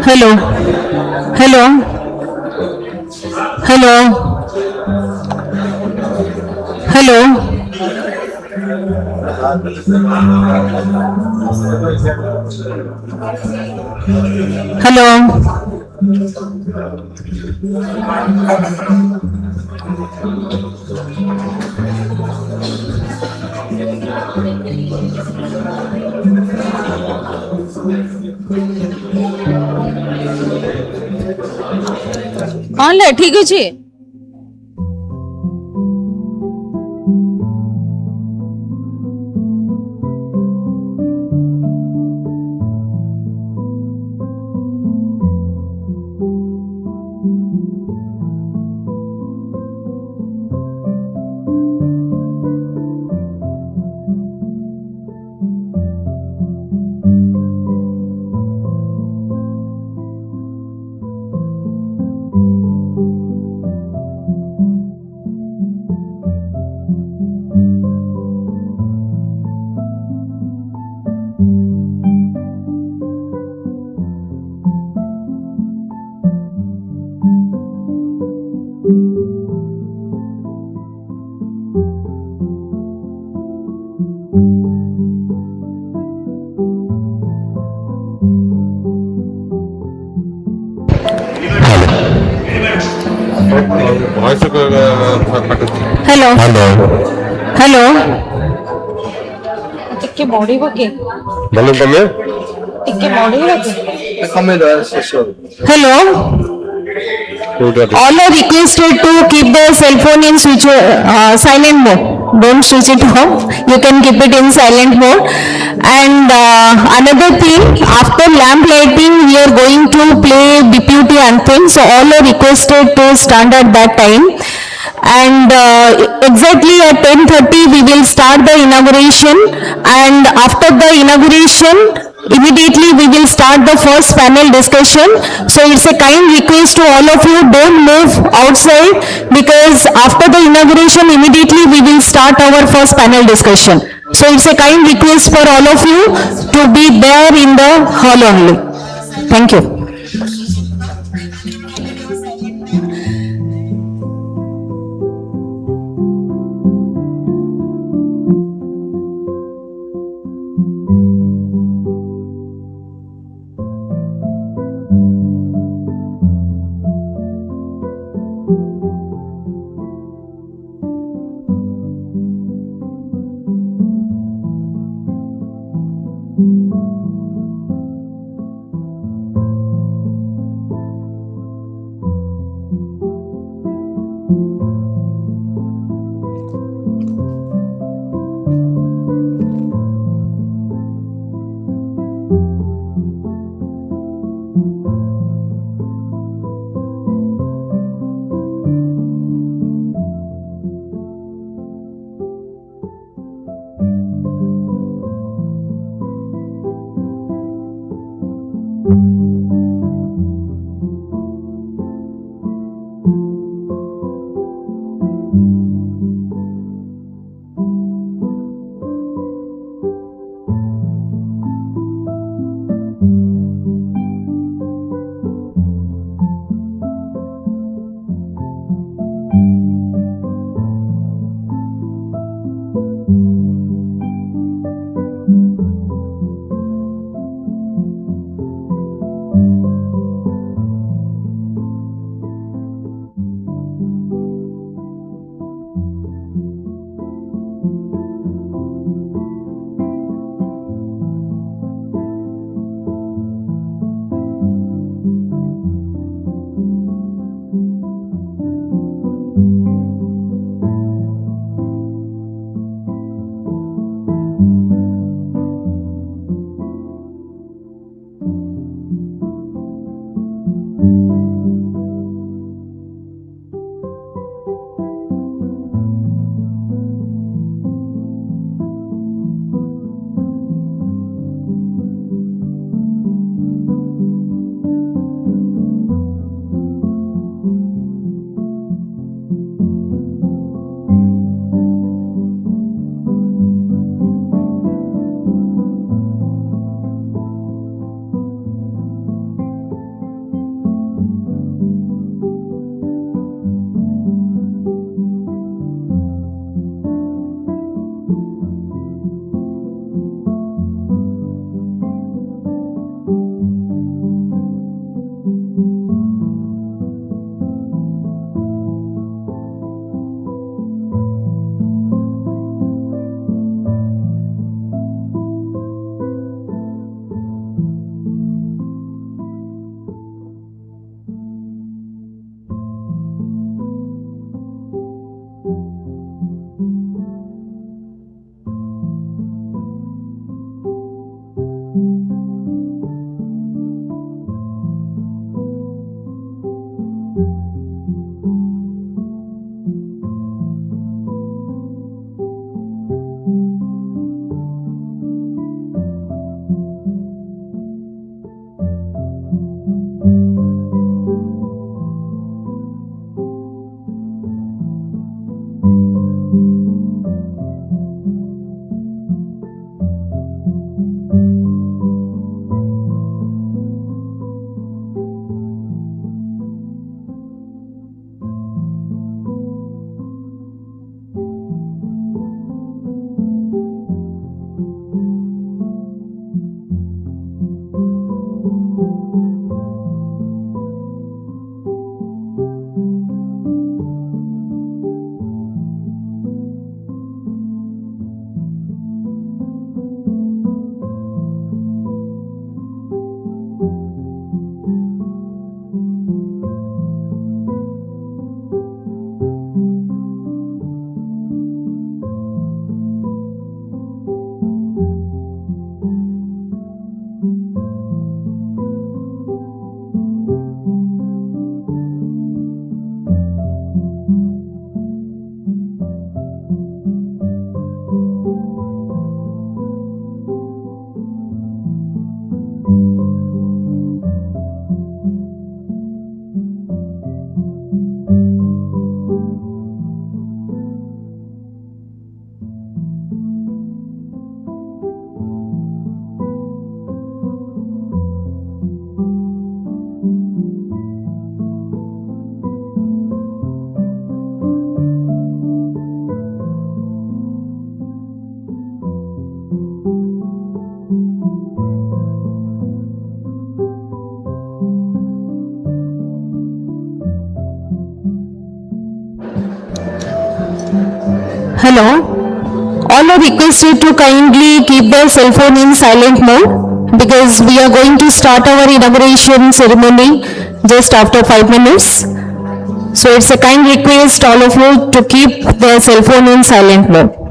Hello. Hello. Hello. Hello. Hello. Online ठीक ଅଛି। Hello. Hello. Hello. ଟିକେ ବଢିବ କି ଭଲ ତମେ ଟିକେ ବଢିବ କି Hello. କୋଉଟା All are requested to keep the cell phone in switch silent mode. Don't switch it off. You can keep it in silent mode. And another thing, after lamp lighting, we are going to play deputy anthem. So all are requested to stand at that time. And exactly at 10:30 we will start the inauguration, and after the inauguration immediately we will start the first panel discussion. So it's a kind request to all of you, don't move outside, because after the inauguration immediately we will start our first panel discussion. So it's a kind request for all of you to be there in the hall only. Thank you. Hello. All are requested to kindly keep their cell phone in silent mode because we are going to start our inauguration ceremony just after 5 minutes. So it's a kind request all of you to keep their cell phone in silent mode.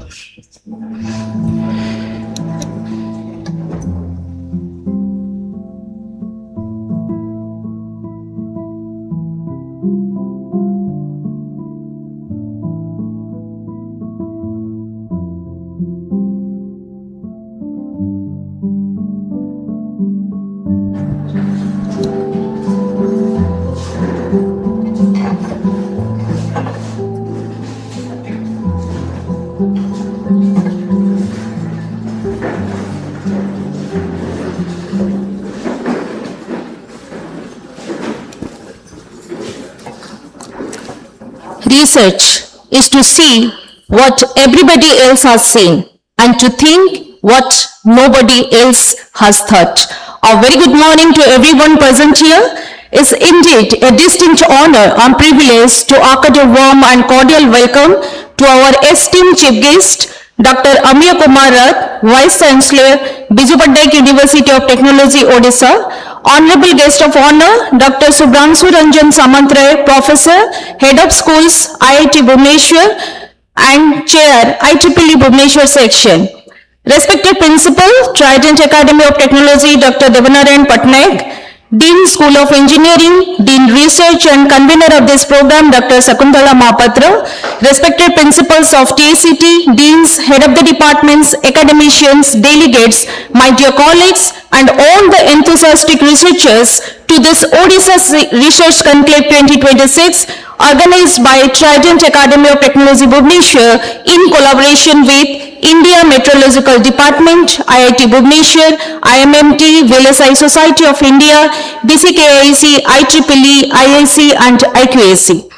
Research is to see what everybody else has seen and to think what nobody else has thought. A very good morning to everyone present here. It's indeed a distinct honor and privilege to accord a warm and cordial welcome to our esteemed chief guest, Dr. Amiya Kumar Rath, Vice Chancellor, Biju Patnaik University of Technology, Odisha. Honorable guest of honor, Dr. Subhranshu Ranjan Samantray, Professor, Head of Schools, IIT Bhubaneswar and Chair, IEEE Bhubaneswar Section. Respected Principal, Trident Academy of Technology, Dr. Devanarayan Patnaik, Dean School of Engineering, Dean Research and convener of this program, Dr. Sakuntala Mahapatra, respected principals of TACT, deans, head of the departments, academicians, delegates, my dear colleagues, and all the enthusiastic researchers to this Odisha Research Conclave 2026 organized by Trident Academy of Technology Bhubaneswar in collaboration with India Meteorological Department, IIT Bhubaneswar, IMMT, VLSI Society of India, BCKIC, IEEE, IIC and IQAC.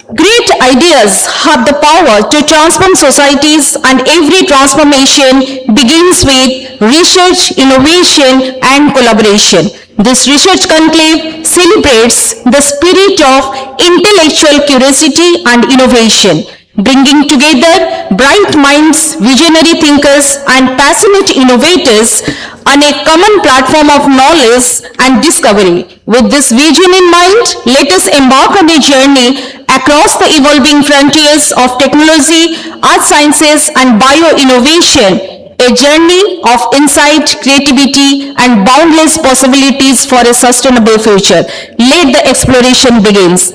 Great ideas have the power to transform societies and every transformation begins with research, innovation and collaboration. This research conclave celebrates the spirit of intellectual curiosity and innovation, bringing together bright minds, visionary thinkers and passionate innovators on a common platform of knowledge and discovery. With this vision in mind, let us embark on a journey across the evolving frontiers of technology, art sciences and bio-innovation, a journey of insight, creativity and boundless possibilities for a sustainable future. Let the exploration begins.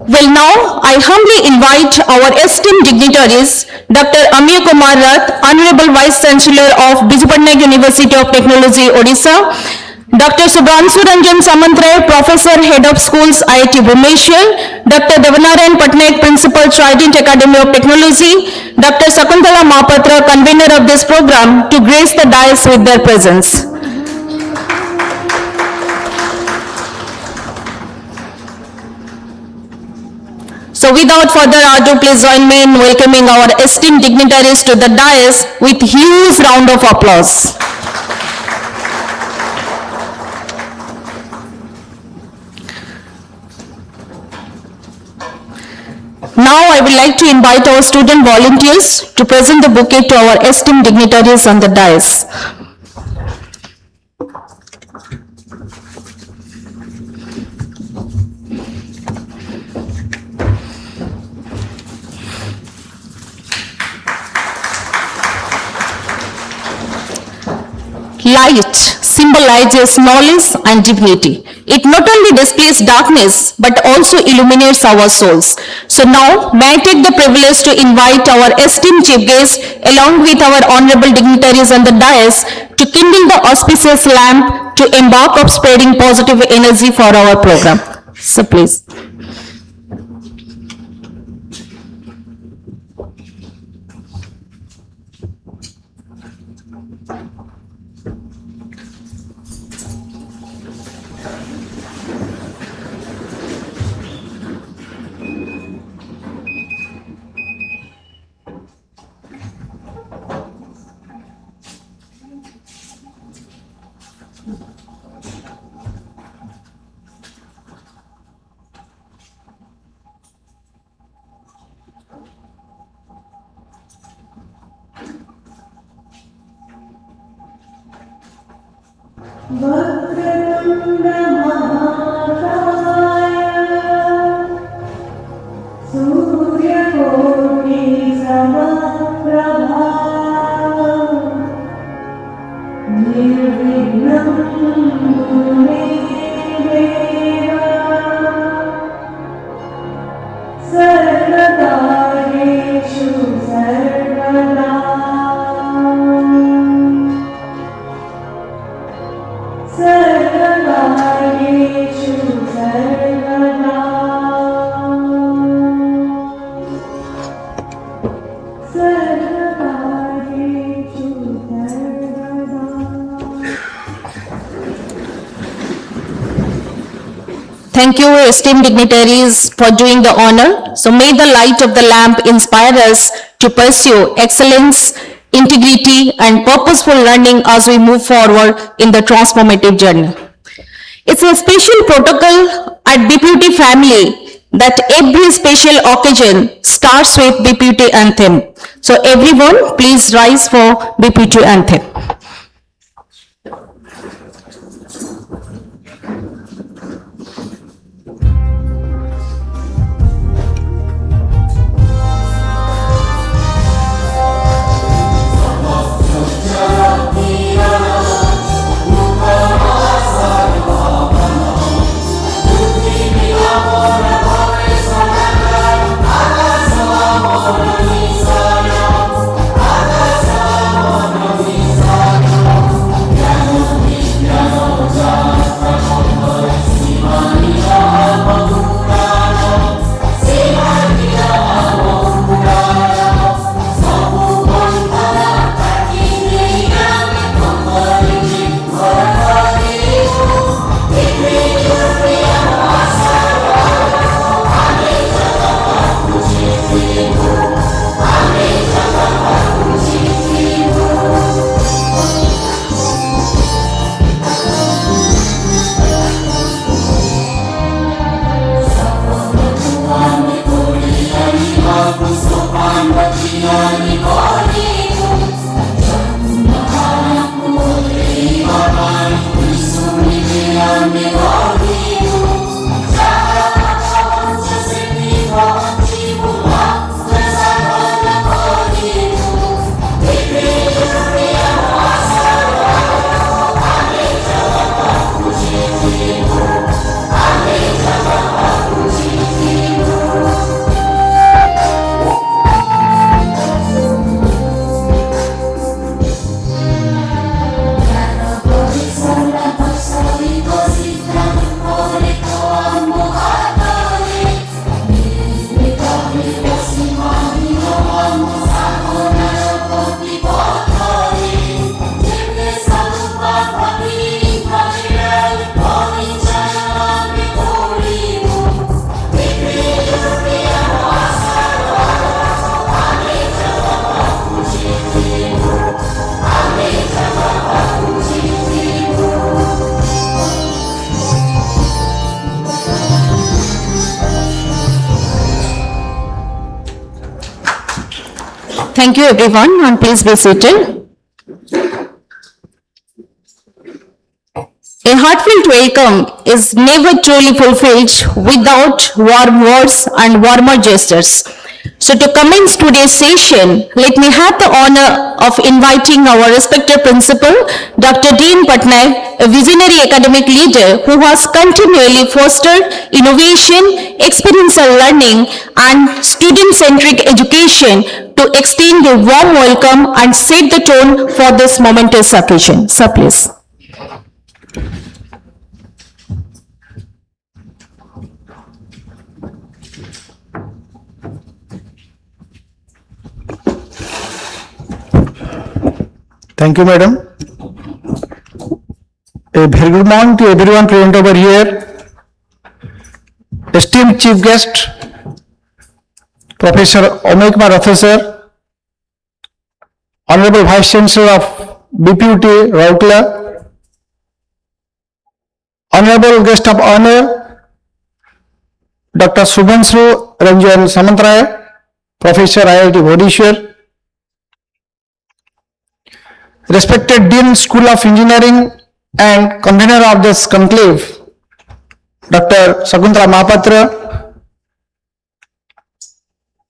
Well, now I humbly invite our esteemed dignitaries, Dr. Amiya Kumar Rath, Honorable Vice Chancellor of Biju Patnaik University of Technology, Odisha, Dr. Subhranshu Ranjan Samantray, Professor, Head of Schools, IIT Bhubaneswar, Dr. Devanarayan Patnaik, Principal, Trident Academy of Technology, Dr. Sakuntala Mahapatra, convener of this program, to grace the dais with their presence. So without further ado, please join me in welcoming our esteemed dignitaries to the dais with huge round of applause. Now I would like to invite our student volunteers to present the bouquet to our esteemed dignitaries on the dais. Light symbolizes knowledge and dignity. It not only displays darkness but also illuminates our souls. So now, may I take the privilege to invite our esteemed chief guest along with our honorable dignitaries on the dais to kindle the auspicious lamp to embark of spreading positive energy for our program. So please. Thank you, esteemed dignitaries, for doing the honor. So may the light of the lamp inspire us to pursue excellence, integrity, and purposeful learning as we move forward in the transformative journey. It's a special protocol at BPUT family that every special occasion starts with BPUT anthem. So everyone, please rise for BPUT anthem. Thank you everyone, and please be seated. A heartfelt welcome is never truly fulfilled without warm words and warmer gestures. So to commence today's session, let me have the honor of inviting our respected principal, Dr. Dean Patnaik, a visionary academic leader who has continually fostered innovation, experiential learning, and student-centric education to extend a warm welcome and set the tone for this momentous occasion. Sir, please. Thank you, madam. A very good morning to everyone present over here. Esteemed chief guest, Professor Omay Kumar Rathore sir, Honorable Vice Chancellor of BPUT Rourkela, Honorable Guest of Honor, Dr. Subhanshu Ranjan Samantray, Professor IIT Bhubaneswar, respected Dean School of Engineering, and convener of this conclave, Dr. Sakuntala Mahapatra,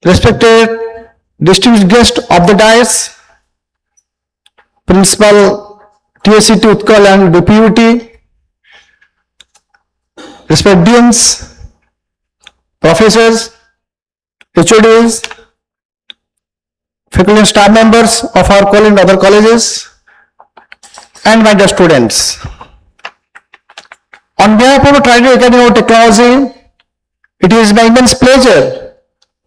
respected distinguished guest of the dais, Principal TSCT Utkal and DPUT, respected deans, professors, HODs, faculty and staff members of our college and other colleges, and my dear students. On behalf of the Trident Academy of Technology, it is my immense pleasure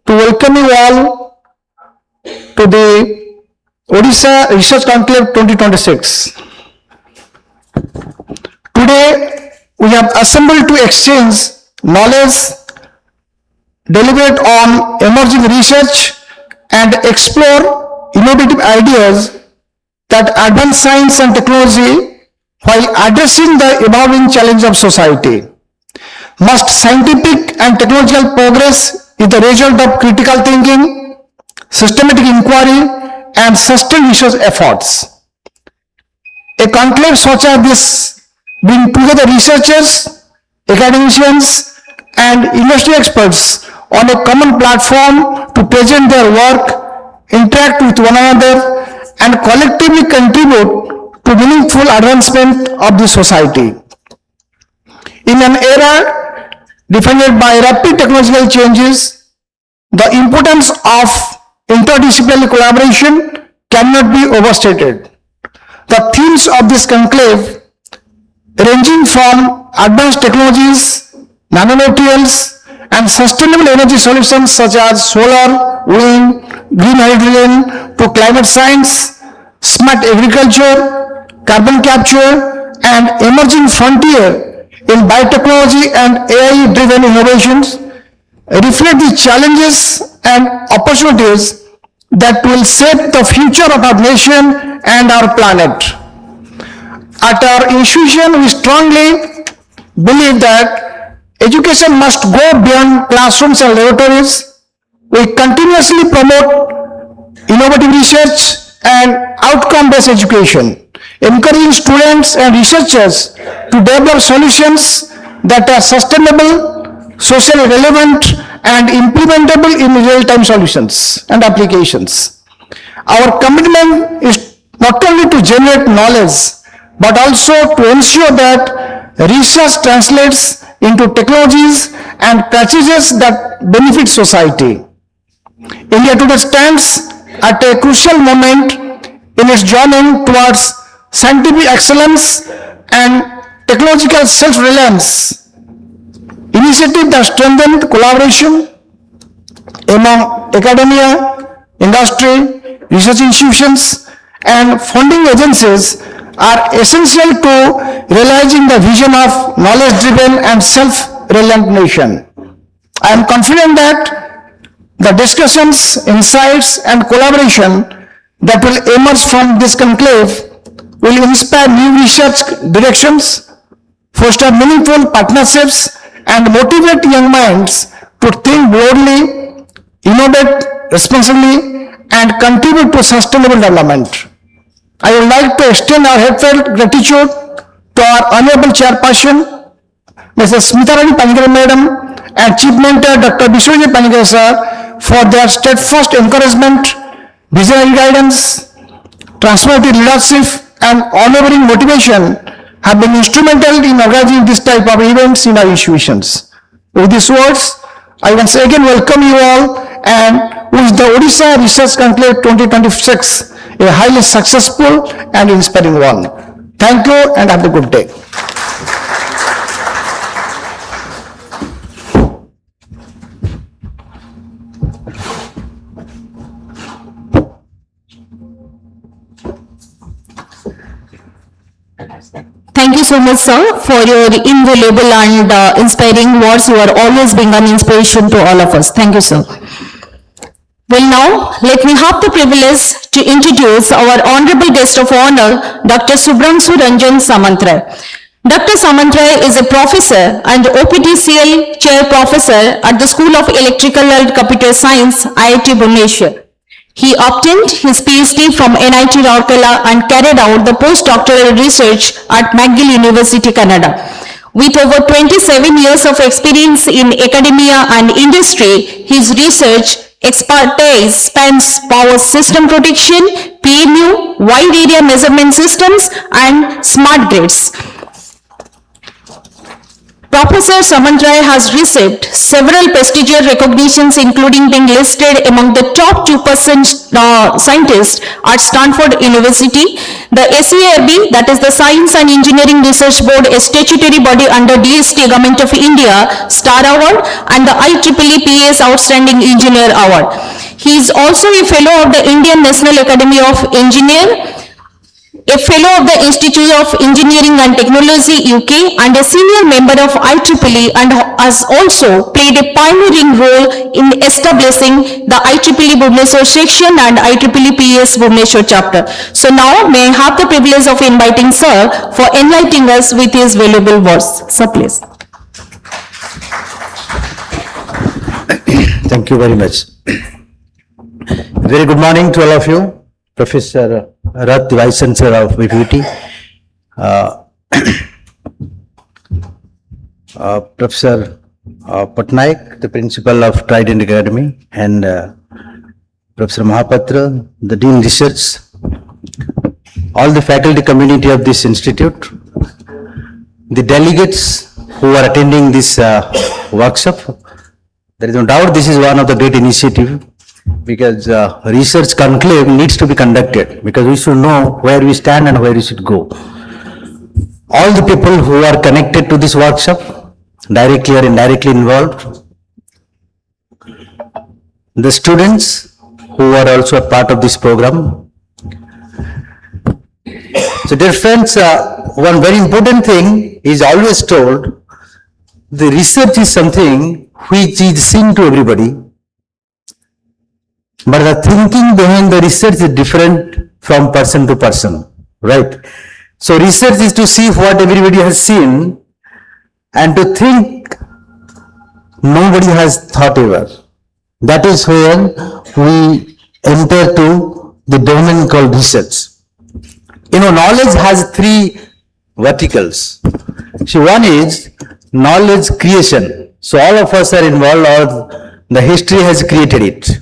to welcome you all to the Odisha Research Conclave 2026. Today, we have assembled to exchange knowledge, deliberate on emerging research, and explore innovative ideas that advance science and technology while addressing the evolving challenge of society. Most scientific and technological progress is the result of critical thinking, systematic inquiry, and sustained research efforts. A conclave such as this brings together researchers, academicians, and industry experts on a common platform to present their work, interact with one another, and collectively contribute to meaningful advancement of the society. In an era defined by rapid technological changes, the importance of interdisciplinary collaboration cannot be overstated. The themes of this conclave, ranging from advanced technologies, nanomaterials, and sustainable energy solutions such as solar, wind, green hydrogen, to climate science, smart agriculture, carbon capture, and emerging frontier in biotechnology and AI-driven innovations, reflect the challenges and opportunities that will shape the future of our nation and our planet. At our institution, we strongly believe that education must go beyond classrooms and laboratories. We continuously promote innovative research and outcome-based education, encouraging students and researchers to develop solutions that are sustainable, socially relevant, and implementable in real-time solutions and applications. Our commitment is not only to generate knowledge, but also to ensure that research translates into technologies and practices that benefit society. India today stands at a crucial moment in its journey towards scientific excellence and technological self-reliance. Initiatives that strengthen collaboration among academia, industry, research institutions, and funding agencies are essential to realizing the vision of knowledge-driven and self-reliant nation. I am confident that the discussions, insights, and collaboration that will emerge from this conclave will inspire new research directions, foster meaningful partnerships, and motivate young minds to think broadly, innovate responsibly, and contribute to sustainable development. I would like to extend our heartfelt gratitude to our Honorable Chairperson, Mrs. Smitharani Panigar Madam, and Chief Mentor, Dr. Biswajit Panigar Sir, for their steadfast encouragement, visionary guidance, transformative leadership, and unwavering motivation have been instrumental in organizing this type of events in our institutions. With these words, I once again welcome you all and wish the Odisha Research Conclave 2026 a highly successful and inspiring one. Thank you and have a good day. Thank you so much, sir, for your invaluable and inspiring words. You are always being an inspiration to all of us. Thank you, sir. Well, now, let me have the privilege to introduce our honorable guest of honor, Dr. Subhranshu Ranjan Samantray. Dr. Samantray is a professor and OPTCL chair professor at the School of Electrical and Computer Science, IIT Bhubaneswar. He obtained his PhD from NIT Rourkela and carried out the postdoctoral research at McGill University, Canada. With over 27 years of experience in academia and industry, his research expertise spans power system protection, PMU, wide area measurement systems, and smart grids. Professor Samantrai has received several prestigious recognitions, including being listed among the top 2% scientists at Stanford University. The SERB, that is the Science and Engineering Research Board, a statutory body under DST, Government of India, Star Award, and the IEEE PS Outstanding Engineer Award. He is also a fellow of the Indian National Academy of Engineers, a fellow of the Institute of Engineering and Technology, UK, and a senior member of IEEE, and has also played a pioneering role in establishing the IEEE Bhubaneswar section and IEEE PS Bhubaneswar chapter. So now, may I have the privilege of inviting Sir for enlightening us with his valuable words. Sir, please. Thank you very much. Very good morning to all of you. Professor Rath, the Vice Chancellor of BPUT, Professor Patnaik, the Principal of Trident Academy, and Professor Mahapatra, the Dean Research, all the faculty community of this institute, the delegates who are attending this workshop. There is no doubt this is one of the great initiatives, because research conclave needs to be conducted, because we should know where we stand and where we should go. All the people who are connected to this workshop, directly or indirectly involved, the students who are also a part of this program. So dear friends, one very important thing is always told, the research is something which is seen to everybody, but the thinking behind the research is different from person to person, right? So research is to see what everybody has seen and to think nobody has thought ever. That is where we enter to the domain called research. You know, knowledge has three verticals. So one is knowledge creation. So all of us are involved, or the history has created it.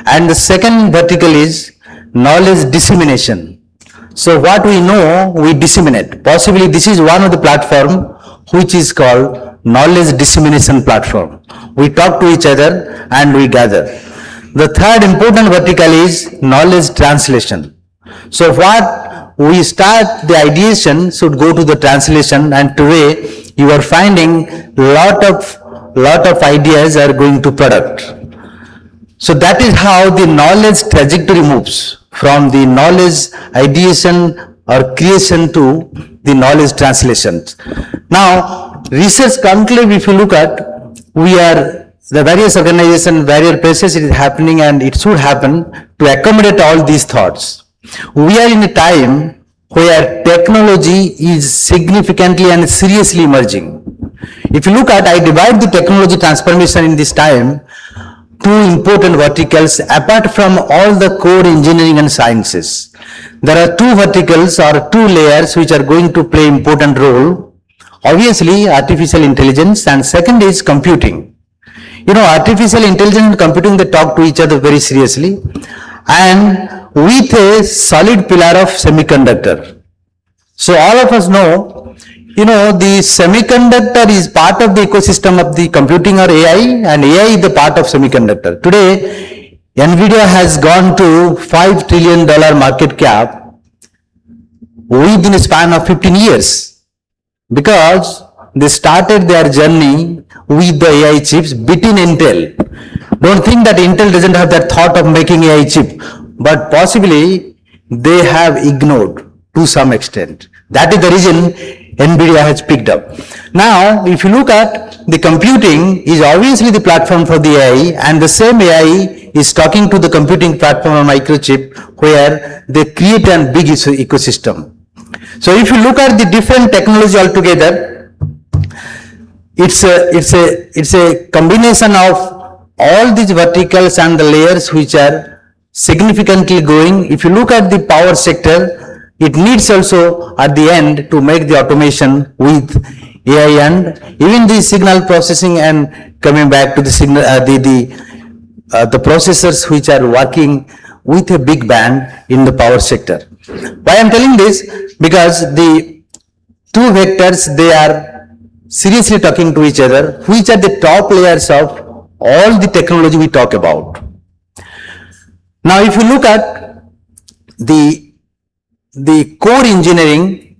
And the second vertical is knowledge dissemination. So what we know, we disseminate. Possibly this is one of the platform which is called knowledge dissemination platform. We talk to each other and we gather. The third important vertical is knowledge translation. So what we start, the ideation should go to the translation, and today you are finding lot of ideas are going to product. So that is how the knowledge trajectory moves from the knowledge ideation or creation to the knowledge translation. Now, research conclave, if you look at, we are the various organizations, various places it is happening, and it should happen to accommodate all these thoughts. We are in a time where technology is significantly and seriously emerging. If you look at, I divide the technology transformation in this time two important verticals apart from all the core engineering and sciences. There are two verticals or two layers which are going to play important role. Obviously, artificial intelligence, and second is computing. You know, artificial intelligence and computing, they talk to each other very seriously, and with a solid pillar of semiconductor. So all of us know, you know, the semiconductor is part of the ecosystem of the computing or AI, and AI is the part of semiconductor. Today, NVIDIA has gone to $5 trillion market cap within a span of 15 years, because they started their journey with the AI chips beating Intel. Don't think that Intel doesn't have that thought of making AI chip, but possibly they have ignored to some extent. That is the reason NVIDIA has picked up. Now, if you look at the computing is obviously the platform for the AI, and the same AI is talking to the computing platform or microchip where they create a big ecosystem. So if you look at the different technology altogether, it's a combination of all these verticals and the layers which are significantly growing. If you look at the power sector, it needs also at the end to make the automation with AI and even the signal processing and coming back to the signal, the processors which are working with a big band in the power sector. Why I am telling this? Because the two vectors, they are seriously talking to each other, which are the top layers of all the technology we talk about. Now, if you look at the core engineering,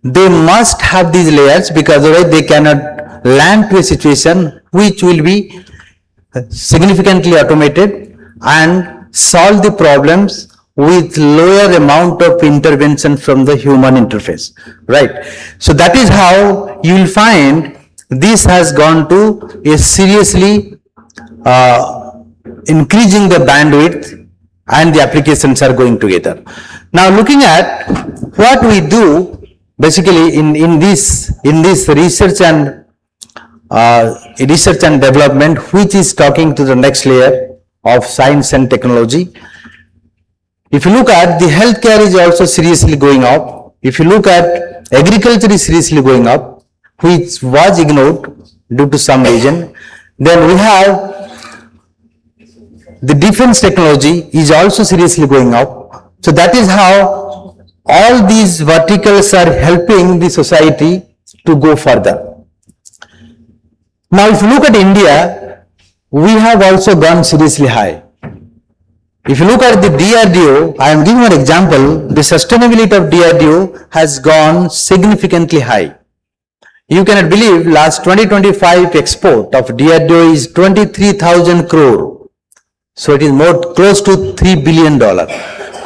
they must have these layers, because otherwise they cannot land to a situation which will be significantly automated and solve the problems with lower amount of intervention from the human interface, right? So that is how you will find this has gone to a seriously increasing the bandwidth, and the applications are going together. Now, looking at what we do basically in this research and development, which is talking to the next layer of science and technology. If you look at the healthcare is also seriously going up. If you look at agriculture is seriously going up, which was ignored due to some reason. Then we have the defense technology is also seriously going up. So that is how all these verticals are helping the society to go further. Now, if you look at India, we have also gone seriously high. If you look at the DRDO, I am giving an example, the sustainability of DRDO has gone significantly high. You cannot believe last 2025 export of DRDO is 23,000 crore. So it is more close to $3 billion,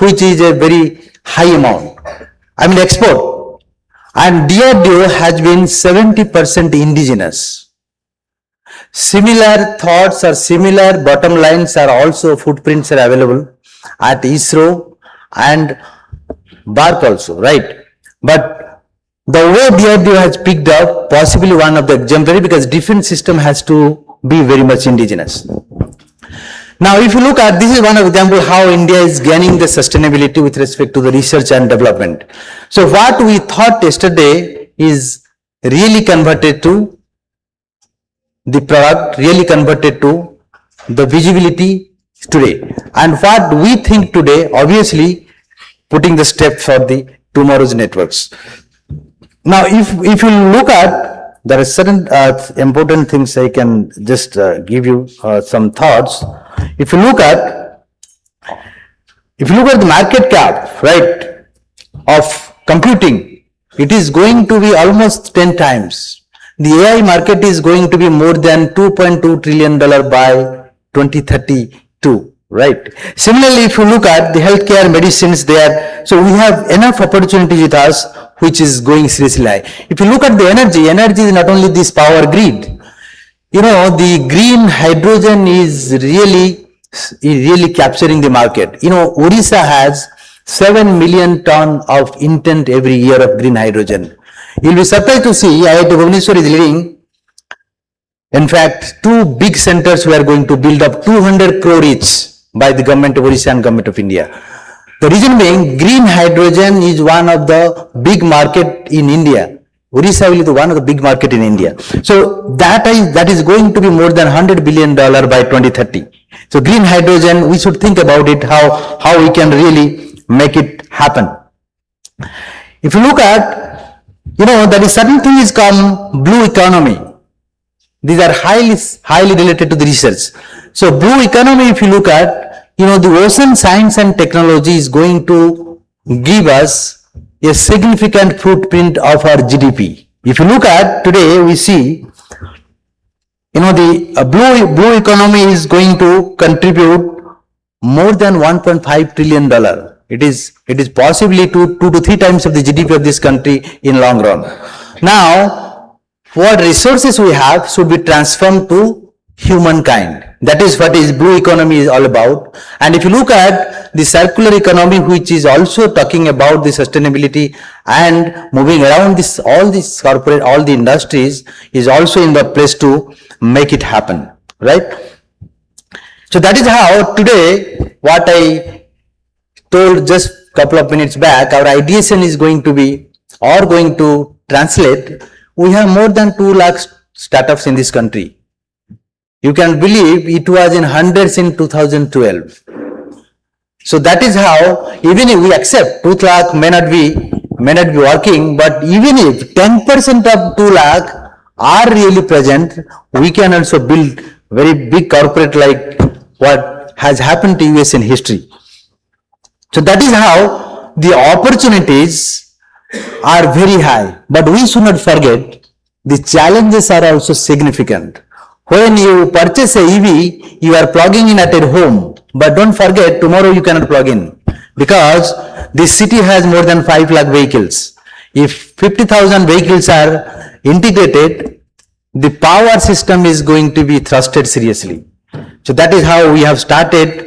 which is a very high amount. I mean export. And DRDO has been 70% indigenous. Similar thoughts or similar bottom lines are also, footprints are available at ISRO and BARC also, right? But the way DRDO has picked up, possibly one of the exemplary, because defense system has to be very much indigenous. Now, if you look at, this is one example how India is gaining the sustainability with respect to the research and development. So what we thought yesterday is really converted to the product, really converted to the visibility today. And what we think today, obviously putting the step for the tomorrow's networks. Now, if you look at, there are certain important things I can just give you some thoughts. If you look at the market cap, right, of computing, it is going to be almost 10 times. The AI market is going to be more than $2.2 trillion by 2032, right? Similarly, if you look at the healthcare, medicines there, so we have enough opportunity with us, which is going seriously high. If you look at the energy is not only this power grid. You know, the green hydrogen is really capturing the market. You know, Odisha has 7 million ton of intent every year of green hydrogen. You'll be surprised to see IIT Bhubaneswar is leading. In fact, two big centers we are going to build up 200 crore each by the government of Odisha and government of India. The reason being, green hydrogen is one of the big market in India. Odisha will be one of the big market in India. So that is going to be more than $100 billion by 2030. So green hydrogen, we should think about it, how we can really make it happen. If you look at, you know, there is certain thing is called blue economy. These are highly related to the research. So blue economy, if you look at, you know, the ocean science and technology is going to give us a significant footprint of our GDP. If you look at today, we see, you know, the blue economy is going to contribute more than $1.5 trillion. It is possibly 2 to 3 times of the GDP of this country in long run. Now, what resources we have should be transformed to humankind. That is what is blue economy is all about. And if you look at the circular economy, which is also talking about the sustainability and moving around this, all these corporate, all the industries is also in the place to make it happen, right? So that is how today what I told just couple of minutes back, our ideation is going to be or going to translate. We have more than 2 lakh startups in this country. You can believe it was in hundreds in 2012. So that is how, even if we accept 2 lakh may not be working, but even if 10% of 2 lakh are really present, we can also build very big corporate like what has happened to US in history. So that is how the opportunities are very high, but we should not forget the challenges are also significant. When you purchase a EV, you are plugging in at a home, but don't forget tomorrow you cannot plug in because this city has more than 5 lakh vehicles. If 50,000 vehicles are integrated, the power system is going to be thrusted seriously. So that is how we have started.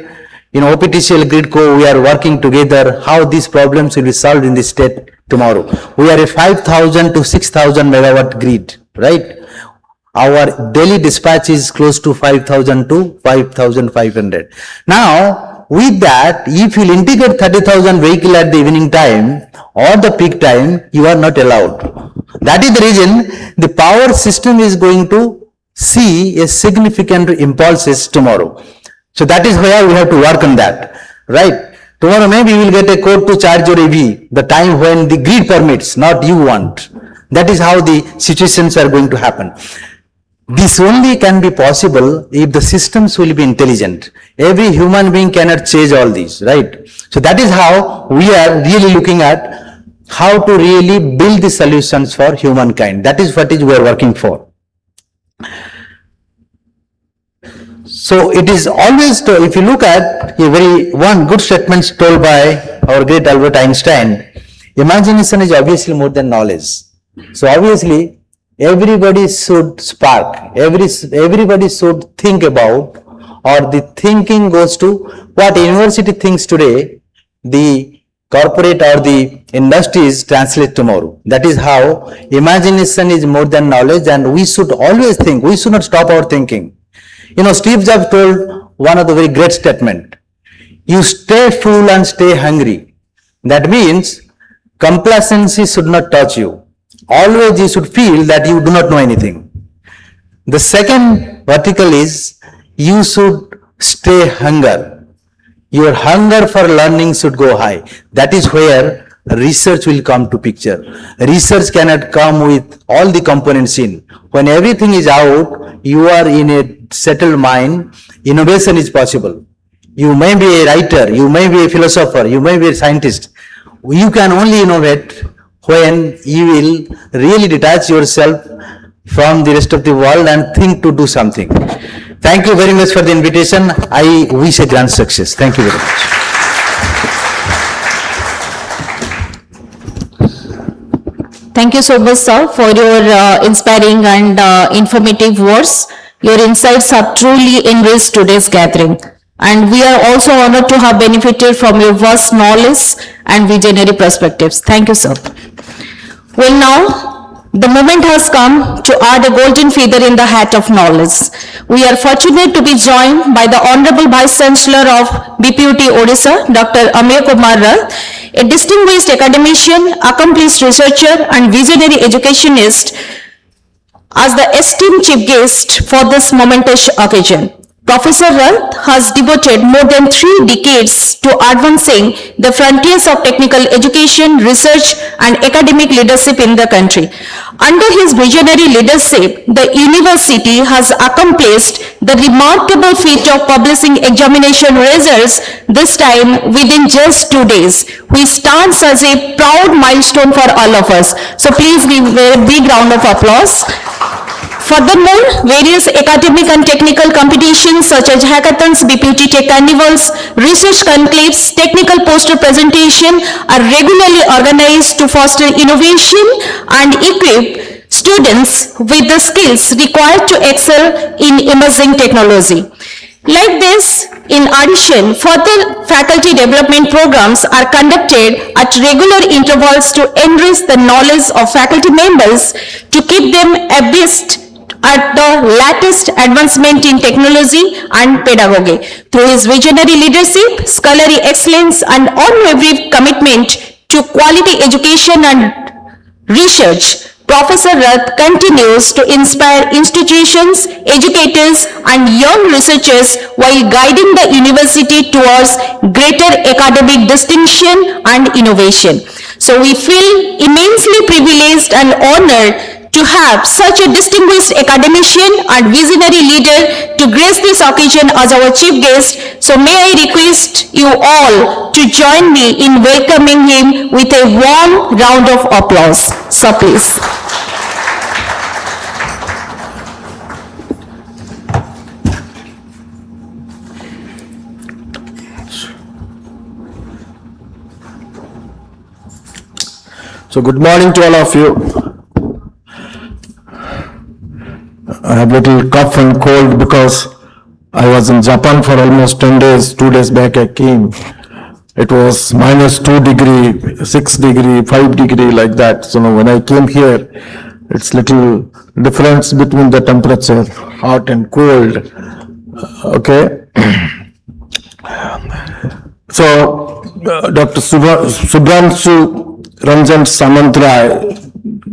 In OPTCL Gridco, we are working together how these problems will be solved in the state tomorrow. We are a 5,000 to 6,000 megawatt grid, right? Our daily dispatch is close to 5,000 to 5,500. Now, with that, if you integrate 30,000 vehicle at the evening time or the peak time, you are not allowed. That is the reason the power system is going to see a significant impulses tomorrow. So that is where we have to work on that, right? Tomorrow maybe you will get a code to charge your EV, the time when the grid permits, not you want. That is how the situations are going to happen. This only can be possible if the systems will be intelligent. Every human being cannot change all these, right? So that is how we are really looking at how to really build the solutions for humankind. That is what we are working for. So it is always, if you look at one good statement told by our great Albert Einstein, imagination is obviously more than knowledge. So obviously everybody should spark, everybody should think about, or the thinking goes to what university thinks today, the corporate or the industries translate tomorrow. That is how imagination is more than knowledge, and we should always think, we should not stop our thinking. You know, Steve Jobs told one of the very great statement, you stay full and stay hungry. That means complacency should not touch you. Always you should feel that you do not know anything. The second vertical is you should stay hunger. Your hunger for learning should go high. That is where research will come to picture. Research cannot come with all the components in. When everything is out, you are in a settled mind, innovation is possible. You may be a writer, you may be a philosopher, you may be a scientist. You can only innovate when you will really detach yourself from the rest of the world and think to do something. Thank you very much for the invitation. I wish a grand success. Thank you very much. Thank you so much, sir, for your inspiring and informative words. Your insights have truly enriched today's gathering. And we are also honored to have benefited from your vast knowledge and visionary perspectives. Thank you, sir. Well, now, the moment has come to add a golden feather in the hat of knowledge. We are fortunate to be joined by the Honorable Vice Chancellor of BPUT Odisha, Dr. Amir Kumar Rai, a distinguished academician, accomplished researcher, and visionary educationist, as the esteemed chief guest for this momentous occasion. Professor Rai has devoted more than 3 decades to advancing the frontiers of technical education, research, and academic leadership in the country. Under his visionary leadership, the university has accomplished the remarkable feat of publishing examination results, this time within just 2 days, which stands as a proud milestone for all of us. So please give a big round of applause. Furthermore, various academic and technical competitions such as hackathons, BPUT Tech Carnivals, research conclaves, technical poster presentation are regularly organized to foster innovation and equip students with the skills required to excel in emerging technology. Like this, in addition, further faculty development programs are conducted at regular intervals to enrich the knowledge of faculty members to keep them abreast at the latest advancement in technology and pedagogy. Through his visionary leadership, scholarly excellence, and unwavering commitment to quality education and research, Professor Rath continues to inspire institutions, educators, and young researchers while guiding the university towards greater academic distinction and innovation. So we feel immensely privileged and honored to have such a distinguished academician and visionary leader to grace this occasion as our chief guest. So may I request you all to join me in welcoming him with a warm round of applause. So please. So good morning to all of you. I have little cough and cold because I was in Japan for almost 10 days. 2 days back I came. It was -2 degree, 6 degree, 5 degree like that. So when I came here, it's little difference between the temperature, hot and cold. Okay. So Dr. Subhranshu Ranjan Samantrai,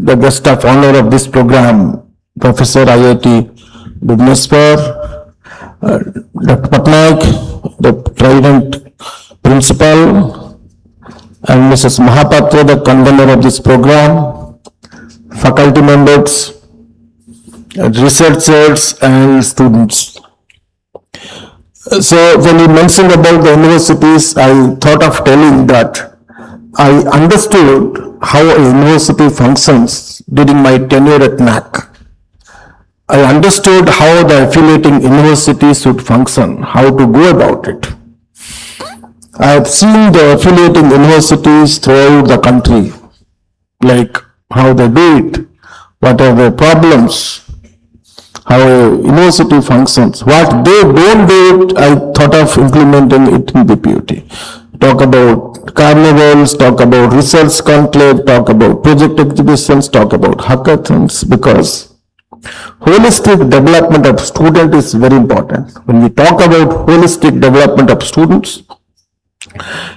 the guest of honor of this program, Professor IIT Bhubaneswar, Dr. Patnaik, the Trident principal, and Mrs. Mahapatra, the convener of this program, faculty members, researchers, and students. So when you mentioned about the universities, I thought of telling that I understood how a university functions during my tenure at NAC. I understood how the affiliating universities should function, how to go about it. I have seen the affiliating universities throughout the country, like how they do it, what are their problems, how a university functions. What they don't do it, I thought of implementing it in BPUT. Talk about carnivals, talk about research conclave, talk about project exhibitions, talk about hackathons, because holistic development of student is very important. When we talk about holistic development of students,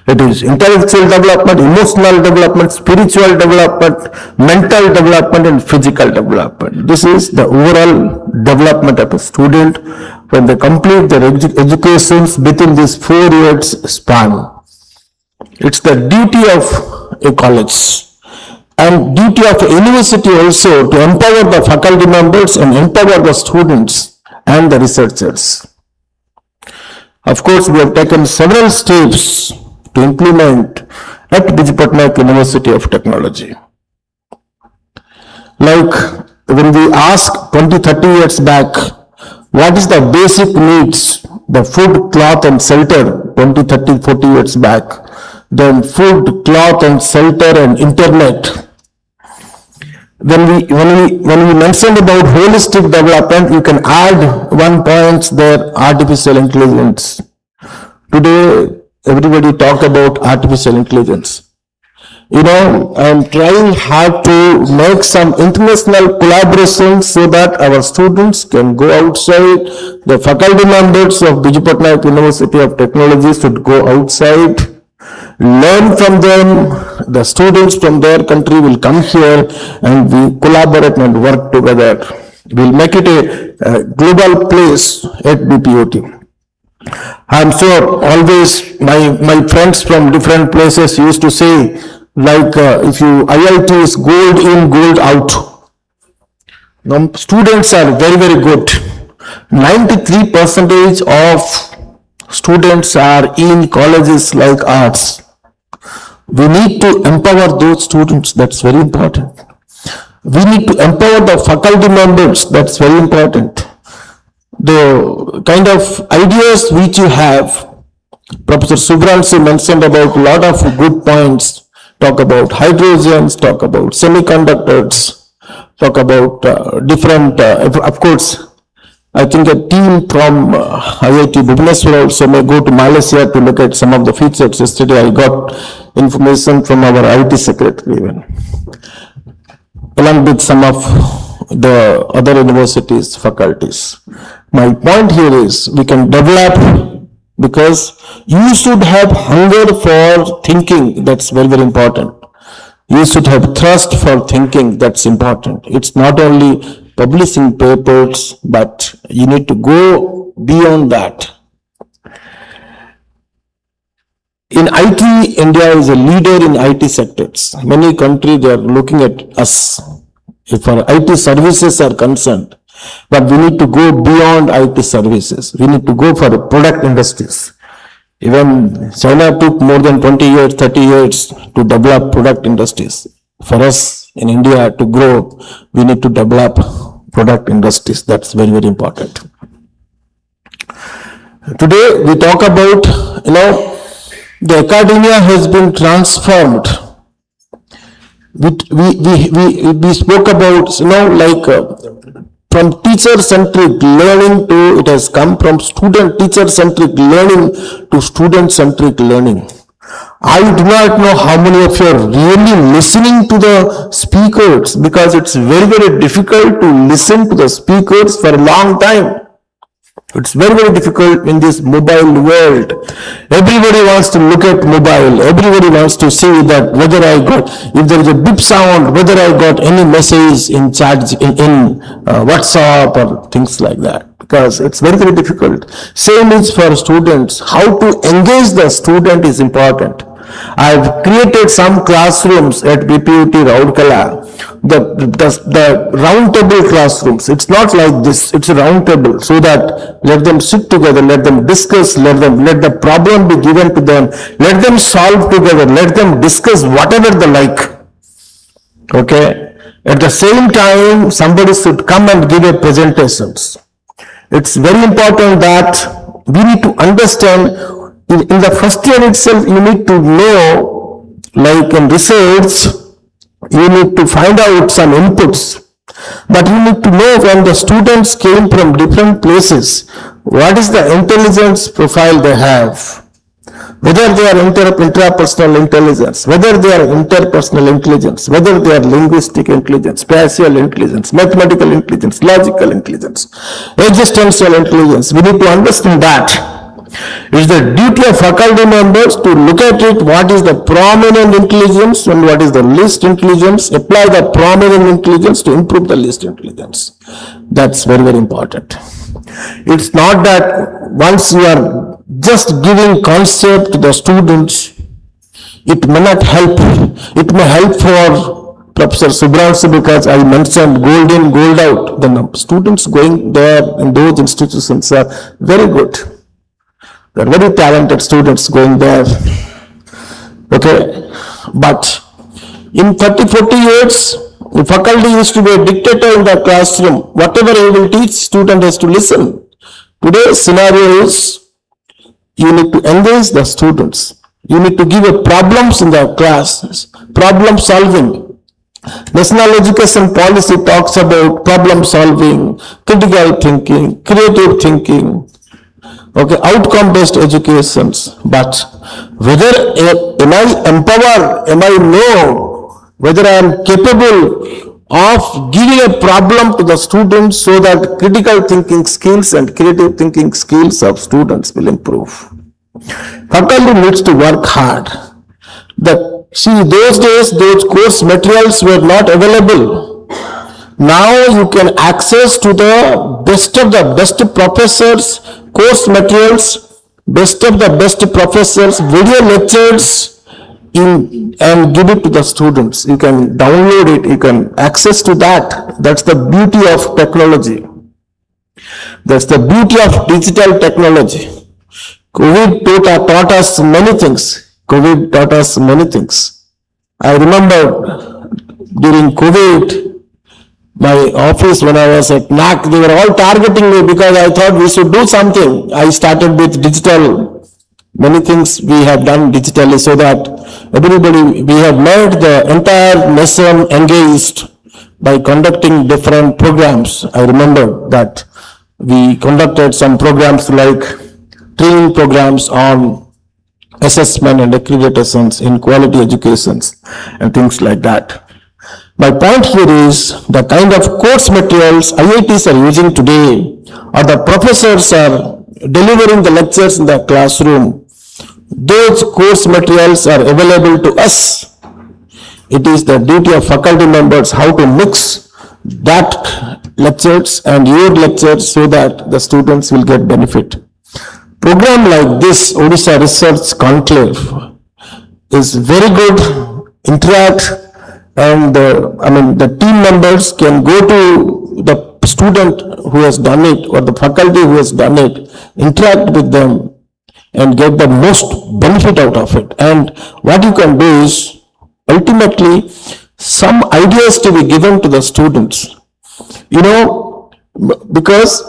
it is intellectual development, emotional development, spiritual development, mental development, and physical development. This is the overall development of a student when they complete their educations within this 4 years span. It's the duty of a college and duty of a university also to empower the faculty members and empower the students and the researchers. Of course, we have taken several steps to implement at Bhubaneswar University of Technology. Like when we asked 20-30 years back, what is the basic needs, the food, cloth and shelter, 20-30-40 years back, then food, cloth and shelter and internet. When we mentioned about holistic development, you can add one point there, artificial intelligence. Today, everybody talk about artificial intelligence. You know, I am trying hard to make some international collaborations so that our students can go outside. The faculty members of Bhubaneswar University of Technology should go outside, learn from them. The students from their country will come here and we collaborate and work together. We'll make it a global place at BPUT. I'm sure always my friends from different places used to say, like if you IIT is gold in, gold out. Now, students are very, very good. 93% of students are in colleges like ours. We need to empower those students. That's very important. We need to empower the faculty members. That's very important. The kind of ideas which you have, Professor Subhranshu mentioned about a lot of good points. Talk about hydrogens, talk about semiconductors, talk about different, of course, I think a team from IIT Bhubaneswar also may go to Malaysia to look at some of the features. Yesterday I got information from our IT secretary even, along with some of the other universities' faculties. My point here is we can develop, because you should have hunger for thinking. That's very, very important. You should have thirst for thinking. That's important. It's not only publishing papers, but you need to go beyond that. In IT, India is a leader in IT sectors. Many countries, they are looking at us if our IT services are concerned. But we need to go beyond IT services. We need to go for product industries. Even China took more than 20 years, 30 years to develop product industries. For us in India to grow, we need to develop product industries. That's very, very important. Today we talk about, the academia has been transformed. We spoke about, from teacher-centric learning to, it has come from teacher-centric learning to student-centric learning. I do not know how many of you are really listening to the speakers, because it's very, very difficult to listen to the speakers for a long time. It's very, very difficult in this mobile world. Everybody wants to look at mobile. Everybody wants to see that whether I got, if there is a beep sound, whether I got any message in chat, in WhatsApp or things like that. Because it's very, very difficult. Same is for students. How to engage the student is important. I've created some classrooms at BPUT Raurkela, the round table classrooms. It's not like this, it's a round table, so that let them sit together, let them discuss, let the problem be given to them, let them solve together, let them discuss whatever they like. Okay? At the same time, somebody should come and give a presentations. It's very important that we need to understand. In the first year itself, you need to know, like in research, you need to find out some inputs. But you need to know, when the students came from different places, what is the intelligence profile they have. Whether they are intrapersonal intelligence, whether they are interpersonal intelligence, whether they are linguistic intelligence, spatial intelligence, mathematical intelligence, logical intelligence, existential intelligence. We need to understand that. It's the duty of faculty members to look at it, what is the prominent intelligence and what is the least intelligence, apply the prominent intelligence to improve the least intelligence. That's very, very important. It's not that once you are just giving concept to the students, it may not help. It may help for Professor Subramsu, because I mentioned gold in, gold out. The students going there in those institutions are very good. They are very talented students going there. Okay, but in 30-40 years, the faculty used to be a dictator in the classroom. Whatever he will teach, student has to listen. Today's scenario is, you need to engage the students. You need to give a problems in the class, problem solving. National education policy talks about problem solving, critical thinking, creative thinking. Okay, outcome-based educations, but whether am I empowered, am I know whether I am capable of giving a problem to the students so that critical thinking skills and creative thinking skills of students will improve. Faculty needs to work hard. See, those days, those course materials were not available. Now you can access to the best of the best professors, course materials, best of the best professors, video lectures and give it to the students. You can download it, you can access to that. That's the beauty of technology. That's the beauty of digital technology. COVID taught us many things. COVID taught us many things. I remember during COVID, my office, when I was at NAC, they were all targeting me because I thought we should do something. I started with digital. Many things we have done digitally, so that everybody, we have made the entire nation engaged by conducting different programs. I remember that we conducted some programs like training programs on assessment and accreditations in quality educations and things like that. My point here is the kind of course materials IITs are using today, or the professors are delivering the lectures in the classroom, those course materials are available to us. It is the duty of faculty members how to mix that lectures and your lectures so that the students will get benefit. Program like this, Odisha Research Conclave, is very good, interact, and the team members can go to the student who has done it or the faculty who has done it, interact with them and get the most benefit out of it. And what you can do is ultimately some ideas to be given to the students. Because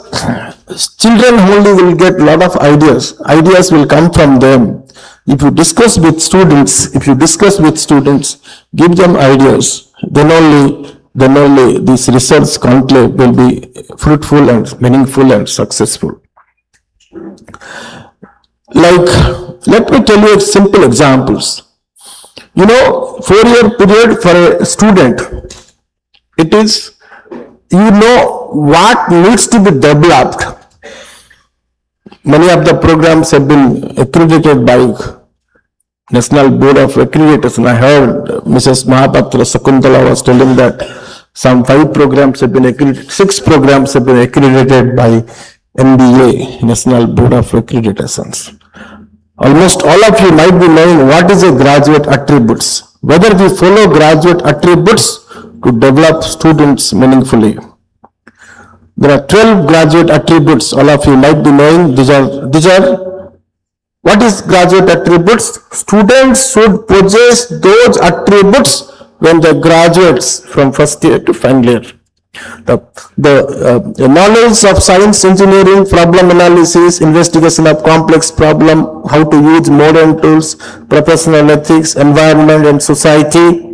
children only will get a lot of ideas will come from them. If you discuss with students, give them ideas, then only this research conclave will be fruitful and meaningful and successful. Like, let me tell you simple examples. 4-year period for a student, it is, what needs to be developed. Many of the programs have been accredited by National Board of Accreditation. I heard Mrs. Mahapatra Sakuntala was telling that some 5 programs have been accredited, 6 programs have been accredited by NBA, National Board of Accreditations. Almost all of you might be knowing what is a graduate attributes, whether we follow graduate attributes to develop students meaningfully. There are 12 graduate attributes, all of you might be knowing. These are what is graduate attributes? Students should possess those attributes when they graduates from first year to final year. The knowledge of science, engineering, problem analysis, investigation of complex problem, how to use modern tools, professional ethics, environment and society,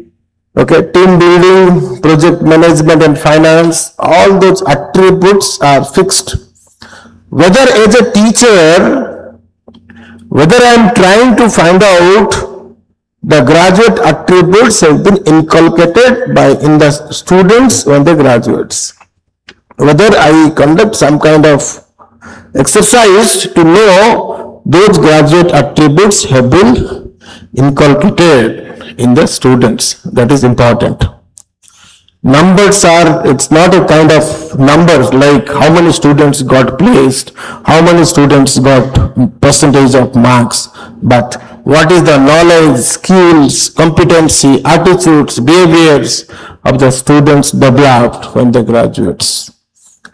team building, project management and finance, all those attributes are fixed. Whether as a teacher, whether I am trying to find out the graduate attributes have been inculcated in the students when they graduates. Whether I conduct some kind of exercise to know those graduate attributes have been inculcated in the students. That is important. Numbers it's not a kind of numbers like how many students got placed, how many students got percentage of marks, but what is the knowledge, skills, competency, attitudes, behaviors of the students developed when they graduates.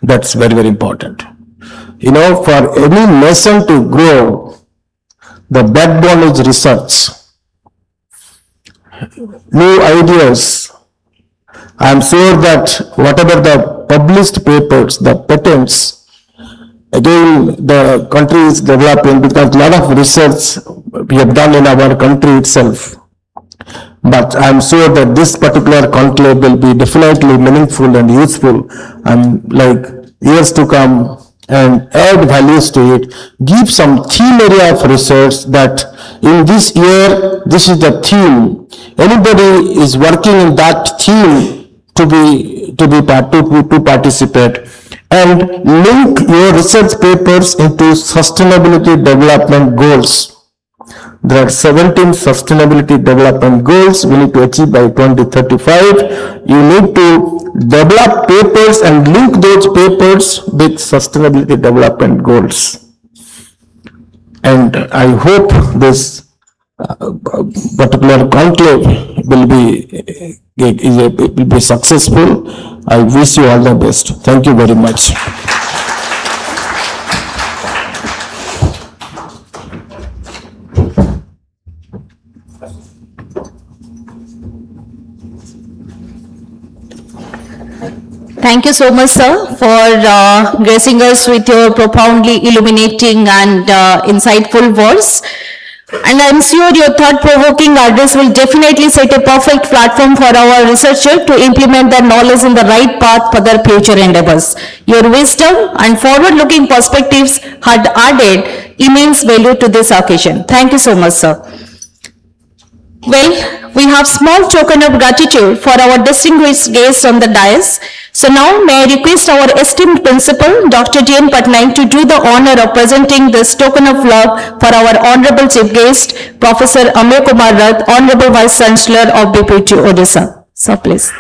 That's very, very important. For any nation to grow, the backbone is research. New ideas. I am sure that whatever the published papers, the patents, again the country is developing because a lot of research we have done in our country itself. But I am sure that this particular conclave will be definitely meaningful and useful and like years to come and add values to it. Give some theme area of research that in this year, this is the theme. Anybody is working in that theme to participate, and link your research papers into sustainability development goals. There are 17 sustainability development goals we need to achieve by 2035. You need to develop papers and link those papers with sustainability development goals. And I hope this particular conclave will be successful. I wish you all the best. Thank you very much. Thank you so much, sir, for gracing us with your profoundly illuminating and insightful words. And I'm sure your thought-provoking address will definitely set a perfect platform for our researchers to implement their knowledge in the right path for their future endeavors. Your wisdom and forward-looking perspectives had added immense value to this occasion. Thank you so much, sir. Well, we have small token of gratitude for our distinguished guests on the dais. So now may I request our esteemed principal, Dr. D.N. Patnaik, to do the honor of presenting this token of love for our honorable chief guest, Professor Amey Kumar Rath, Honorable Vice Chancellor of BPT Odisha. So please.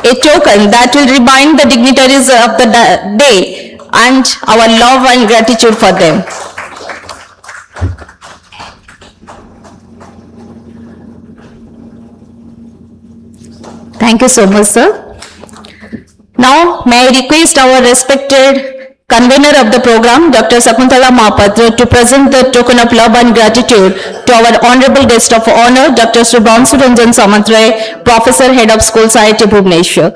A token that will remind the dignitaries of the day and our love and gratitude for them. Thank you so much, sir. Now, may I request our respected convener of the program, Dr. Sakuntala Mahapatra, to present the token of love and gratitude to our honorable guest of honor, Dr. Shubhanshu Ranjan Samantray, Professor, Head of Schools, IIT Bhubaneswar.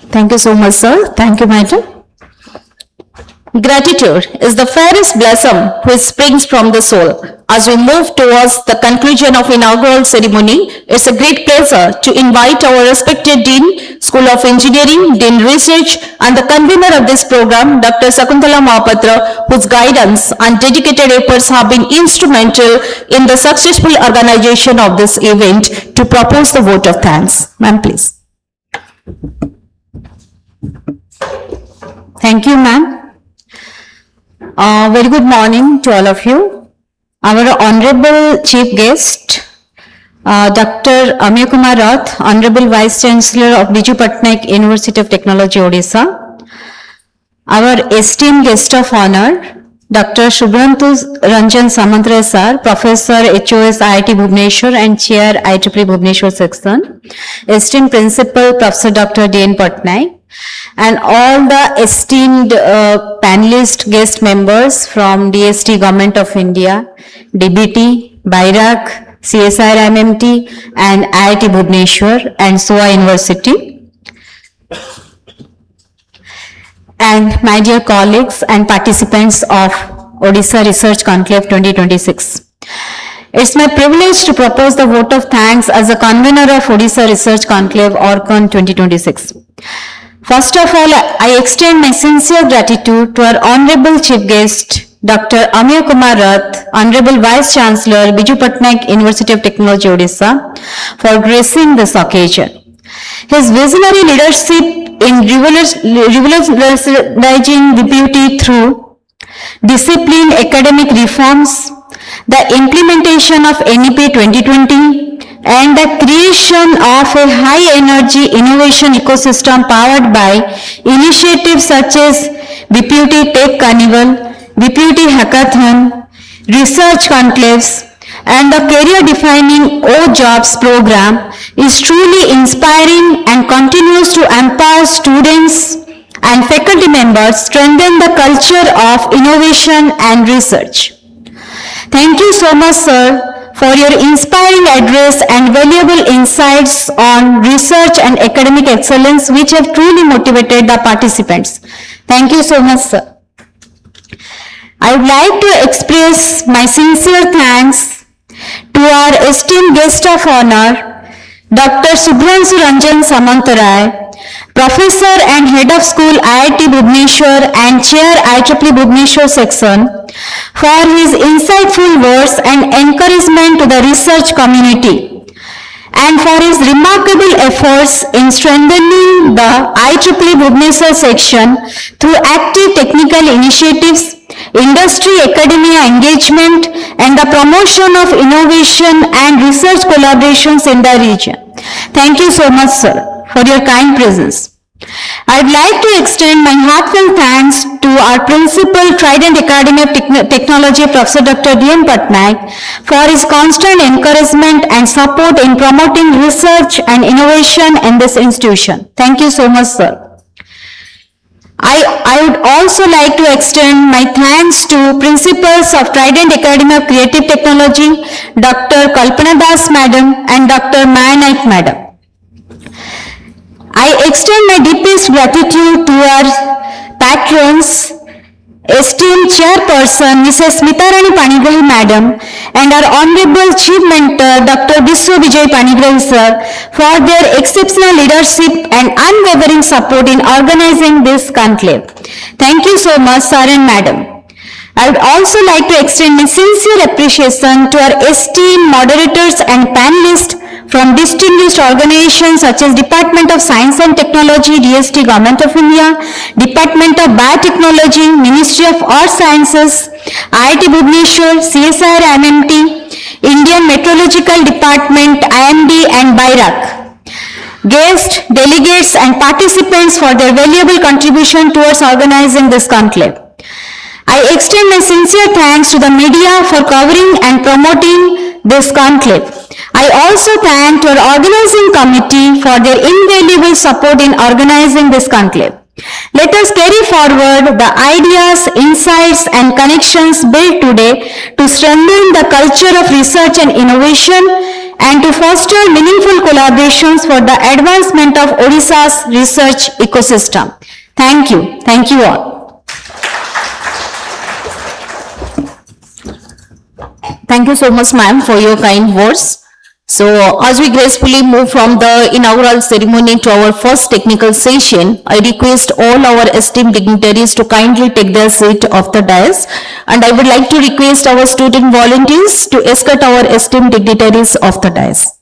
Thank you so much, sir. Thank you, madam. Gratitude is the fairest blossom which springs from the soul. As we move towards the conclusion of inaugural ceremony, it's a great pleasure to invite our respected Dean, School of Engineering, Dean Research, and the convener of this program, Dr. Sakuntala Mahapatra, whose guidance and dedicated efforts have been instrumental in the successful organization of this event, to propose the vote of thanks. Ma'am, please. Thank you, ma'am. Very good morning to all of you. Our honorable chief guest, Dr. Amey Kumar Rath, Honorable Vice Chancellor of Biju Patnaik University of Technology, Odisha. Our esteemed guest of honor, Dr. Shubhanshu Ranjan Samantray sir, Professor HOS IIT Bhubaneswar and Chair IEEE Bhubaneswar section. Esteemed Principal, Professor Dr. D.N. Patnaik. And all the esteemed panelist guest members from DST Government of India, DBT, BIRAC, CSIR MMT and IIT Bhubaneswar and SOA University. And my dear colleagues and participants of Odisha Research Conclave 2026. It's my privilege to propose the vote of thanks as a convener of Odisha Research Conclave ORCON-2026. First of all, I extend my sincere gratitude to our honorable chief guest, Dr. Amey Kumar Rath, Honorable Vice Chancellor, Biju Patnaik University of Technology, Odisha, for gracing this occasion. His visionary leadership in revolutionizing BPUT through disciplined academic reforms, the implementation of NEP 2020, and the creation of a high-energy innovation ecosystem powered by initiatives such as BPUT Tech Carnival, BPUT Hackathon, Research Conclaves, and the career-defining O-Jobs program is truly inspiring and continues to empower students and faculty members, strengthen the culture of innovation and research. Thank you so much, sir, for your inspiring address and valuable insights on research and academic excellence, which have truly motivated the participants. Thank you so much, sir. I would like to express my sincere thanks to our esteemed guest of honor, Dr. Shubhanshu Ranjan Samantray, Professor and Head of School IIT Bhubaneswar and Chair IEEE Bhubaneswar section, for his insightful words and encouragement to the research community, and for his remarkable efforts in strengthening the IEEE Bhubaneswar section through active technical initiatives, industry academia engagement, and the promotion of innovation and research collaborations in the region. Thank you so much, sir, for your kind presence. I would like to extend my heartfelt thanks to our Principal, Trident Academy of Technology, Professor Dr. D.N. Patnaik, for his constant encouragement and support in promoting research and innovation in this institution. Thank you so much, sir. I would also like to extend my thanks to principals of Trident Academy of Creative Technology, Dr. Kalpana Das Madam and Dr. Maya Naik Madam. I extend my deepest gratitude to our patrons, esteemed chairperson Mrs. Smitarani Panigrahi Madam and our honorable chief mentor Dr. Biswa Vijay Panigrahi Sir for their exceptional leadership and unwavering support in organizing this conclave. Thank you so much, Sir and Madam. I would also like to extend my sincere appreciation to our esteemed moderators and panelists from distinguished organizations such as Department of Science and Technology, DST, Government of India, Department of Biotechnology, Ministry of Earth Sciences, IIT Bhubaneswar, CSIR MMT, Indian Meteorological Department, IMD and BIRAC. Guests, delegates and participants for their valuable contribution towards organizing this conclave. I extend my sincere thanks to the media for covering and promoting this conclave. I also thank our organizing committee for their invaluable support in organizing this conclave. Let us carry forward the ideas, insights and connections built today to strengthen the culture of research and innovation and to foster meaningful collaborations for the advancement of Odisha's research ecosystem. Thank you. Thank you all. Thank you so much, ma'am, for your kind words. So, as we gracefully move from the inaugural ceremony to our first technical session, I request all our esteemed dignitaries to kindly take their seat off the dais, and I would like to request our student volunteers to escort our esteemed dignitaries off the dais.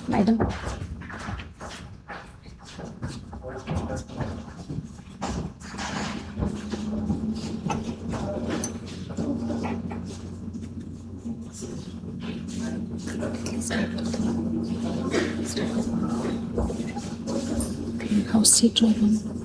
Madam. How's it going?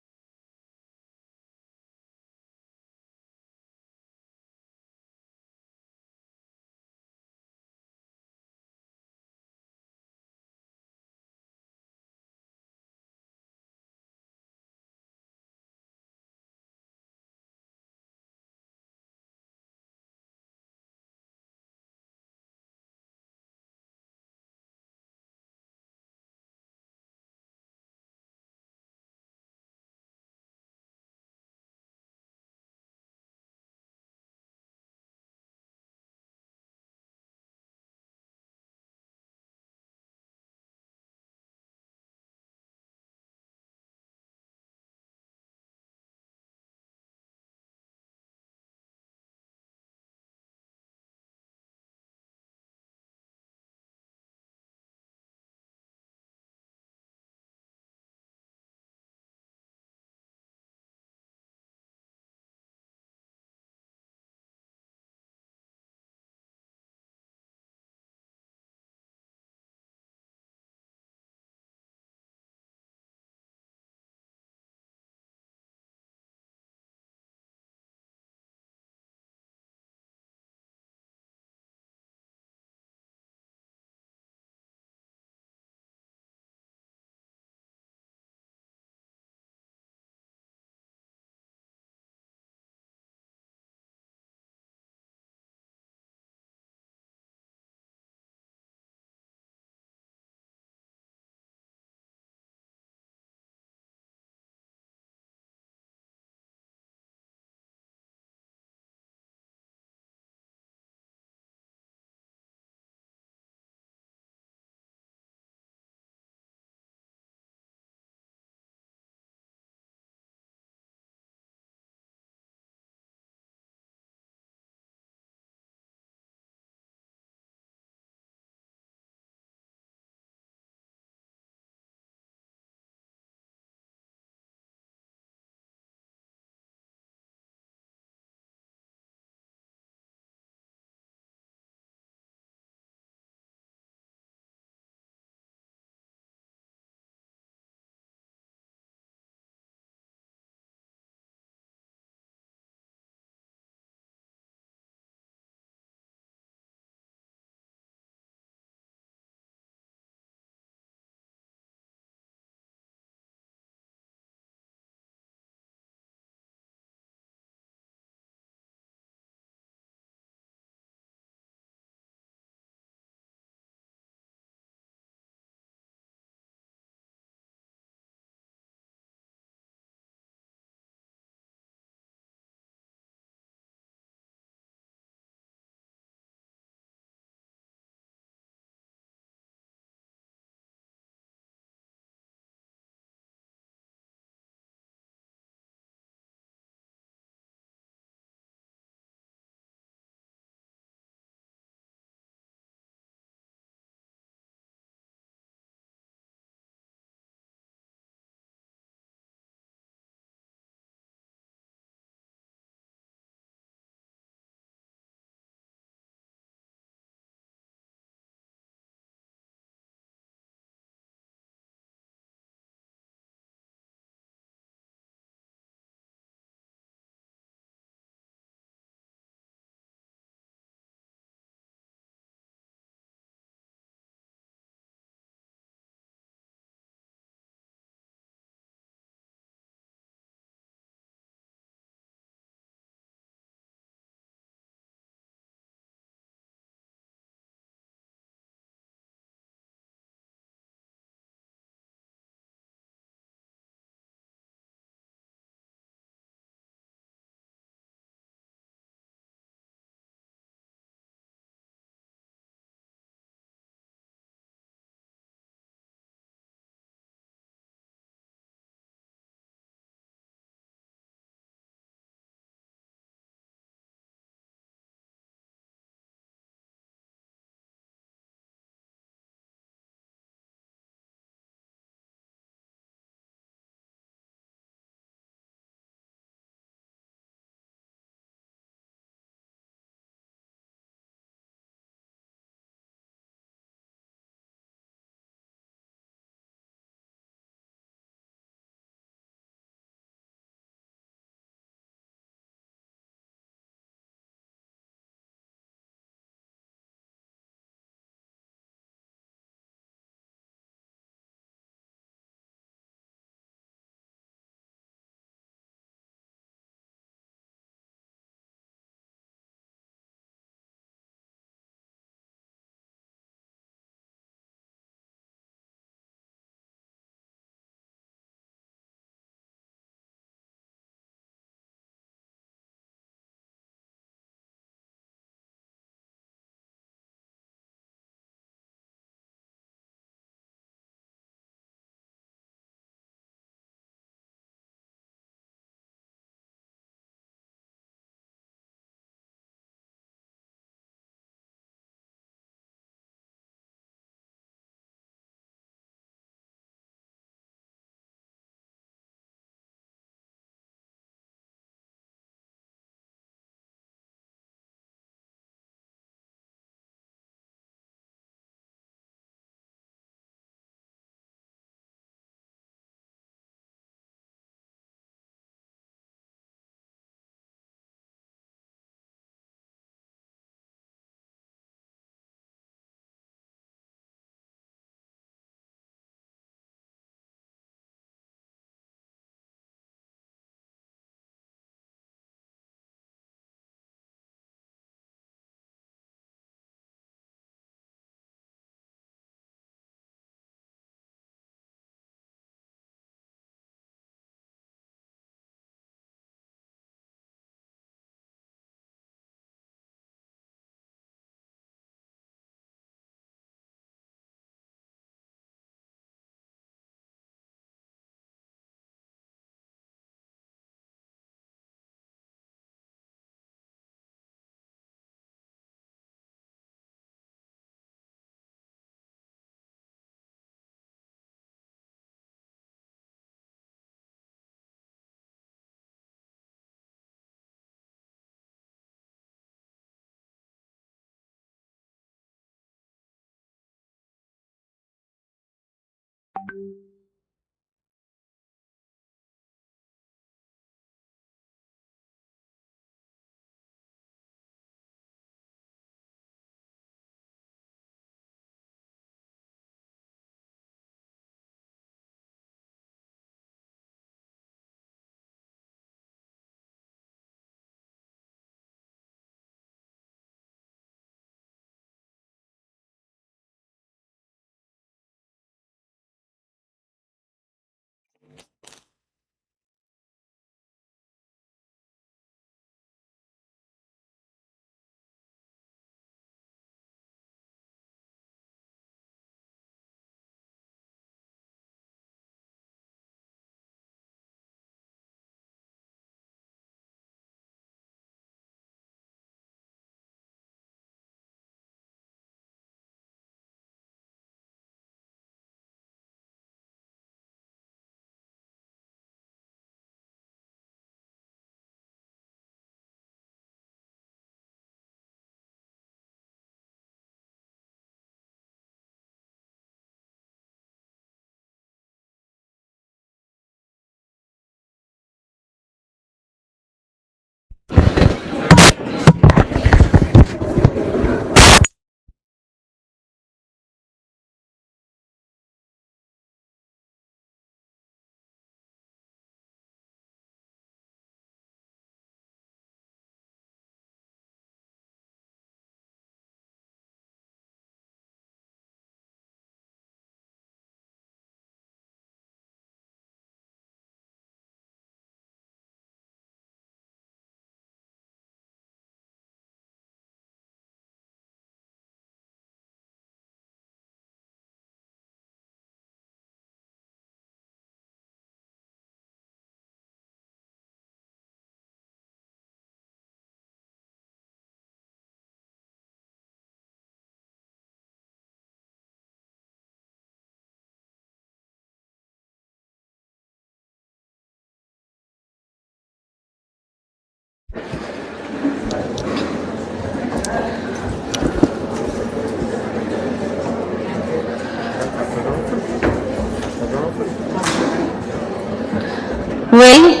Well,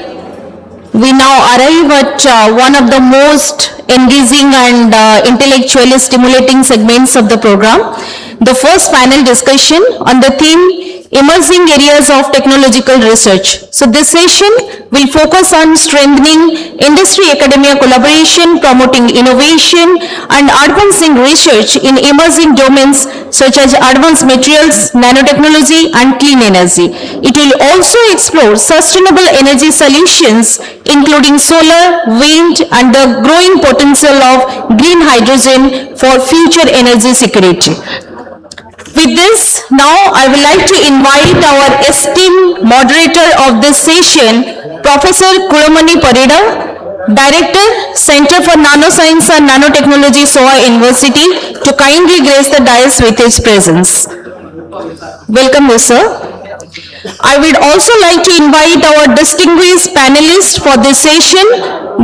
we now arrive at one of the most engaging and intellectually stimulating segments of the program, the first panel discussion on the theme Emerging Areas of Technological Research. So this session will focus on strengthening industry-academia collaboration, promoting innovation, and advancing research in emerging domains such as advanced materials, nanotechnology, and clean energy. It will also explore sustainable energy solutions, including solar, wind, and the growing potential of green hydrogen for future energy security. With this, now I would like to invite our esteemed moderator of this session, Professor Kulomani Parida, Director, Center for Nanoscience and Nanotechnology, SOA University, to kindly grace the dais with his presence. Welcome you, sir. I would also like to invite our distinguished panelists for this session,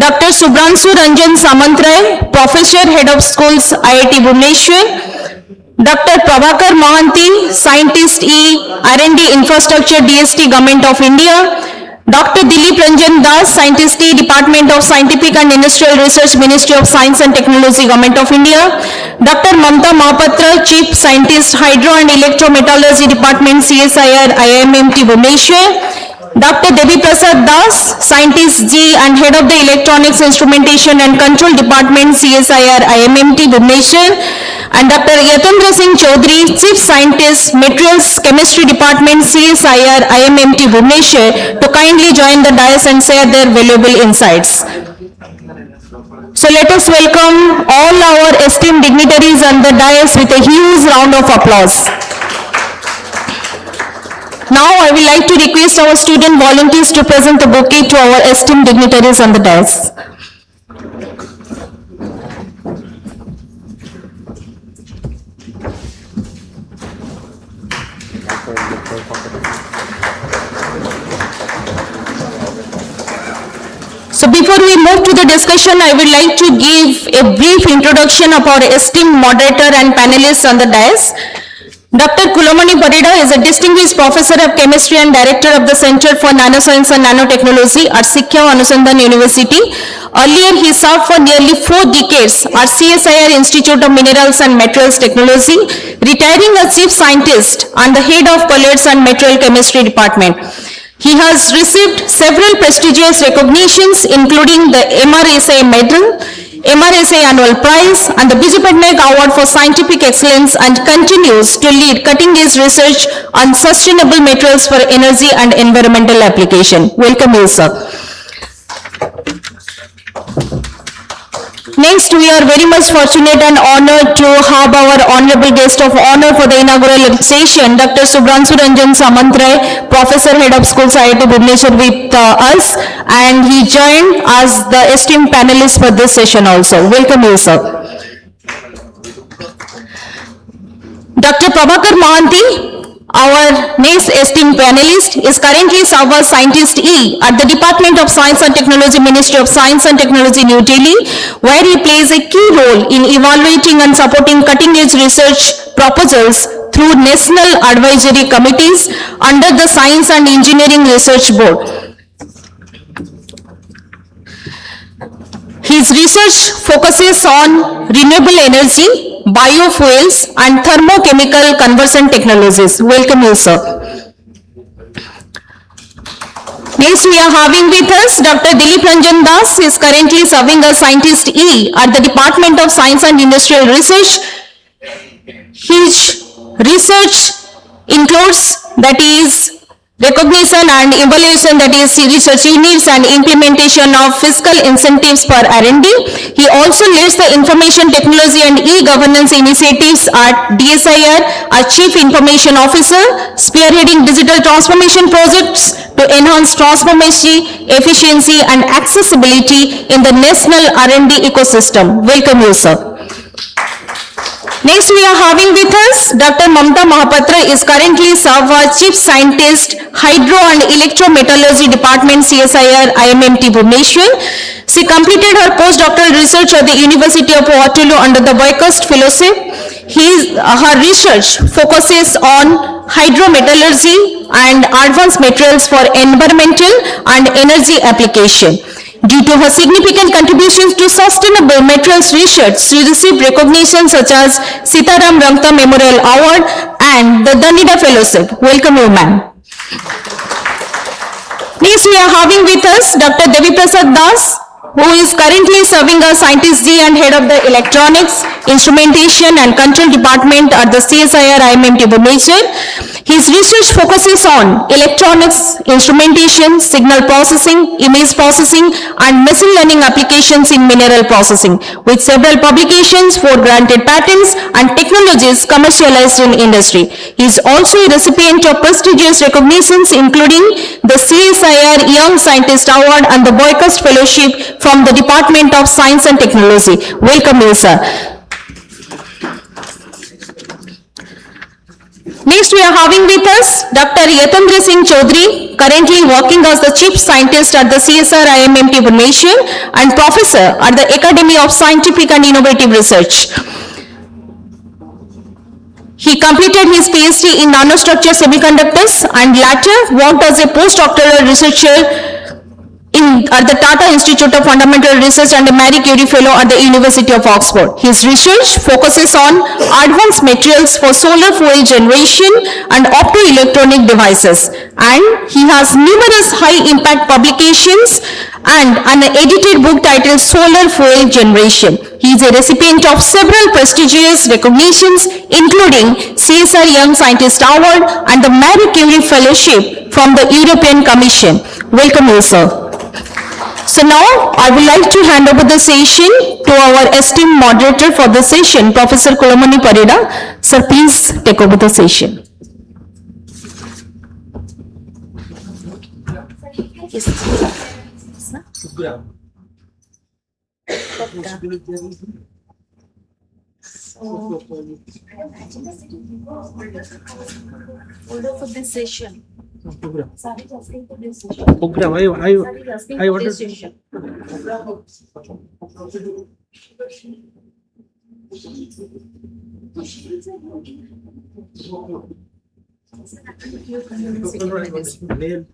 Dr. Subhranshu Ranjan Samantray, Professor, Head of Schools, IIT Bhubaneswar, Dr. Prabhakar Mohanty, Scientist E, R&D Infrastructure, DST, Government of India, Dr. Dilip Ranjan Das, Scientist E, Department of Scientific and Industrial Research, Ministry of Science and Technology, Government of India, Dr. Mamta Mahapatra, Chief Scientist, Hydro and Electrometallurgy Department, CSIR, IIMT, Bhubaneswar, Dr. Devi Prasad Das, Scientist G and Head of the Electronics Instrumentation and Control Department, CSIR, IMMT, Bhubaneswar, and Dr. Yatendra Singh Chaudhary, Chief Scientist, Materials Chemistry Department, CSIR, IMMT, Bhubaneswar, to kindly join the dais and share their valuable insights. So let us welcome all our esteemed dignitaries on the dais with a huge round of applause. Now I would like to request our student volunteers to present the bouquet to our esteemed dignitaries on the dais. So before we move to the discussion, I would like to give a brief introduction of our esteemed moderator and panelists on the dais. Dr. Kulomani Parida is a distinguished professor of chemistry and director of the Center for Nanoscience and Nanotechnology at Sikya Anusandhan University. Earlier, he served for nearly 4 decades at CSIR Institute of Minerals and Materials Technology, retiring as chief scientist and the head of Colloids and Material Chemistry Department. He has received several prestigious recognitions, including the MRSA Medal, MRSA Annual Prize, and the Biju Patnaik Award for Scientific Excellence, and continues to lead cutting-edge research on sustainable materials for energy and environmental application. Welcome you, sir. Next, we are very much fortunate and honored to have our honorable guest of honor for the inaugural session, Dr. Subhranshu Ranjan Samantray, Professor, Head of Schools, IIT Bhubaneswar, with us, and he joined as the esteemed panelist for this session also. Welcome you, sir. Dr. Prabhakar Mohanty, our next esteemed panelist, is currently served as Scientist E at the Department of Science and Technology, Ministry of Science and Technology, New Delhi, where he plays a key role in evaluating and supporting cutting-edge research proposals through national advisory committees under the Science and Engineering Research Board. His research focuses on renewable energy, biofuels, and thermochemical conversion technologies. Welcome you, sir. Next, we are having with us Dr. Dilip Ranjan Das. He is currently serving as Scientist E at the Department of Science and Industrial Research. His research includes, that is, recognition and evaluation, that is research units, and implementation of fiscal incentives for R&D. He also leads the information technology and e-governance initiatives at DSIR as Chief Information Officer, spearheading digital transformation projects to enhance transformation, efficiency, and accessibility in the national R&D ecosystem. Welcome you, sir. Next, we are having with us Dr. Mamta Mahapatra is currently served as Chief Scientist, Hydro and Electrometallurgy Department, CSIR, IMMT, Bhubaneswar. She completed her postdoctoral research at the University of Waterloo under the Weghurst Fellowship. Her research focuses on hydrometallurgy and advanced materials for environmental and energy application. Due to her significant contributions to sustainable materials research, she received recognition such as Sitaram Rangta Memorial Award and the Danida Fellowship. Welcome you, ma'am. Next, we are having with us Dr. Devi Prasad Das, who is currently serving as Scientist G and Head of the Electronics, Instrumentation and Control Department at the CSIR IMMT Bhubaneswar. His research focuses on electronics, instrumentation, signal processing, image processing, and machine learning applications in mineral processing, with several publications for granted patents and technologies commercialized in industry. He is also a recipient of prestigious recognitions including the CSIR Young Scientist Award and the Boycott Fellowship from the Department of Science and Technology. Welcome you, sir. Next, we are having with us Dr. Yatendra Singh Chaudhary, currently working as the Chief Scientist at the CSR IMMT Bhubaneswar and Professor at the Academy of Scientific and Innovative Research. He completed his PhD in nanostructure semiconductors and later worked as a postdoctoral researcher at the Tata Institute of Fundamental Research and a Marie Curie Fellow at the University of Oxford. His research focuses on advanced materials for solar fuel generation and optoelectronic devices, and he has numerous high-impact publications and an edited book titled Solar Fuel Generation. He is a recipient of several prestigious recognitions including CSR Young Scientist Award and the Marie Curie Fellowship from the European Commission. Welcome you, sir. So now I would like to hand over the session to our esteemed moderator for the session, Professor Kulomani Parida. Sir, please take over the session. Order for this session. Program. I wanted This session. name.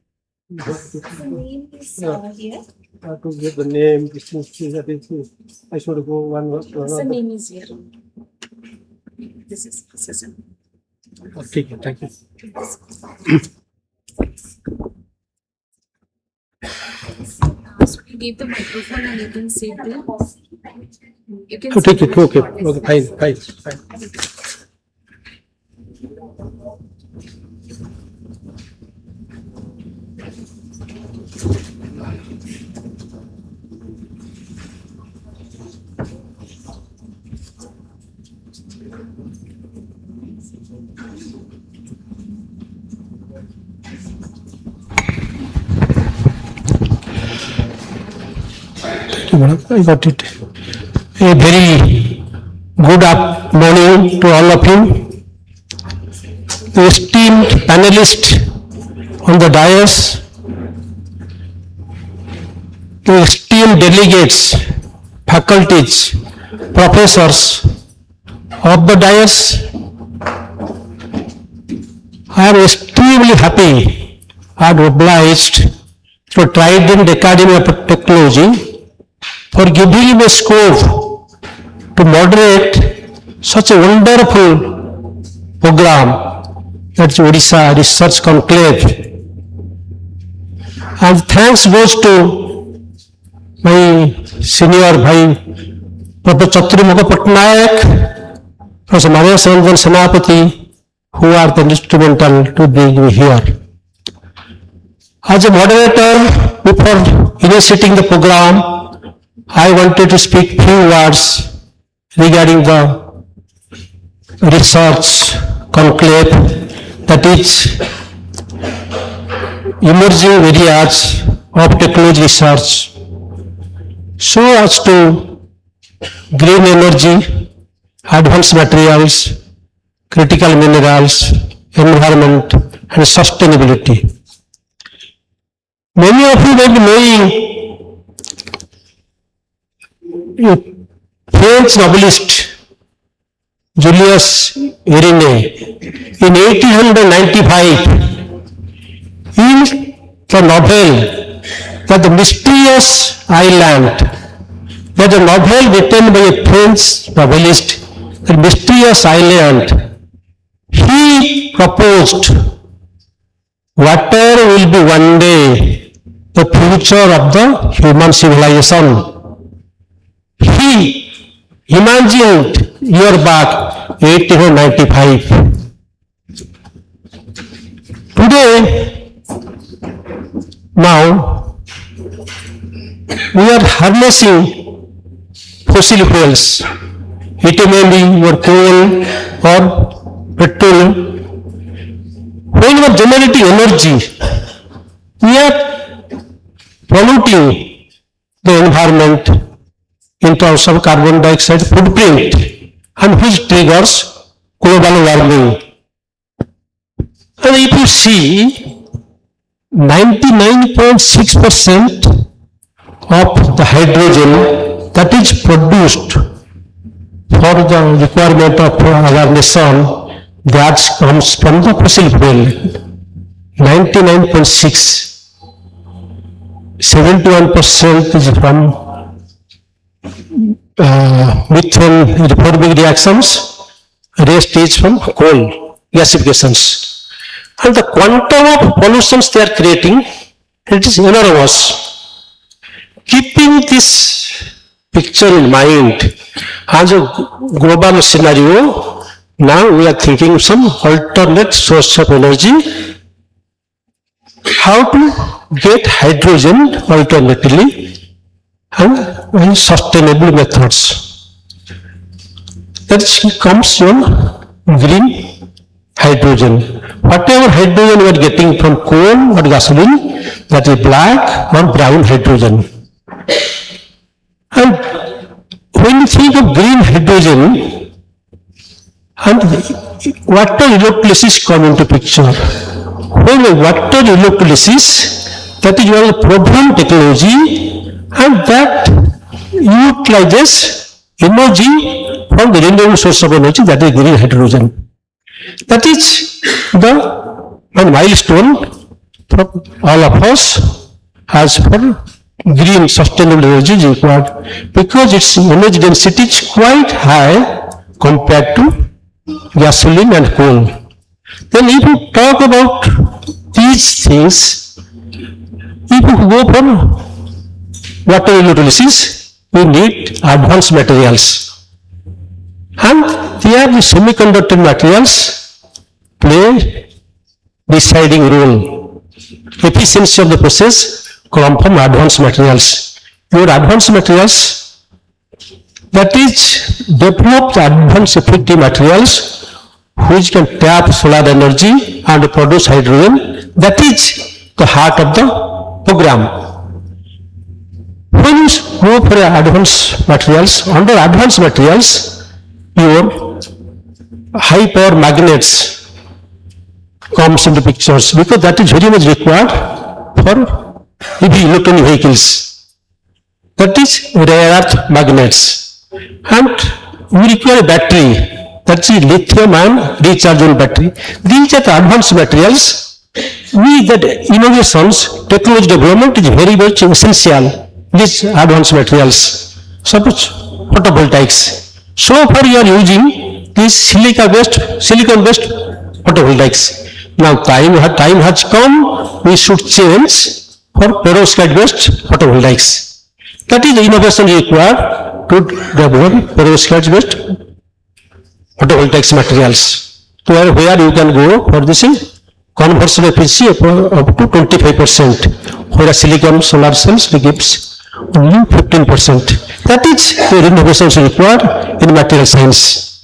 The name is here. To get the name, I should go one word to The another. name is here. This is session. Okay, thank you. So you give the microphone and you can sit there. You can Take sit it, there. okay, fine. I got it. A very good morning to all of you. The esteemed panelists on the dais, the esteemed delegates, faculties, professors of the dais, I am extremely happy and obliged to Trident Academy of Technology for giving me a scope to moderate such a wonderful program at Odisha Research Conclave. And thanks goes to my senior bhai, Professor Chaturmukha Patnaik, Professor Mahesh Ranjan Senapati, who are the instrumental to bring me here. As a moderator, before initiating the program, I wanted to speak few words regarding the research conclave, that is emerging areas of technology research, so as to green energy, advanced materials, critical minerals, environment and sustainability. Many of you may be knowing a French novelist Julius Irene in 1895 in the novel that the mysterious island, that a novel written by a French novelist, the mysterious island, he proposed water will be one day the future of the human civilization. He imagined year back 1895. Today, now, we are harnessing fossil fuels. It may be your coal or petrol. When we are generating energy, we are polluting the environment in terms of carbon dioxide footprint, and which triggers global warming. And if you see, 99.6% of the hydrogen that is produced for the requirement of our nation, that comes from the fossil fuel. 99.6. 71% is from methane reforming reactions, rest is from coal gasifications. And the quantum of pollutions they are creating, it is enormous. Keeping this picture in mind as a global scenario, now we are thinking some alternate source of energy, how to get hydrogen alternately and sustainable methods. That comes from green hydrogen. Whatever hydrogen we are getting from coal or gasoline, that is black or brown hydrogen. And when you think of green hydrogen, and water electrolysis come into picture. When the water electrolysis, that is one of the proven technology, and that utilizes energy from the renewable source of energy, that is green hydrogen. That is the one milestone for all of us as for green sustainable energy is required, because its energy density is quite high compared to gasoline and coal. Then if you talk about these things, if you go for water electrolysis, we need advanced materials. And there the semiconductor materials play deciding role. Efficiency of the process come from advanced materials. Your advanced materials, that is developed advanced effective materials which can tap solar energy and produce hydrogen. That is the heart of the program. When you go for advanced materials, under advanced materials, your high power magnets comes into pictures, because that is very much required for EV electronic vehicles. That is rare earth magnets. And we require a battery, that is lithium ion rechargeable battery. These are the advanced materials. We, that innovations, technology development is very much essential, these advanced materials. Suppose photovoltaics. So far you are using these silicon-based photovoltaics. Now time has come, we should change for perovskite-based photovoltaics. That is the innovation required to develop perovskite-based photovoltaics materials. Where you can go for this conversion efficiency up to 25%, whereas silicon solar cells gives only 15%. That is the innovations required in material science.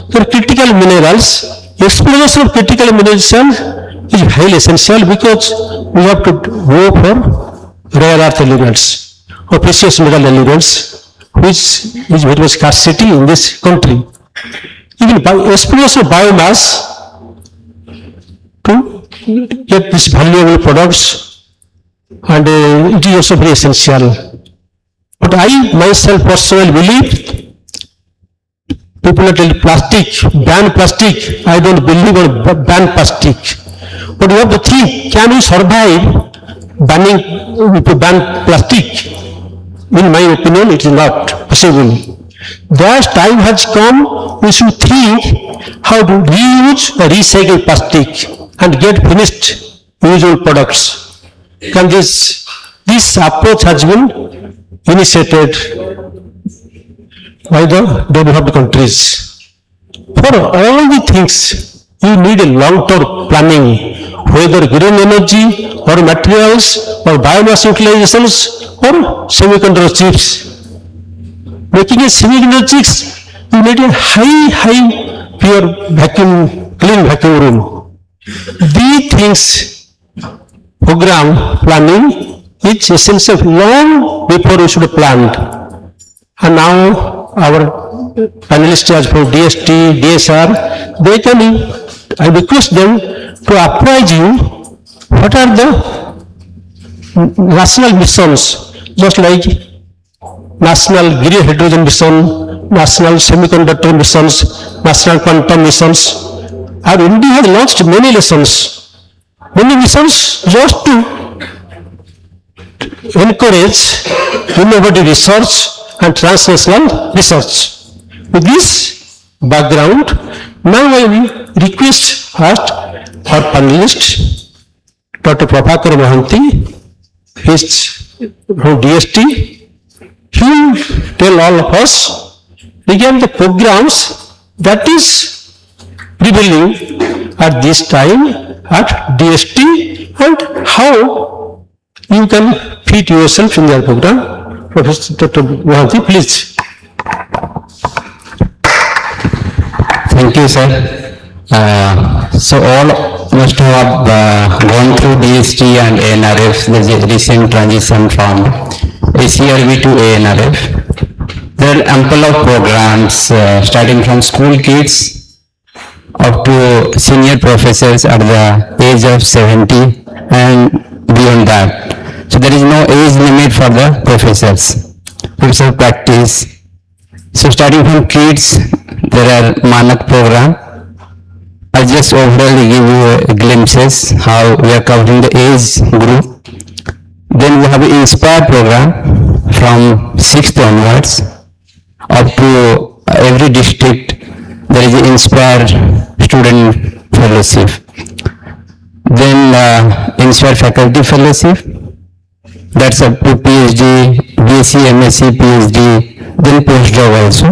The critical minerals, exploration of critical minerals is highly essential, because we have to go for rare earth elements or precious metal elements, which is very much scarcity in this country. Even by exploration of biomass to get these valuable products, and it is also very essential. But I myself personally believe People are telling ban plastic. I don't believe on ban plastic. But you have to think, can we survive ban plastic? In my opinion, it is not possible. Thus, time has come, we should think how to reuse the recycled plastic and get finished usable products. And this approach has been initiated by the developed countries. For all the things, you need a long-term planning, whether green energy or materials or biomass utilizations or semiconductor chips. Making a semiconductor chips, you need a high pure vacuum, clean vacuum room. These things, program planning is essential long before we should have planned. And now our panelists as for DST, DSR, they can, I request them to apprise you what are the national missions, just like National Green Hydrogen Mission, National Semiconductor Missions, National Quantum Missions. Our India has launched many missions just to encourage innovative research and transnational research. With this background, now I will request first our panelist, Dr. Prabhakar Mohanty, he is from DST. He will tell all of us regarding the programs that is prevailing at this time at DST and how you can fit yourself in their program. Professor Dr. Mohanty, please. Thank you, sir. So all must have gone through DST and ANRF, the recent transition from ACRB to ANRF. There are ample of programs starting from school kids up to senior professors at the age of 70 and beyond that. So there is no age limit for the professors. Professor practice. So starting from kids, there are Manak program. I'll just overall give you glimpses how we are covering the age group. Then we have an Inspire program from 6th onwards. Up to every district, there is an Inspire student fellowship. Then Inspire faculty fellowship. That's up to PhD, BSc, MSc, PhD, then postdoc also.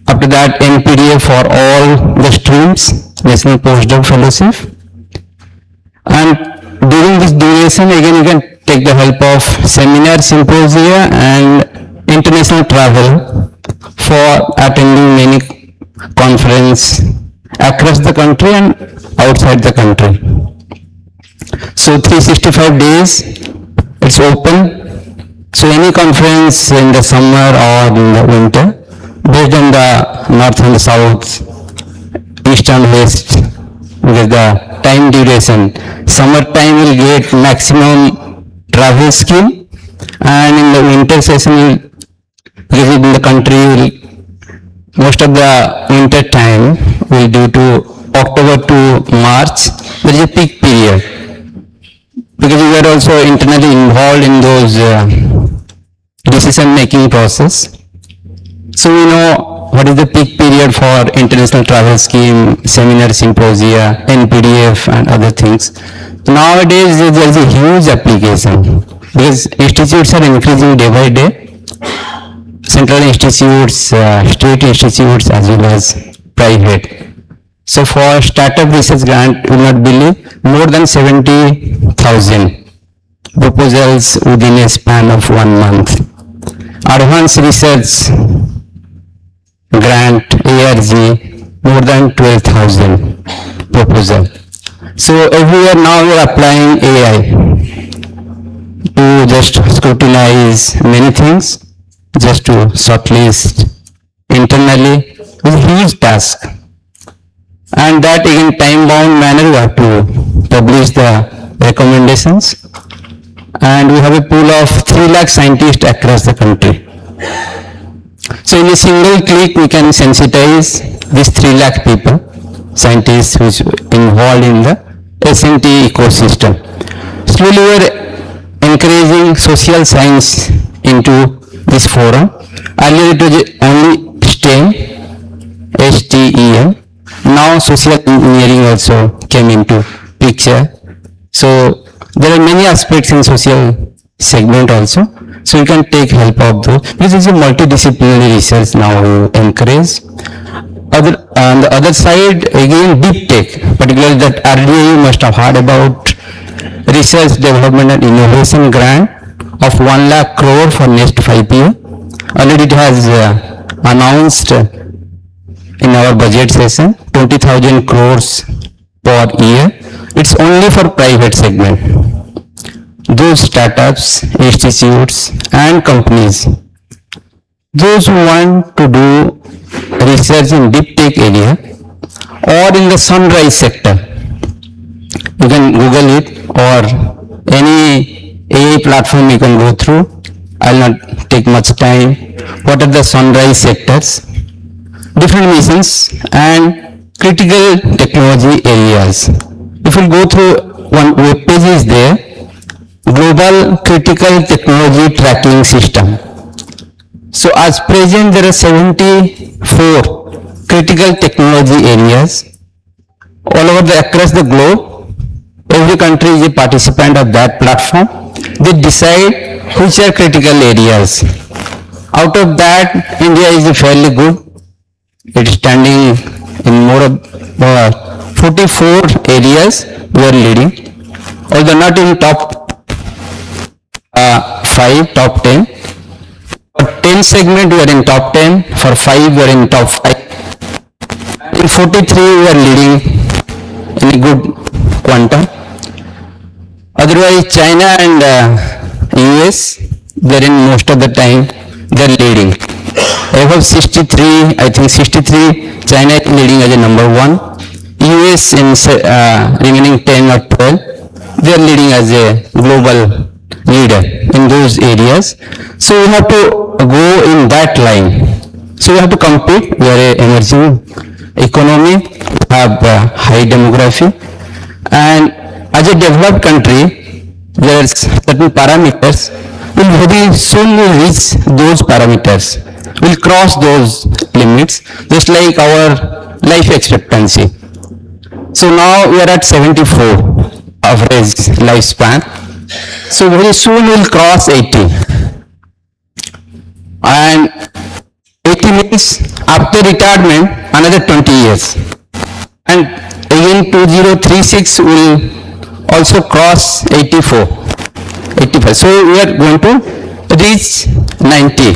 After that, NPDA for all the streams, National Postdoc Fellowship. And during this duration, again, you can take the help of seminar, symposia, and international travel for attending many conferences across the country and outside the country. So 365 days, it's open. So any conference in the summer or in the winter, based on the north and the south, east and west, because the time duration, summer time will get maximum travel scheme, and in the winter session, because in the country, most of the winter time will due to October to March, there is a peak period, because we are also internally involved in those decision making process. So we know what is the peak period for international travel scheme, seminar, symposia, NPDF and other things. Nowadays there is a huge application because institutes are increasing day by day. Central institutes, state institutes as well as private. So for startup research grant, you will not believe, more than 70,000 proposals within a span of 1 month. Advanced research grant, ARG, more than 12,000 proposal. So every year now we are applying AI to just scrutinize many things, just to shortlist internally is a huge task. And that in time bound manner we have to publish the recommendations. And we have a pool of 3 lakh scientists across the country. So in a single click, we can sensitize these 3 lakh people, scientists who is involved in the S&T ecosystem. Slowly we are encouraging social science into this forum. Earlier it was only STEM, STEM. Now social engineering also came into picture. So there are many aspects in social segment also. So you can take help of those. This is a multidisciplinary research now we encourage. On the other side, again, deep tech, particularly that earlier you must have heard about research, development and innovation grant of 1 lakh crore for next 5 years. Already it has announced in our budget session 20,000 crores per year. It's only for private segment. Those startups, institutes and companies, those who want to do research in deep tech area or in the sunrise sector, you can Google it or any AI platform you can go through. I'll not take much time. What are the sunrise sectors, different missions and critical technology areas. If you go through one web page is there, Global Critical Technology Tracking System. So as present there are 74 critical technology areas all over across the globe. Every country is a participant of that platform. They decide which are critical areas. Out of that, India is fairly good. It is standing in more of 44 areas we are leading, although not in top 5, top 10. For 10 segment we are in top 10, for 5 we are in top 5. In 43 we are leading in a good quantum. Otherwise China and US, they are in most of the time they are leading. Above 63, I think 63, China is leading as a number 1. US in remaining 10 or 12, they are leading as a global leader in those areas. So we have to go in that line. So we have to compete. We are an emerging economy, we have high demography, and as a developed country, there are certain parameters. We will very soon reach those parameters. We will cross those limits, just like our life expectancy. So now we are at 74 average lifespan. So very soon we will cross 80. And 80 means after retirement another 20 years. And again 2036 will also cross 84, 85. So we are going to reach 90.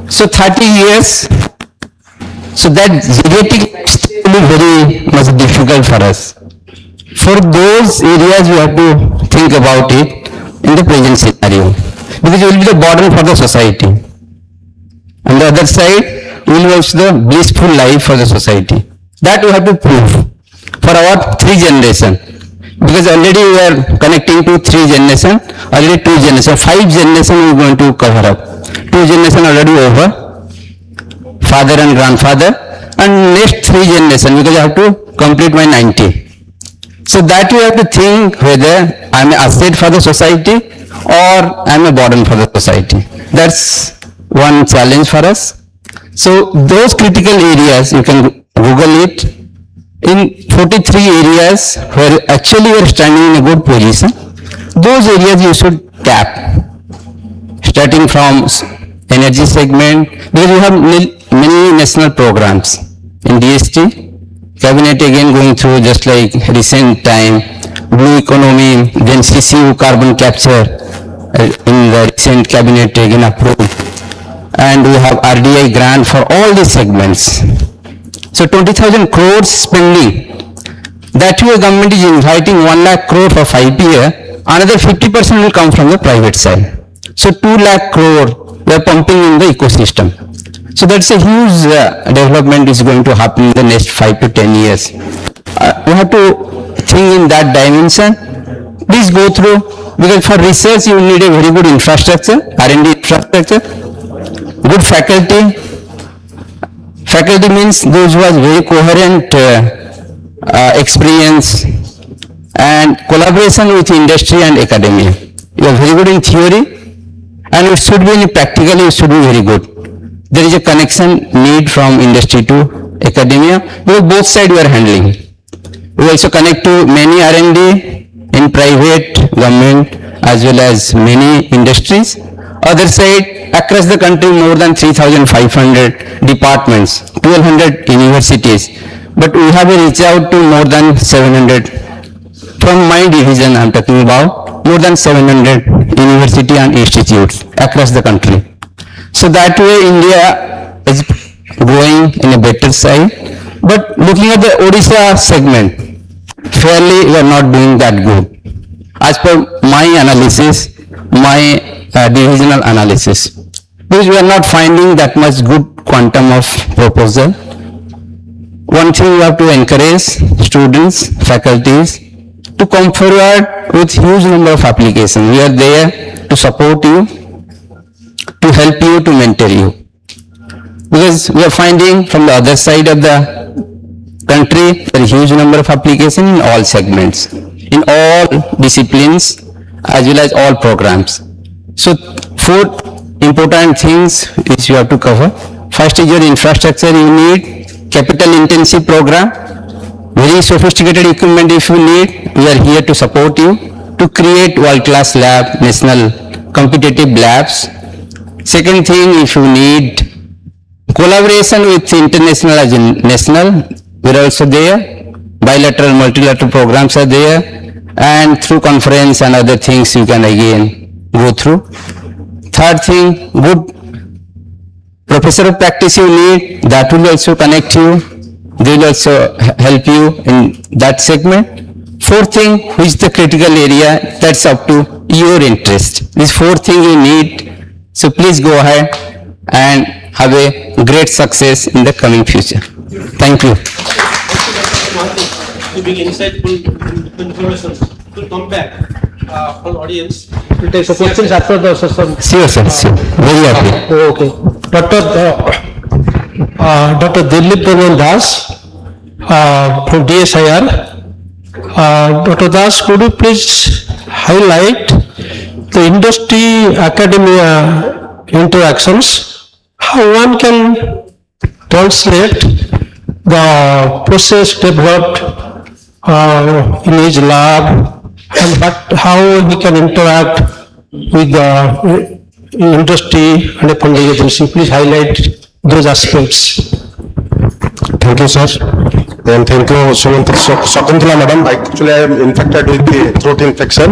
So 30 years. So that geriatric lifestyle will be very much difficult for us. For those areas we have to think about it in the present scenario, because it will be the burden for the society. On the other side, we will watch the blissful life for the society. That we have to prove for our 3 generation. Because already we are connecting to 3 generation, already 2 generation, 5 generation we are going to cover up. 2 generation already over, father and grandfather, and next 3 generation because I have to complete my 90. So that you have to think whether I am an asset for the society or I am a burden for the society. That's one challenge for us. So those critical areas, you can Google it. In 43 areas where actually you are standing in a good position, those areas you should tap. Starting from energy segment, because we have many national programs in DST. Cabinet again going through just like recent time, blue economy, then CCU carbon capture in the recent cabinet again approved. And we have RDI grant for all these segments. So 20,000 crores spending. That way government is inviting 1 lakh crore for 5 years. Another 50% will come from the private side. So 2 lakh crore we are pumping in the ecosystem. So that's a huge development is going to happen in the next 5 to 10 years. We have to think in that dimension. Please go through, because for research you need a very good infrastructure, R&D infrastructure, good faculty, Faculty means those who have very coherent experience and collaboration with industry and academia. You are very good in theory and it should be in practically, it should be very good. There is a connection need from industry to academia because both sides we are handling. We also connect to many R&D in private, government as well as many industries. Other side, across the country more than 3,500 departments, 1,200 universities. But we have reached out to more than 700. From my division I am talking about, more than 700 university and institutes across the country. So that way India is going in a better side. But looking at the Odisha segment, fairly we are not doing that good. As per my analysis, my divisional analysis, because we are not finding that much good quantum of proposal. One thing we have to encourage students, faculties to come forward with huge number of applications. We are there to support you, to help you, to mentor you. Because we are finding from the other side of the country, there is huge number of applications in all segments, in all disciplines, as well as all programs. So, 4 important things which you have to cover. First is your infrastructure. You need capital intensive program, very sophisticated equipment if you need. We are here to support you to create world-class lab, national competitive labs. Second thing, if you need collaboration with international as in national, we are also there. Bilateral, multilateral programs are there, and through conference and other things you can again go through. Third thing, good professor of practice you need, that will also connect you. They will also help you in that segment. Fourth thing, which is the critical area, that's up to your interest. These 4 things you need. So please go ahead and have a great success in the coming future. Thank you. Giving insightful information. We'll come back for the audience. We'll take the questions after the session. Sure, sir. Sure. Very happy. Okay. Dr. Dilip Das from DSIR. Dr. Das, could you please highlight the industry academia interactions, how one can translate the process developed in his lab, and how he can interact with the industry and the funding agency. Please highlight those aspects. Thank you, sir. And thank you, Shakuntala madam. Actually, I am infected with the throat infection.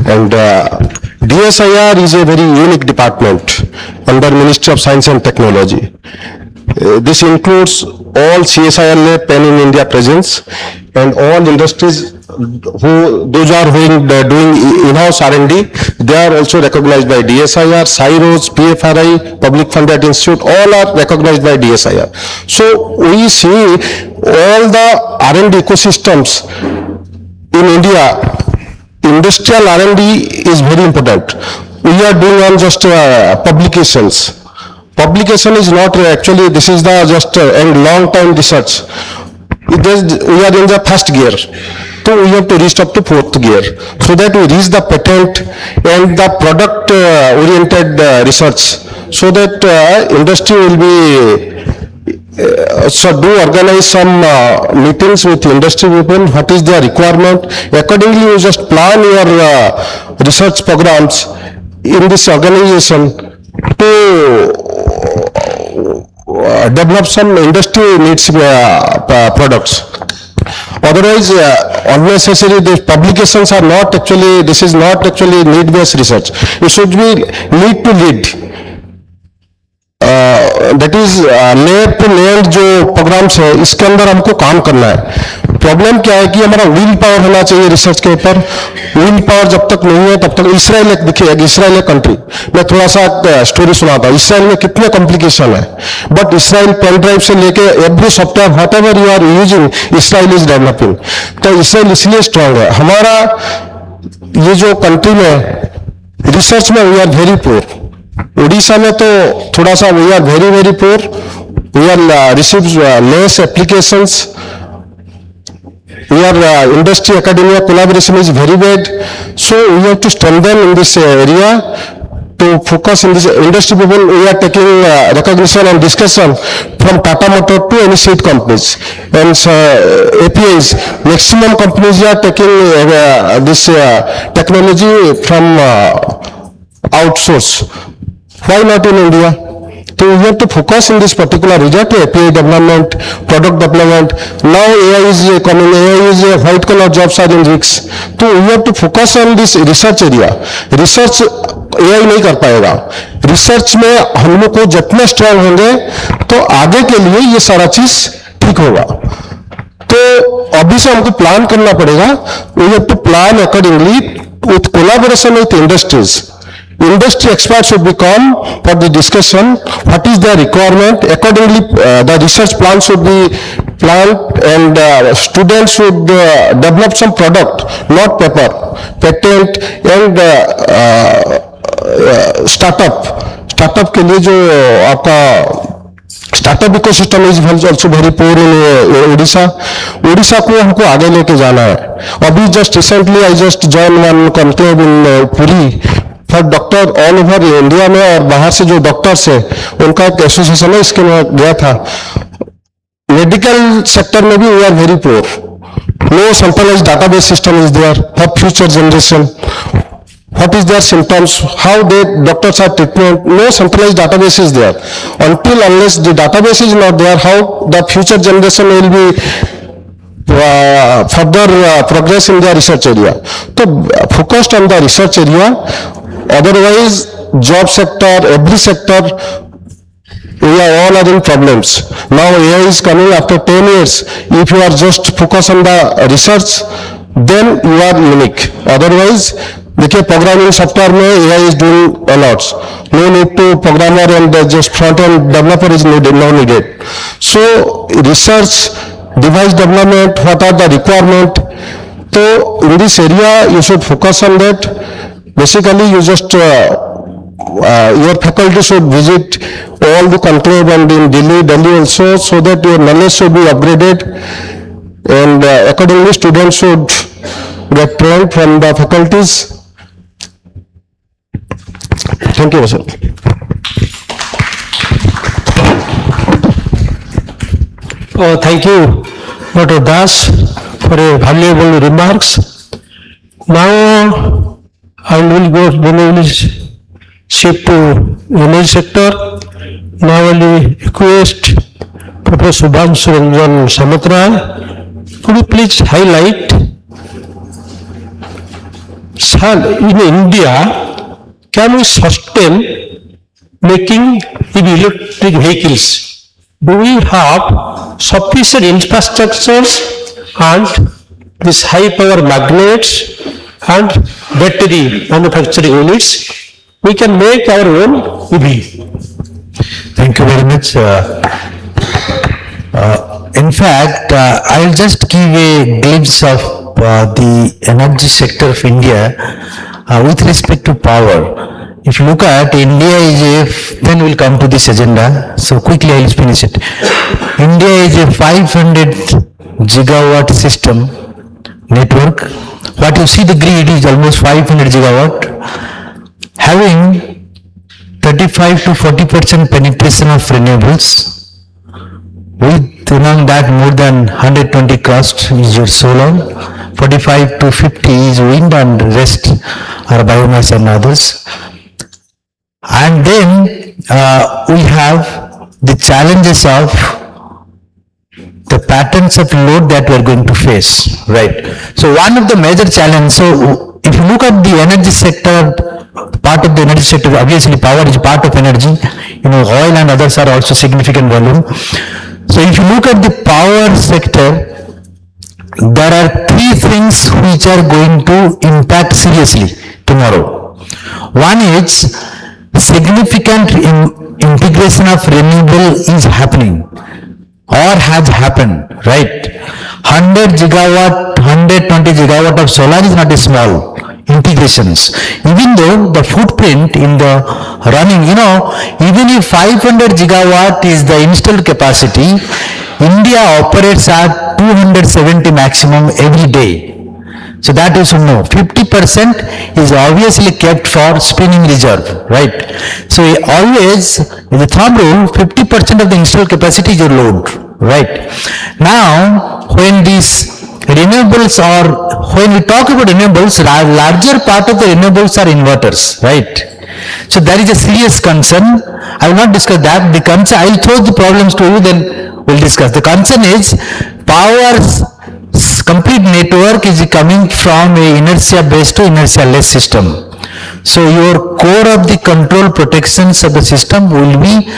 And DSIR is a very unique department under Ministry of Science and Technology. This includes all CSIR lab pan in India presence and all industries those are doing in-house R&D, they are also recognized by DSIR, CIROS, PFRI, Public Funded Institute, all are recognized by DSIR. So we see all the R&D ecosystems in India. Industrial R&D is very important. We are doing on just publications. Publication is not actually, this is the just long time research. We are in the first gear. So we have to reach up to 4th gear so that we reach the patent and the product oriented research, so that industry will be so do organize some meetings with industry people, what is their requirement. Accordingly, you just plan your research programs in this organization to develop some industry needs products. Otherwise, unnecessary, these publications are not actually, this is not actually need-based research. It should be need to lead. That is lab to land जो programs है, इसके अंदर हमको काम करना है. Problem क्या है कि हमारा विल पावर होना चाहिए रिसर्च के ऊपर. विल पावर जब तक नहीं है तब तक इसराइल एक देखिए, इसराइल एक कंट्री, मैं थोड़ा सा स्टोरी सुनाता हूँ. इसराइल में कितने कॉम्प्लिकेशन है, बट इसराइल पेन ड्राइव से लेके every software whatever you are using, Israel is developing. तो इसराइल इसलिए स्ट्रांग है. हमारा ये जो कंट्री में रिसर्च में we are very poor. Orissa में तो थोड़ा सा we are very very poor. We are receives less applications. Your industry academia collaboration is very bad, so we have to strengthen in this area to focus in this industry people. We are taking recognition and discussion from Tata Motor to any seed companies and APIs. Maximum companies are taking this technology from outsource. Why not in India? So we have to focus in this particular area to API development, product development. Now AI is coming, AI is white collar jobs are in risks. So we have to focus on this research area. Research AI नहीं कर पाएगा. Research में हम लोग को जितने strong होंगे तो आगे के लिए ये सारा चीज ठीक होगा. तो अभी से हमको प्लान करना पड़ेगा. We have to plan accordingly with collaboration with industries. Industry experts should become for the discussion what is the requirement. Accordingly, the research plan should be planned and students should develop some product, not paper, patent and startup के लिए जो आपका startup ecosystem is also very poor in Orissa को हमको आगे लेके जाना है. अभी just recently I just join one conclave in Puri for doctor all over India में और बाहर से जो डॉक्टर्स है उनका एक एसोसिएशन है, इसके में गया था. मेडिकल सेक्टर में भी we are very poor. No centralised database system is there for future generation. What is their symptoms, how they doctors are treatment, no centralized database is there. Until unless the database is not there, how the future generation will be further progress in the research area. So focused on the research area, otherwise job sector, every sector, we are all are in problems. Now AI is coming after 10 years. If you are just focused on the research, then you are unique. Otherwise, देखिए programming software में AI is doing a lot. No need to programmer and just front end developer is needed, no needed. So research, device development, what are the requirement? So in this area you should focus on that. Basically you just your faculty should visit all the conclave and in Delhi also, so that your knowledge should be upgraded and accordingly students should get trained from the faculties. Thank you, sir. Thank you, Dr. Das, for your valuable remarks. Now, I will shift to energy sector. Now, I will request Professor Bhubaneswar Samatra. Could you please highlight, sir, in India, can we sustain making electric vehicles? Do we have sufficient infrastructures and this high power magnets and battery manufacturing units? We can make our own EV. Thank you very much. In fact, I'll just give a glimpse of the energy sector of India with respect to power. If you look at India then we'll come to this agenda. So quickly I'll finish it. India is a 500 gigawatt system network. What you see the grid is almost 500 gigawatt, having 35 to 40% penetration of renewables. With among that more than 120 cost is your solar, 45 to 50 is wind and rest are biomass and others. And then we have the challenges of the patterns of load that we are going to face, right? So one of the major challenges, so if you look at the energy sector, part of the energy sector, obviously power is part of energy, oil and others are also significant volume. So if you look at the power sector, there are three things which are going to impact seriously tomorrow. One is significant integration of renewable is happening or has happened, right? 100 gigawatt, 120 gigawatt of solar is not small. integrations. Even though the footprint in the running, even if 500 gigawatt is the installed capacity, India operates at 270 maximum every day. So that you should know. 50% is obviously kept for spinning reserve, right? So always, in the thumb rule, 50% of the installed capacity is your load, right? Now, when these renewables when we talk about renewables, larger part of the renewables are inverters, right? So there is a serious concern. I will not discuss that. The concern, I will throw the problems to you, then we'll discuss. The concern is power's complete network is coming from a inertia based to inertia less system. So your core of the control protections of the system will be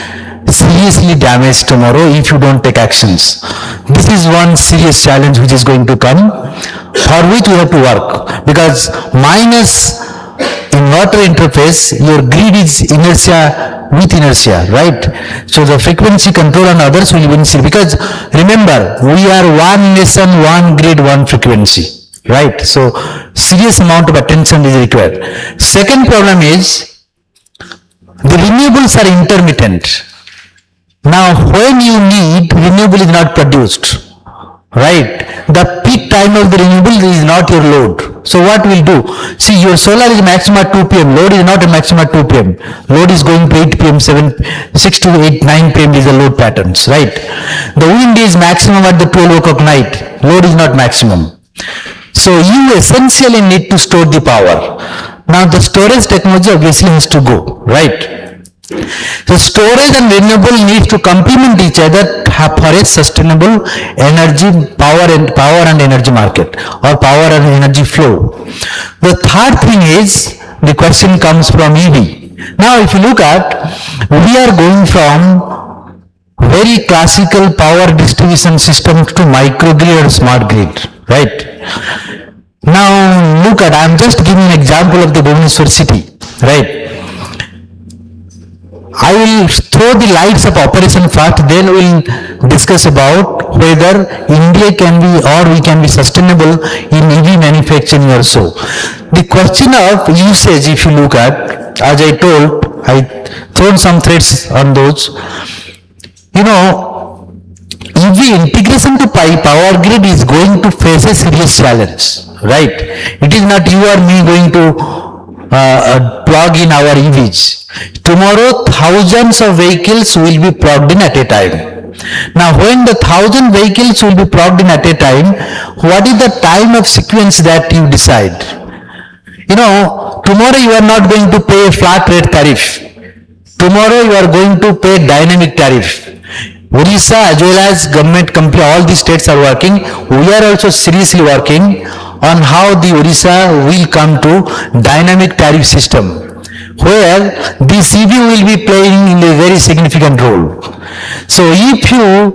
seriously damaged tomorrow if you don't take actions. This is one serious challenge which is going to come, for which we have to work, because minus inverter interface, your grid is inertia with inertia, right? So the frequency control and others will be serious, because remember, we are one nation, one grid, one frequency, right? So serious amount of attention is required. Second problem is, the renewables are intermittent. Now, when you need, renewable is not produced, right? The peak time of the renewable is not your load. So what we'll do? See, your solar is maximum at 2 p.m. Load is not a maximum at 2 p.m. Load is going to 8 p.m., 6 to 8, 9 p.m. is the load patterns, right? The wind is maximum at the 12 o'clock night. Load is not maximum. So you essentially need to store the power. Now the storage technology obviously has to go, right? So storage and renewable need to complement each other for a sustainable energy, power and energy market, or power and energy flow. The third thing is, the question comes from EV. Now if you look at, we are going from very classical power distribution system to microgrid or smart grid, right? Now look at, I am just giving an example of the Bhubaneswar city, right? I will throw the lights of operation first, then we will discuss about whether India can be, or we can be sustainable in EV manufacturing or so. The question of usage, if you look at, as I told, I thrown some threads on those. EV integration to power grid is going to face a serious challenge, right? It is not you or me going to plug in our EVs. Tomorrow, thousands of vehicles will be plugged in at a time. Now, when the 1,000 vehicles will be plugged in at a time, what is the time of sequence that you decide? Tomorrow you are not going to pay a flat rate tariff. Tomorrow you are going to pay dynamic tariff. Odisha as well as government company, all the states are working. We are also seriously working on how the Odisha will come to dynamic tariff system, where the EV will be playing a very significant role. So if you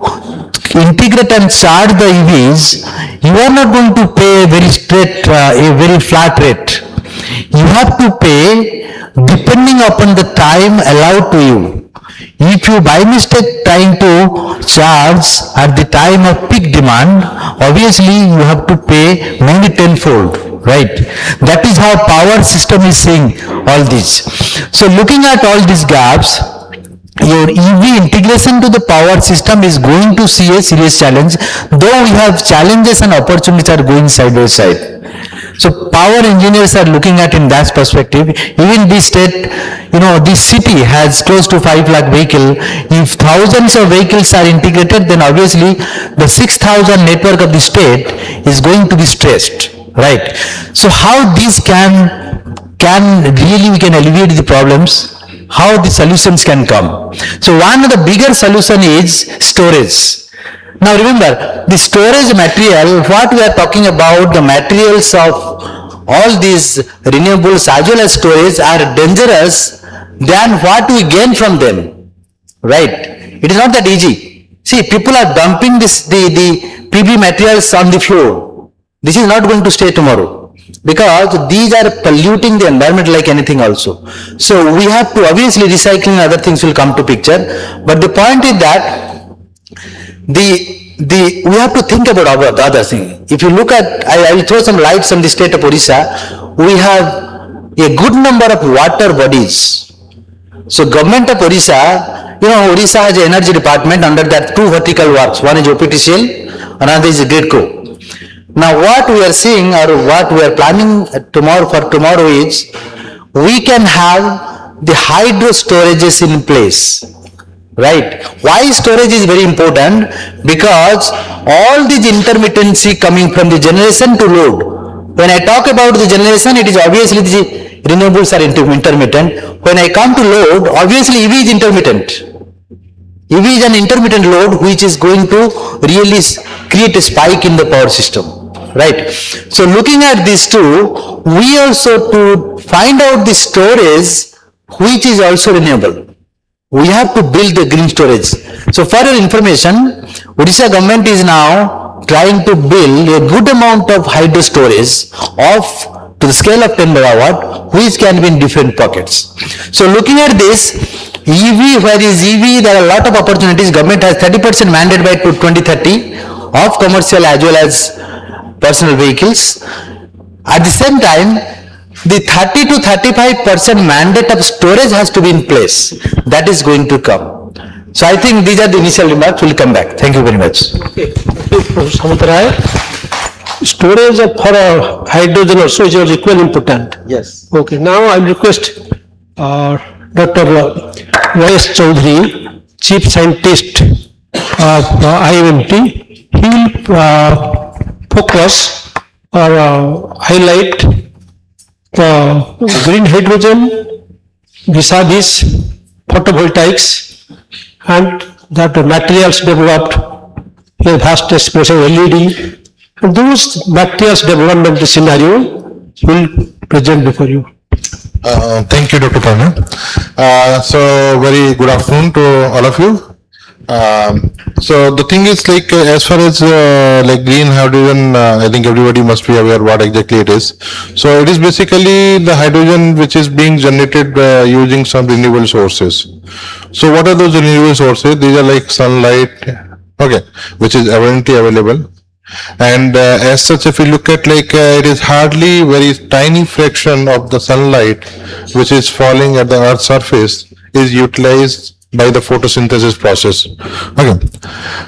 integrate and charge the EVs, you are not going to pay a very flat rate. You have to pay depending upon the time allowed to you. If you by mistake trying to charge at the time of peak demand, obviously you have to pay maybe tenfold, right? That is how power system is seeing all this. So looking at all these gaps, your EV integration to the power system is going to see a serious challenge, though we have challenges and opportunities are going side by side. So power engineers are looking at in that perspective. Even this state, this city has close to 5 lakh vehicle. If thousands of vehicles are integrated, then obviously the 6,000 network of the state is going to be stressed, right? So how this can really we can alleviate the problems, how the solutions can come. So one of the bigger solution is storage. Now remember, the storage material, what we are talking about, the materials of all these renewables as well as storage are dangerous than what we gain from them, right? It is not that easy. See, people are dumping the PV materials on the floor. This is not going to stay tomorrow, because these are polluting the environment like anything also. So we have to, obviously recycling and other things will come to picture, but the point is that we have to think about the other thing. If you look at, I will throw some lights on the state of Odisha. we have a good number of water bodies. So government of Odisha, Odisha has an energy department. Under that, two vertical works. One is OPTCL, another is GRIDCO. Now what we are seeing or what we are planning tomorrow is, we can have the hydro storages in place. Right? Why storage is very important? Because all this intermittency coming from the generation to load. When I talk about the generation, it is obviously the renewables are intermittent. When I come to load, obviously EV is intermittent. EV is an intermittent load which is going to really create a spike in the power system. Right? So looking at these two, we also to find out the storage which is also renewable. We have to build the green storage. So for your information, Odisha government is now trying to build a good amount of hydro storage of to the scale of 10 megawatt, which can be in different pockets. So looking at this, EV, where is EV, there are a lot of opportunities. Government has 30% mandate by 2030 of commercial as well as personal vehicles. At the same time, the 30 to 35% mandate of storage has to be in place. That is going to come. So I think these are the initial remarks. We'll come back. Thank you very much. Okay. Professor Samudraya, storage for hydrogen also is equally important. Yes. Okay, now I will request Dr. Y.S. Chaudhary, Chief Scientist of IMT. He will focus or highlight green hydrogen vis-a-vis photovoltaics and that materials developed in vast expression LED, and those materials development scenario will present before you. Thank you, Dr. Prana. So very good afternoon to all of you. So the thing is, like, as far as like green hydrogen, I think everybody must be aware what exactly it is. So it is basically the hydrogen which is being generated using some renewable sources. So what are those renewable sources? These are like sunlight, okay, which is abundantly available. And as such, if you look at, like, it is hardly very tiny fraction of the sunlight which is falling at the Earth's surface is utilized by the photosynthesis process. Okay.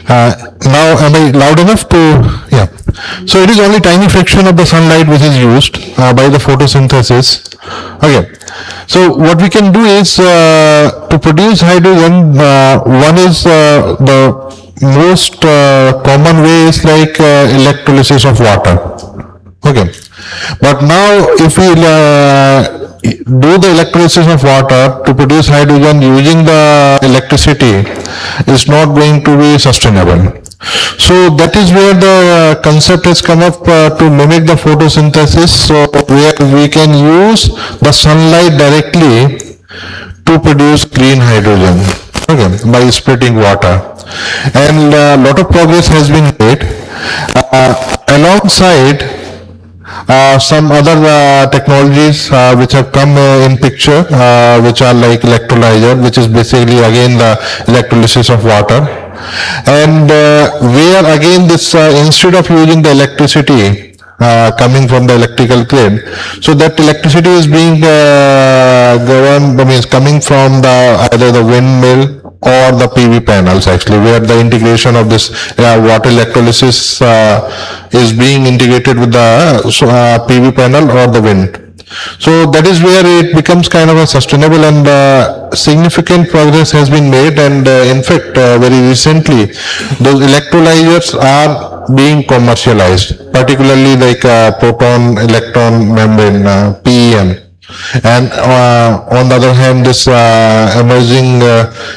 Now, am I loud enough to, yeah. So it is only tiny fraction of the sunlight which is used by the photosynthesis. Okay. So what we can do is to produce hydrogen, one is the most common way is like electrolysis of water. Okay. But now if we do the electrolysis of water to produce hydrogen using the electricity is not going to be sustainable. So that is where the concept has come up to mimic the photosynthesis, so where we can use the sunlight directly to produce green hydrogen, okay, by splitting water. And a lot of progress has been made. Alongside some other technologies which have come in picture, which are like electrolyzer, which is basically again the electrolysis of water. And where again this instead of using the electricity coming from the electrical grid, so that electricity is being governed, means coming from the either the windmill or the PV panels, actually, where the integration of this water electrolysis is being integrated with the PV panel or the wind. So that is where it becomes kind of a sustainable, and significant progress has been made. And in fact, very recently, those electrolyzers are being commercialized, particularly like proton electron membrane, PEM. And on the other hand, this emerging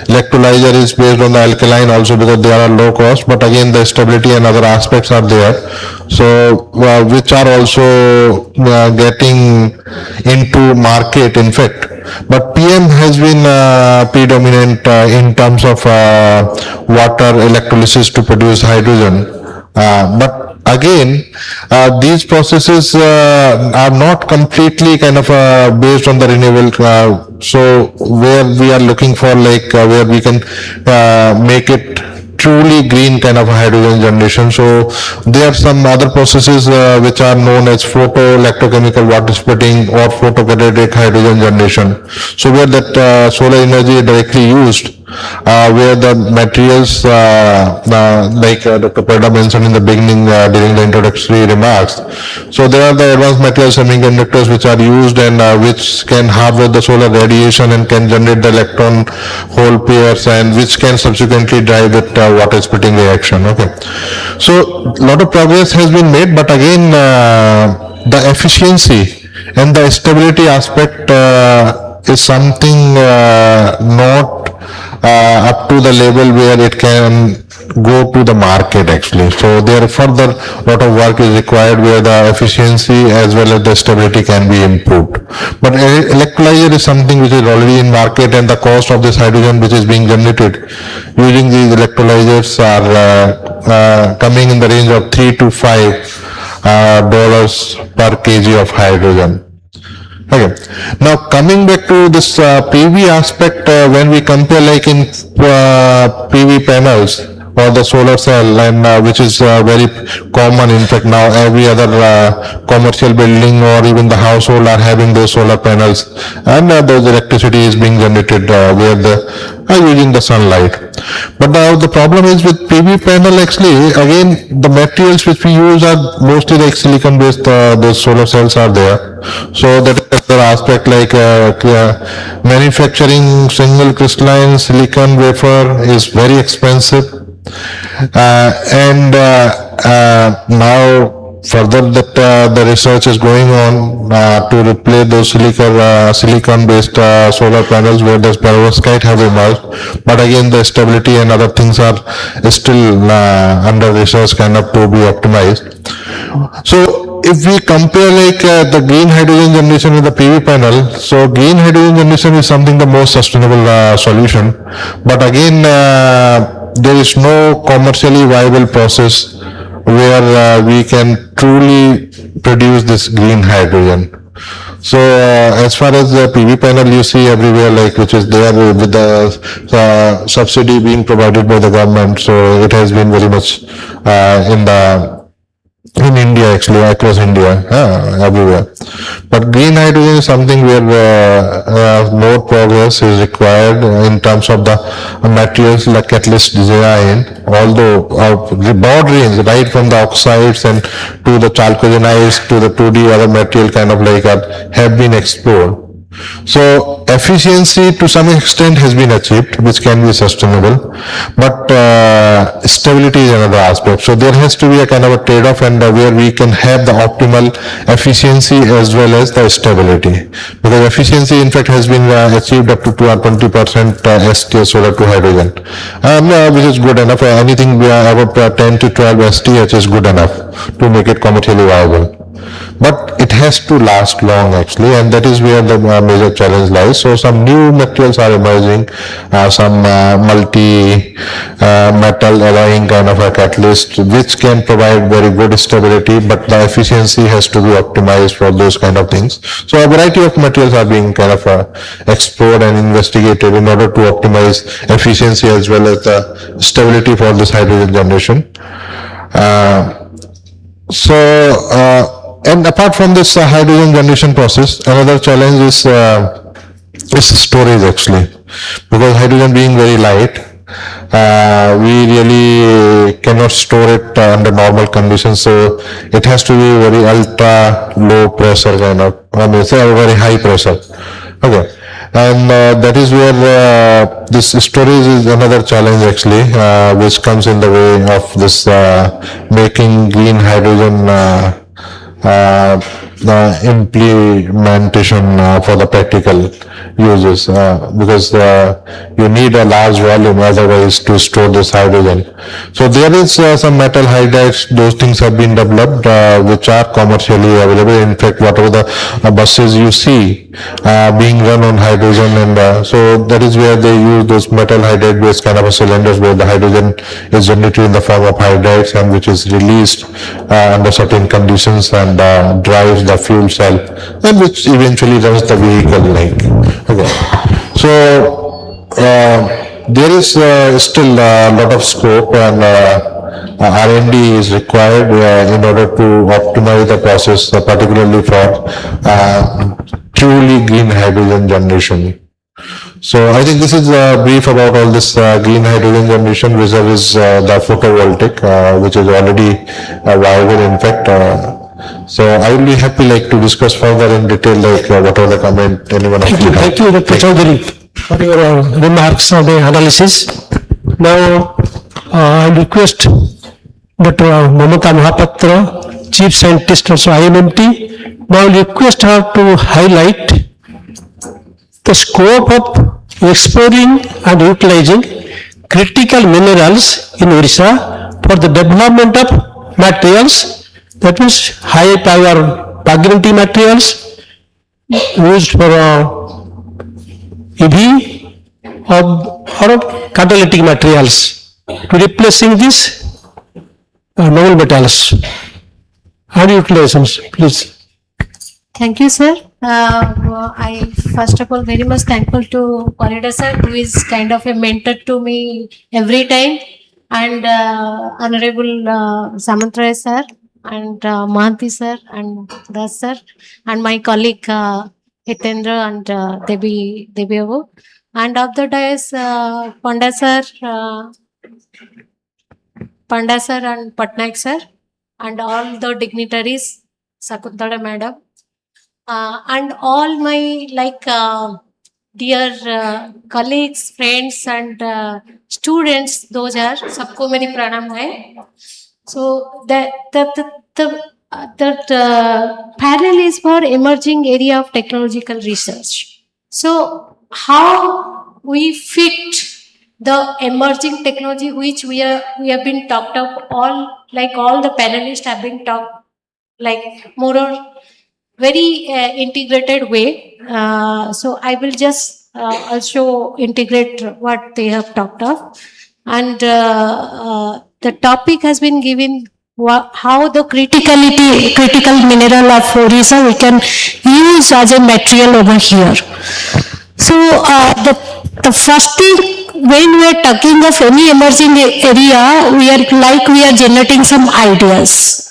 electrolyzer is based on the alkaline also, because they are low cost, but again the stability and other aspects are there, so which are also getting into market, in fact. But PM has been predominant in terms of water electrolysis to produce hydrogen, but again, these processes are not completely kind of based on the renewable, so where we are looking for, like, where we can make it truly green kind of hydrogen generation. So there are some other processes which are known as photo-electrochemical water splitting or photocatalytic hydrogen generation. So where that solar energy is directly used, where the materials like Dr. Perda mentioned in the beginning during the introductory remarks. So there are the advanced material semiconductors which are used and which can harvest the solar radiation and can generate the electron hole pairs and which can subsequently drive that water splitting reaction. Okay. So a lot of progress has been made, but again the efficiency and the stability aspect is something not up to the level where it can go to the market actually. So there further lot of work is required where the efficiency as well as the stability can be improved. But electrolyzer is something which is already in market, and the cost of this hydrogen which is being generated using these electrolyzers are coming in the range of $3 to $5 per kg of hydrogen. Okay. Now coming back to this PV aspect, when we compare like in PV panels or the solar cell, and which is very common. In fact, now every other commercial building or even the household are having those solar panels, and those electricity is being generated where the using the sunlight. But now the problem is with PV panel actually, again the materials which we use are mostly like silicon based, those solar cells are there. So that is the aspect like manufacturing single crystalline silicon wafer is very expensive. Now further that the research is going on to replace those silicon based solar panels where the perovskite have emerged, but again the stability and other things are still under research kind of to be optimized. So if we compare like the green hydrogen generation with the PV panel, so green hydrogen generation is something the most sustainable solution, but again there is no commercially viable process where we can truly produce this green hydrogen. So as far as the PV panel you see everywhere, like which is there with the subsidy being provided by the government, so it has been very much in India actually, across India, everywhere. But green hydrogen is something where more progress is required in terms of the materials like catalyst design, although the broad range, right from the oxides and to the chalcogenides to the 2D other material kind of like have been explored. So efficiency to some extent has been achieved, which can be sustainable, but stability is another aspect. So there has to be a kind of a trade-off, and where we can have the optimal efficiency as well as the stability. Because efficiency in fact has been achieved up to 20% STS solar to hydrogen, which is good enough. Anything about 10 to 12 STH is good enough to make it commercially viable. But it has to last long actually, and that is where the major challenge lies. So some new materials are emerging, some multi-metal alloying kind of a catalyst which can provide very good stability, but the efficiency has to be optimized for those kind of things. So a variety of materials are being kind of explored and investigated in order to optimize efficiency as well as the stability for this hydrogen generation. And apart from this hydrogen generation process, another challenge is storage actually, because hydrogen being very light, we really cannot store it under normal conditions. So it has to be very ultra low pressure kind of, say very high pressure. Okay. And that is where this storage is another challenge actually, which comes in the way of this making green hydrogen the implementation for the practical uses, because you need a large volume otherwise to store this hydrogen. So there is some metal hydrides, those things have been developed which are commercially available. In fact, whatever the buses you see being run on hydrogen, and so that is where they use those metal hydride based kind of cylinders where the hydrogen is generated in the form of hydrides and which is released under certain conditions and drives the fuel cell, and which eventually runs the vehicle like. Okay. So there is still a lot of scope and R&D is required in order to optimize the process, particularly for truly green hydrogen generation. So I think this is a brief about all this green hydrogen generation vis-a-vis the photovoltaic, which is already viable in fact. So I will be happy to discuss further in detail, whatever the comment anyone of you have. Thank you, Dr. Chaudhary, for your remarks on the analysis. Now, I request Dr. Mamata Mahapatra, Chief Scientist also IMMT. Now I request her to highlight the scope of exploring and utilizing critical minerals in Odisha for the development of materials, that means high power Pagrenti materials used for EV or catalytic materials to replacing these noble metals and utilizations, please. Thank you, sir. I first of all very much thankful to Corridor sir, who is kind of a mentor to me every time, and Honorable Samantraya sir, and Mahanti sir, and Das sir, and my colleague Hitendra and Devi Abu, and of the dais Panda sir and Patnaik sir, and all the dignitaries, Sakuntala madam. And all my dear colleagues, friends and students, those are सबको मेरी प्रणाम है. So that panel is for emerging area of technological research. So how we fit the emerging technology which we have been talked of, all the panelists have been talked more or very integrated way. So I will just also integrate what they have talked of. And the topic has been given how the critical mineral of Odisha we can use as a material over here. So the first thing, when we are talking of any emerging area, we are generating some ideas.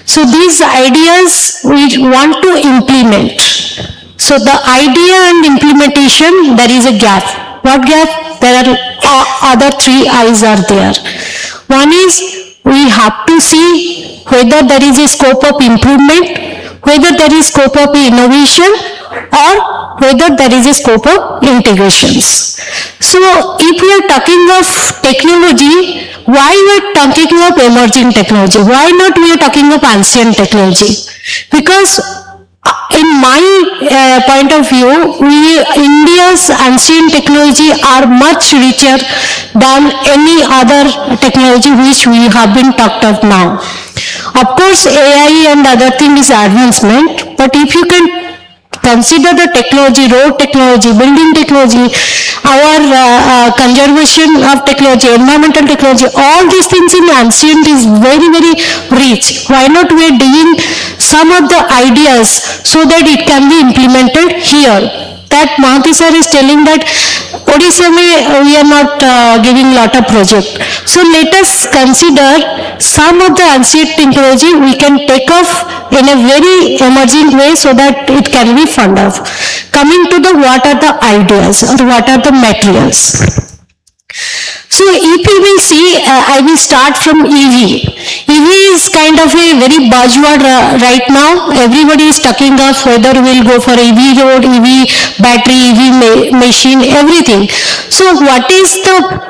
So these ideas we want to implement. So the idea and implementation, there is a gap. What gap? There are other three I's are there. One is we have to see whether there is a scope of improvement, whether there is scope of innovation, or whether there is a scope of integrations. So if we are talking of technology, why we are talking of emerging technology? Why not we are talking of ancient technology? Because in my point of view, India's ancient technology are much richer than any other technology which we have been talked of now. Of course, AI and other thing is advancement, but if you can consider the technology, road technology, building technology, our conservation of technology, environmental technology, all these things in ancient is very, very rich. Why not we are digging some of the ideas so that it can be implemented here? That Mahanti sir is telling that Odisha we are not giving lot of project. So let us consider some of the ancient technology we can take off in a very emerging way so that it can be funded off. Coming to the what are the ideas or what are the materials. So if you will see, I will start from EV. EV is kind of a very buzzword right now. Everybody is talking of whether we'll go for EV road, EV battery, EV machine, everything. So what is the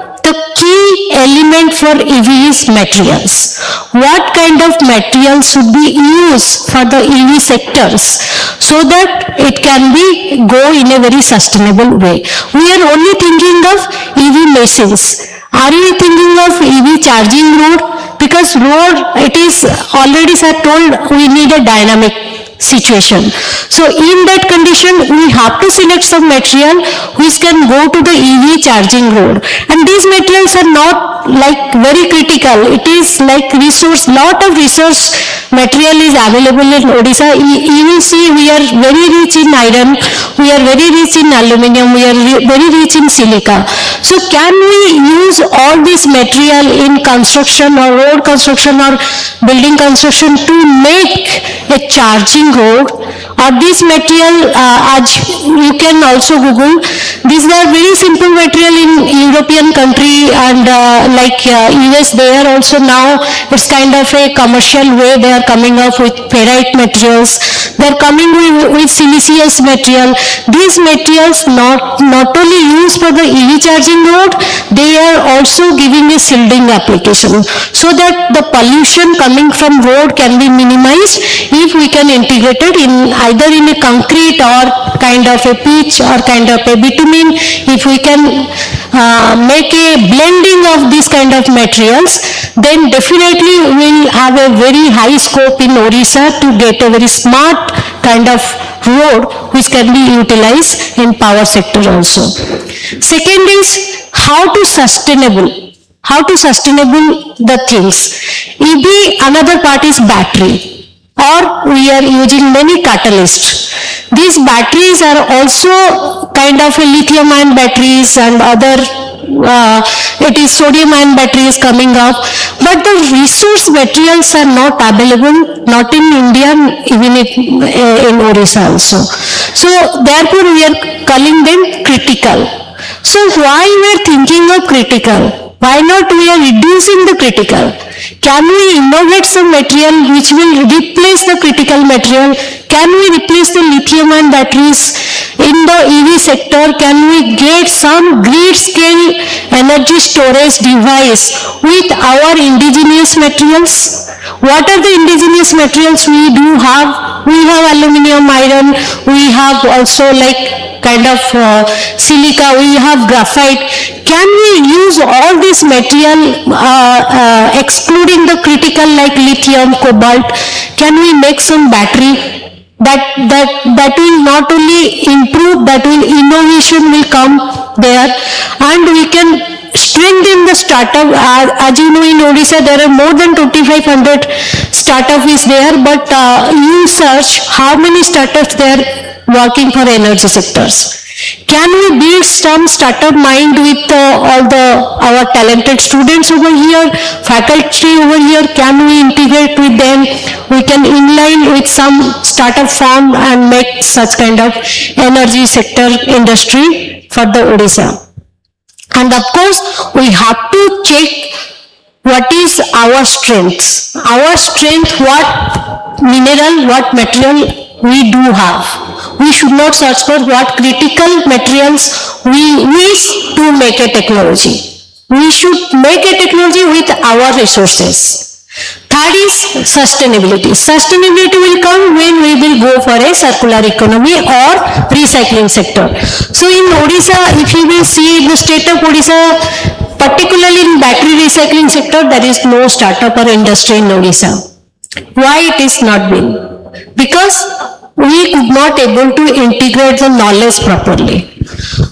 key element for EV is materials. What kind of materials should be used for the EV sectors so that it can be go in a very sustainable way. We are only thinking of EV machines. Are you thinking of EV charging road? Because road, it is already sir told we need a dynamic situation. So in that condition, we have to select some material which can go to the EV charging road. And these materials are not like very critical. It is like resource, lot of resource material is available in Odisha. You will see we are very rich in iron, we are very rich in aluminum, we are very rich in silica. So can we use all this material in construction or road construction or building construction to make a charging road? Or this material, as you can also Google, these are very simple material in European country and like US, they are also now, it's kind of a commercial way, they are coming up with ferrite materials, they are coming with siliceous material. These materials not only used for the EV charging road, they are also giving a shielding application, so that the pollution coming from road can be minimized if we can integrate it in either in a concrete or kind of a pitch or kind of a bitumen. If we can make a blending of this kind of materials, then definitely we will have a very high scope in Odisha to get a very smart kind of road which can be utilized in power sector also. Second is how to sustainable the things. EV, another part is battery, or we are using many catalysts. These batteries are also kind of a lithium ion batteries and other it is sodium ion batteries coming up, but the resource materials are not available, not in India, even in Odisha also. So therefore we are calling them critical. So why we are thinking of critical? Why not we are reducing the critical? Can we innovate some material which will replace the critical material? Can we replace the lithium ion batteries in the EV sector? Can we get some grid scale energy storage device with our indigenous materials? What are the indigenous materials we do have? We have aluminum, iron, we have also like kind of silica, we have graphite. Can we use all this material excluding the critical like lithium, cobalt? Can we make some battery that will not only improve, that will innovation will come there, and we can strengthen the startup. As you know, in Odisha there are more than 2,500 startup is there, but you search how many startups they are working for energy sectors. Can we build some startup mind with our talented students over here, faculty over here? Can we integrate with them? We can inline with some startup firm and make such kind of energy sector industry for the Odisha. And of course, we have to check what is our strengths. Our strength, what mineral, what material we do have. We should not search for what critical materials we wish to make a technology. We should make a technology with our resources. Third is sustainability. Sustainability will come when we will go for a circular economy or recycling sector. So in Odisha, if you will see the state of Odisha, particularly in battery recycling sector, there is no startup or industry in Odisha. Why it is not been? Because we could not able to integrate the knowledge properly.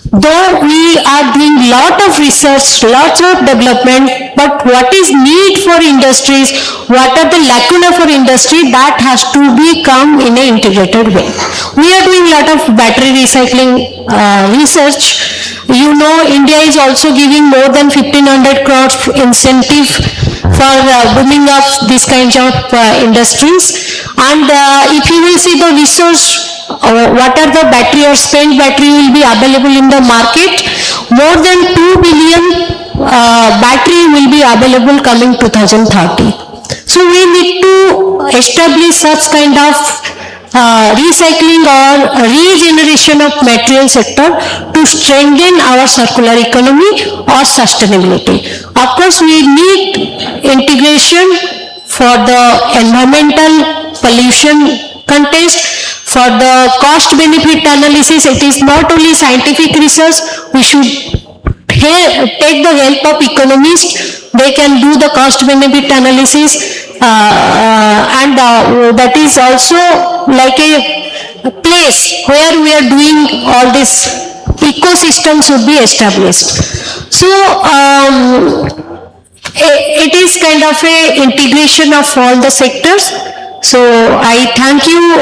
Though we are doing lot of research, lots of development, but what is need for industries, what are the lacuna for industry, that has to be come in an integrated way. We are doing lot of battery recycling research. You know, India is also giving more than 1,500 crores incentive for booming up these kinds of industries. And if you will see the research, what are the battery or spent battery will be available in the market, more than 2 billion battery will be available coming 2030. So we need to establish such kind of recycling or regeneration of material sector to strengthen our circular economy or sustainability. Of course, we need integration for the environmental pollution contest, for the cost benefit analysis. It is not only scientific research, we should take the help of economists. They can do the cost benefit analysis. that is also like a place where we are doing all this ecosystem should be established. So it is kind of a integration of all the sectors. So I thank you,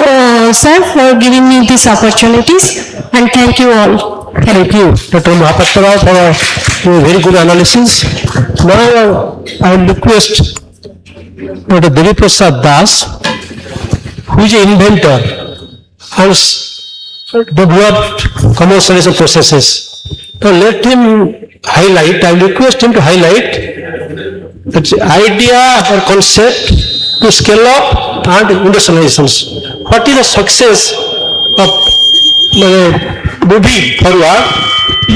sir, for giving me these opportunities, and thank you all. Thank you, Dr. Mahapatra, for a very good analysis. Now, I will request Dr. Devi Prasad Das, who is an inventor, has developed commercialization processes. Now, let him highlight, I will request him to highlight the idea or concept to scale up and industrializations. What is the success of moving forward,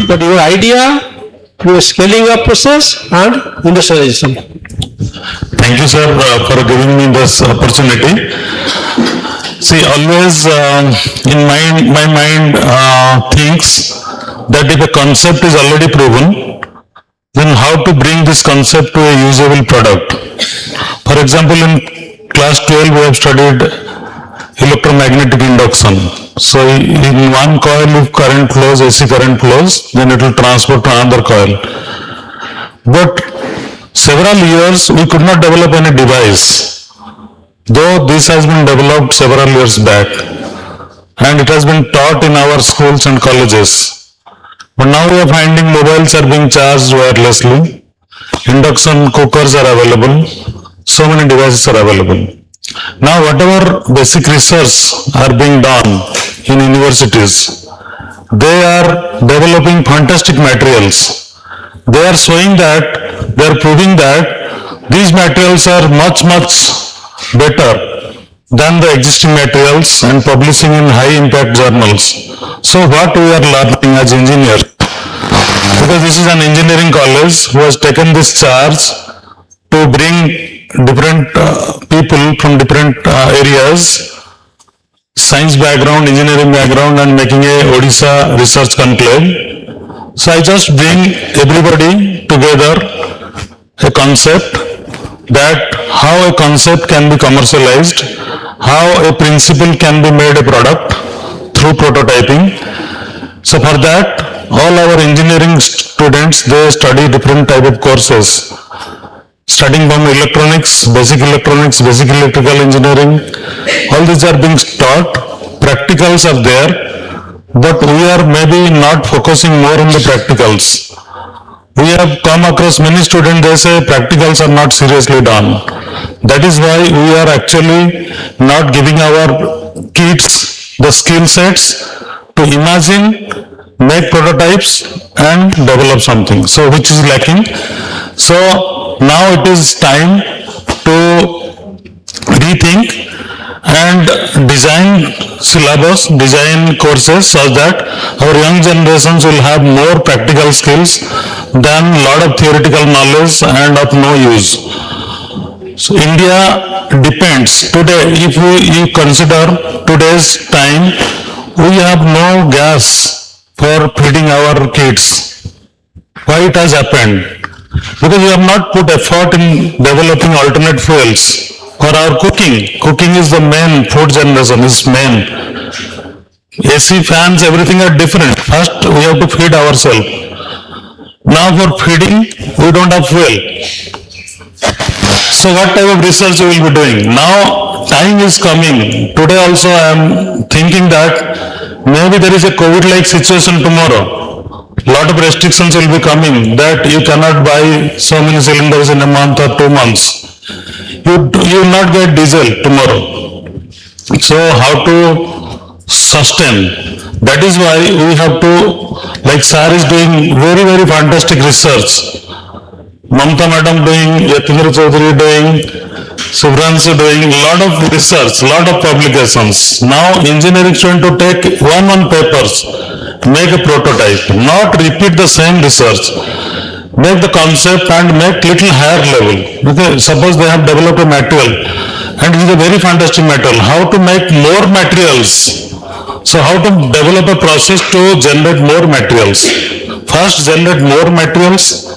that your idea, your scaling up process and industrialization? Thank you, sir, for giving me this opportunity. See, always in my mind thinks that if a concept is already proven, then how to bring this concept to a usable product. For example, in class 12 we have studied electromagnetic induction. So in one coil, if current flows, AC current flows, then it will transfer to another coil. But several years we could not develop any device, though this has been developed several years back and it has been taught in our schools and colleges. But now we are finding mobiles are being charged wirelessly, induction cookers are available, so many devices are available. Now whatever basic research are being done in universities, they are developing fantastic materials. They are showing that, they are proving that these materials are much better than the existing materials and publishing in high impact journals. So what we are learning as engineers, because this is an engineering college who has taken this charge to bring different people from different areas, science background, engineering background, and making a Odisha Research Conclave. So I just bring everybody together a concept that how a concept can be commercialized, how a principle can be made a product through prototyping. So for that, all our engineering students, they study different type of courses, starting from electronics, basic electrical engineering. All these are being taught, practicals are there, but we are maybe not focusing more on the practicals. We have come across many students, they say practicals are not seriously done. That is why we are actually not giving our kids the skill sets to imagine, make prototypes and develop something, so which is lacking. So now it is time to rethink and design syllabus, design courses such that our young generations will have more practical skills than lot of theoretical knowledge and of no use. So India depends today, if you consider today's time, we have no gas for feeding our kids. Why it has happened? Because we have not put effort in developing alternate fuels for our cooking. Cooking is the main, food generation is main. AC, fans, everything are different. First we have to feed ourselves. Now for feeding, we don't have fuel. So what type of research we will be doing? Now time is coming. Today also I am thinking that maybe there is a COVID-like situation tomorrow. Lot of restrictions will be coming that you cannot buy so many cylinders in a month or 2 months. You will not get diesel tomorrow. So how to sustain? That is why we have to, like Sir is doing very fantastic research. Mamta Madam doing, Yatindra Chaudhary doing, Subhranshu doing lot of research, lot of publications. Now engineering student to take one papers, make a prototype, not repeat the same research. Make the concept and make little higher level. Okay, suppose they have developed a material and it is a very fantastic material. How to make more materials? So how to develop a process to generate more materials? First generate more materials,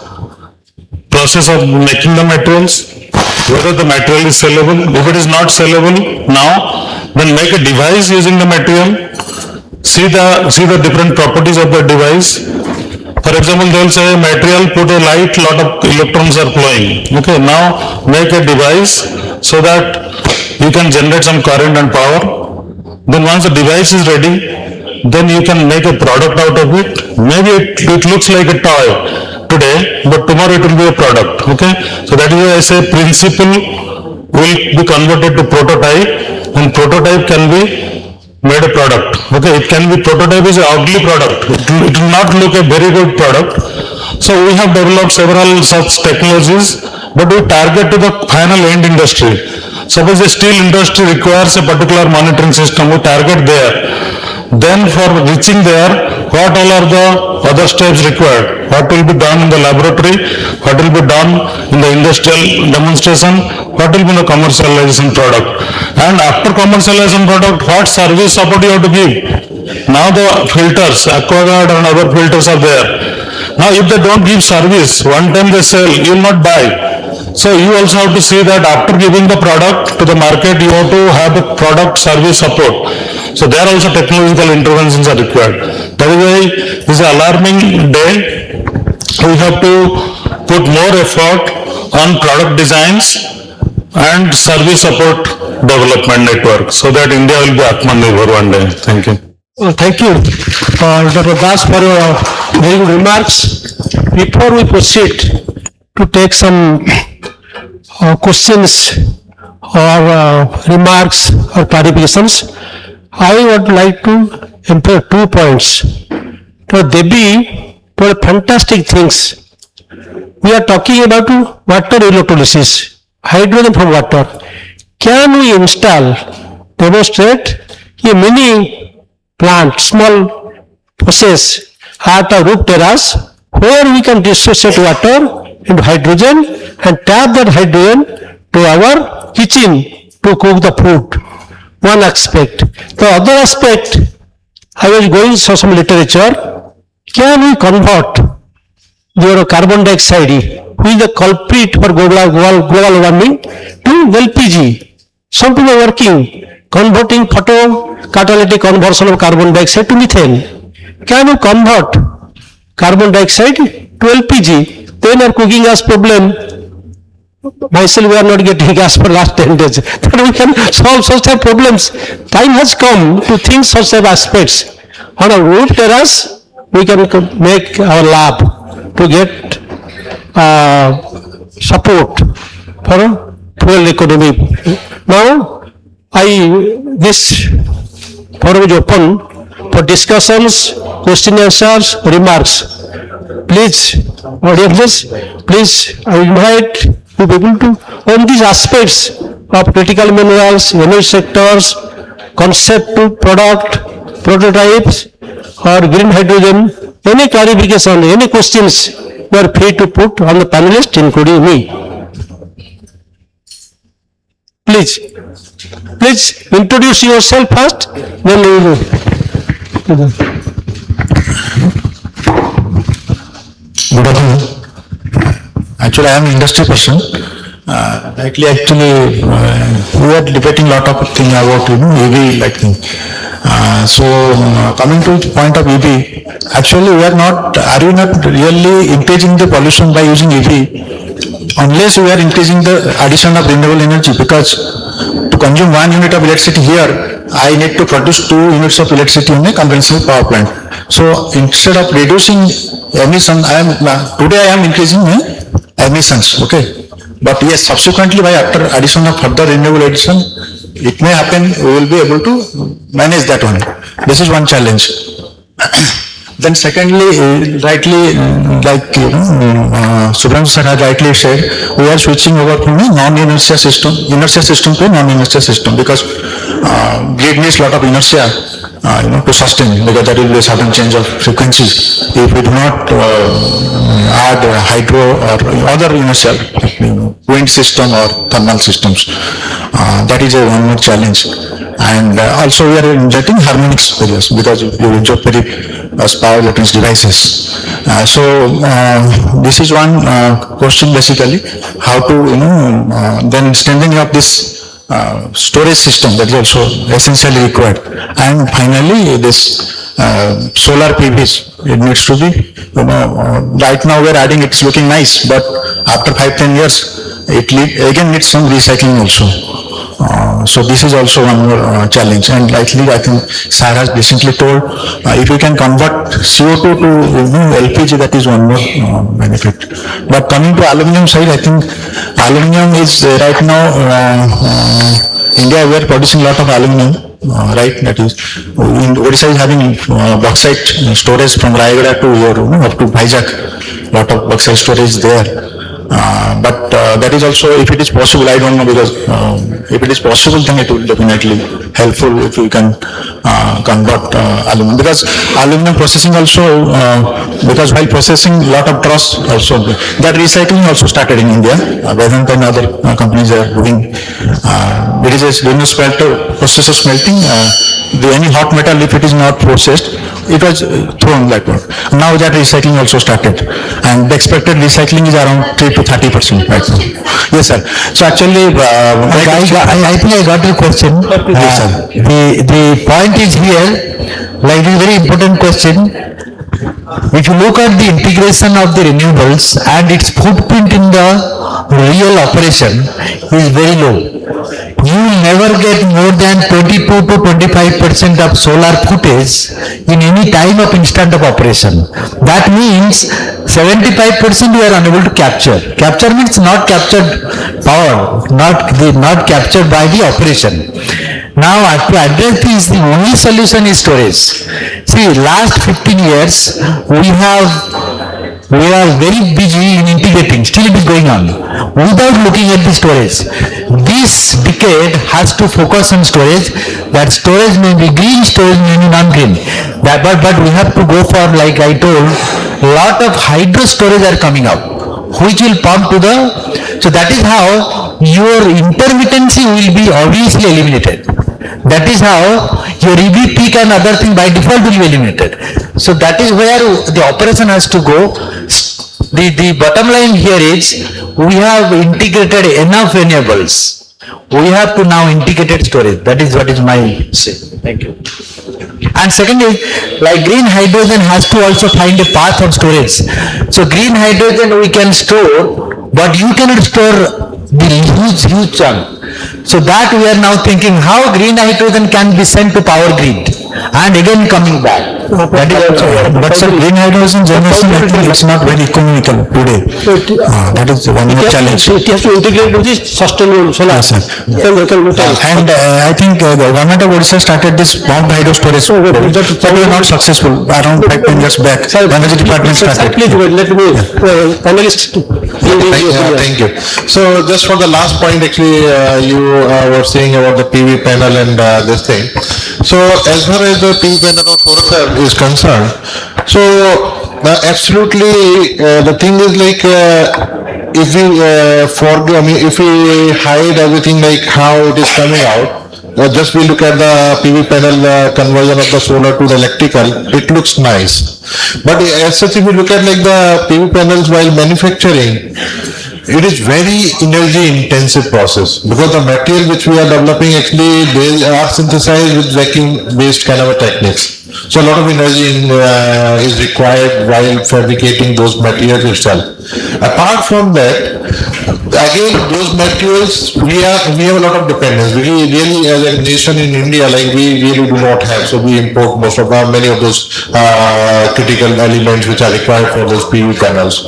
process of making the materials, whether the material is sellable. If it is not sellable now, then make a device using the material. See the different properties of the device. For example, they will say material, put a light, lot of electrons are flowing. Okay, now make a device so that you can generate some current and power. Then once the device is ready, then you can make a product out of it. Maybe it looks like a toy today, but tomorrow it will be a product. Okay, so that is why I say principle will be converted to prototype, and prototype can be made a product. Okay, it can be, prototype is an ugly product. It will not look a very good product. So we have developed several such technologies, but we target to the final end industry. Suppose the steel industry requires a particular monitoring system, we target there. Then for reaching there, what all are the other steps required? What will be done in the laboratory? What will be done in the industrial demonstration? What will be the commercialization product? And after commercialization product, what service support you have to give? Now the filters, AquaGuard and other filters are there. Now if they don't give service, one time they sell, you will not buy. So you also have to see that after giving the product to the market, you have to have a product service support. So there also technological interventions are required. That is why this is an alarming day. We have to put more effort on product designs and service support development network so that India will be Atmanirbhar one day. Thank you. Well, thank you, Dr. Das, for your very good remarks. Before we proceed to take some questions or remarks or clarifications, I would like to emphasize 2 points. So Debbie told fantastic things. We are talking about water electrolysis, hydrogen from water. Can we install, demonstrate a mini plant, small process at a roof terrace where we can dissociate water into hydrogen and tap that hydrogen to our kitchen to cook the food? One aspect. The other aspect, I was going through some literature. Can we convert your carbon dioxide, which is the culprit for global warming, to LPG? Some people are working, converting photocatalytic conversion of carbon dioxide to methane. Can you convert carbon dioxide to LPG? Then our cooking gas problem. Myself, we are not getting gas for last 10 days. But we can solve such type problems. Time has come to think such type aspects. On a roof terrace, we can make our lab to get support for fuel economy. Now, this forum is open for discussions, question answers, remarks. Please, audience, please, I invite you people to, on these aspects of critical minerals, energy sectors, concept to product, prototypes, or green hydrogen, any clarification, any questions, you are free to put on the panelists, including me. Please introduce yourself first, then we will. Good afternoon. Actually, I am an industry person. Actually, we are debating lot of things about EV like thing. Coming to the point of EV, actually are we not really increasing the pollution by using EV unless we are increasing the addition of renewable energy, because to consume 1 unit of electricity here, I need to produce 2 units of electricity in a conventional power plant. So instead of reducing emission, today I am increasing emissions, okay. But yes, subsequently by after addition of further renewable addition, it may happen, we will be able to manage that one. This is one challenge. Then secondly, rightly, like Subramanian sir has rightly said, we are switching over from a non-inertia system to a non-inertia system, because grid needs lot of inertia to sustain, because there will be a sudden change of frequencies if we do not add hydro or other inertia, wind system or thermal systems. That is one more challenge. And also we are injecting harmonics areas, because you inject very power electronics devices. This is one question basically, how to, then strengthening up this storage system that is also essentially required. And finally, this solar PVs, it needs to be, right now we're adding, it's looking nice, but after 5-10 years, it again needs some recycling also. So this is also one more challenge, and likely I think Sir has recently told, if we can convert CO2 to LPG, that is one more benefit. But coming to aluminum side, I think aluminum is right now, India, we are producing a lot of aluminum, right? That is, Odisha is having bauxite storage from Rayagada to up to Vizag, lot of bauxite storage there. But that is also, if it is possible, I don't know, because if it is possible, then it will definitely helpful if we can convert aluminum, because aluminum processing also, because while processing lot of dross also, that recycling also started in India, rather than other companies are doing. It is a linear smelter process of smelting. Any hot metal, if it is not processed, it was thrown like that. Now that recycling also started, and the expected recycling is around 3 to 30% right now. Yes, sir. So actually, I think I got your question. Yes, sir. The point is here, like a very important question. If you look at the integration of the renewables and its footprint in the real operation is very low. You will never get more than 22 to 25% of solar footage in any time of instant of operation. That means 75% you are unable to capture. Capture means not captured power, not captured by the operation. Now, to address this, the only solution is storage. See, last 15 years, we are very busy in integrating, still it is going on, without looking at the storage. This decade has to focus on storage. That storage may be green, storage may be non-green. But we have to go for, like I told, lot of hydro storage are coming up, which will pump to the, so that is how your intermittency will be obviously eliminated. That is how your EV peak and other thing by default will be eliminated. So that is where the operation has to go. The bottom line here is, we have integrated enough renewables. We have to now integrate storage. That is what is my say. Thank you. And second is, like green hydrogen has to also find a path of storage. So green hydrogen we can store, but you cannot store the huge chunk. So that we are now thinking how green hydrogen can be sent to power grid and again coming back. That is also, but sir, green hydrogen generation, I think it's not very economical today. That is one more challenge. It has to integrate with this sustainable solar. Yes, sir. And I think the government of Odisha started this pumped hydro storage, but we were not successful. Around 5-10 years back, the energy department started. Please let me panelists. Thank you. So just for the last point, actually, you were saying about the PV panel and this thing. So as far as the PV panel or solar cell is concerned, so absolutely the thing is like, if we if we hide everything like how it is coming out, just we look at the PV panel conversion of the solar to the electrical, it looks nice. But as such, if you look at like the PV panels while manufacturing, it is very energy intensive process, because the material which we are developing actually they are synthesized with vacuum based kind of a techniques. So a lot of energy is required while fabricating those materials itself. Apart from that, again those materials we have a lot of dependence. We really, as a nation in India, like we really do not have, so we import many of those critical elements which are required for those PV panels.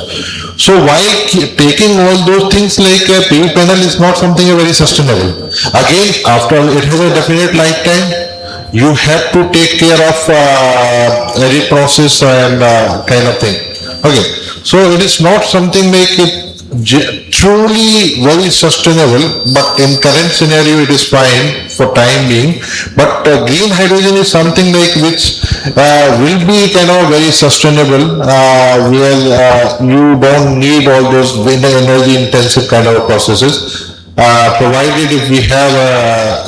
So while taking all those things, like a PV panel is not something very sustainable. Again, after it has a definite lifetime, you have to take care of reprocess and kind of thing. Okay, so it is not something like truly very sustainable, but in current scenario it is fine for time being. But green hydrogen is something like which will be kind of very sustainable, where you don't need all those energy intensive kind of processes. provided if we have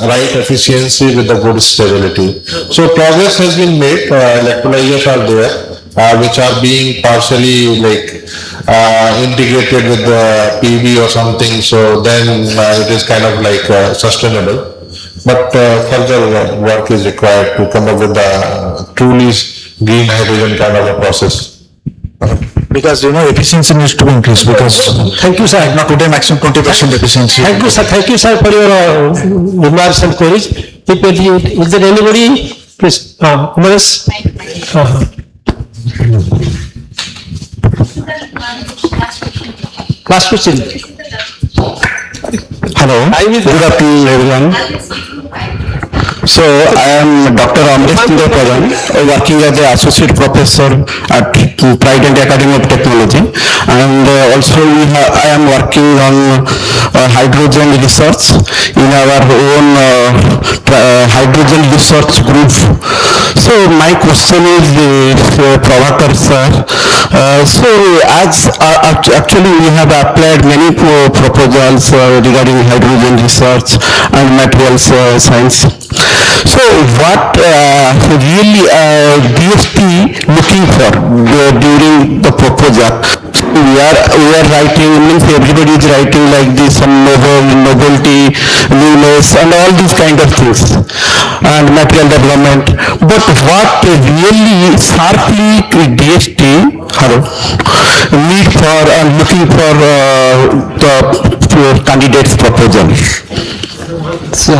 right efficiency with the good stability. So progress has been made, electrolyzers are there, which are being partially integrated with the PV or something, so then it is kind of sustainable. But further work is required to come up with the truly green hydrogen kind of a process. Because efficiency needs to be increased because. Thank you, sir. Not today maximum 20% efficiency. Thank you, sir, for your remarks and queries. Is there anybody, please, Umesh? Last question. Hello, good afternoon everyone. So I am Dr. Amresh Pradhan, working as the Associate Professor at Trident Academy of Technology, and also I am working on hydrogen research in our own hydrogen research group. So my question is Prabhakar sir. So as actually we have applied many proposals regarding hydrogen research and materials science. So what really DST looking for during the proposal? We are writing, means everybody is writing like this, some novelty, newness and all these kind of things and material development. But what really sharply DST need for and looking for the candidate's proposal? So,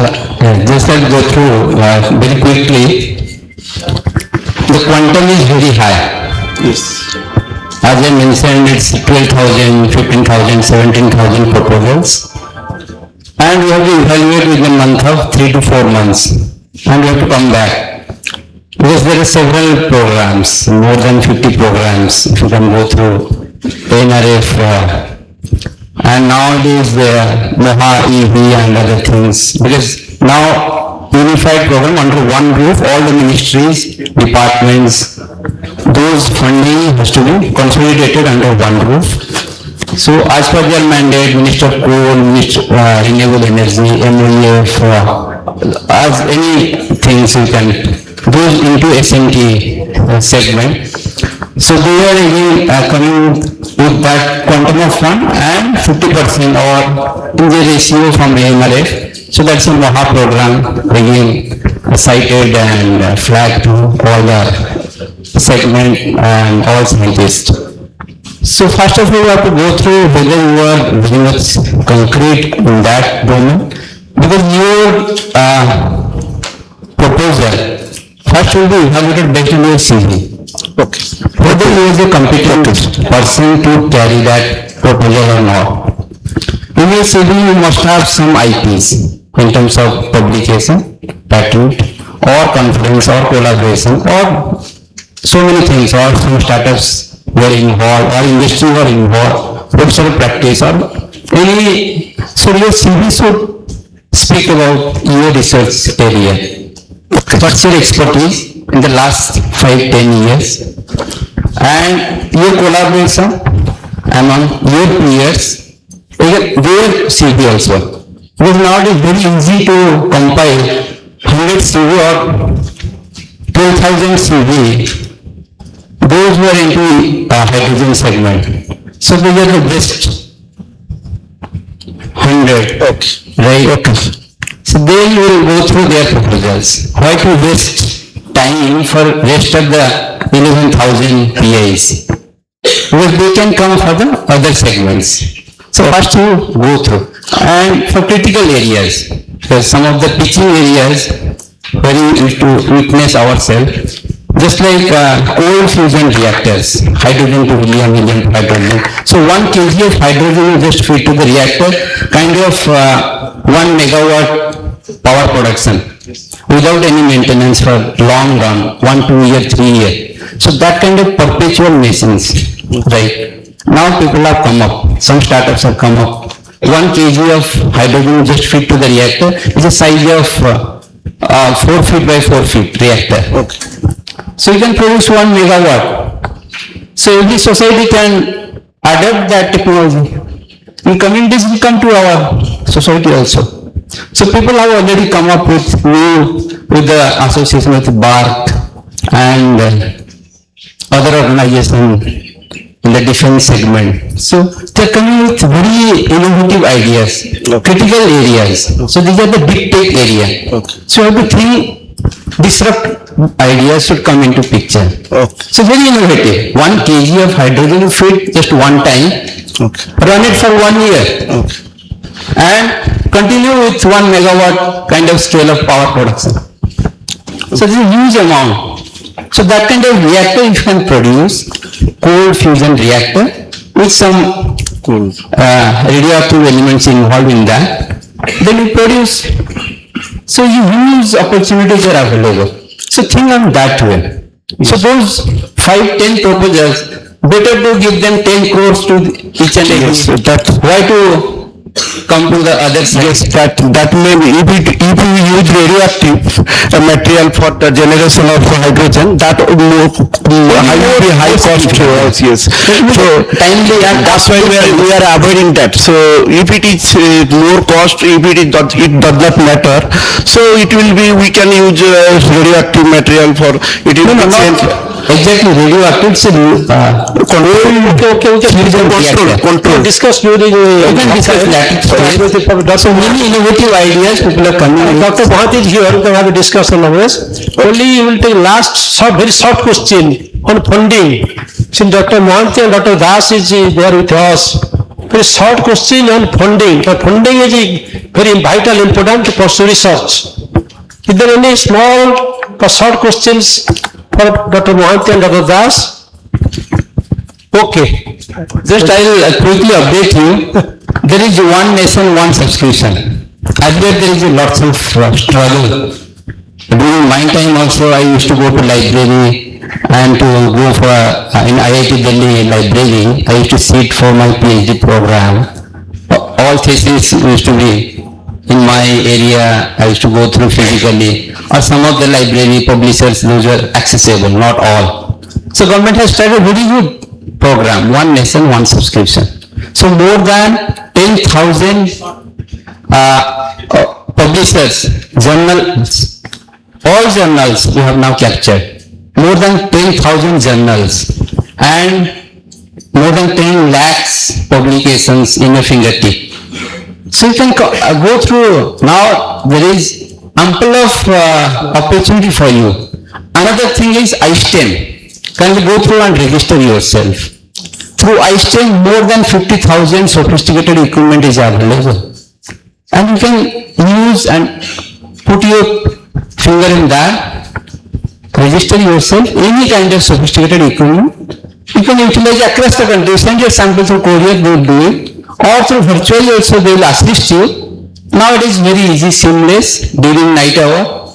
just I'll go through very quickly. The quantum is very high. Yes. As I mentioned, it's 12,000, 15,000, 17,000 proposals. And we have to evaluate within a month of 3 to 4 months. And we have to come back. Because there are several programs, more than 50 programs, if you can go through NRF, and nowadays MOHA, EV and other things, because now unified program under one roof, all the ministries, departments, those funding has to be consolidated under one roof. So as per their mandate, Minister of Coal, Minister Renewable Energy, MOEF, as any things you can goes into SMT segment. So they are again coming with that quantum of fund and 50% or in the ratio from AMRF. So that's a MOHA program again cited and flagged to all the segment and all scientists. So first of all, we have to go through whether you are very much concrete in that domain, because your proposal first will be evaluated based on your CV. Okay. Whether you is a competent person to carry that proposal or not. In your CV, you must have some IPs in terms of publication, patent, or conference, or collaboration, or so many things, or some startups were involved, or industry were involved, professional practice, or any. So your CV should speak about your research area. What's your expertise in the last 5-10 years, and your collaboration among your peers, their CV also. Because now it is very easy to compile 100 CV or 12,000 CV, those who are into hydrogen segment. So these are the best 100, right? Okay. So they will go through their proposals. Why to waste time for rest of the 11,000 PIs? Because they can come for the other segments. So first you go through. And for critical areas, so some of the pitching areas where you need to witness ourselves, just like cold fusion reactors, hydrogen to helium, helium to hydrogen. So 1 kg of hydrogen is just feed to the reactor, kind of 1 megawatt power production without any maintenance for long run, 1, 2 year, 3 year. So that kind of perpetual machines, right? Now people have come up, some startups have come up. 1 kg of hydrogen just fit to the reactor is a size of 4 feet by 4 feet reactor. Okay. So you can produce 1 megawatt. So every society can adopt that technology. And communities will come to our society also. So people have already come up with the association with BART and other organizations in the defense segment. So they're coming with very innovative ideas, critical areas. So these are the big tech area. So you have to think disrupt ideas should come into picture. So very innovative. 1 kg of hydrogen you feed just one time, run it for 1 year, and continue with 1 megawatt kind of scale of power production. So this is a huge amount. So that kind of reactor you can produce, cold fusion reactor with some radioactive elements involved in that, then you produce. So you use opportunities that are available. So think on that way. So those 5-10 proposals, better to give them 10 crores to each and every. Why to come to the other side? Yes, that may be, if we use radioactive material for the generation of hydrogen, that would be high cost to us, yes. So Timely and that's why we are avoiding that. So if it is more cost, if it does not matter, so it will be, we can use radioactive material for, it will be exactly radioactive. Control. Discuss during. So many innovative ideas people are coming. Dr. Bhatt is here, we can have a discussion on this. Only you will take very short question on funding. Since Dr. Mohanty and Dr. Das is there with us, very short question on funding. The funding is very vital, important to pursue research. Is there any small or short questions for Dr. Mohanty and Dr. Das? Okay. Just I will quickly update you. There is one nation, one subscription. Earlier there is a lots of struggle. During my time also I used to go to library and to go for in IIT Delhi library. I used to sit for my PhD program. All theses used to be in my area. I used to go through physically. Or some of the library publishers, those were accessible, not all. So government has started a very good program, one nation, one subscription. So more than 10,000 publishers, journals, all journals we have now captured. More than 10,000 journals and more than 10 lakhs publications in your fingertip. So you can go through. Now there is ample of opportunity for you. Another thing is iSTEM. Can you go through and register yourself? Through iSTEM, more than 50,000 sophisticated equipment is available. And you can use and put your finger in that, register yourself, any kind of sophisticated equipment. You can utilize across the country, send your sample through courier, they will do it. Or through virtually also they will assist you. Now it is very easy, seamless, during night hour,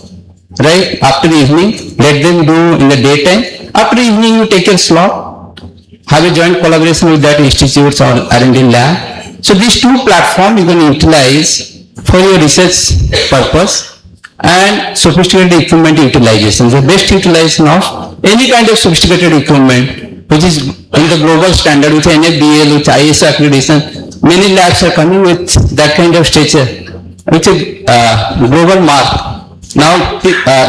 right, after evening, let them do in the daytime. After evening you take your slot, have a joint collaboration with that institutes or R&D lab. So these two platforms you can utilize for your research purpose and sophisticated equipment utilization. The best utilization of any kind of sophisticated equipment which is in the global standard with NFDL, with ISO accreditation. Many labs are coming with that kind of stature, which is global mark. Now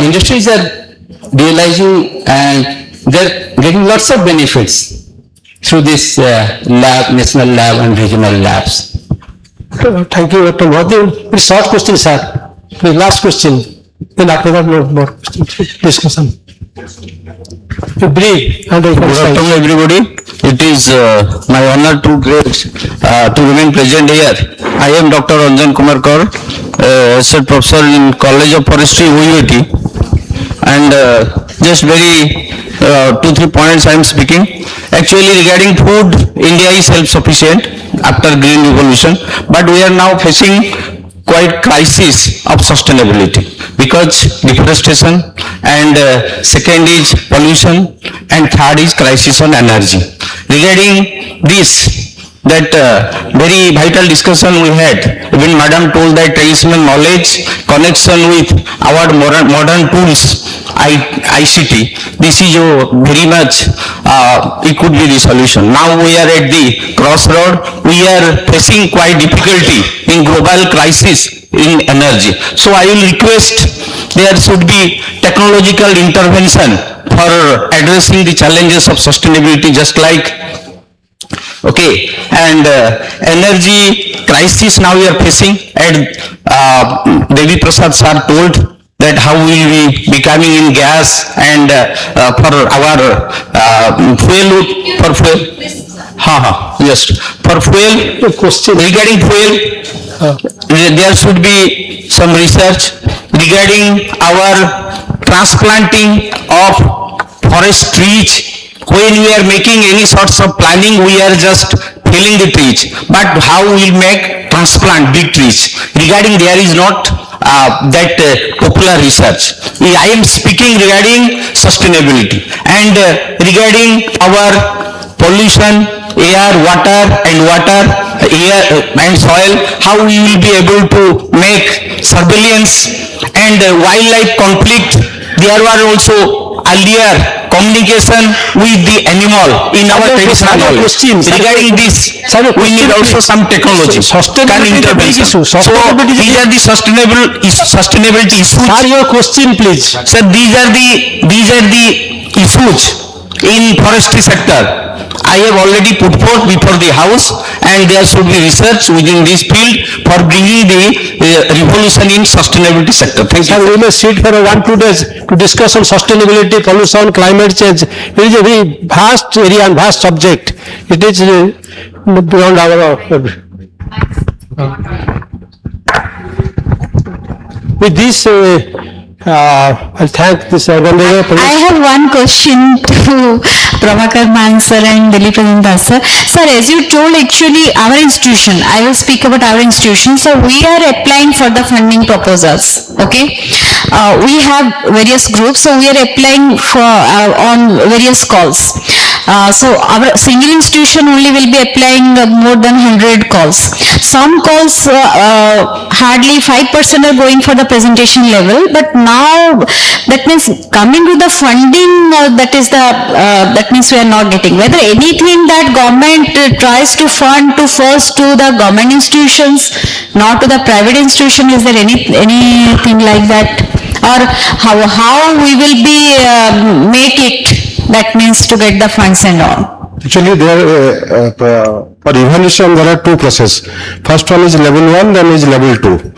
industries are realizing and they're getting lots of benefits through this lab, national lab and regional labs. Thank you, Dr. Mohanty. Very short question, sir. The last question. Then after that, no more discussion. You brief and Good afternoon, everybody. It is my honor to remain present here. I am Dr. Ranjan Kumar Kaur, Associate Professor in College of Forestry, OUAT, and just very 2-3 points I am speaking. Actually, regarding food, India is self-sufficient after Green Revolution, but we are now facing quite crisis of sustainability because deforestation, and second is pollution, and third is crisis on energy. Regarding this, that very vital discussion we had, even Madam told that traditional knowledge connection with our modern tools ICT, this is very much, it could be the solution. Now we are at the crossroad, we are facing quite difficulty in global crisis in energy. So I will request there should be technological intervention for addressing the challenges of sustainability, just like, okay, and energy crisis now we are facing, and Devi Prasad sir told that how we will be becoming in gas, and for our fuel, yes, for fuel, regarding fuel, there should be some research regarding our transplanting of forest trees. When we are making any sorts of planning, we are just felling the trees, but how we will make transplant big trees? Regarding there is not that popular research. I am speaking regarding sustainability, and regarding our pollution, air, air and soil, how we will be able to make surveillance, and wildlife conflict. There were also earlier communication with the animal in our traditional knowledge. Regarding this, we need also some technology. Intervention. So these are the sustainability issues. Sir, your question, please. Sir, these are the issues in forestry sector. I have already put forth before the house, and there should be research within this field for bringing the revolution in sustainability sector. Thank you. Sir, we may sit for 1-2 days to discuss on sustainability, pollution, climate change. It is a very vast area and vast subject. It is beyond our... With this, I'll thank this organizer. I have one question to Prabhakar Man sir and Delhi Pradhan sir. Sir, as you told, actually our institution, I will speak about our institution. So we are applying for the funding proposals. Okay, we have various groups, so we are applying for on various calls. So our single institution only will be applying more than 100 calls. Some calls hardly 5% are going for the presentation level, but now that means coming to the funding, that means we are not getting. Whether anything that government tries to fund to first to the government institutions, not to the private institution, is there anything like that? Or how we will be make it? That means to get the funds and all. Actually, there for evaluation there are two processes. First one is level 1, then is level 2.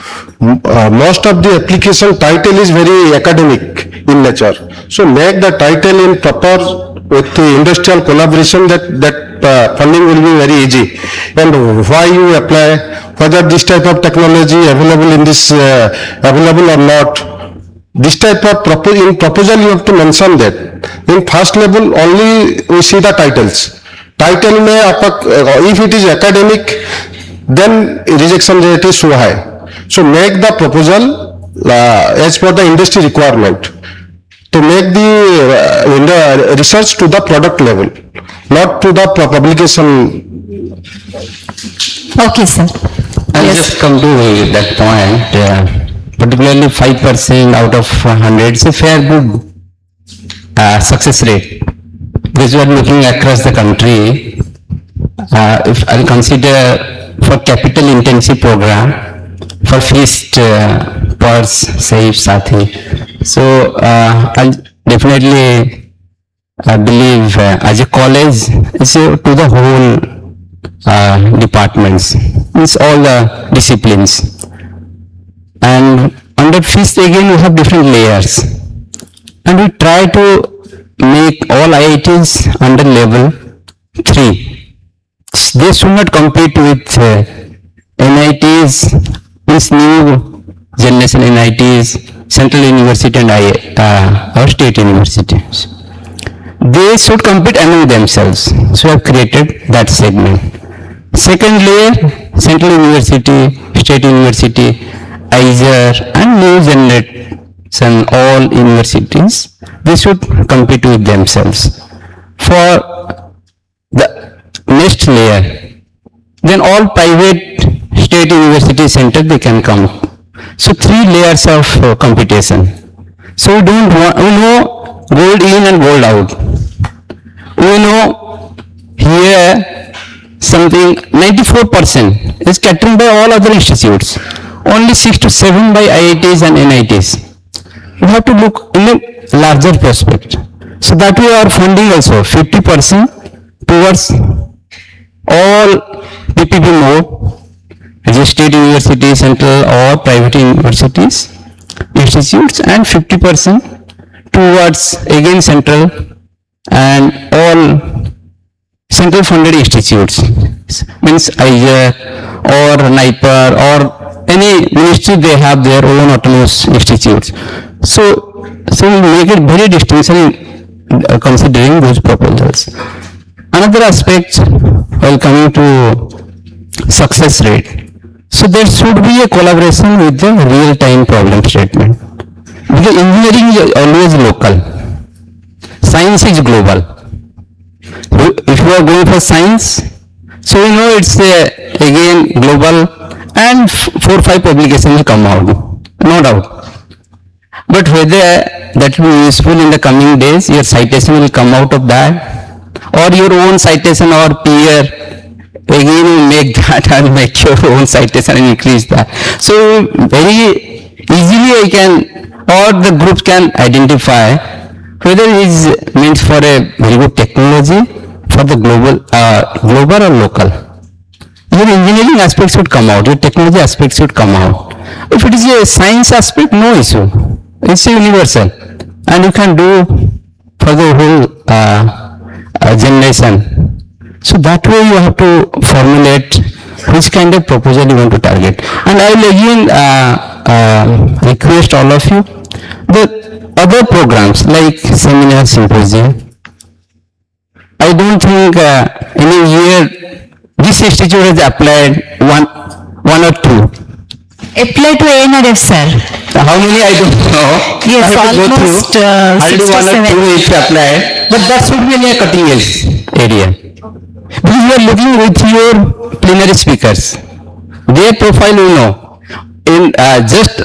Most of the application title is very academic in nature. So make the title in proper with the industrial collaboration, that funding will be very easy. And why you apply, whether this type of technology available in this available or not. This type of proposal you have to mention that. In first level only we see the titles. Title if it is academic, then rejection rate is so high. So make the proposal as per the industry requirement. To make the research to the product level, not to the publication. Okay, sir. I'll just come to that point. Particularly 5% out of 100 is a fair good success rate. Because we are looking across the country. If I'll consider for capital intensive program, for feast, purse, safe, sathi. So I'll definitely believe as a college, it's to the whole departments, it's all the disciplines. And under feast again we have different layers, and we try to make all IITs under level 3. They should not compete with NITs, this new generation NITs, Central University and our state universities. They should compete among themselves. So I have created that segment. Second layer, Central University, State University, ISER and new generation, all universities, they should compete with themselves. For the next layer, then all private state university centers, they can come. So 3 layers of competition. So we don't want, we know gold in and gold out. We know here something 94% is captured by all other institutes. Only 6 to 7 by IITs and NITs. We have to look in a larger perspective. So that way our funding also 50% towards all PPP mode, registered universities, central or private universities, institutes, and 50% towards again central and all central funded institutes, means IJR or NIPER or any ministry, they have their own autonomous institutes. So we make it very distinction in considering those proposals. Another aspect, while coming to success rate, so there should be a collaboration with the real-time problem statement. Because engineering is always local, science is global. If you are going for science, so you know it's again global, and 4 or 5 publications will come out, no doubt. But whether that will be useful in the coming days, your citation will come out of that, or your own citation or peer again you make that and make your own citation and increase that. So very easily I can, or the group can identify whether it is meant for a very good technology for the global or local. Your engineering aspects should come out, your technology aspects should come out. If it is a science aspect, no issue. It's a universal, and you can do for the whole generation. So that way you have to formulate which kind of proposal you want to target. And I will again request all of you, the other programs like seminar, symposium, I don't think in a year this institute has applied one or two. Apply to ANRF, sir. How many I don't know. Yes, almost 6 to 7. If apply, but that should be in a cutting edge area. Because you are looking with your plenary speakers, their profile you know. In just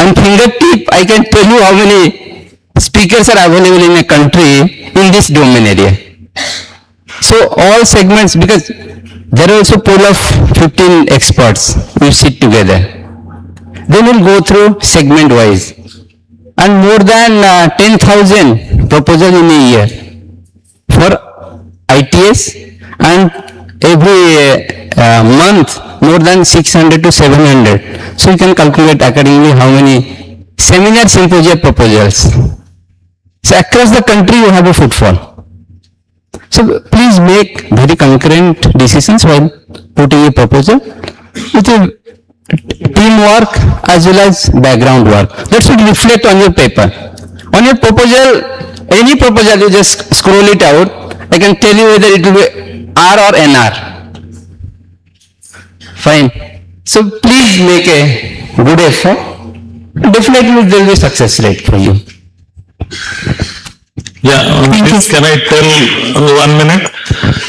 on fingertip, I can tell you how many speakers are available in a country in this domain area. So all segments, because there are also pool of 15 experts who sit together. Then we'll go through segment wise, and more than 10,000 proposals in a year for ITS, and every month more than 600 to 700. So you can calculate accordingly how many seminar, symposia proposals. So across the country you have a footfall. So please make very concurrent decisions while putting a proposal with a teamwork as well as background work. That should reflect on your paper. On your proposal, any proposal, you just scroll it out. I can tell you whether it will be R or NR. Fine. So please make a good effort. Definitely there will be success rate for you. Yeah, please, can I tell 1 minute?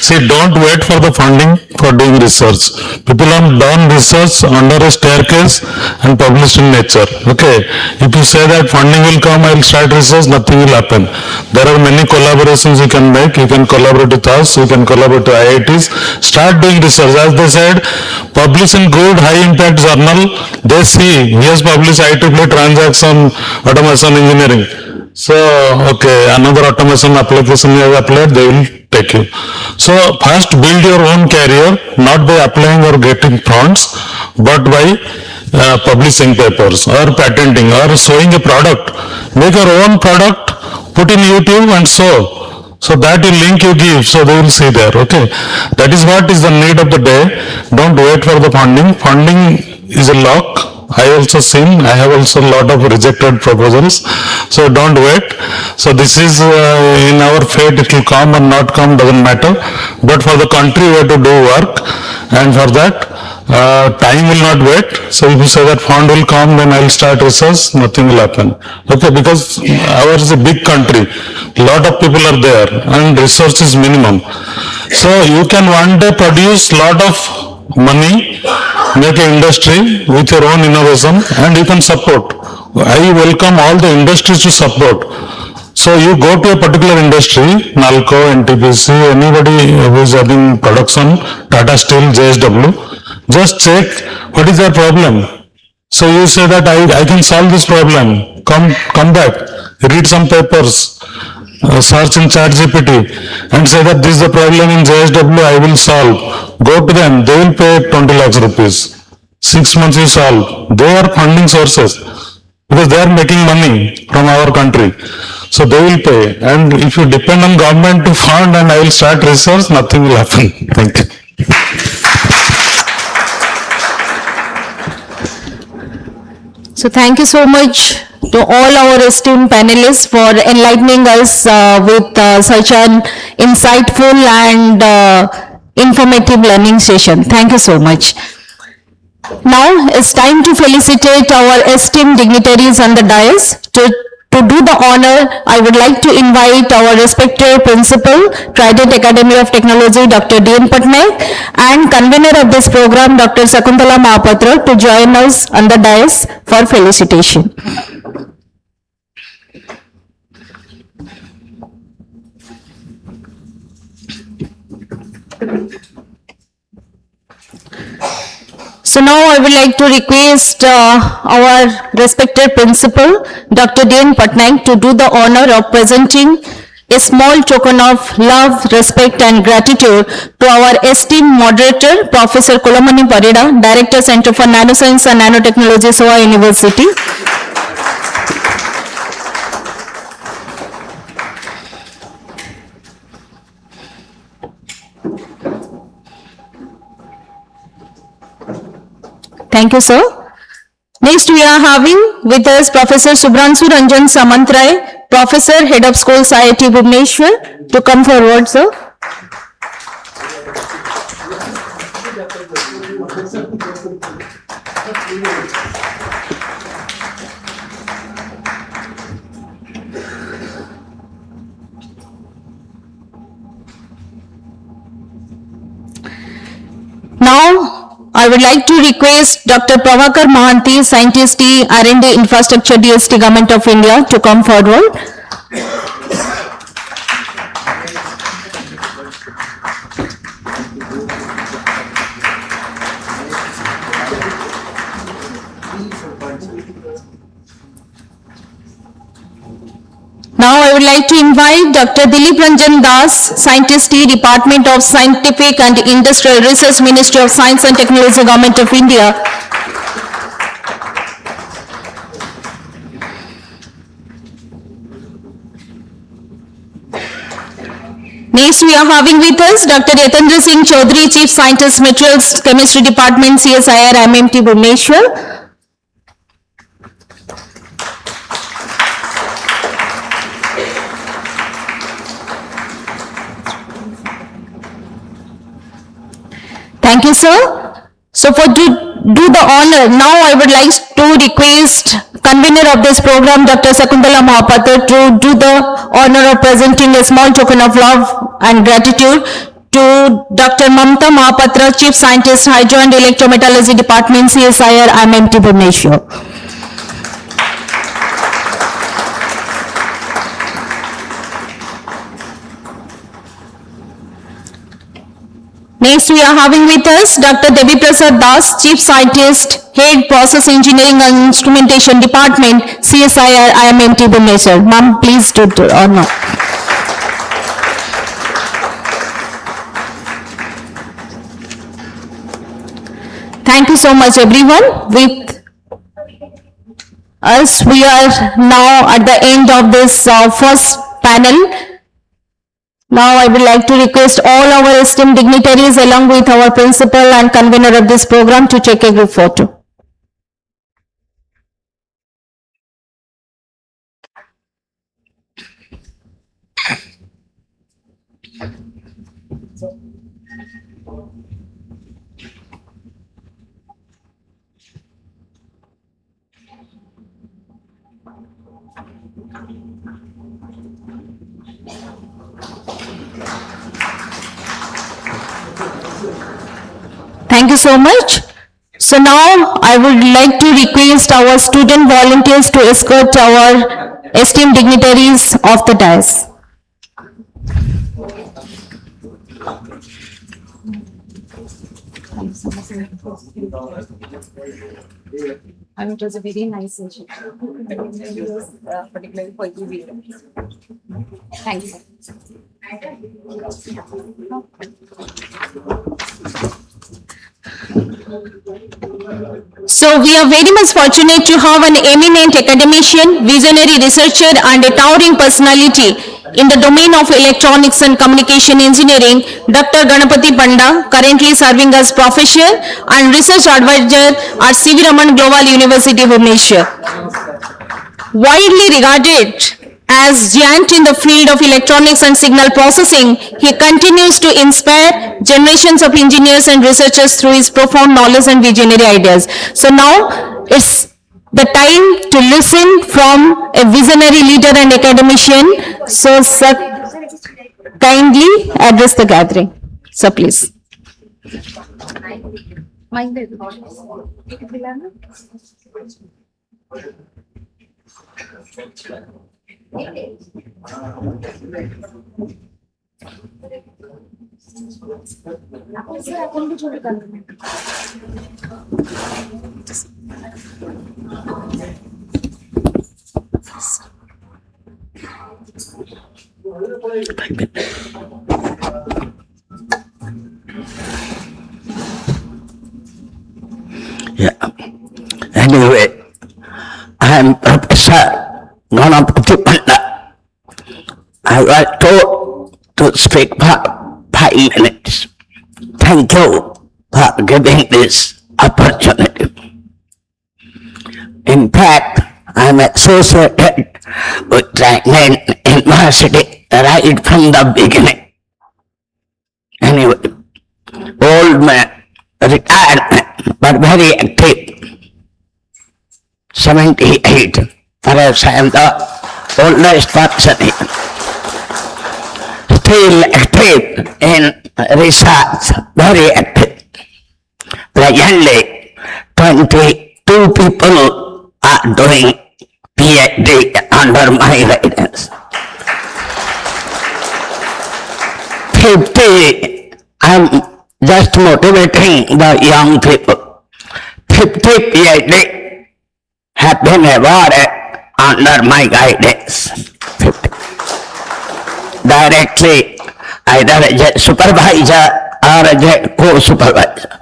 See, don't wait for the funding for doing research. People have done research under a staircase and published in Nature. Okay, if you say that funding will come, I will start research, nothing will happen. There are many collaborations you can make. You can collaborate with us, you can collaborate with IITs. Start doing research. As they said, publish in good high impact journal. They see, he has published IEEE transaction, automation engineering. So, okay, another automation application you have applied, they will take you. So, first build your own career, not by applying or getting funds, but by publishing papers or patenting or showing a product. Make your own product, put in YouTube and show. So that link you give, so they will see there, okay. That is what is the need of the day. Don't wait for the funding. Funding is a lock. I also seen, I have also a lot of rejected proposals, so don't wait. So this is in our fate, it will come or not come, doesn't matter. But for the country we have to do work, and for that time will not wait. So if you say that fund will come, then I will start research, nothing will happen. Okay, because ours is a big country, lot of people are there and research is minimum. So you can one day produce lot of money, make an industry with your own innovation, and you can support I welcome all the industries to support. So you go to a particular industry, Nalco, NTPC, anybody who is having production, Tata Steel, JSW, just check what is their problem. So you say that I can solve this problem. Come back, read some papers, search in ChatGPT and say that this is the problem in JSW, I will solve. Go to them, they will pay 20 lakhs rupees. 6 months you solve. They are funding sources because they are making money from our country. So they will pay. And if you depend on government to fund and I will start research, nothing will happen. Thank you. So thank you so much to all our esteemed panelists for enlightening us with such an insightful and informative learning session. Thank you so much. Now it's time to felicitate our esteemed dignitaries on the dais. To do the honor, I would like to invite our respected principal, Trident Academy of Technology, Dr. D.N. Patnaik, and convener of this program, Dr. Sakuntala Mahapatra, to join us on the dais for felicitation. So now I would like to request our respected principal, Dr. D.N. Patnaik, to do the honor of presenting a small token of love, respect and gratitude to our esteemed moderator, Professor Kulamani Parida, Director, Center for Nanoscience and Nanotechnology, SOA University. Thank you, sir. Next, we are having with us Professor Subhranshu Ranjan Samantray, Professor, Head of Schools, IIT Bhubaneswar, to come forward, sir. Now, I would like to request Dr. Prabhakar Mahanti, Scientist T, R&D Infrastructure, DST, Government of India, to come forward. Now I would like to invite Dr. Dilip Ranjan Das, Scientist T, Department of Scientific and Industrial Research, Ministry of Science and Technology, Government of India. Next we are having with us Dr. Yatendra Singh Chaudhary, Chief Scientist, Materials Chemistry Department, CSIR, MMT, Bhubaneswar. Thank you, sir. So for to do the honor, now I would like to request convener of this program, Dr. Sakuntala Mahapatra, to do the honor of presenting a small token of love and gratitude to Dr. Mamta Mahapatra, Chief Scientist, Hydro and Electrometallurgy Department, CSIR, IMT, Bhubaneswar. Next, we are having with us Dr. Devi Prasad Das, Chief Scientist, Head Process Engineering and Instrumentation Department, CSIR, IMT, Bhubaneswar. Ma'am, please do the honor. Thank you so much, everyone. With us, we are now at the end of this first panel. Now I would like to request all our esteemed dignitaries along with our principal and convener of this program to take a group photo. Thank you so much. So now I would like to request our student volunteers to escort our esteemed dignitaries of the dais. It was a very nice session. Particularly for you. Thank you. So we are very much fortunate to have an eminent academician, visionary researcher and a towering personality in the domain of electronics and communication engineering, Dr. Ganapati Panda, currently serving as professor and research advisor at C.V. Raman Global University, Bhubaneswar. Widely regarded as giant in the field of electronics and signal processing, he continues to inspire generations of engineers and researchers through his profound knowledge and visionary ideas. So now it's the time to listen from a visionary leader and academician. So sir, kindly address the gathering. So please. Yeah. Anyway, I am Professor Ganapati Panda. I was told to speak for 5 minutes. Thank you for giving this opportunity. In fact, I am associated with Trident University right from the beginning. Anyway, old man, retired man, but very active. 78, perhaps I am the oldest person here. Still active in research, very active. Presently, 22 people are doing PhD under my guidance. 50, I am just motivating the young people. 50 PhD have been awarded under my guidance. 50. Directly, either as a supervisor or as a co-supervisor.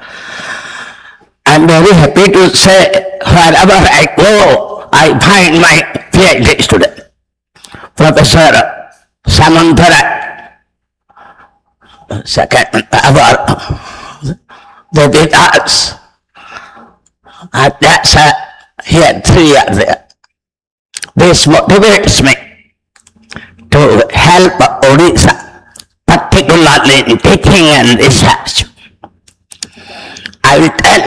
I am very happy to say wherever I go, I find my PhD student. Professor Samantara, second hour, they did us. That's here 3 years there. This motivates me to help Odisha, particularly in teaching and research. I will tell,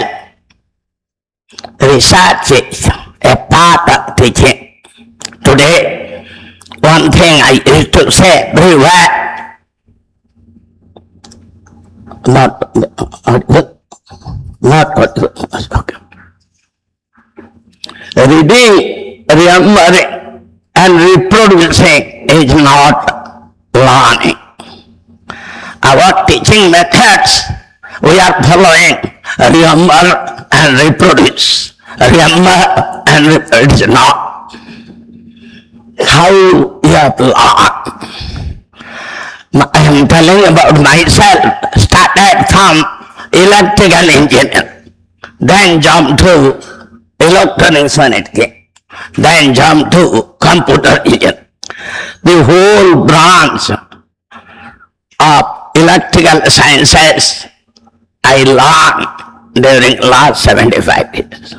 research is a part of teaching. Today, one thing I used to say everywhere, okay. Reading, remembering and reproducing is not learning. Our teaching methods, we are following remember and reproduce. Remember and reproduce not. How you have learned. I am telling about myself, started from electrical engineer, then jumped to electronics when it came, then jumped to computer engineering. The whole branch of electrical sciences I learned during last 75 years.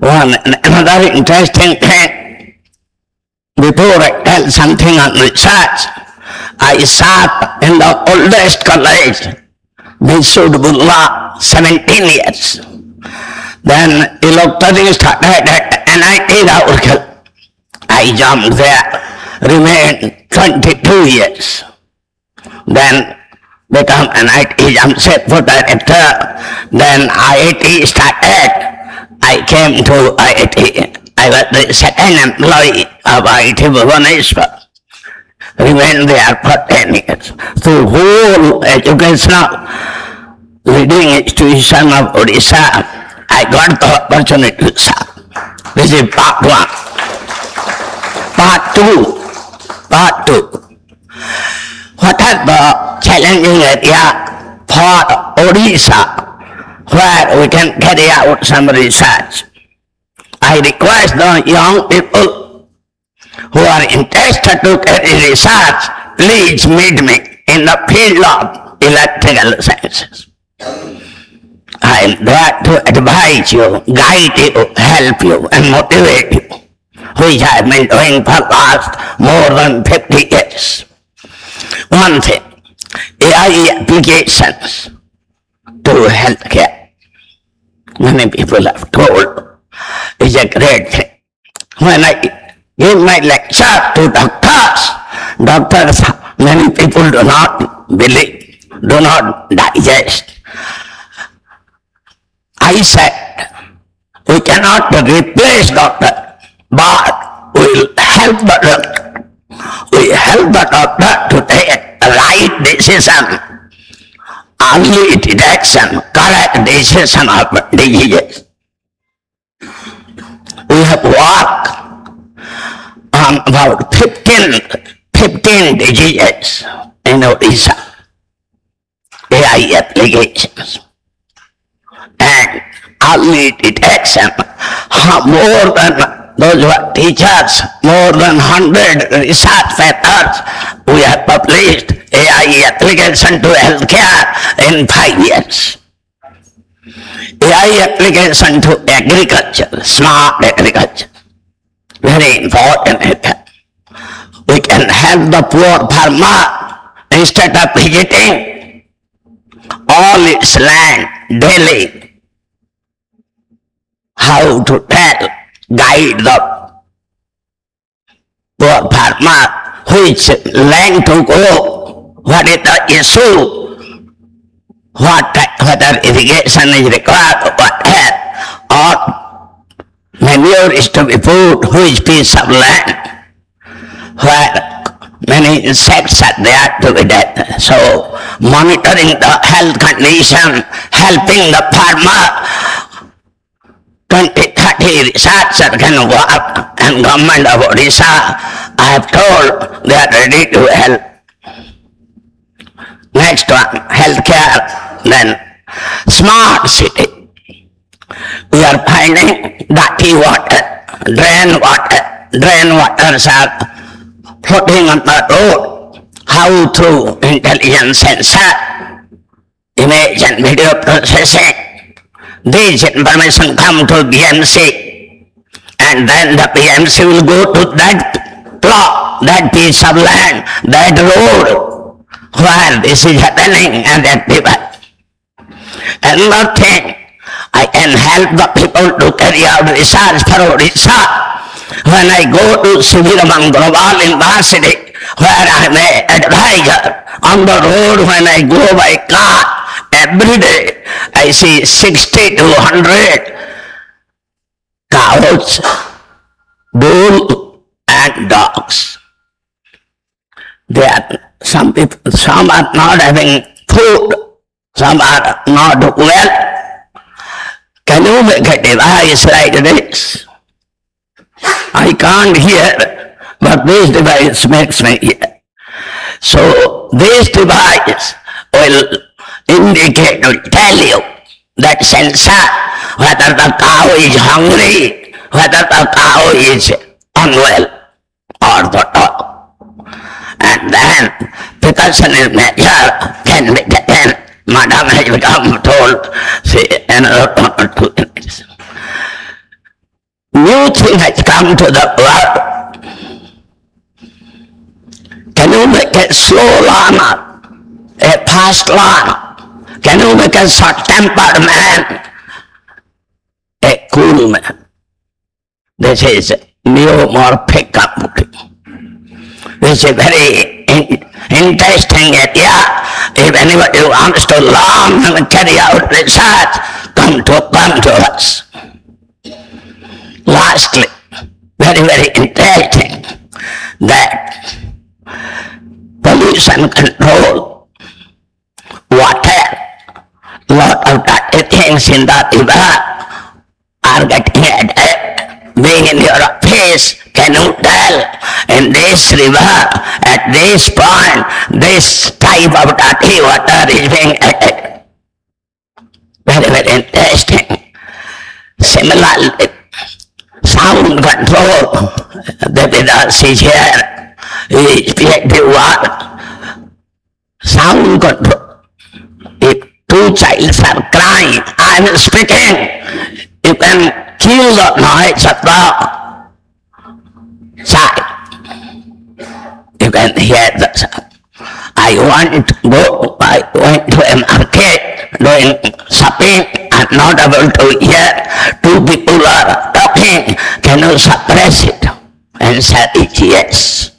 Another interesting thing, before I tell something on research, I sat in the oldest college, Bhubaneswar, 17 years. Then electronics started at NIT Inaugural. I jumped there, remained 22 years. Then become an IT Jamshedpur director. Then IIT started. I came to IIT. I was the second employee of IIT Bhubaneswar. Remained there for 10 years. So whole educational leading institution of Odisha, I got the opportunity to serve. This is part one. Part two. What are the challenging area for Odisha where we can carry out some research? I request the young people who are interested to carry research, please meet me in the field of electrical sciences. I am there to advise you, guide you, help you and motivate you, which I have been doing for last more than 50 years. One thing, AI applications to healthcare. Many people have told is a great thing. When I give my lecture to doctors, many people do not believe, do not digest. I said, we cannot replace doctor, but we will help the doctor. We help the doctor to take the right decision, early detection, correct decision of diseases. We have worked on about 15 diseases in Odisha, AI applications. And early detection, more than those who are teachers, more than 100 research papers we have published AI application to healthcare in 5 years. AI application to agriculture, smart agriculture, very important. We can help the poor farmer instead of visiting all its land daily. How to tell, guide the poor farmer which land to go, what is the issue, whether irrigation is required, what else, or manure is to be put, which piece of land, where many insects are there to be dead. So monitoring the health condition, helping the farmer, 20-30 researchers can work, and government of Odisha, I have told they are ready to help. Next one, healthcare, then smart city. We are finding dirty water, drain waters are floating on the road. How through intelligent sensor, image and video processing, this information come to BMC, and then the BMC will go to that plot, that piece of land, that road where this is happening and activate. Another thing, I can help the people to carry out research for Odisha. When I go to Global University, where I am an advisor, on the road when I go by car, every day I see 60 to 100 cows, bull and dogs. Some are not having food, some are not well. Can you make a device like this? I can't hear, but this device makes me hear. So this device will indicate, will tell you that sensor, whether the cow is hungry, whether the cow is unwell, or the dog. And then precautionary measure can be taken. Madam has become told, say another 1 or 2 minutes. New thing has come to the world. Can you make a slow learner, a fast learner? Can you make a short-tempered man, a cool man? This is neomorphic computing. This is a very interesting area If anybody wants to learn and carry out research, come to us. Lastly, very, very interesting, that pollution control, water, lot of dirty things in the river are getting added. Being in your office, can you tell in this river, at this point, this type of dirty water is being added? Very, very interesting. Similarly, sound control, the Vedas is here, is PhD work. Sound control. If two childs are crying, I am speaking, you can kill the noise of the child. You can hear the sound. I went to a market doing shopping, I'm not able to hear. Two people are talking, can you suppress it? And said, yes.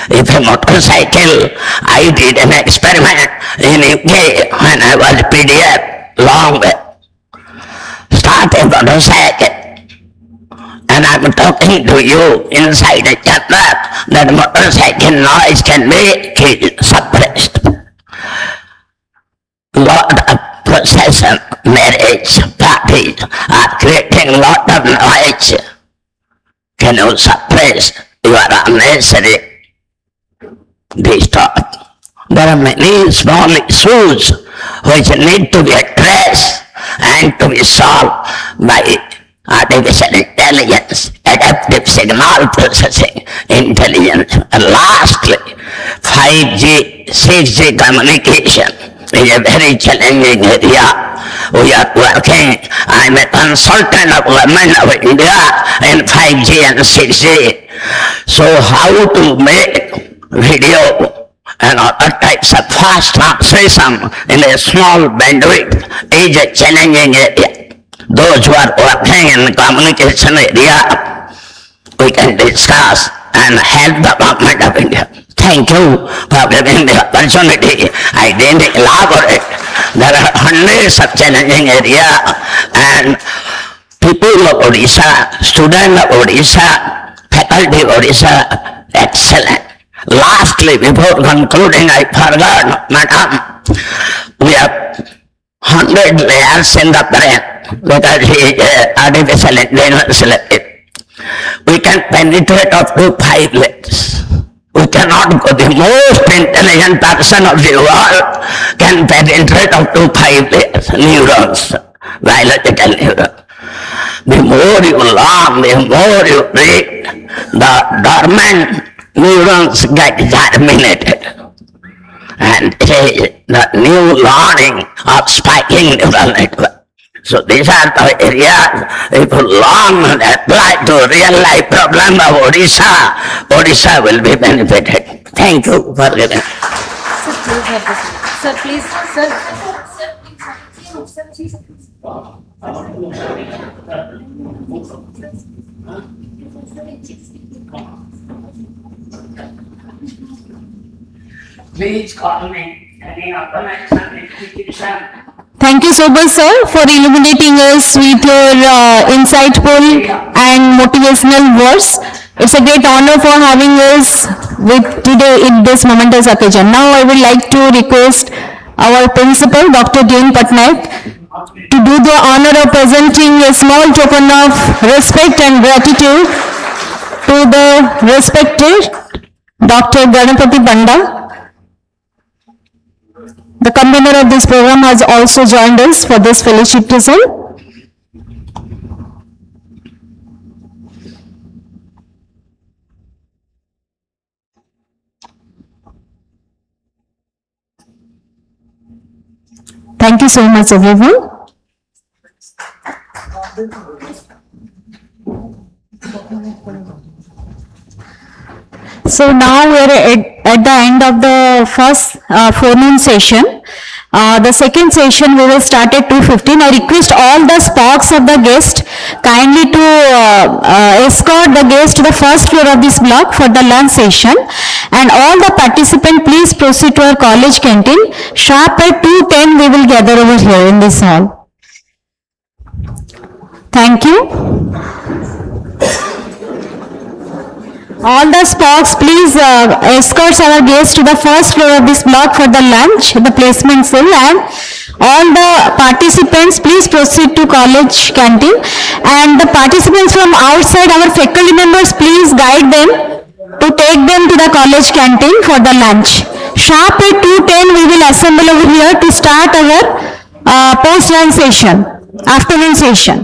If a motorcycle, I did an experiment in UK when I was PDF, long way. Start a motorcycle, and I'm talking to you inside a chamber, that motorcycle noise can be suppressed. Lot of procession, marriage, parties are creating lot of noise. Can you suppress your unnecessary disturb? There are many small issues which need to be addressed and to be solved by artificial intelligence, adaptive signal processing intelligence. And lastly, 5G, 6G communication is a very challenging area. We are working, I am a consultant of Government of India in 5G and 6G. So how to make video and other types of fast translation in a small bandwidth is a challenging area. Those who are working in the communication area, we can discuss and help the Government of India. Thank you for giving the opportunity. I didn't elaborate. There are hundreds of challenging areas, and people of Odisha, students of Odisha, faculty of Odisha, excellent. Lastly, before concluding, I forgot, madam, we have 100 layers in the brain because he is artificial intelligence. We can penetrate up to 5 layers. We cannot go, the most intelligent person of the world can penetrate up to 5 layers, neurons, biological neurons. The more you learn, the more you read, the dormant neurons get germinated. And the new learning of spiking neural network. So these are the areas, if you learn and apply to real life problem of Odisha, Odisha will be benefited. Thank you for giving. Sir, please, sir. Please call me any organization, institution. Thank you so much, sir, for illuminating us with your insightful and motivational words. It's a great honor for having us with today in this momentous occasion. Now I would like to request our principal, Dr. Dean Patnaik, to do the honor of presenting a small token of respect and gratitude to the respected Dr. Ganapati Panda. The convener of this program has also joined us for this felicitation. Thank you so much, everyone. So now we are at the end of the first forenoon session. The second session we will start at 2:15. I request all the sparks of the guest kindly to escort the guest to the first floor of this block for the lunch session, and all the participants please proceed to our college canteen. Sharp at 2:10 we will gather over here in this hall. Thank you. All the sparks, please escort our guests to the first floor of this block for the lunch, the placement full, and all the participants, please proceed to college canteen. And the participants from outside, our faculty members, please guide them to take them to the college canteen for the lunch. Sharp at 2:10, we will assemble over here to start our post-lunch session, afternoon session.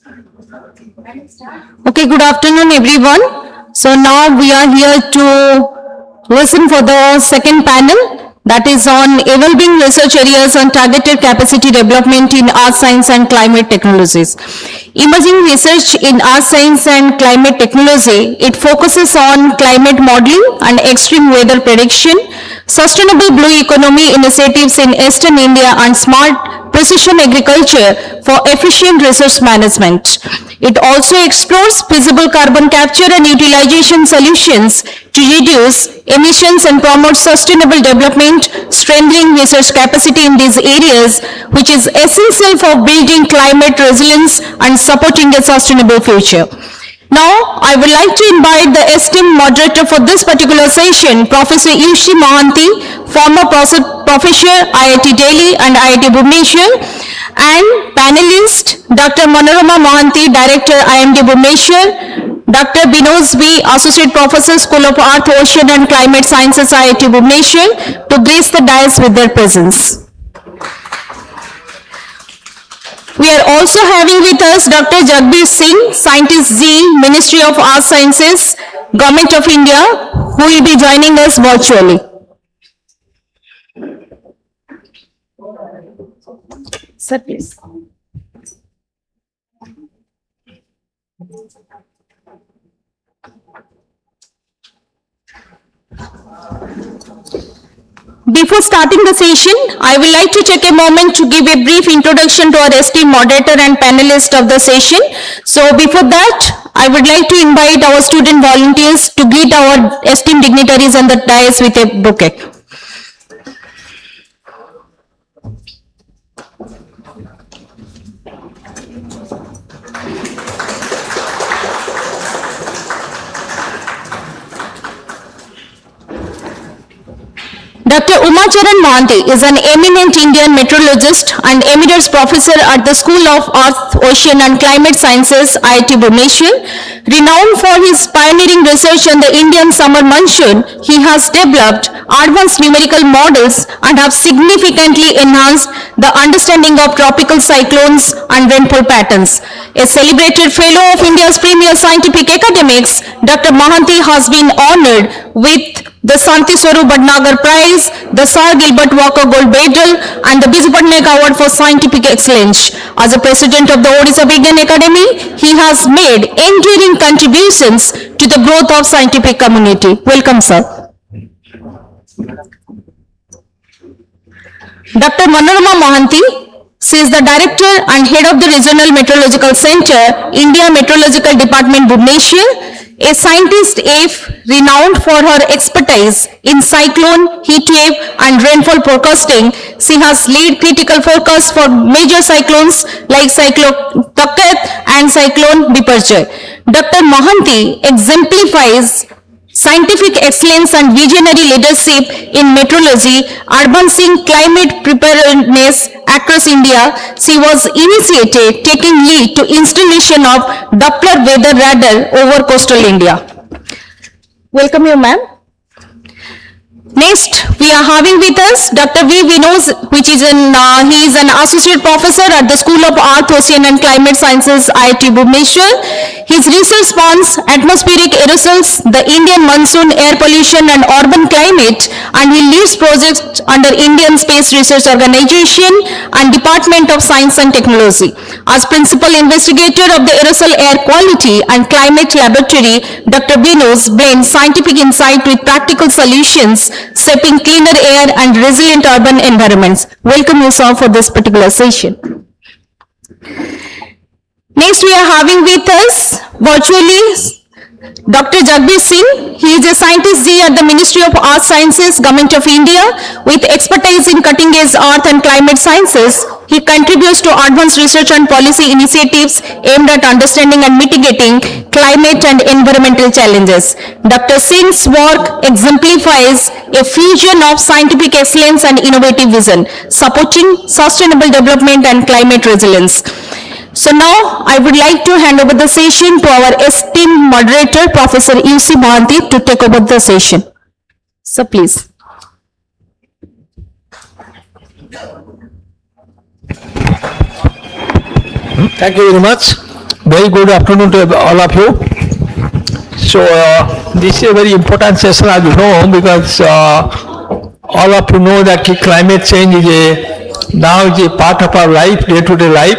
Okay, good afternoon, everyone. So now we are here to listen for the second panel, that is on evolving research areas on targeted capacity development in earth science and climate technologies. Emerging research in earth science and climate technology, it focuses on climate modeling and extreme weather prediction, sustainable blue economy initiatives in Eastern India, and smart precision agriculture for efficient resource management. It also explores feasible carbon capture and utilization solutions to reduce emissions and promote sustainable development, strengthening research capacity in these areas, which is essential for building climate resilience and supporting a sustainable future. Now, I would like to invite the esteemed moderator for this particular session, Professor Yushi Mohanty, former professor IIT Delhi and IIT Bhubaneswar, and panelist Dr. Manorama Mohanty, Director IMD Bhubaneswar, Dr. Binoz B, Associate Professor, School of Earth, Ocean and Climate Sciences, IIT Bhubaneswar, to grace the dais with their presence. We are also having with us Dr. Jagbir Singh, Scientist Z, Ministry of Earth Sciences, Government of India, who will be joining us virtually. Sir, please. Before starting the session, I would like to take a moment to give a brief introduction to our esteemed moderator and panelist of the session. So before that, I would like to invite our student volunteers to greet our esteemed dignitaries on the dais with a bouquet. Dr. Umacharan Mohanty is an eminent Indian meteorologist and Emeritus Professor at the School of Earth, Ocean and Climate Sciences, IIT Bhubaneswar. Renowned for his pioneering research on the Indian summer monsoon, he has developed advanced numerical models and have significantly enhanced the understanding of tropical cyclones and rainfall patterns. A celebrated fellow of India's premier scientific academics, Dr. Mohanty has been honored with the Santi Swarup Bhatnagar Prize, the Sir Gilbert Walker Gold Medal, and the Biju Patnaik Award for Scientific Excellence. As a president of the Odisha Research Academy, he has made enduring contributions to the growth of scientific community. Welcome, sir. Dr. Manorama Mohanty, she is the director and head of the Regional Meteorological Center, India Meteorological Department, Bhubaneswar. A scientist renowned for her expertise in cyclone, heat wave and rainfall forecasting. She has led critical forecasts for major cyclones like Cyclone Takat and Cyclone Biparjoy. Dr. Mohanty exemplifies scientific excellence and visionary leadership in meteorology, advancing climate preparedness across India. She was initiated taking lead to installation of Doppler weather radar over coastal India. Welcome you, ma'am. Next, we are having with us Dr. V. Binoz, he is an associate professor at the School of Earth, Ocean and Climate Sciences, IIT Bhubaneswar. His research spans atmospheric aerosols, the Indian monsoon, air pollution and urban climate, and he leads projects under Indian Space Research Organization and Department of Science and Technology. As principal investigator of the Aerosol Air Quality and Climate Laboratory, Dr. Binoz blends scientific insight with practical solutions, shaping cleaner air and resilient urban environments. Welcome you, sir, for this particular session. Next, we are having with us virtually Dr. Jagbir Singh. He is a scientist Z at the Ministry of Earth Sciences, Government of India, with expertise in cutting-edge earth and climate sciences. He contributes to advanced research and policy initiatives aimed at understanding and mitigating climate and environmental challenges. Dr. Singh's work exemplifies a fusion of scientific excellence and innovative vision, supporting sustainable development and climate resilience. So now I would like to hand over the session to our esteemed moderator, Professor Yushi Mohanty, to take over the session. So please. Thank you very much. Very good afternoon to all of you. So this is a very important session, as you know, because all of you know that climate change is now a part of our life, day-to-day life.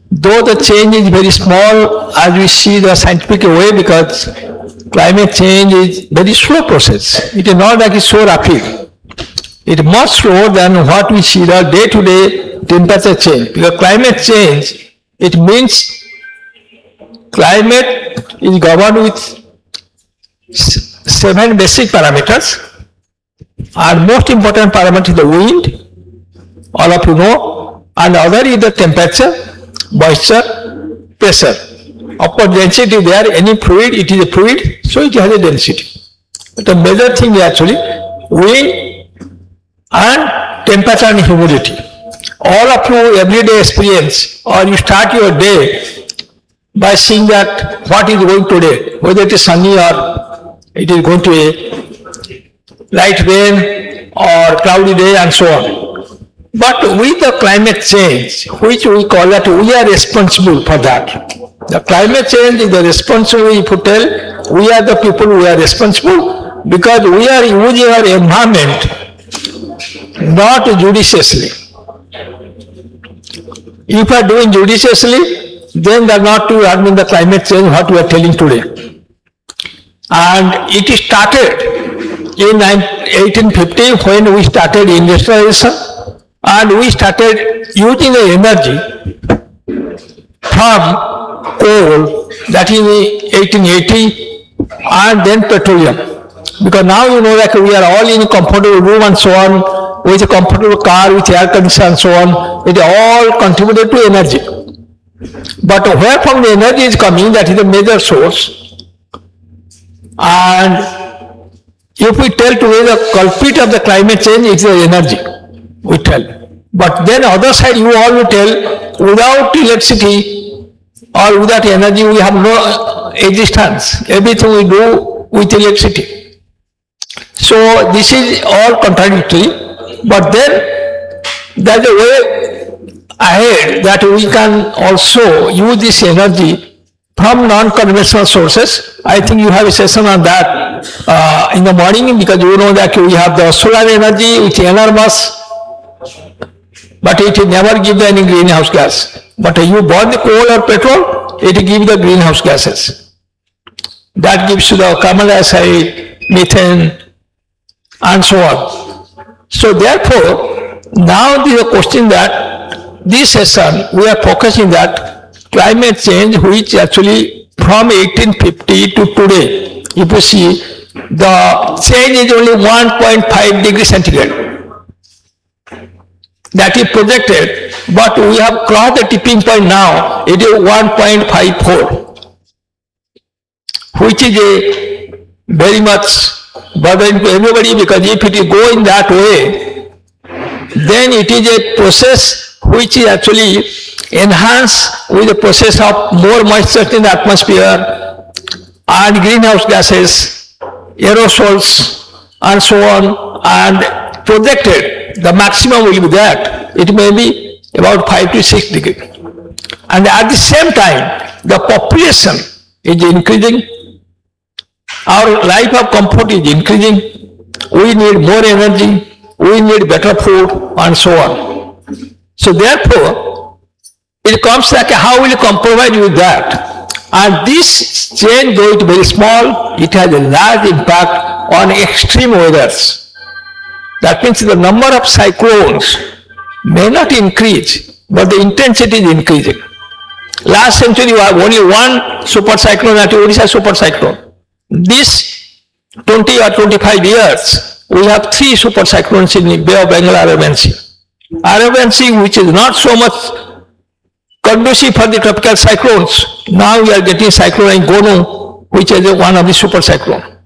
Though the change is very small as we see the scientific way, because climate change is very slow process. It is not like it's so rapid. It is much slower than what we see the day-to-day temperature change. Because climate change, it means climate is governed with 7 basic parameters. Our most important parameter is the wind, all of you know, and other is the temperature, moisture, pressure. Of course, density there, any fluid, it is a fluid, so it has a density. But the major thing is actually wind and temperature and humidity. All of you everyday experience, or you start your day by seeing that what is going today, whether it is sunny or it is going to be light rain or cloudy day and so on. But with the climate change, which we call that, we are responsible for that. The climate change is the responsibility, if you tell, we are the people who are responsible because we are using our environment not judiciously. If we are doing judiciously, then they are not to admit the climate change what we are telling today. And it started in 1850 when we started industrialization, and we started using the energy from coal, that is 1880, and then petroleum. Because now you know that we are all in a comfortable room and so on, with a comfortable car, with air conditioner and so on, it all contributed to energy. But where from the energy is coming, that is the major source. And if we tell today the culprit of the climate change is the energy, we tell. But then other side you all will tell, without electricity or without energy we have no existence. Everything we do with electricity. So this is all contradictory. But then there is a way ahead that we can also use this energy from non-conventional sources. I think you have a session on that in the morning, because you know that we have the solar energy, which is enormous, but it will never give any greenhouse gas. But you burn the coal or petrol, it will give the greenhouse gases. That gives you the carbon dioxide, methane, and so on. So therefore, now there is a question that this session we are focusing that climate change, which actually from 1850 to today, if you see, the change is only 1.5 degrees centigrade. That is projected, but we have crossed the tipping point now, it is 1.54, which is a very much burden to everybody, because if it is going that way, then it is a process which is actually enhanced with the process of more moisture in the atmosphere and greenhouse gases, aerosols and so on, and projected the maximum will be that. It may be about 5 to 6 degrees. And at the same time, the population is increasing. Our life of comfort is increasing. We need more energy. We need better food and so on. So therefore, it comes like how will you compromise with that? And this change, though it is very small, it has a large impact on extreme weathers. That means the number of cyclones may not increase, but the intensity is increasing. Last century we have only one super cyclone, that is Odisha super cyclone. This 20 or 25 years, we have 3 super cyclones in the Bay of Bengal, Arabian Sea. Arabian Sea, which is not so much conducive for the tropical cyclones, now we are getting cyclone in Gonu, which is one of the super cyclone.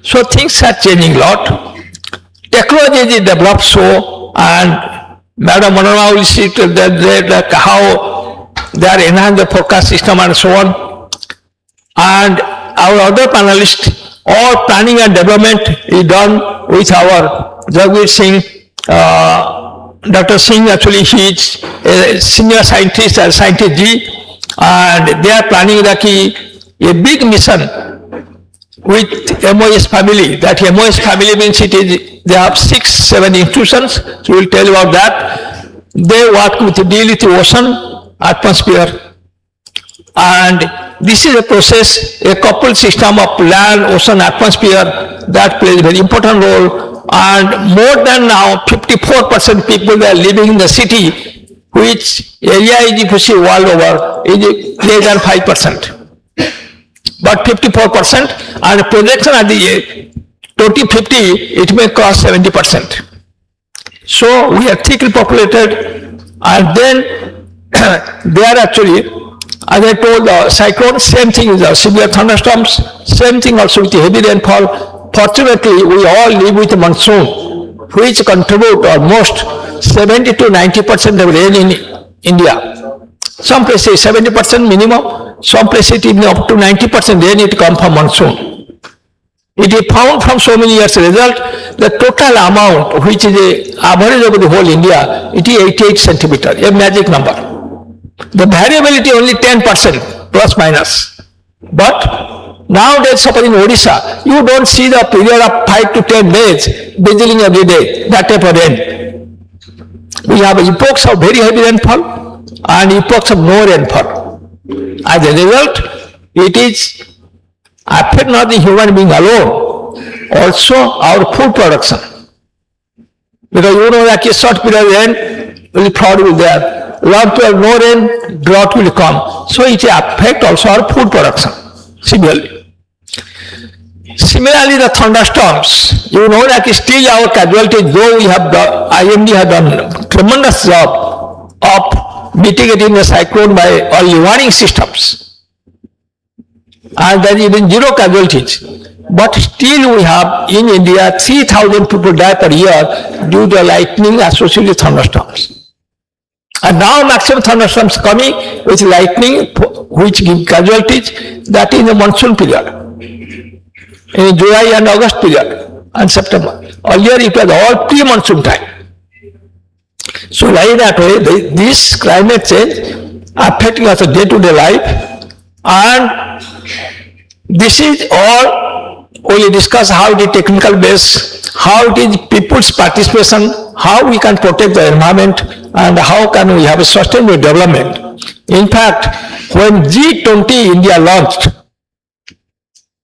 So things are changing a lot. Technology is developed so, and Madam Manora will see that how they are enhanced the forecast system and so on. And our other panelists, all planning and development is done with our Jagvir Singh. Dr. Singh, actually he is a senior scientist at Scientist G, And they are planning a big mission with MOS family. That MOS family means they have 6-7 institutions. So we'll tell you about that. They work with deal with the ocean, atmosphere, and this is a process, a coupled system of land, ocean, atmosphere that plays a very important role. And more than now 54% people that are living in the city, which area is, if you see world over, is less than 5%. But 54%, and projection at the 2050, it may cross 70%. So we are thickly populated, and then they are actually, as I told, the cyclone, same thing is the severe thunderstorms, same thing also with the heavy rainfall. Fortunately, we all live with monsoon, which contribute almost 70 to 90% of rain in India. Some places 70% minimum, some places even up to 90% rain it comes from monsoon. It is found from so many years result, the total amount which is the average of the whole India, it is 88 centimeter, a magic number. The variability only 10% plus minus. But nowadays, suppose in Odisha, you don't see the period of 5 to 10 days, drizzling every day, that type of rain. We have epochs of very heavy rainfall and epochs of no rainfall. As a result, it is affect not the human being alone, also our food production. Because you know that a short period of rain, will flood will there. Long period no rain, drought will come. So it affect also our food production severely. Similarly, the thunderstorms, you know that still our casualties, though we have IMD have done tremendous job of mitigating the cyclone by early warning systems, and there is even zero casualties. But still we have in India 3,000 people die per year due to lightning associated with thunderstorms. And now maximum thunderstorms coming with lightning, which give casualties, that is the monsoon period. In July and August period and September. Earlier it was all pre-monsoon time. So like that way, this climate change affecting us day-to-day life, and this is all we discuss how the technical base, how it is people's participation, how we can protect the environment, and how can we have a sustainable development. In fact, when G20 India launched,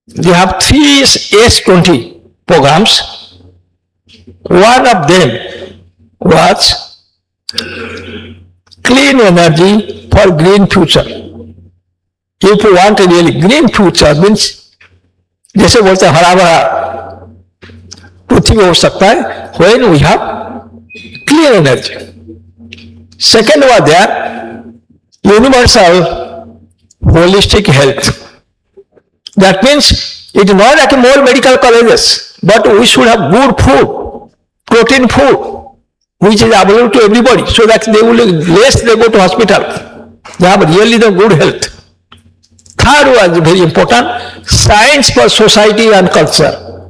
they have 3 S20 programs. One of them was clean energy for green future. If you want a really green future, means जैसे बोलते हैं हरा भरा पृथ्वी हो सकता है, when we have clean energy. Second was there universal holistic health. That means it is not like more medical colleges, but we should have good food, protein food, which is available to everybody, so that they will less they go to hospital. They have really the good health. Third was very important, science for society and culture.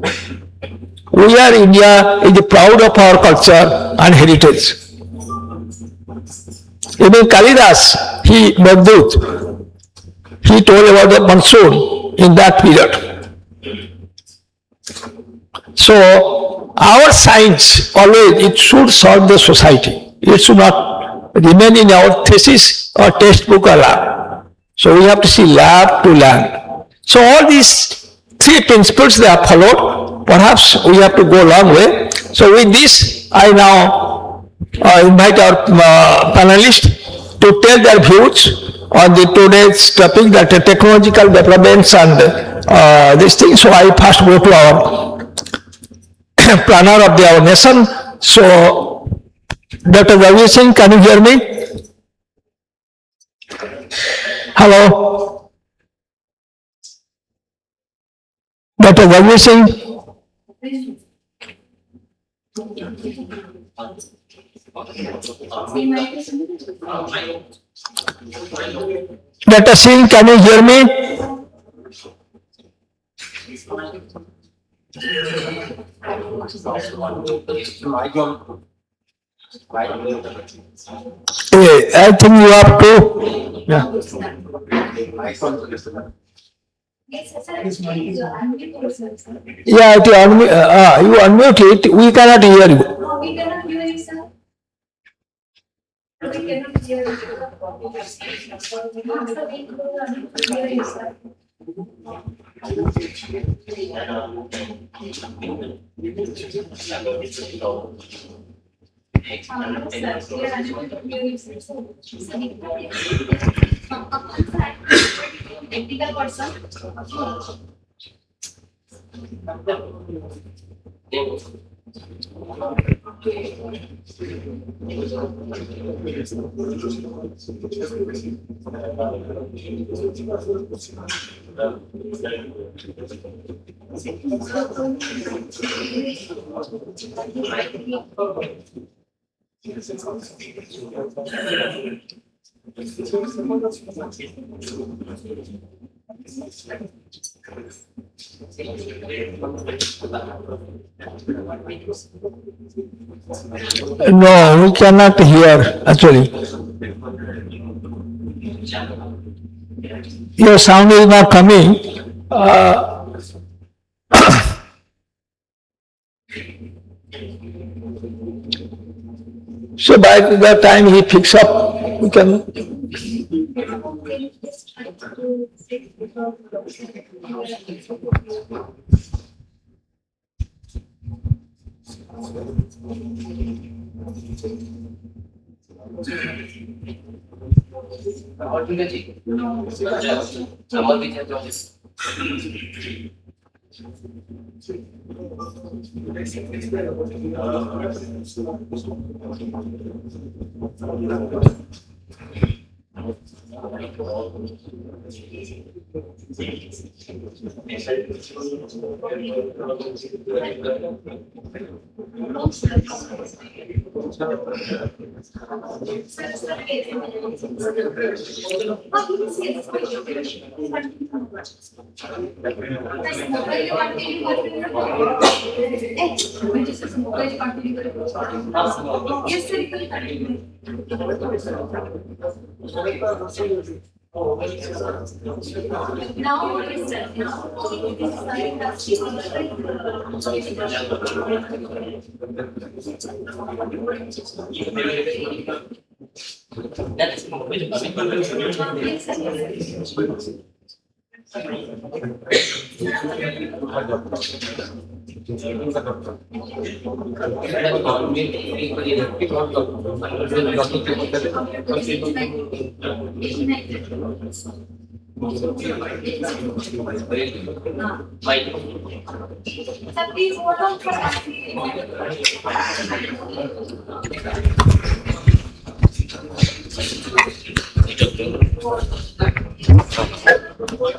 We are India is proud of our culture and heritage. Even Kalidas, Meghdut, he told about the monsoon in that period. So our science always, it should serve the society. It should not remain in our thesis or textbook or lab. So we have to see lab to land. So all these 3 principles they are followed. Perhaps we have to go a long way. So with this, I now invite our panelists to tell their views on the today's topic, that technological developments and these things. So I first go to our planner of our nation. So Dr. Ravi Singh, can you hear me? Hello? Dr. Ravi Singh? Dr. Singh, can you hear me? I think you have to Yeah. Yeah, you unmute it, we cannot hear you. We cannot hear you, sir. We cannot hear you, sir. Technical person. No, we cannot hear actually. Your sound is not coming. So by the time he picks up, we can.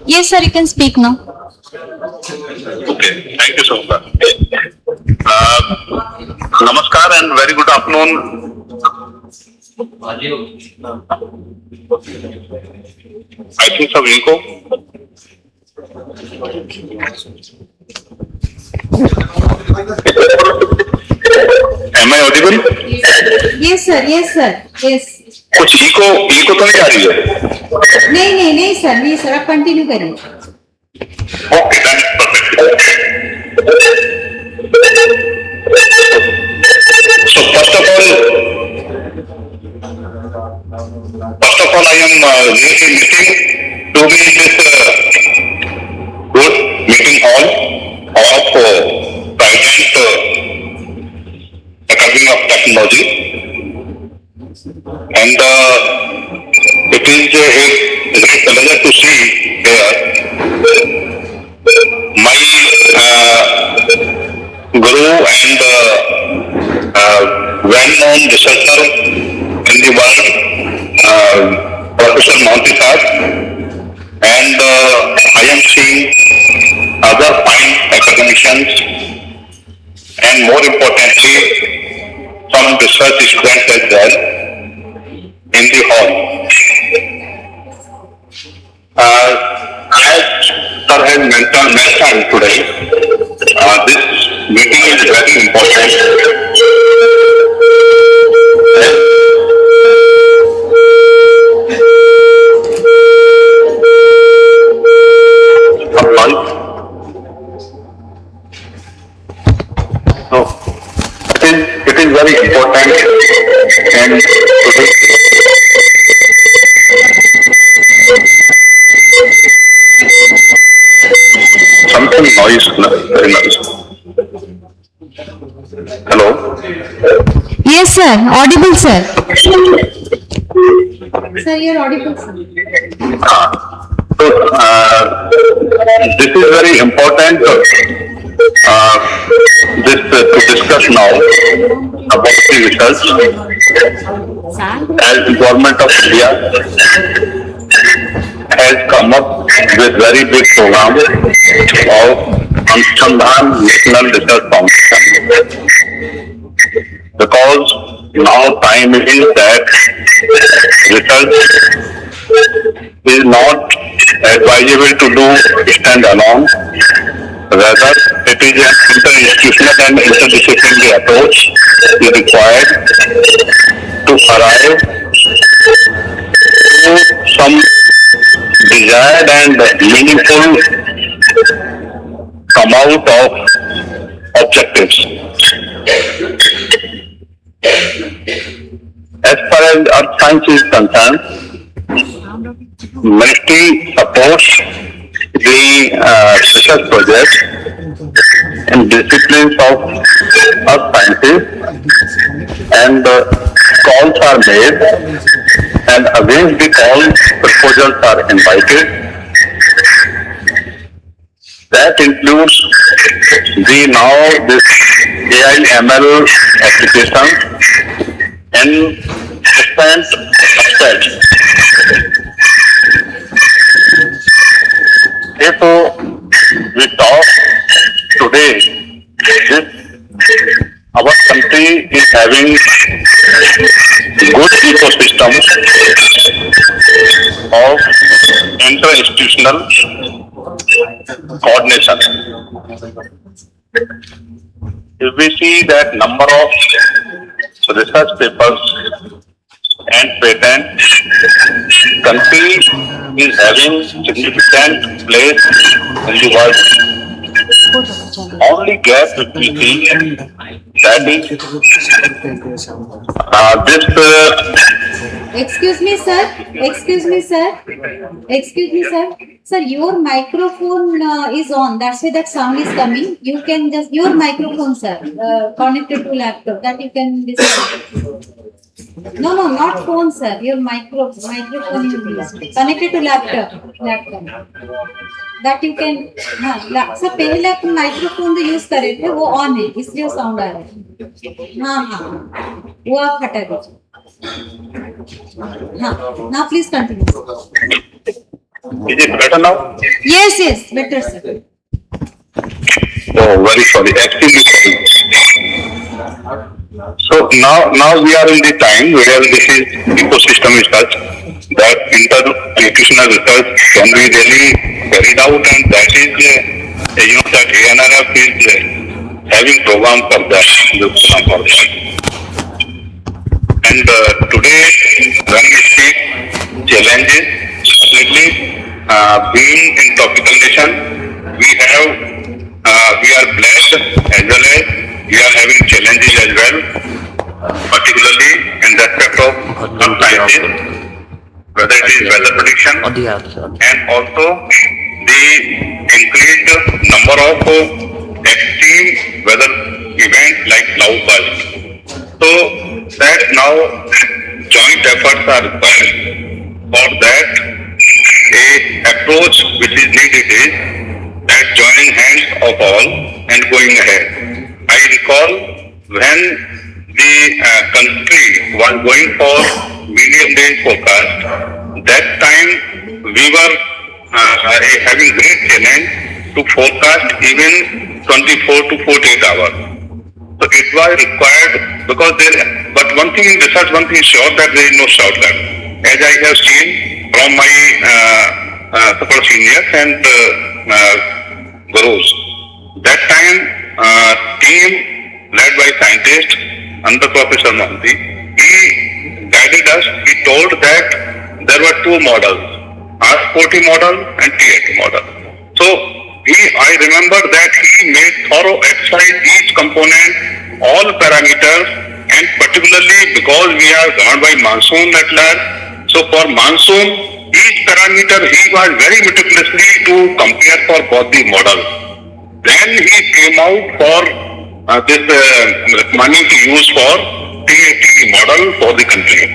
Yes, sir, you can speak now. Okay, thank you so much. Namaskar and very good afternoon. I think some echo. Am I audible? Yes, sir, yes, sir, yes. कुछ eco तो नहीं आ रही है? नहीं sir, आप continue करिए. Okay, that's perfect. So first of all, I am really meeting to be in this good meeting hall of Trident Academy of Technology, and it is a great pleasure to see there my guru and well-known researcher in the world, Professor Monty Sir, and I am seeing other fine academicians and more importantly some research students as well in the hall. As Sir has mentioned today, this meeting is very important. very important and something noise, very noise. Hello? Yes, sir. Audible, sir. Sir, you're audible, sir. So, this is very important to discuss now about the research as the government of India has come up with very big program of Ansandhan National Research Foundation. Because now time is that research is not advisable to do stand alone. Rather, it is an interinstitutional and interdisciplinary approach is required to arrive to some desired and meaningful come out of objectives. As far as earth science is concerned, Ministry supports the research projects in disciplines of earth sciences, and calls are made, and against the calls proposals are invited. That includes this AI/ML application in different aspects. If we talk today, our country is having good ecosystem of interinstitutional coordination. If we see that number of research papers and patents, country is having significant place in the world. Only gap which we see, that is Excuse me, sir. Sir, your microphone is on. That's why that sound is coming. You can just your microphone, sir, connected to laptop. That you can disable. No, not phone, sir. Your microphone is connected to laptop. That you can. हाँ, sir पहले आप microphone तो use कर रहे थे, वो on है, इसलिए साउंड आ रहा है. हाँ, वो आप हटा दीजिए. Now please continue. Is it better now? Yes, better, sir. Oh, very sorry. Extremely sorry. So now we are in the time where this is ecosystem is such that interinstitutional research can be really carried out, and that is that ANRF is having program for that. And today, when we speak challenges, definitely being in tropical nation, we are blessed as well as we are having challenges as well, particularly in the aspect of some sciences, whether it is weather prediction, and also the increased number of extreme weather events like cloud burst. So that now joint efforts are required. For that, a approach which is needed is that joining hands of all and going ahead. I recall when the country was going for medium range forecast, that time we were having great challenge to forecast even 24 to 48 hours. So it was required because but one thing in research, one thing is sure that there is no shortcut. As I have seen from my super seniors and gurus, that time team led by scientists under Professor Mohanty, he guided us. He told that there were two models, R40 model and T80 model. So I remember that he made thorough exercise each component, all parameters, and particularly because we are governed by monsoon at large. So for monsoon, each parameter he was very meticulously to compare for both the model. Then he came out for this money to use for TAT model for the country.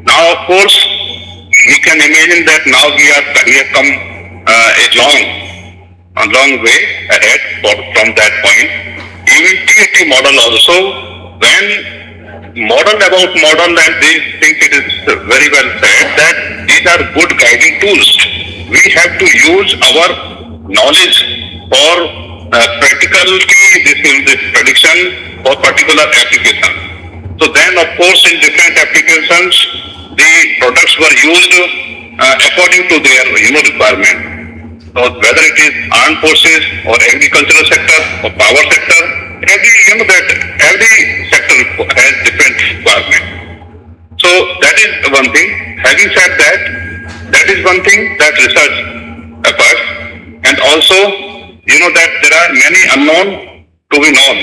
Now, of course, we can imagine that now we have come a long way ahead from that point. Even TAT model also, when model about model, and they think it is very well said that these are good guiding tools. We have to use our knowledge for practicality, this prediction for particular application. So then, of course, in different applications, the products were used according to their requirement. So whether it is armed forces or agricultural sector or power sector, every sector has different requirement. So that is one thing. Having said that, that is one thing that research efforts, and also that there are many unknown to be known.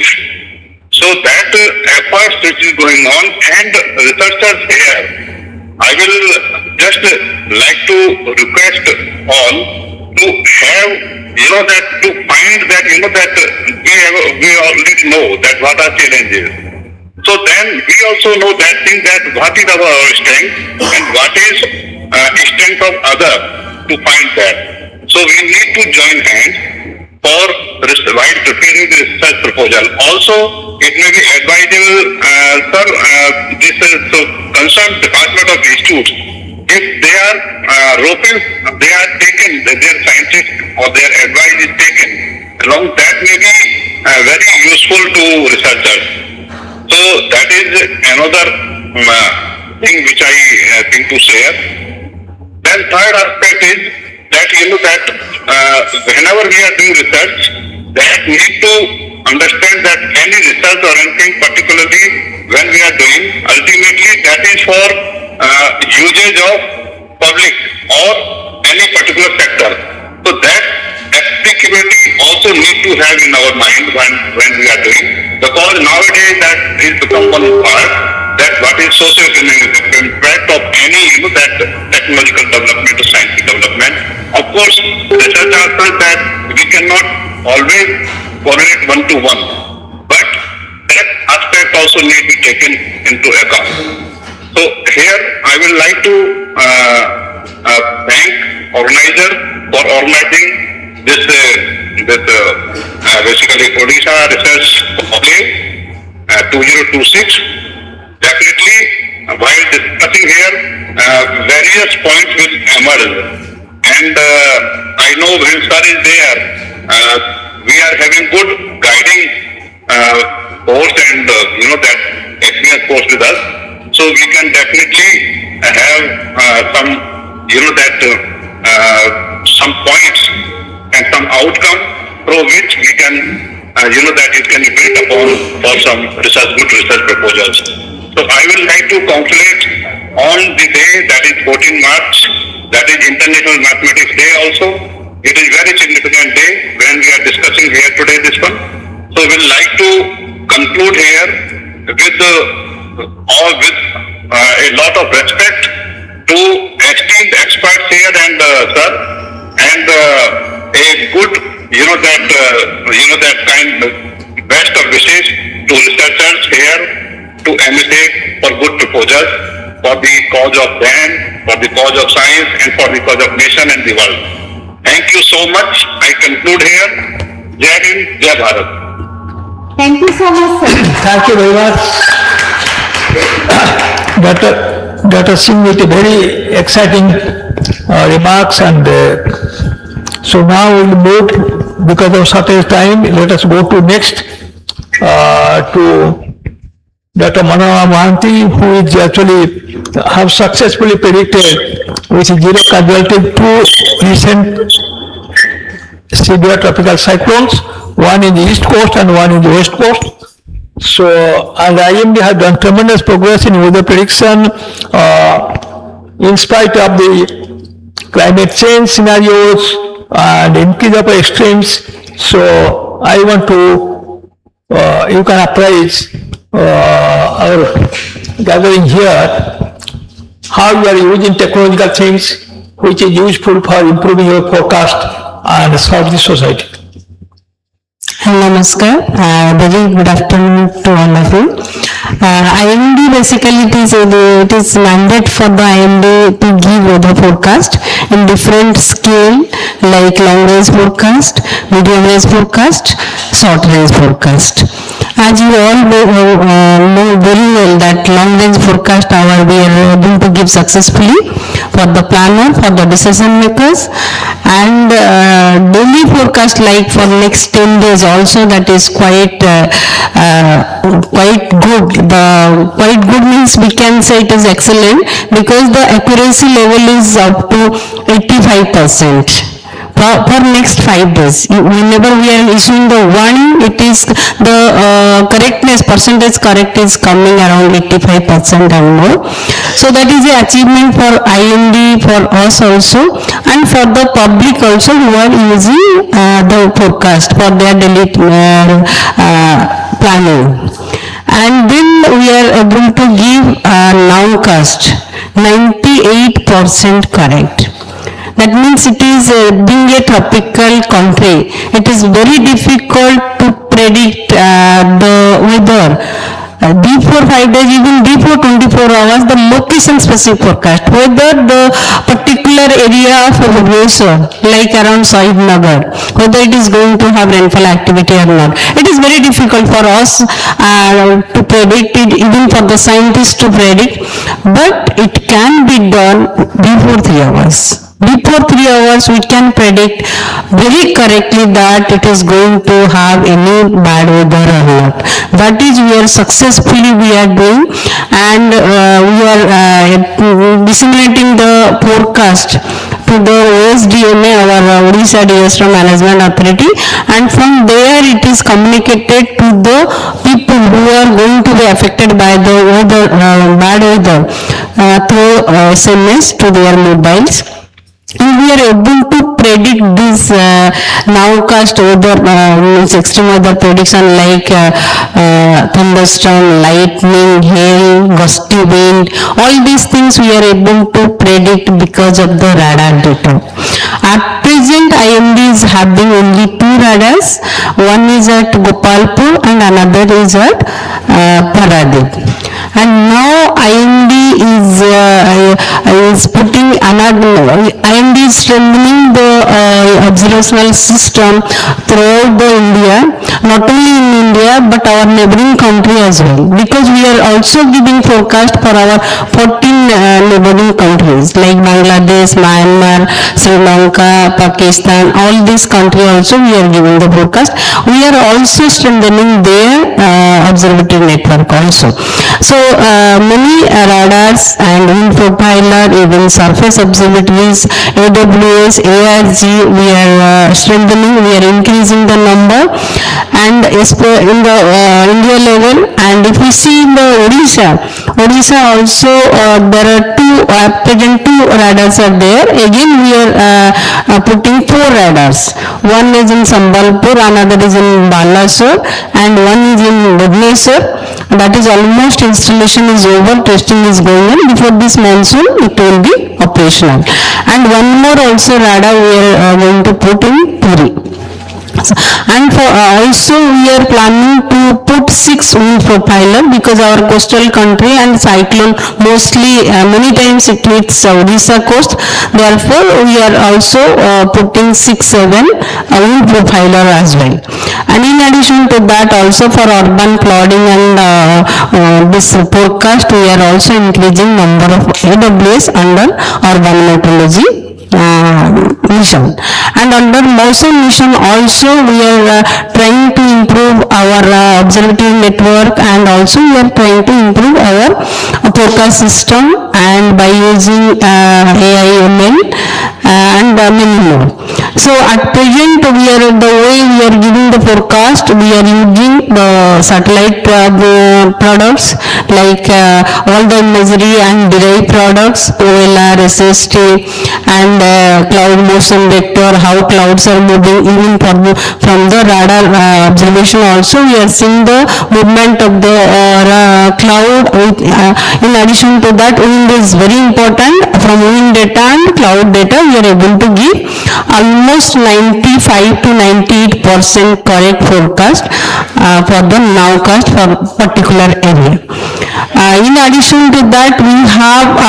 So that efforts which is going on, and researchers here, I will just like to request all to have that to find that we already know that what are challenges. So then we also know that thing, that what is our strength and what is strength of other, to find that. So we need to join hands for while preparing the research proposal. Also, it may be advisable, sir, this concerned Department of Institutes, if they are they are taken, their scientists or their advice is taken along, that may be very useful to researchers. So that is another thing which I think to share. Then third aspect is that whenever we are doing research, that need to understand that any research or anything, particularly when we are doing, ultimately that is for usage of public or any particular sector. So that applicability also need to have in our mind when we are doing, because nowadays that is become one part, that what is socio-economic impact of any that technological development or scientific development. Of course, research answers that we cannot always correlate one to one, but that aspect also need to be taken into account. So here I will like to thank organizer for organizing this basically Odisha Research Conclave 2026. Definitely, while discussing here, various points will emerge, and I know when sir is there, we are having good guiding course and that experience course with us, so we can definitely have some some points and some outcome through which we can that it can be built upon for some good research proposals. So I will like to congratulate on the day, that is 14 March, that is International Mathematics Day also. It is very significant day when we are discussing here today this one. So we will like to conclude here with a lot of respect to esteemed experts here and sir, and a good that kind best of wishes to researchers here, to MSA for good proposals for the cause of man, for the cause of science, and for the cause of nation and the world. Thank you so much. I conclude here. Jai Hind, Jai Bharat. Thank you so much, sir. Thank you very much. Dr. Singh with a very exciting remarks, and so now we will move, because of shortage time, let us go to next to Dr. Manohar Mohanty, who is actually have successfully predicted with zero casualty two recent severe tropical cyclones, one in the east coast and one in the west coast. So, and IMD has done tremendous progress in weather prediction in spite of the climate change scenarios and increase of extremes. So, I want to, you can appraise our gathering here, how you are using technological things which is useful for improving your forecast and serve the society. Namaskar, very good afternoon to all of you. IMD basically it is mandate for the IMD to give weather forecast in different scale like long range forecast, medium range forecast, short range forecast. As you all know very well that long range forecast we are able to give successfully for the planner, for the decision makers, and daily forecast like for next 10 days also, that is quite good. The quite good means we can say it is excellent because the accuracy level is up to 85%. For next 5 days. Whenever we are issuing the warning, it is the correctness, percentage correct is coming around 85% and more. So that is the achievement for IMD, for us also, and for the public also who are using the forecast for their daily planning. And then we are able to give nowcast 98% correct. That means it is being a tropical country, it is very difficult to predict the weather. Before 5 days, even before 24 hours, the location specific forecast, whether the particular area of Bhubaneswar, like around Sahibnagar, whether it is going to have rainfall activity or not. It is very difficult for us to predict it, even for the scientists to predict, but it can be done before 3 hours. Before 3 hours, we can predict very correctly that it is going to have any bad weather or not. That is we are doing, and we are disseminating the forecast to the OSDMA, our Odisha Disaster Management Authority, and from there it is communicated to the people who are going to be affected by the weather, bad weather through SMS to their mobiles. And we are able to predict this nowcast weather, extreme weather prediction like thunderstorm, lightning, hail, gusty wind, all these things we are able to predict because of the radar data. At present, IMD is having only 2 radars. One is at Gopalpur and another is at Paradip. And now IMD is putting another, IMD is strengthening the observational system throughout the India, not only in India but our neighboring country as well, because we are also giving forecast for our 14 neighboring countries like Bangladesh, Myanmar, Sri Lanka, Pakistan, all these countries also we are giving the forecast. We are also strengthening their observatory network also. So many radars and wind profiler, even surface observatories, AWS, ARG, we are strengthening, we are increasing the number, and in the India level. And if we see in the Odisha also there are present two radars are there. Again we are putting 4 radars. One is in Sambalpur, another is in Balasore, and one is in Bhubaneswar. That is almost installation is over, testing is going on. Before this monsoon it will be operational. And one more also radar we are going to put in Puri. And for also we are planning to put 6 wind profiler because our coastal country and cyclone mostly many times it hits Odisha coast. Therefore we are also putting 6-7 wind profiler as well. And in addition to that, also for urban flooding and this forecast, we are also increasing number of AWS under urban meteorology mission. And under monsoon mission also we are trying to improve our observatory network, and also we are trying to improve our forecast system, and by using AI/ML and many more. So at present we are the way we are giving the forecast, we are using the satellite products like all the imagery and derived products, OLR, SST, and cloud motion vector, how clouds are moving, even from the radar observation also, we are seeing the movement of the cloud. In addition to that, wind is very important. From wind data and cloud data, we are able to give almost 95 to 98% correct forecast for the nowcast for particular area. In addition to that, we have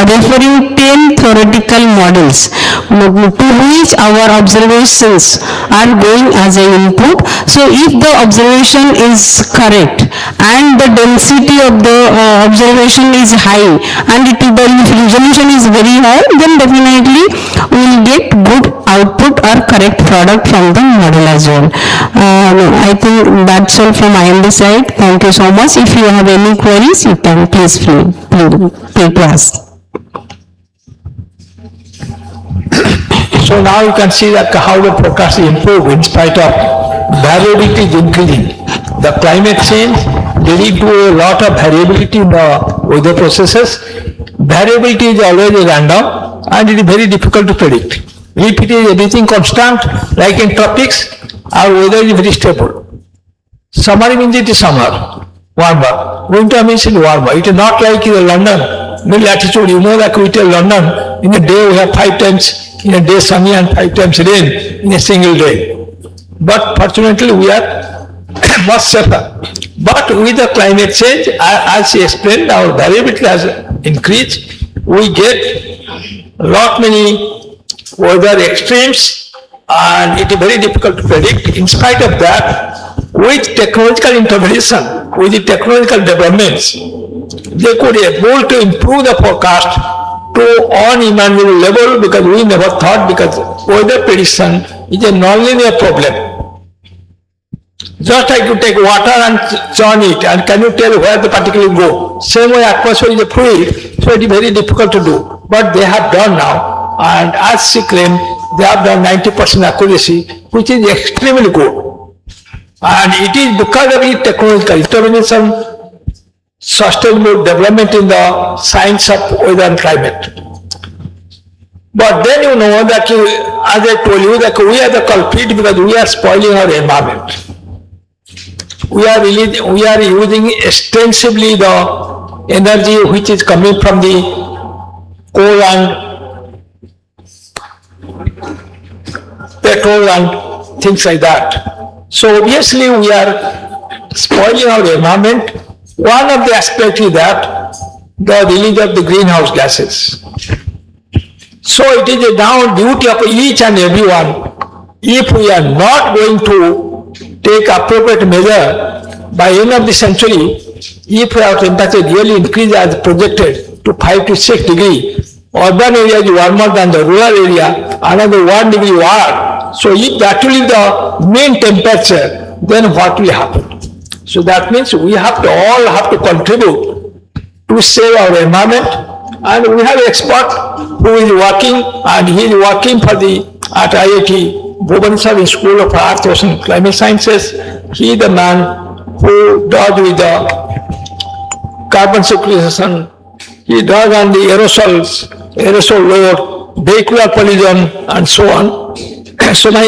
referring 10 theoretical models to which our observations are going as an input. So if the observation is correct and the density of the observation is high and the resolution is very high, then definitely we will get good output or correct product from the model as well. I think that's all from my end side. Thank you so much. If you have any queries, you can please feel free to ask. So now you can see that how the forecast is improved in spite of variability is increasing. The climate change leading to a lot of variability in the weather processes. Variability is always random and it is very difficult to predict. If it is everything constant, like in tropics, our weather is very stable. Summer means it is summer, warmer. Winter means it is warmer. It is not like in London, mid latitude. You know that we tell London, in a day we have 5 times, in a day sunny and 5 times rain in a single day. But fortunately we are much safer. But with the climate change, as she explained, our variability has increased. We get lot many weather extremes and it is very difficult to predict. In spite of that, with technological intervention, with the technological developments, they could be able to improve the forecast to unimaginable level, because we never thought, because weather prediction is a nonlinear problem. Just like you take water and churn it, and can you tell where the particles go? Same way atmosphere is a fluid, so it is very difficult to do. But they have done now, and as she claimed, they have done 90% accuracy, which is extremely good. And it is because of the technological intervention, sustainable development in the science of weather and climate. But then you know that, as I told you, that we are the culprit because we are spoiling our environment. We are using extensively the energy which is coming from the coal and petrol and things like that. So obviously we are spoiling our environment. One of the aspects is that the release of the greenhouse gases. So it is a now duty of each and everyone, if we are not going to take appropriate measure by end of the century, if our temperature really increase as projected to 5 to 6 degrees, urban area is warmer than the rural area, another 1 degree warm. So if that will be the main temperature, then what will happen? So that means we have to all have to contribute to save our environment, and we have an expert who is working, and he is working for at IIT Bhubaneswar School of Earth, Ocean and Climate Sciences. He is the man who does with the carbon sequestration, he does on the aerosol load, vehicular pollution, and so on. So my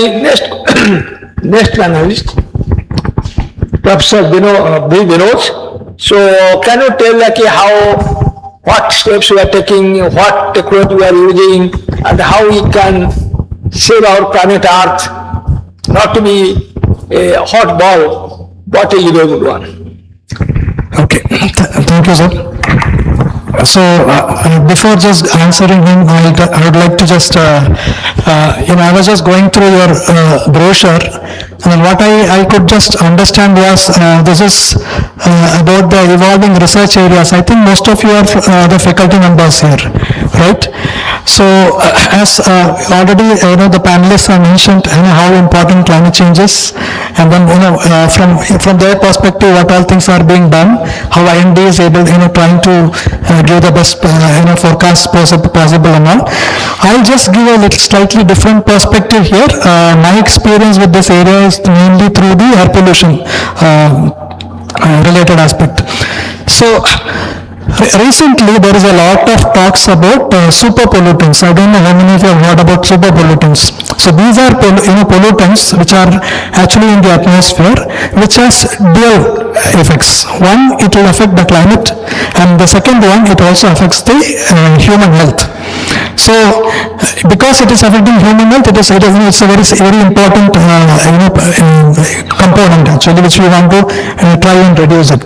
next analyst, Professor Vinod. So can you tell what steps we are taking, what technology we are using, and how we can save our planet Earth not to be a hot ball, but a good one? Okay, thank you, sir. So before just answering him, I would like to just, I was just going through your brochure, and what I could just understand was this is about the evolving research areas. I think most of you are the faculty members here, right? So as already the panelists have mentioned how important climate change is, and then from their perspective what all things are being done, how IND is able trying to give the best forecast possible and all. I'll just give a little slightly different perspective here. My experience with this area is mainly through the air pollution related aspect. So Recently, there is a lot of talks about super pollutants. I don't know how many of you have heard about super pollutants. So these are pollutants which are actually in the atmosphere, which has dual effects. One, it will affect the climate, and the second one, it also affects the human health. So, because it is affecting human health, it's a very important component actually, which we want to try and reduce it.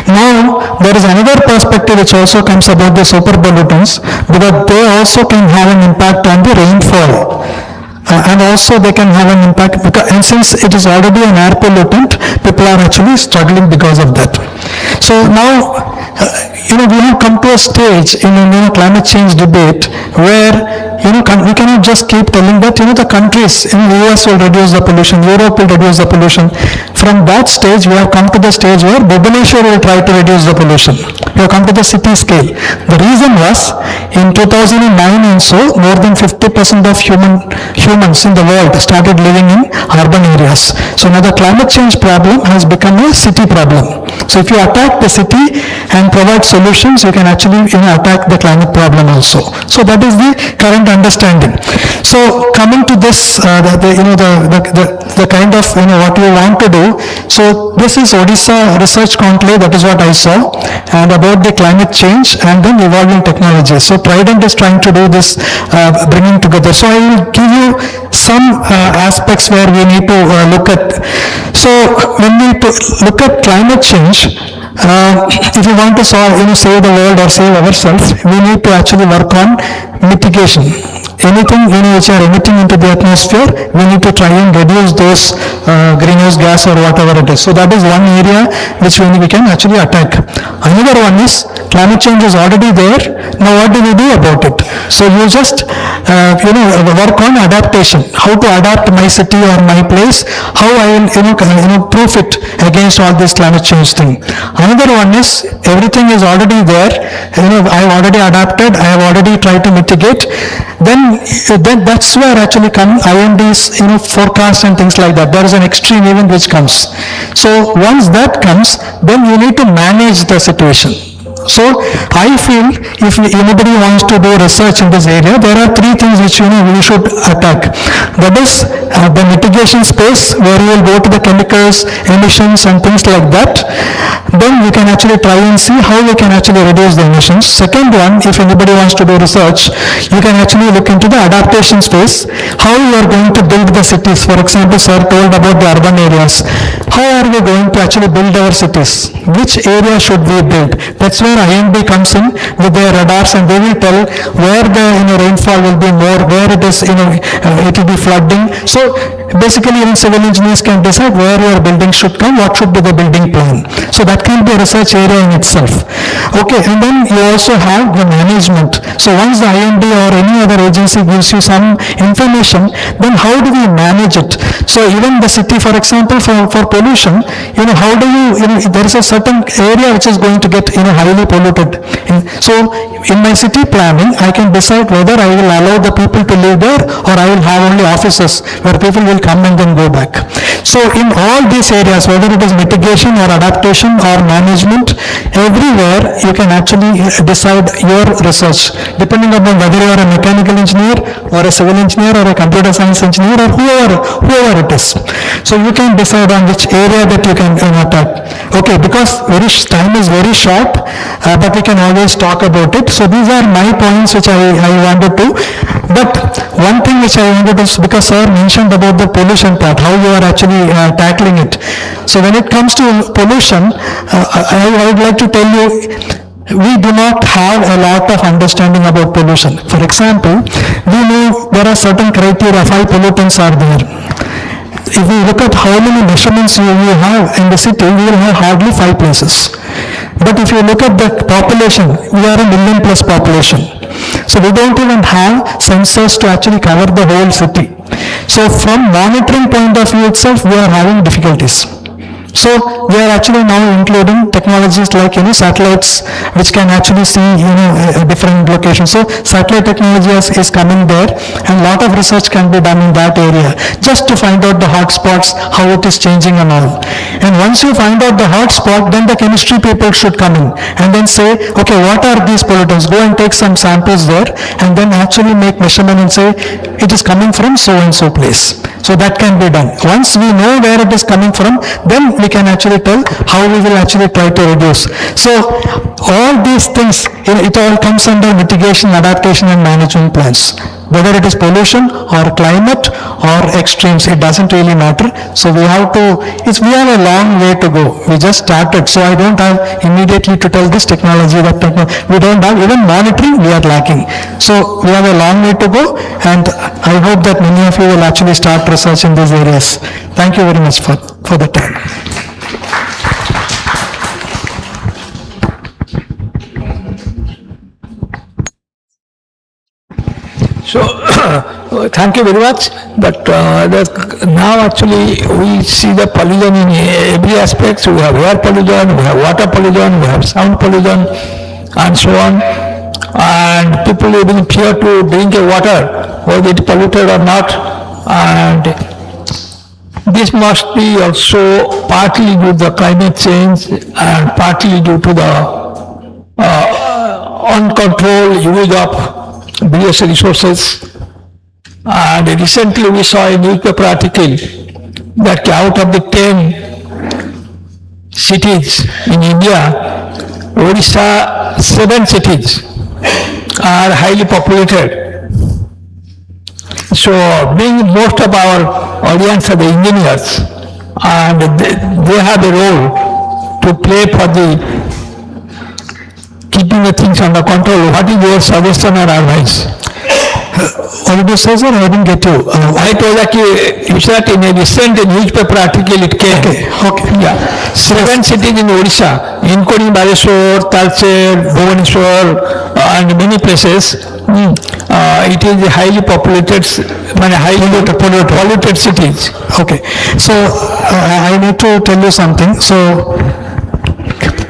Now, there is another perspective which also comes about the super pollutants, because they also can have an impact on the rainfall. And also they can have an impact, because, and since it is already an air pollutant, people are actually struggling because of that. So now, we have come to a stage in climate change debate where we cannot just keep telling that the countries in the US will reduce the pollution, Europe will reduce the pollution. From that stage, we have come to the stage where Bhubaneswar will try to reduce the pollution. We have come to the city scale. The reason was, in 2009 and so, more than 50% of humans in the world started living in urban areas. So now the climate change problem has become a city problem. So if you attack the city and provide solutions, you can actually attack the climate problem also. So that is the current understanding. So coming to this, the kind of what you want to do. So this is Odisha Research Conclave, that is what I saw, and about the climate change and then evolving technologies. So Trident is trying to do this, bringing together. So I will give you some aspects where we need to look at. So when we look at climate change, if we want to save the world or save ourselves, we need to actually work on mitigation. Anything which are emitting into the atmosphere, we need to try and reduce those greenhouse gas or whatever it is. So that is one area which we can actually attack. Another one is climate change is already there. Now what do we do about it? So you just work on adaptation. How to adapt my city or my place? How I will proof it against all this climate change thing. Another one is everything is already there. I have already adapted. I have already tried to mitigate. Then that's where actually come IMD's forecast and things like that. There is an extreme event which comes. So once that comes, then you need to manage the situation. So I feel if anybody wants to do research in this area, there are three things which we should attack. That is the mitigation space, where you will go to the chemicals, emissions and things like that. Then we can actually try and see how we can actually reduce the emissions. Second one, if anybody wants to do research, you can actually look into the adaptation space, how you are going to build the cities. For example, sir told about the urban areas. How are we going to actually build our cities? Which area should we build? That's where IMD comes in with their radars, and they will tell where the rainfall will be more, where it is it will be flooding. So basically even civil engineers can decide where your building should come, what should be the building plan. So that can be a research area in itself. Okay, and then you also have the management. So once the IMD or any other agency gives you some information, then how do we manage it? So even the city, for example, for pollution, how do there is a certain area which is going to get highly polluted. So in my city planning, I can decide whether I will allow the people to live there, or I will have only offices where people will come and then go back. So in all these areas, whether it is mitigation or adaptation or management, everywhere you can actually decide your research, depending upon whether you are a mechanical engineer or a civil engineer or a computer science engineer or whoever it is. So you can decide on which area that you can attack. Okay, because time is very short, but we can always talk about it. So these are my points which I wanted to. But one thing which I wanted is, because sir mentioned about the pollution part, how you are actually tackling it. So when it comes to pollution, I would like to tell you, we do not have a lot of understanding about pollution. For example, we know there are certain criteria, 5 pollutants are there. If we look at how many measurements you have in the city, we will have hardly 5 places. But if you look at the population, we are a 1 million+ population. So we don't even have sensors to actually cover the whole city. So from monitoring point of view itself, we are having difficulties. So we are actually now including technologies like, satellites, which can actually see, different locations. So satellite technology is coming there, and a lot of research can be done in that area, just to find out the hotspots, how it is changing and all. And once you find out the hotspot, then the chemistry people should come in and then say, okay, what are these pollutants? Go and take some samples there, and then actually make measurement and say, it is coming from so and so place. So that can be done. Once we know where it is coming from, then we can actually tell how we will actually try to reduce. So all these things, it all comes under mitigation, adaptation and management plans. Whether it is pollution or climate or extremes, it doesn't really matter. So we have we have a long way to go. We just started, so I don't have immediately to tell this technology, that technology. We don't have, even monitoring we are lacking. So we have a long way to go, and I hope that many of you will actually start research in these areas. Thank you very much for the time. So, thank you very much. But now actually we see the pollution in every aspect. So we have air pollution, we have water pollution, we have sound pollution, and so on. And people even fear to drink a water, whether it is polluted or not. And this must be also partly due to the climate change and partly due to the uncontrolled use of various resources. And recently we saw a newspaper article that out of the 10 cities in India, Odisha, 7 cities are highly populated. So being most of our audience are the engineers, and they have a role to play for the keeping the things under control. What is your suggestion or advice? What did you say, sir? I didn't get you. I told that you said in a recent newspaper article it came. Okay. Yeah. 7 cities in Odisha, including Bhubaneswar, Talcher, Bhubaneswar, and many places. It is a highly populated, polluted cities. Okay. So I need to tell you something. So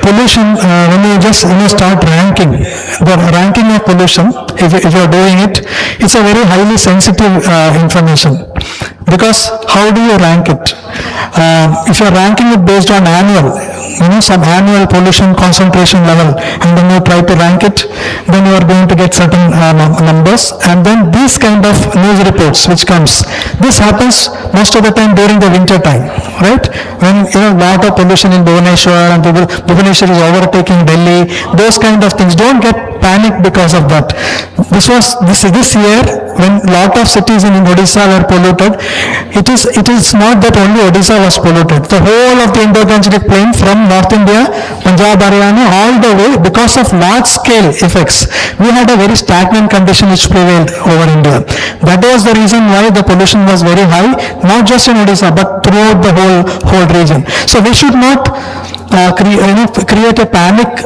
pollution, when you just start ranking, the ranking of pollution, if you are doing it, it's a very highly sensitive information. Because how do you rank it? If you are ranking it based on annual, some annual pollution concentration level, and then you try to rank it, then you are going to get certain numbers. And then these kind of news reports which comes, this happens most of the time during the winter time, right? When lot of pollution in Bhubaneswar, and Bhubaneswar is overtaking Delhi, those kind of things. Don't get panicked because of that. This year, when lot of cities in Odisha were polluted, it is not that only Odisha was polluted. The whole of the Indo-Gangetic plain from North India, Punjab, Haryana, all the way, because of large scale effects, we had a very stagnant condition which prevailed over India. That was the reason why the pollution was very high, not just in Odisha, but throughout the whole region. So we should not create a panic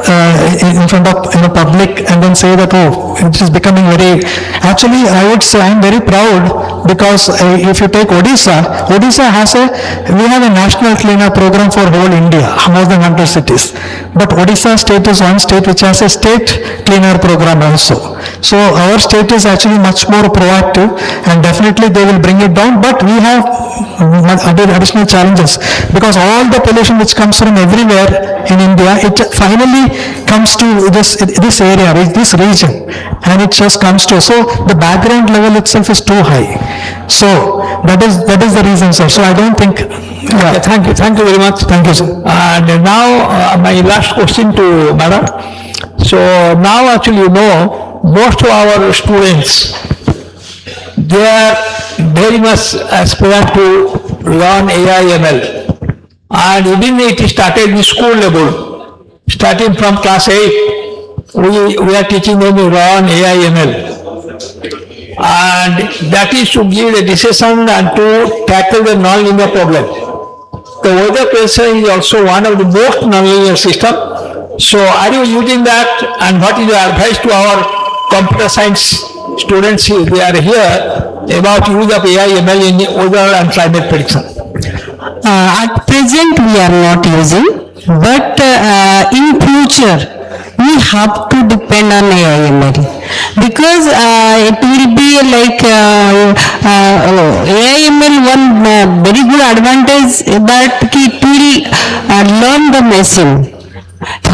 in front of public and then say that, oh, it is becoming very. Actually, I would say I'm very proud, because if you take Odisha we have a national cleaner program for whole India, more than 100 cities. But Odisha state is one state which has a state cleaner program also. So our state is actually much more proactive, and definitely they will bring it down. But we have additional challenges, because all the pollution which comes from everywhere in India, it finally comes to this area, this region, and it just comes to. So the background level itself is too high. So that is the reason, sir. So I don't think. Yeah. Thank you very much. Thank you, sir. And now my last question to Madam. So now actually most of our students, they are very much aspirant to learn AI ML. And even it started in school level, starting from class 8, we are teaching them to learn AI ML. And that is to give a decision and to tackle the non-linear problem. The weather prediction is also one of the most non-linear systems. So are you using that, and what is your advice to our computer science students they are here about use of AI ML in weather and climate prediction? At present, we are not using, but in future, we have to depend on AI/ML because it will be like AI/ML. One very good advantage that it will learn the machine.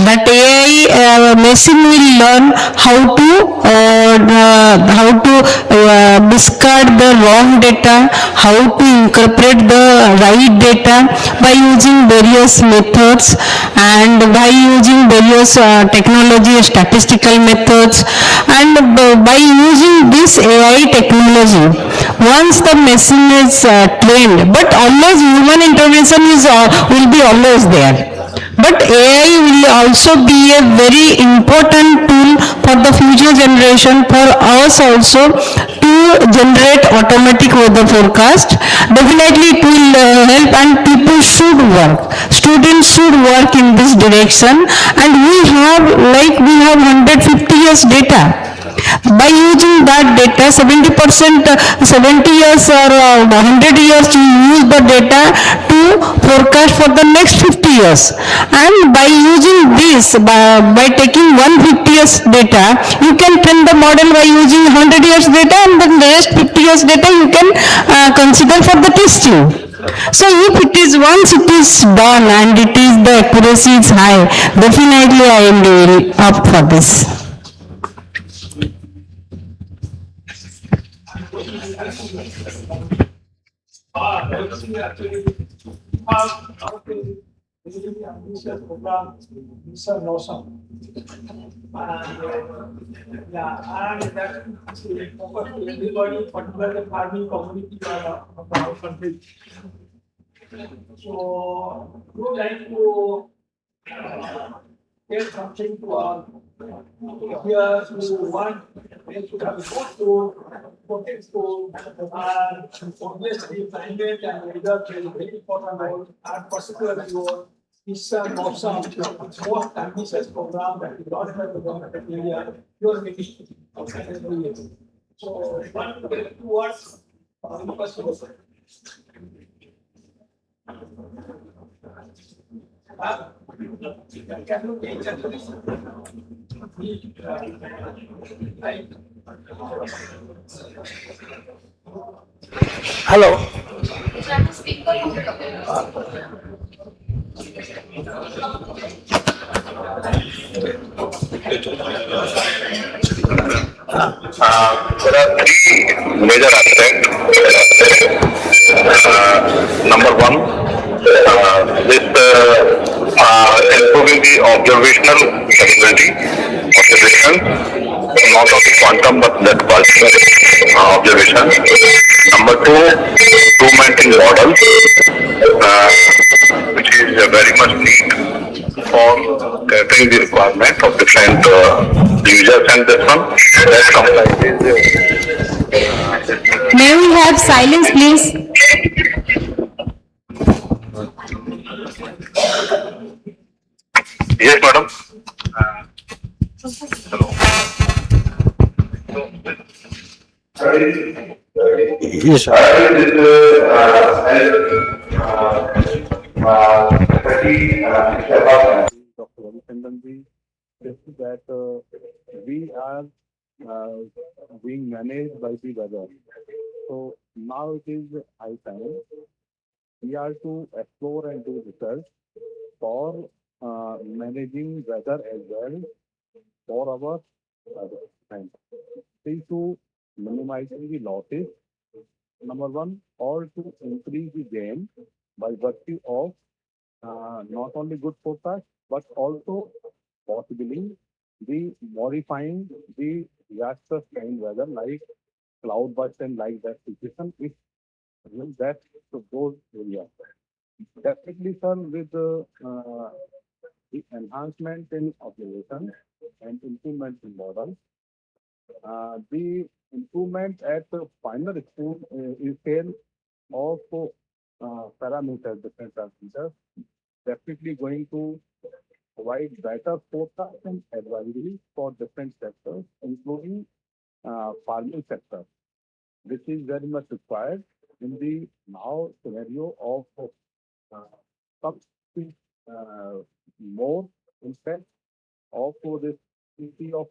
That AI machine will learn how to discard the wrong data, how to incorporate the right data by using various methods and by using various technology, statistical methods, and by using this AI technology. Once the machine is trained, but always human intervention will be always there. But AI will also be a very important tool for the future generation, for us also to generate automatic weather forecast. Definitely it will help, and people should work. Students should work in this direction, and we have 150 years data. By using that data, 70%, 70 years or 100 years, you use the data to forecast for the next 50 years. And by using this, by taking 150 years data, you can train the model by using 100 years data, and the next 50 years data you can consider for the testing. So if it is, once it is done and it is, the accuracy is high, definitely I am really up for this. Particularly farming community of our country. So, we would like to tell something to our here who want them to have a good school, protect school, and obviously climate and weather play a very important role, and particularly your Eastern Morsam, most ambitious program that is not in the government area, you are making outside every year. So, one to get towards impossible. Can you take Hello. There are three major aspects. Number one, improving the observational capability, observation, not only quantum but that particular observation. Number two, improvement in models, which is very much need for catering the requirement of different users, and this one that comprises. May we have silence, please? Yes, madam. Yes, sir. That we are being managed by the weather. So now it is high time. We are to explore and do research for managing weather as well for our weather. And see, to minimizing the losses, number one, or to increase the gain by virtue of not only good forecast, but also possibly the modifying the disaster kind weather like cloud burst and like that situation if that to those areas. Definitely, sir, with the enhancement in observation and improvement in model, the improvement at the final school is scale of parameters, different parameters, definitely going to provide better forecast and advisory for different sectors, including farming sector, which is very much required in the now scenario of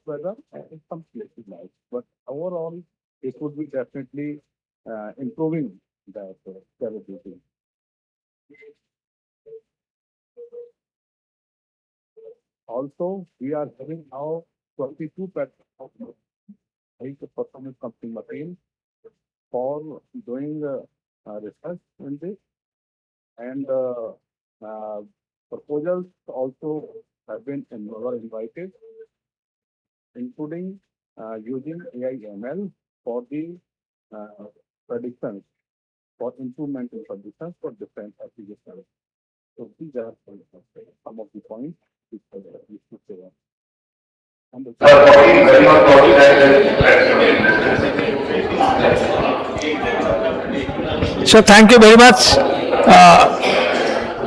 weather and in some places nice. But overall, it would be definitely improving that capability. Also, we are having now 22 platforms like the performance computing machine for doing research in this, and proposals also have been were invited, including using AI ML for the predictions, for improvement in predictions for different applications. So these are some of the points which we should say. And So thank you very much.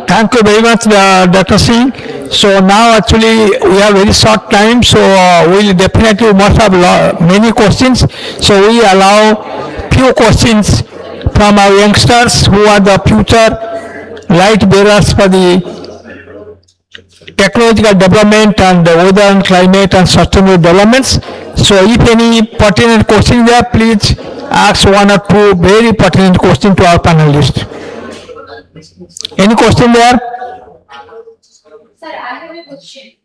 Thank you very much, Dr. Singh. So now actually we have very short time, so we'll definitely must have many questions. So we allow few questions from our youngsters who are the future light bearers for the technological development and the weather and climate and sustainable developments. So if any pertinent question there, please ask one or two very pertinent questions to our panelists. Any question there? Sir, I have a question.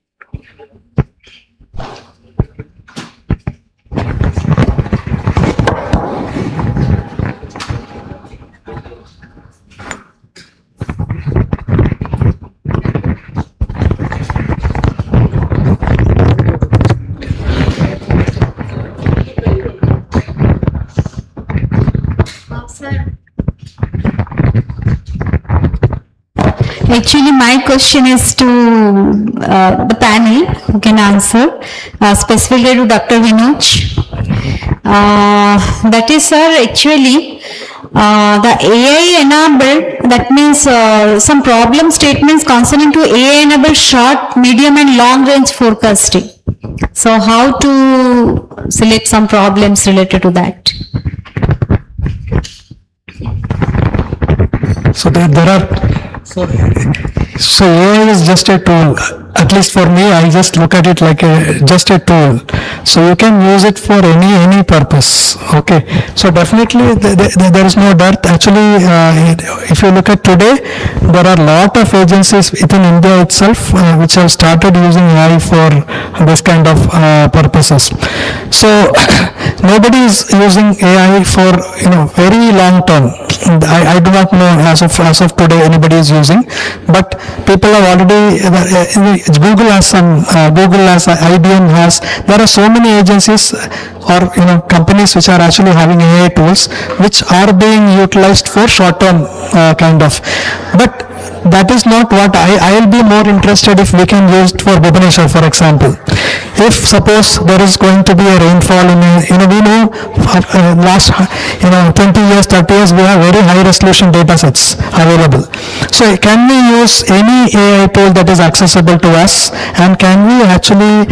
Actually, my question is to the panel who can answer, specifically to Dr. Vinod. That is, sir, actually, the AI enabled, that means some problem statements concerning to AI enabled short, medium and long range forecasting. So how to select some problems related to that? So there are, so AI is just a tool. At least for me, I just look at it like just a tool. So you can use it for any purpose. Okay. So definitely there is no doubt. Actually, if you look at today, there are a lot of agencies within India itself which have started using AI for this kind of purposes. So nobody is using AI for very long term. I do not know as of today anybody is using, but people have already. Google has some. Google has, IBM has. There are so many agencies or companies which are actually having AI tools which are being utilized for short term kind of. But that is not what I will be more interested if we can use it for Bhubaneswar, for example. If suppose there is going to be a rainfall in we know last 20 years, 30 years we have very high resolution data sets available. So can we use any AI tool that is accessible to us, and can we actually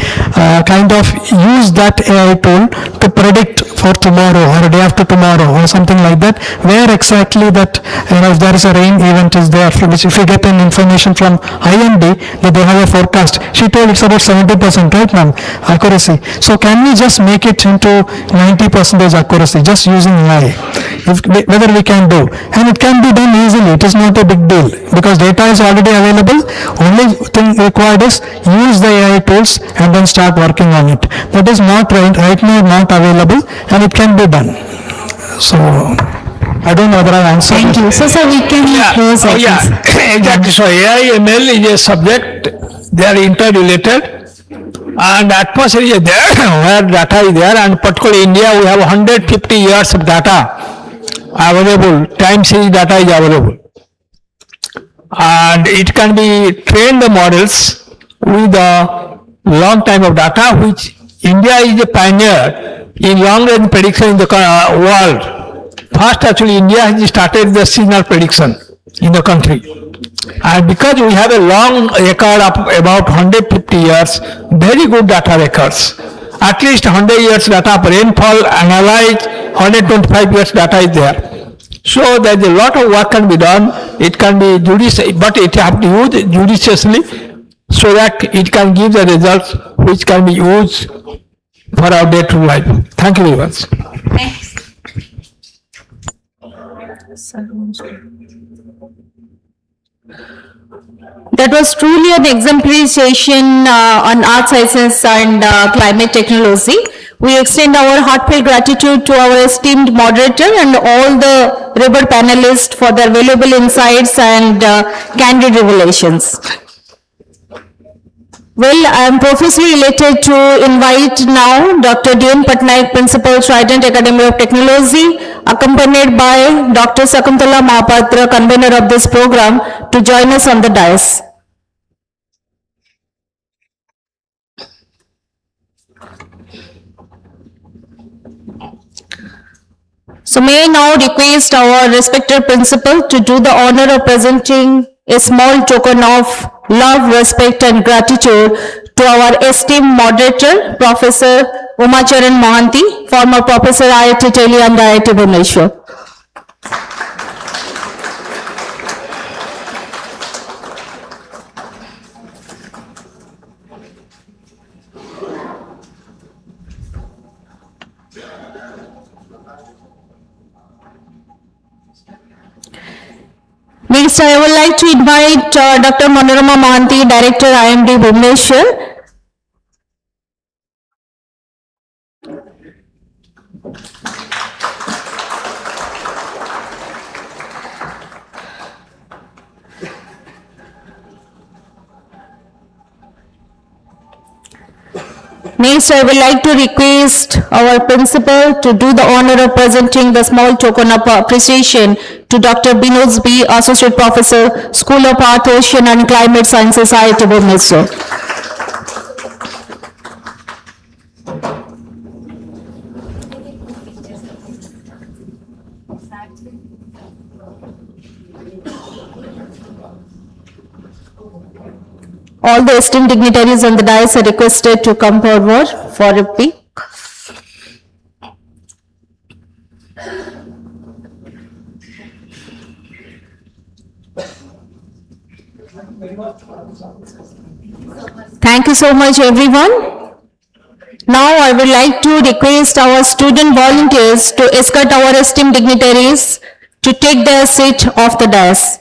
kind of use that AI tool to predict for tomorrow or a day after tomorrow or something like that, where exactly that if there is a rain event is there, which if you get an information from IMD that they have a forecast, she told it's about 70%, right ma'am, accuracy. So can we just make it into 90% accuracy just using AI, whether we can do, and it can be done easily. It is not a big deal because data is already available. Only thing required is use the AI tools and then start working on it. That is not right now, not available, and it can be done. So I don't know whether I answered. Thank you. So sir, we can close. Exactly. So AI ML is a subject. They are interrelated, and atmosphere is there where data is there, and particularly India we have 150 years of data available. Time series data is available, and it can be trained the models with a long time of data, which India is a pioneer in long range prediction in the world. First, actually, India has started the seasonal prediction in the country. And because we have a long record of about 150 years, very good data records. At least 100 years data of rainfall analyzed, 125 years data is there. So there is a lot of work can be done. It can be judicious, but it have to use judiciously so that it can give the results which can be used for our day-to-day life. Thank you very much. Thanks. That was truly an exemplary session on art sciences and climate technology. We extend our heartfelt gratitude to our esteemed moderator and all the RIBER panelists for their valuable insights and candid revelations. Well, I am profusely elated to invite now Dr. D.N. Patnaik, Principal, Trident Academy of Technology, accompanied by Dr. Sakuntala Mahapatra, convener of this program, to join us on the dais. So may I now request our respected principal to do the honor of presenting a small token of love, respect and gratitude to our esteemed moderator, Professor Umacharan Mohanty, former Professor IIT Delhi and IIT Bhubaneswar. Next, I would like to invite Dr. Manorama Mohanty, Director, IMD Bhubaneswar. Next, I would like to request our principal to do the honor of presenting the small token of appreciation to Dr. Binod B., Associate Professor, School of Earth, Ocean and Climate Sciences, IIT Bhubaneswar. All the esteemed dignitaries on the dais are requested to come forward for a peek. Thank you so much, everyone. Now I would like to request our student volunteers to escort our esteemed dignitaries to take their seat off the dais.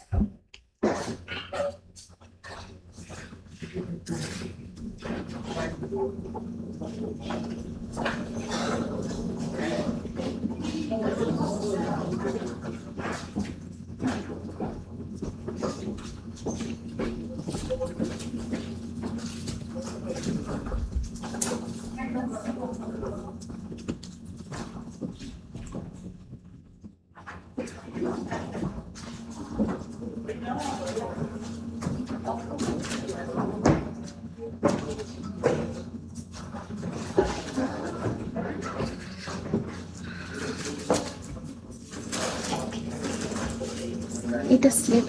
It is late.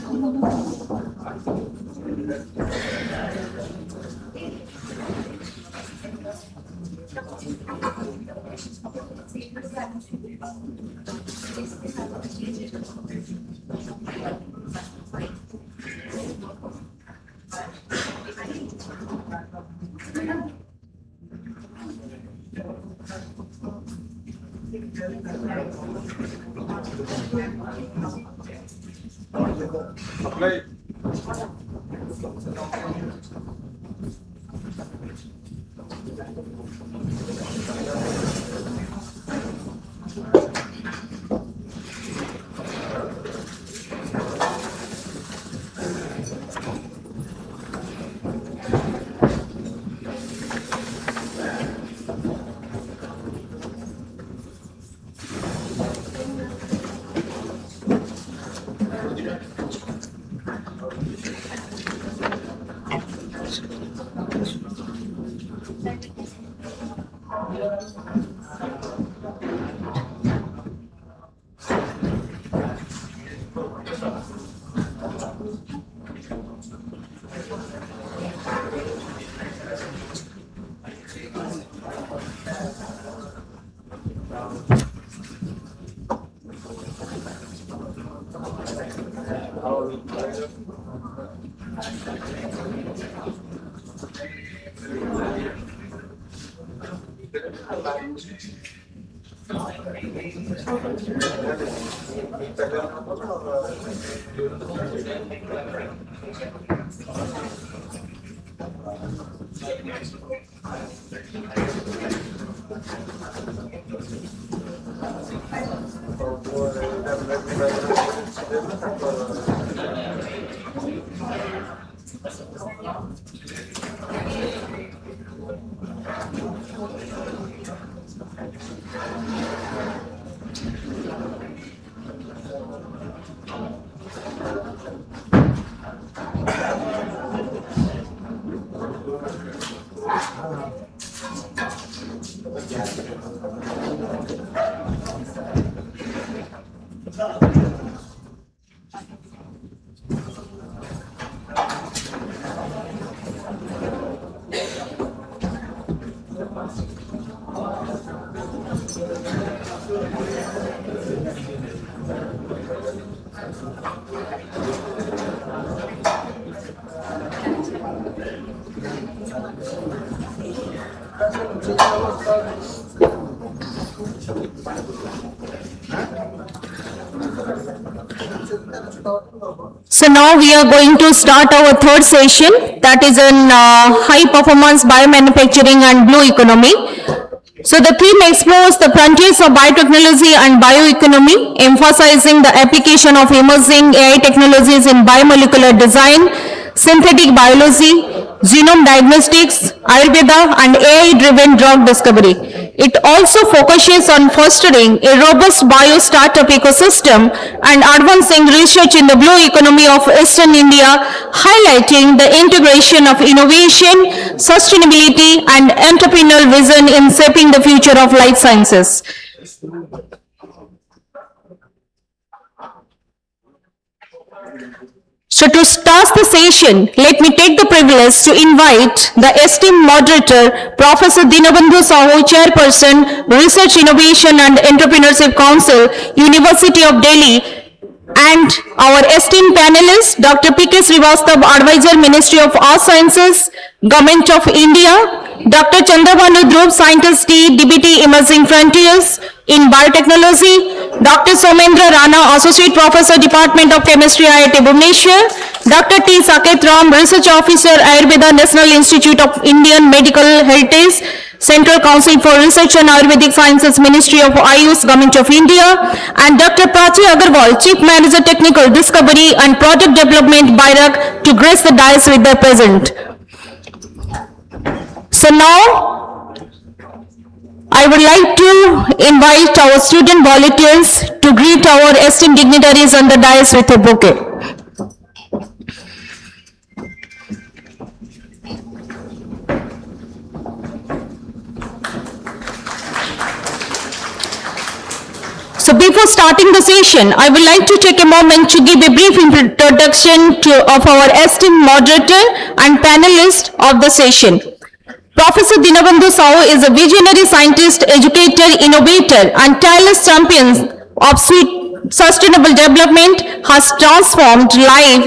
So now we are going to start our third session, that is on high performance biomanufacturing and blue economy. So the theme explores the frontiers of biotechnology and bioeconomy, emphasizing the application of emerging AI technologies in biomolecular design, synthetic biology, genome diagnostics, Ayurveda, and AI-driven drug discovery. It also focuses on fostering a robust bio-startup ecosystem and advancing research in the blue economy of Eastern India, highlighting the integration of innovation, sustainability, and entrepreneurial vision in shaping the future of life sciences. So to start the session, let me take the privilege to invite the esteemed moderator, Professor Dinabandhu Sahu, Chairperson, Research Innovation and Entrepreneurship Council, University of Delhi, and our esteemed panelists, Dr. P.K. Srivastava, Advisor, Ministry of Earth Sciences, Government of India, Dr. Chandrabhanu Dhruv, Scientist D, DBT Emerging Frontiers in Biotechnology, Dr. Somendra Rana, Associate Professor, Department of Chemistry, IIT Bhubaneswar, Dr. T. Saket Ram, Research Officer, Ayurveda, National Institute of Indian Medical Heritage, Central Council for Research and Ayurvedic Sciences, Ministry of Ayush, Government of India, and Dr. Prachi Agarwal, Chief Manager, Technical Discovery and Product Development, BIRAC, to grace the dais with their present. So now, I would like to invite our student volunteers to greet our esteemed dignitaries on the dais with a bouquet. So before starting the session, I would like to take a moment to give a brief introduction of our esteemed moderator and panelist of the session. Professor Dinabandhu Sahu is a visionary scientist, educator, innovator, and tireless champion of sustainable development, has transformed life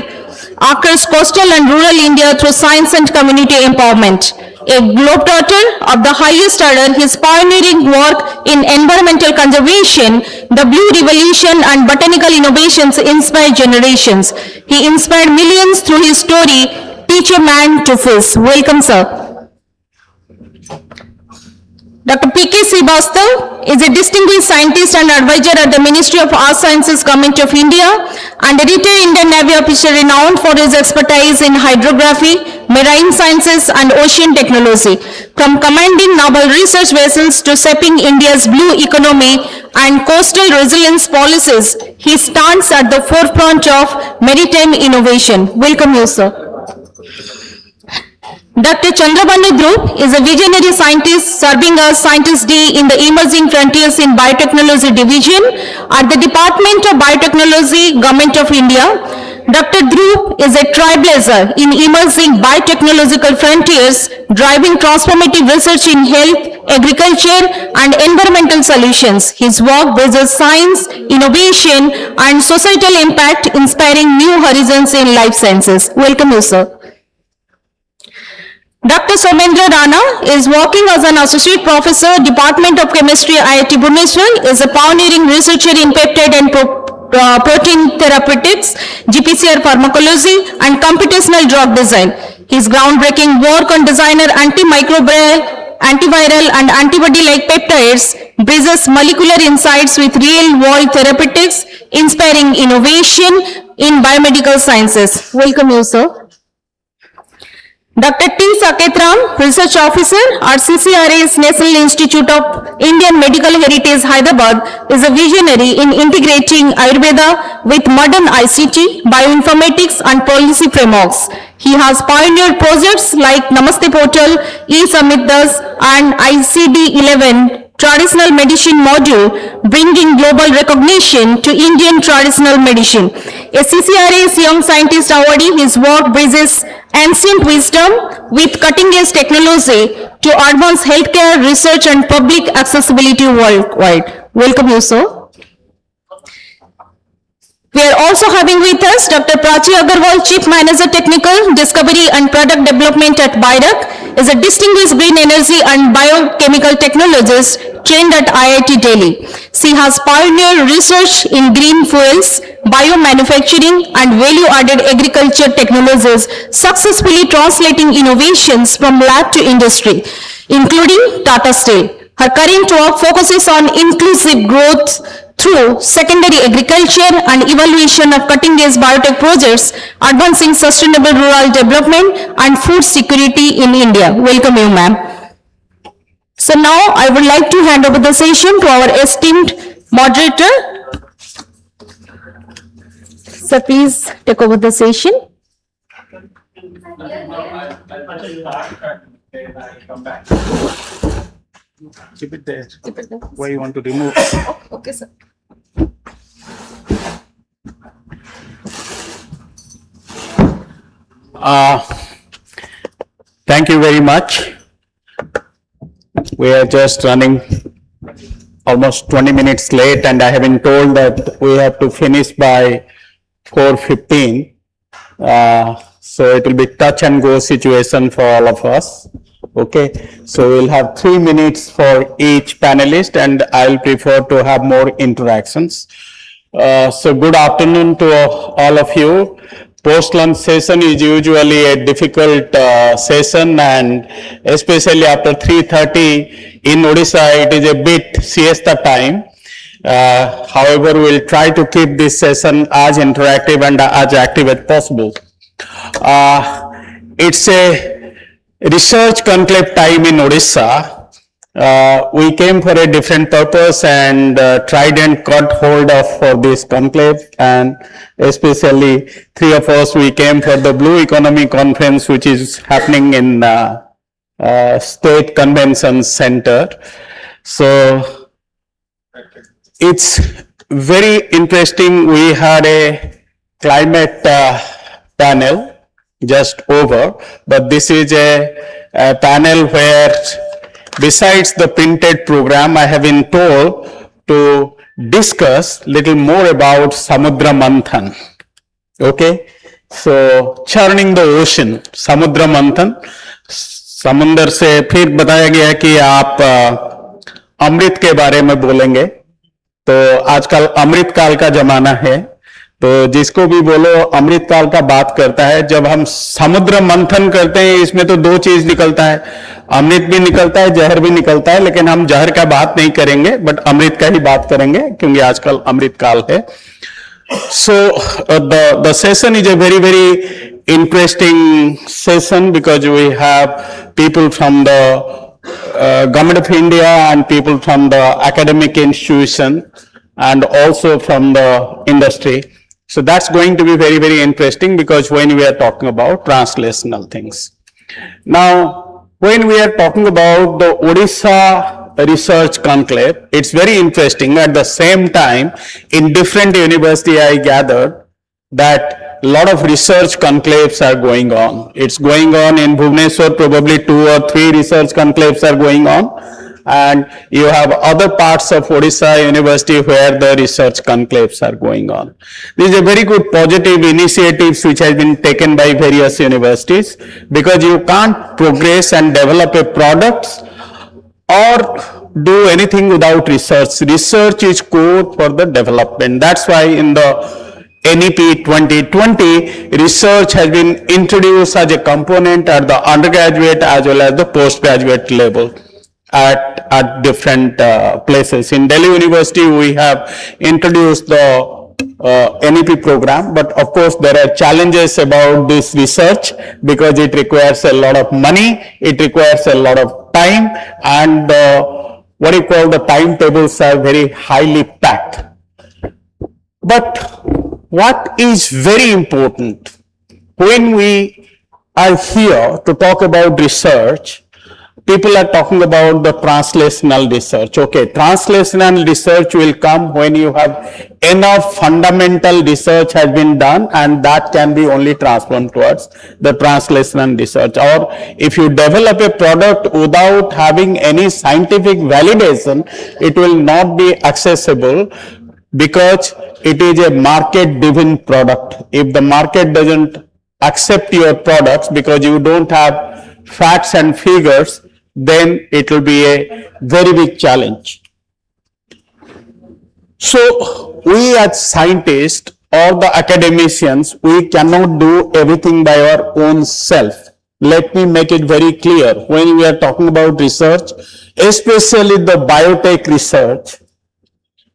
across coastal and rural India through science and community empowerment. A globetrotter of the highest order, his pioneering work in environmental conservation, the Blue Revolution, and botanical innovations inspire generations. He inspired millions through his story, Teach a Man to Fish. Welcome, sir. Dr. P.K. Srivastava is a distinguished scientist and advisor at the Ministry of Earth Sciences, Government of India, and a retired Indian Navy officer renowned for his expertise in hydrography, marine sciences, and ocean technology. From commanding naval research vessels to shaping India's blue economy and coastal resilience policies, he stands at the forefront of maritime innovation. Welcome you, sir. Dr. Chandrabhanu Dhruv is a visionary scientist serving as Scientist D in the Emerging Frontiers in Biotechnology Division at the Department of Biotechnology, Government of India. Dr. Dhruv is a trailblazer in emerging biotechnological frontiers, driving transformative research in health, agriculture, and environmental solutions. His work bridges science, innovation, and societal impact, inspiring new horizons in life sciences. Welcome you, sir. Dr. Somendra Rana is working as an associate professor, Department of Chemistry, IIT Bhubaneswar, is a pioneering researcher in peptide and protein therapeutics, GPCR pharmacology, and computational drug design. His groundbreaking work on designer antimicrobial, antiviral, and antibody-like peptides bridges molecular insights with real-world therapeutics, inspiring innovation in biomedical sciences. Welcome you, sir. Dr. T. Saketram, Research Officer, RCCRA's National Institute of Indian Medical Heritage, Hyderabad, is a visionary in integrating Ayurveda with modern ICT, bioinformatics, and policy frameworks. He has pioneered projects like Namaste Portal, e-Samhitas, and ICD-11 traditional medicine module, bringing global recognition to Indian traditional medicine. A CCRA's Young Scientist Awardee, his work bridges ancient wisdom with cutting-edge technology to advance healthcare research and public accessibility worldwide. Welcome you, sir. We are also having with us Dr. Prachi Agarwal, Chief Manager Technical Discovery and Product Development at BIRAC, is a distinguished green energy and biochemical technologist trained at IIT Delhi. She has pioneered research in green fuels, biomanufacturing, and value-added agriculture technologies, successfully translating innovations from lab to industry, including Tata Steel. Her current work focuses on inclusive growth through secondary agriculture and evaluation of cutting-edge biotech projects, advancing sustainable rural development and food security in India. Welcome you, ma'am. So now I would like to hand over the session to our esteemed moderator. So please take over the session. Keep it there. Where you want to remove? Okay, sir. Thank you very much. We are just running almost 20 minutes late, and I have been told that we have to finish by 4:15. So it will be touch and go situation for all of us. Okay, so we'll have 3 minutes for each panelist, and I'll prefer to have more interactions. So good afternoon to all of you. Post-lunch session is usually a difficult session, and especially after 3:30 in Odisha, it is a bit siesta time. However, we'll try to keep this session as interactive and as active as possible. It's a research conclave time in Odisha. We came for a different purpose, and Trident got hold of for this conclave, and especially 3 of us, we came for the Blue Economy Conference, which is happening in State Convention Center. So it's very interesting. We had a climate panel just over, but this is a panel where, besides the printed program, I have been told to discuss little more about Samudra Manthan. Okay, so churning the ocean, Samudra Manthan. समुंदर से फिर बताया गया कि आप अमृत के बारे में बोलेंगे, तो आजकल अमृत काल का जमाना है, तो जिसको भी बोलो अमृत काल का बात करता है। जब हम समुद्र मंथन करते हैं, इसमें तो 2 चीज निकलता है, अमृत भी निकलता है, जहर भी निकलता है, लेकिन हम जहर का बात नहीं करेंगे, बट अमृत का ही बात करेंगे, क्योंकि आजकल अमृत काल है। So the session is a very interesting session, because we have people from the Government of India and people from the academic institution and also from the industry. So that's going to be very interesting, because when we are talking about translational things. Now, when we are talking about the Odisha Research Conclave, it's very interesting. At the same time, in different university, I gathered that a lot of research conclaves are going on. It's going on in Bhubaneswar, probably 2 or 3 research conclaves are going on. and you have other parts of Odisha University where the research conclaves are going on. This is a very good positive initiatives which has been taken by various universities, because you can't progress and develop a product or do anything without research. Research is core for the development. That's why in the NEP 2020, research has been introduced as a component at the undergraduate as well as the postgraduate level at different places. In Delhi University, we have introduced the NEP program, but of course there are challenges about this research because it requires a lot of money, it requires a lot of time, and what you call the timetables are very highly packed. But what is very important when we are here to talk about research, people are talking about the translational research. Okay, translational research will come when you have enough fundamental research has been done, and that can be only transformed towards the translational research. Or if you develop a product without having any scientific validation, it will not be accessible because it is a market-driven product. If the market doesn't accept your products because you don't have facts and figures, then it will be a very big challenge. So we as scientists or the academicians, we cannot do everything by our own self. Let me make it very clear. When we are talking about research, especially the biotech research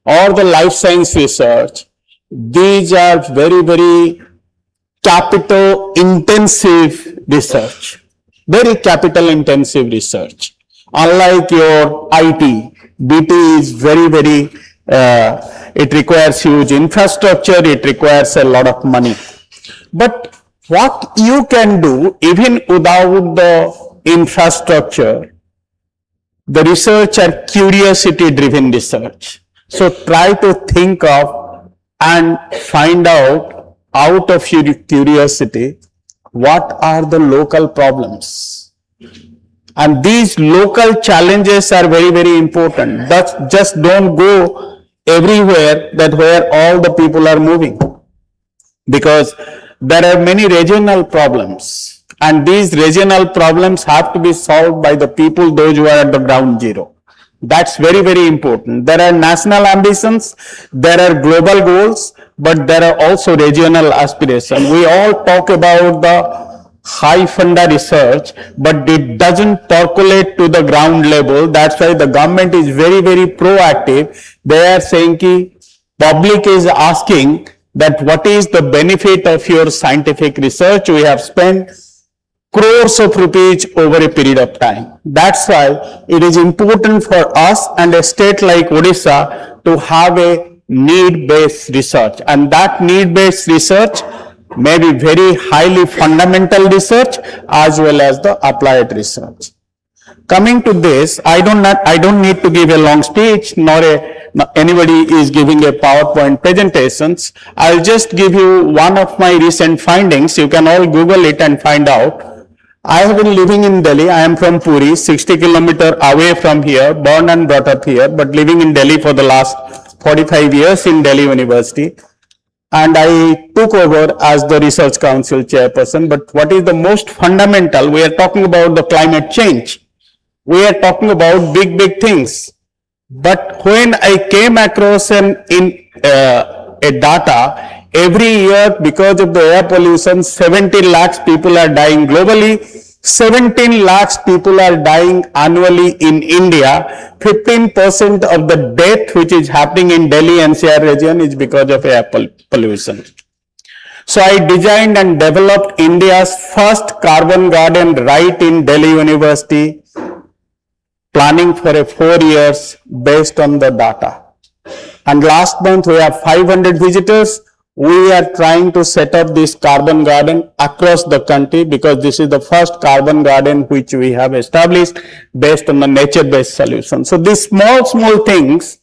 or the life science research, these are very, very capital intensive research. Very capital intensive research. Unlike your IT, BT is very, very, it requires huge infrastructure, it requires a lot of money. But what you can do, even without the infrastructure, the research are curiosity driven research. So try to think of and find out of your curiosity, what are the local problems? And these local challenges are very, very important. Just don't go everywhere that where all the people are moving. Because there are many regional problems. And these regional problems have to be solved by the people, those who are at the ground zero. That's very, very important. There are national ambitions, there are global goals, but there are also regional aspirations. We all talk about the high funder research, but it doesn't percolate to the ground level. That's why the government is very, very proactive. They are saying that public is asking that what is the benefit of your scientific research. We have spent crores of rupees over a period of time. That's why it is important for us and a state like Odisha to have a need-based research. And that need-based research may be very highly fundamental research as well as the applied research. Coming to this, I don't need to give a long speech, nor anybody is giving a PowerPoint presentations. I'll just give you one of my recent findings. You can all Google it and find out. I have been living in Delhi. I am from Puri, 60 kilometers away from here, born and brought up here, but living in Delhi for the last 45 years in Delhi University. And I took over as the Research Council chairperson. But what is the most fundamental? We are talking about the climate change. We are talking about big, big things. But when I came across a data, every year because of the air pollution, 70 lakhs people are dying globally. 17 lakhs people are dying annually in India. 15% of the death which is happening in Delhi NCR region is because of air pollution. So I designed and developed India's first carbon garden right in Delhi University, planning for a 4 years based on the data. And last month we have 500 visitors. We are trying to set up this carbon garden across the country because this is the first carbon garden which we have established based on the nature-based solution. So these small things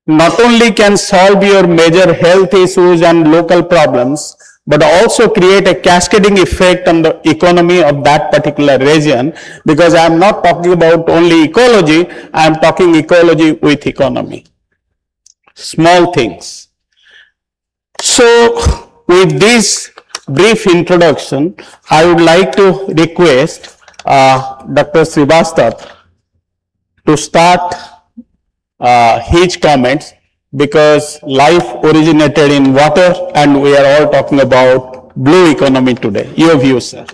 not only can solve your major health issues and local problems, but also create a cascading effect on the economy of that particular region, because I am not talking about only ecology, I am talking ecology with economy. Small things. So, with this brief introduction, I would like to request Dr. Srivastav to start his comments, because life originated in water and we are all talking about blue economy today. Your views, sir.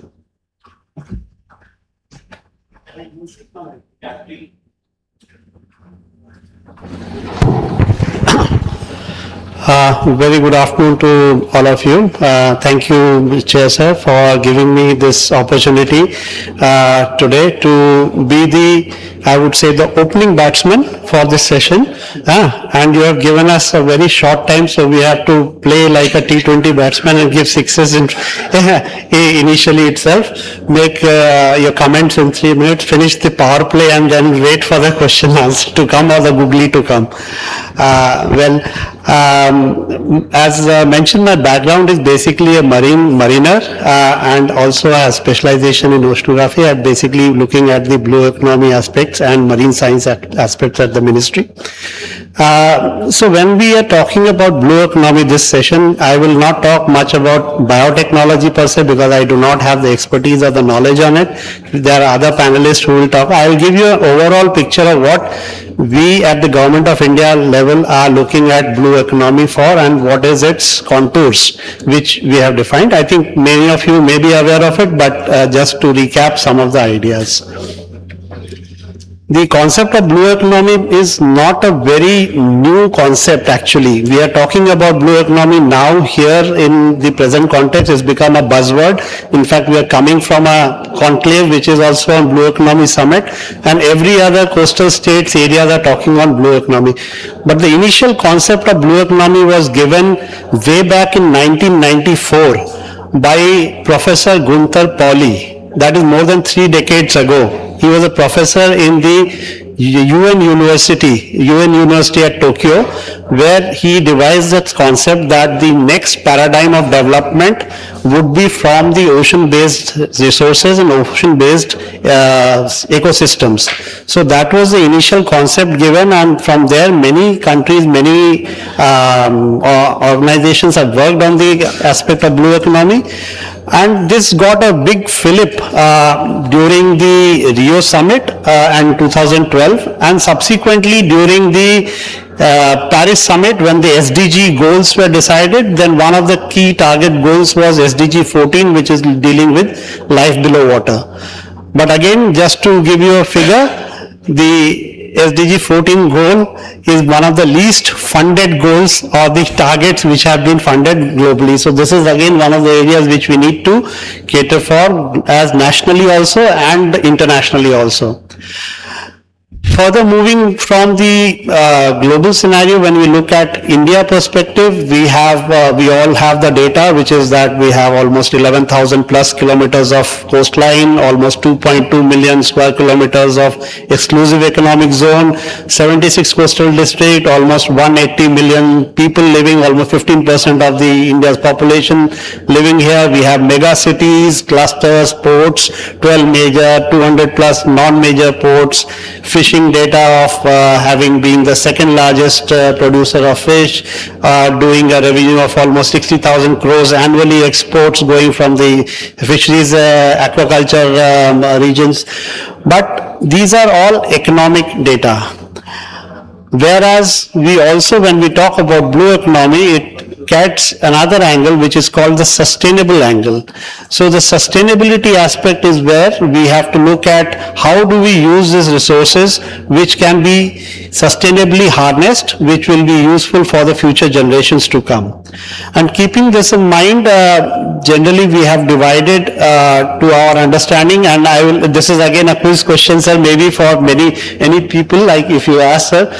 Very good afternoon to all of you. Thank you, Chair Sir, for giving me this opportunity today to be the, I would say, the opening batsman for this session. And you have given us a very short time, so we have to play like a T20 batsman and give sixes initially itself. Make your comments in 3 minutes, finish the power play, and then wait for the question answer to come or the googly to come. As mentioned, my background is basically a mariner and also a specialization in oceanography. I'm basically looking at the blue economy aspects and marine science aspects at the ministry. So when we are talking about blue economy this session, I will not talk much about biotechnology per se, because I do not have the expertise or the knowledge on it. There are other panelists who will talk. I will give you an overall picture of what we at the Government of India level are looking at blue economy for and what is its contours, which we have defined. I think many of you may be aware of it, but just to recap some of the ideas. The concept of blue economy is not a very new concept actually. We are talking about blue economy now here in the present context. It's become a buzzword. In fact, we are coming from a conclave which is also on Blue Economy Summit, and every other coastal states areas are talking on blue economy. But the initial concept of blue economy was given way back in 1994 by Professor Gunther Pauli. That is more than 3 decades ago. He was a professor in the UN University at Tokyo, where he devised that concept that the next paradigm of development would be from the ocean-based resources and ocean-based ecosystems. So that was the initial concept given, and from there many countries, many organizations have worked on the aspect of blue economy. And this got a big fillip during the Rio Summit in 2012, and subsequently during the Paris Summit, when the SDG goals were decided. Then one of the key target goals was SDG 14, which is dealing with life below water. But again, just to give you a figure, the SDG 14 goal is one of the least funded goals or the targets which have been funded globally. So this is again one of the areas which we need to cater for, as nationally also and internationally also. Further moving from the global scenario, when we look at India perspective, we all have the data, which is that we have almost 11,000 plus kilometers of coastline, almost 2.2 million square kilometers of exclusive economic zone, 76 coastal district, almost 180 million people living, almost 15% of the India's population living here. We have mega cities, clusters, ports, 12 major, 200 plus non-major ports, fishing data of having been the second largest producer of fish, doing a revenue of almost 60,000 crores annually, exports going from the fisheries, aquaculture regions. But these are all economic data. Whereas we also, when we talk about blue economy, it gets another angle which is called the sustainable angle. So the sustainability aspect is where we have to look at how do we use these resources which can be sustainably harnessed, which will be useful for the future generations to come. And keeping this in mind, generally we have divided to our understanding, and this is again a quiz question, sir, maybe for any people, like if you ask, sir,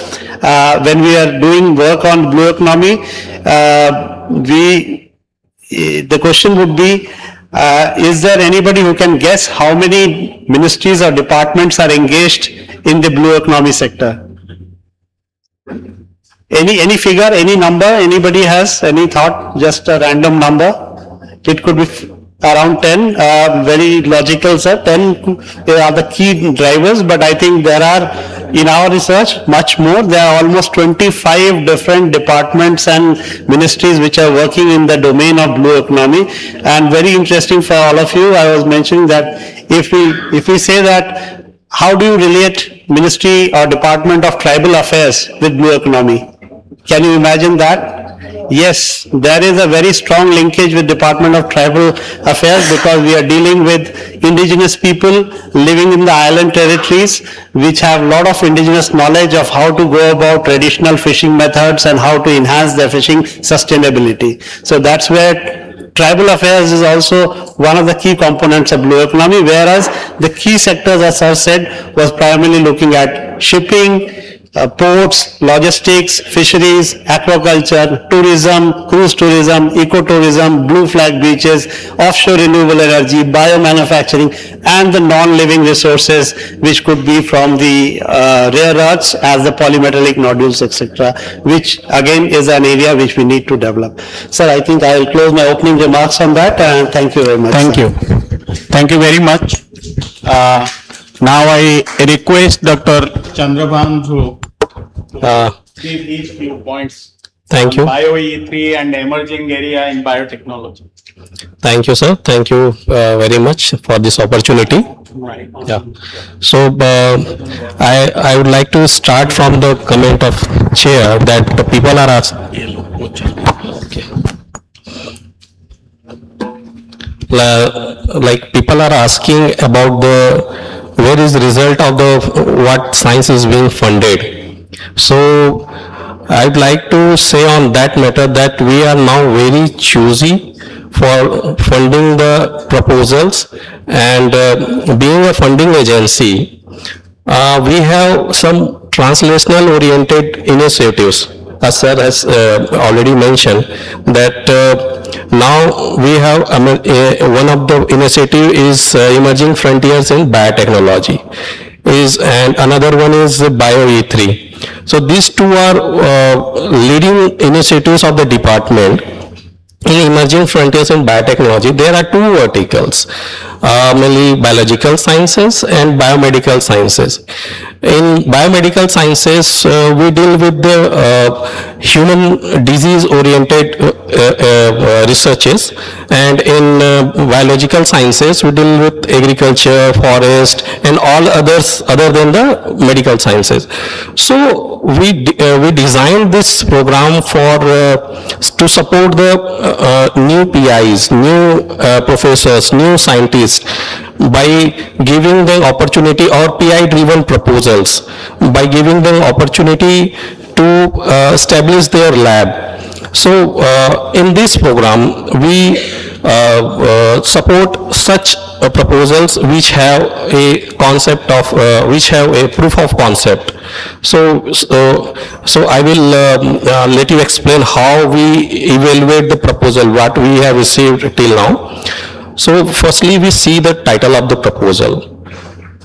when we are doing work on blue economy, the question would be, is there anybody who can guess how many ministries or departments are engaged in the blue economy sector? Any figure, any number, anybody has any thought, just a random number? it could be around 10, very logical, sir. 10 are the key drivers, but I think there are, in our research, much more. There are almost 25 different departments and ministries which are working in the domain of blue economy. And very interesting for all of you, I was mentioning that if we say that, how do you relate Ministry or Department of Tribal Affairs with blue economy? Can you imagine that? Yes, there is a very strong linkage with Department of Tribal Affairs because we are dealing with indigenous people living in the island territories which have a lot of indigenous knowledge of how to go about traditional fishing methods and how to enhance their fishing sustainability. So that's where tribal affairs is also one of the key components of blue economy, whereas the key sectors, as I said, was primarily looking at shipping, ports, logistics, fisheries, aquaculture, tourism, cruise tourism, ecotourism, blue flag beaches, offshore renewable energy, biomanufacturing, and the non-living resources which could be from the rare earths as the polymetallic nodules, etc., which again is an area which we need to develop. Sir, I think I will close my opening remarks on that, and thank you very much. Thank you. Thank you very much. Now I request Dr. Chandrabhan to give these few points. Thank you. BioE3 and emerging area in biotechnology. Thank you, sir. Thank you very much for this opportunity. Right. Yeah. So I would like to start from the comment of chair that the people are asking. Like people are asking about where is the result of what science is being funded. So I'd like to say on that matter that we are now very choosy for funding the proposals, and being a funding agency, we have some translational oriented initiatives. As sir has already mentioned that now we have one of the initiative is emerging frontiers in biotechnology, and another one is BioE3. So these two are leading initiatives of the department. In emerging frontiers in biotechnology, there are two verticals, mainly biological sciences and biomedical sciences. In biomedical sciences, we deal with the human disease-oriented researches, and in biological sciences, we deal with agriculture, forest, and all others other than the medical sciences. So we designed this program for to support the new PIs, new professors, new scientists, by giving them opportunity, or PI-driven proposals, by giving them opportunity to establish their lab. So in this program, we support such proposals which have a concept of, which have a proof of concept. So I will let you explain how we evaluate the proposal, what we have received till now. So firstly, we see the title of the proposal.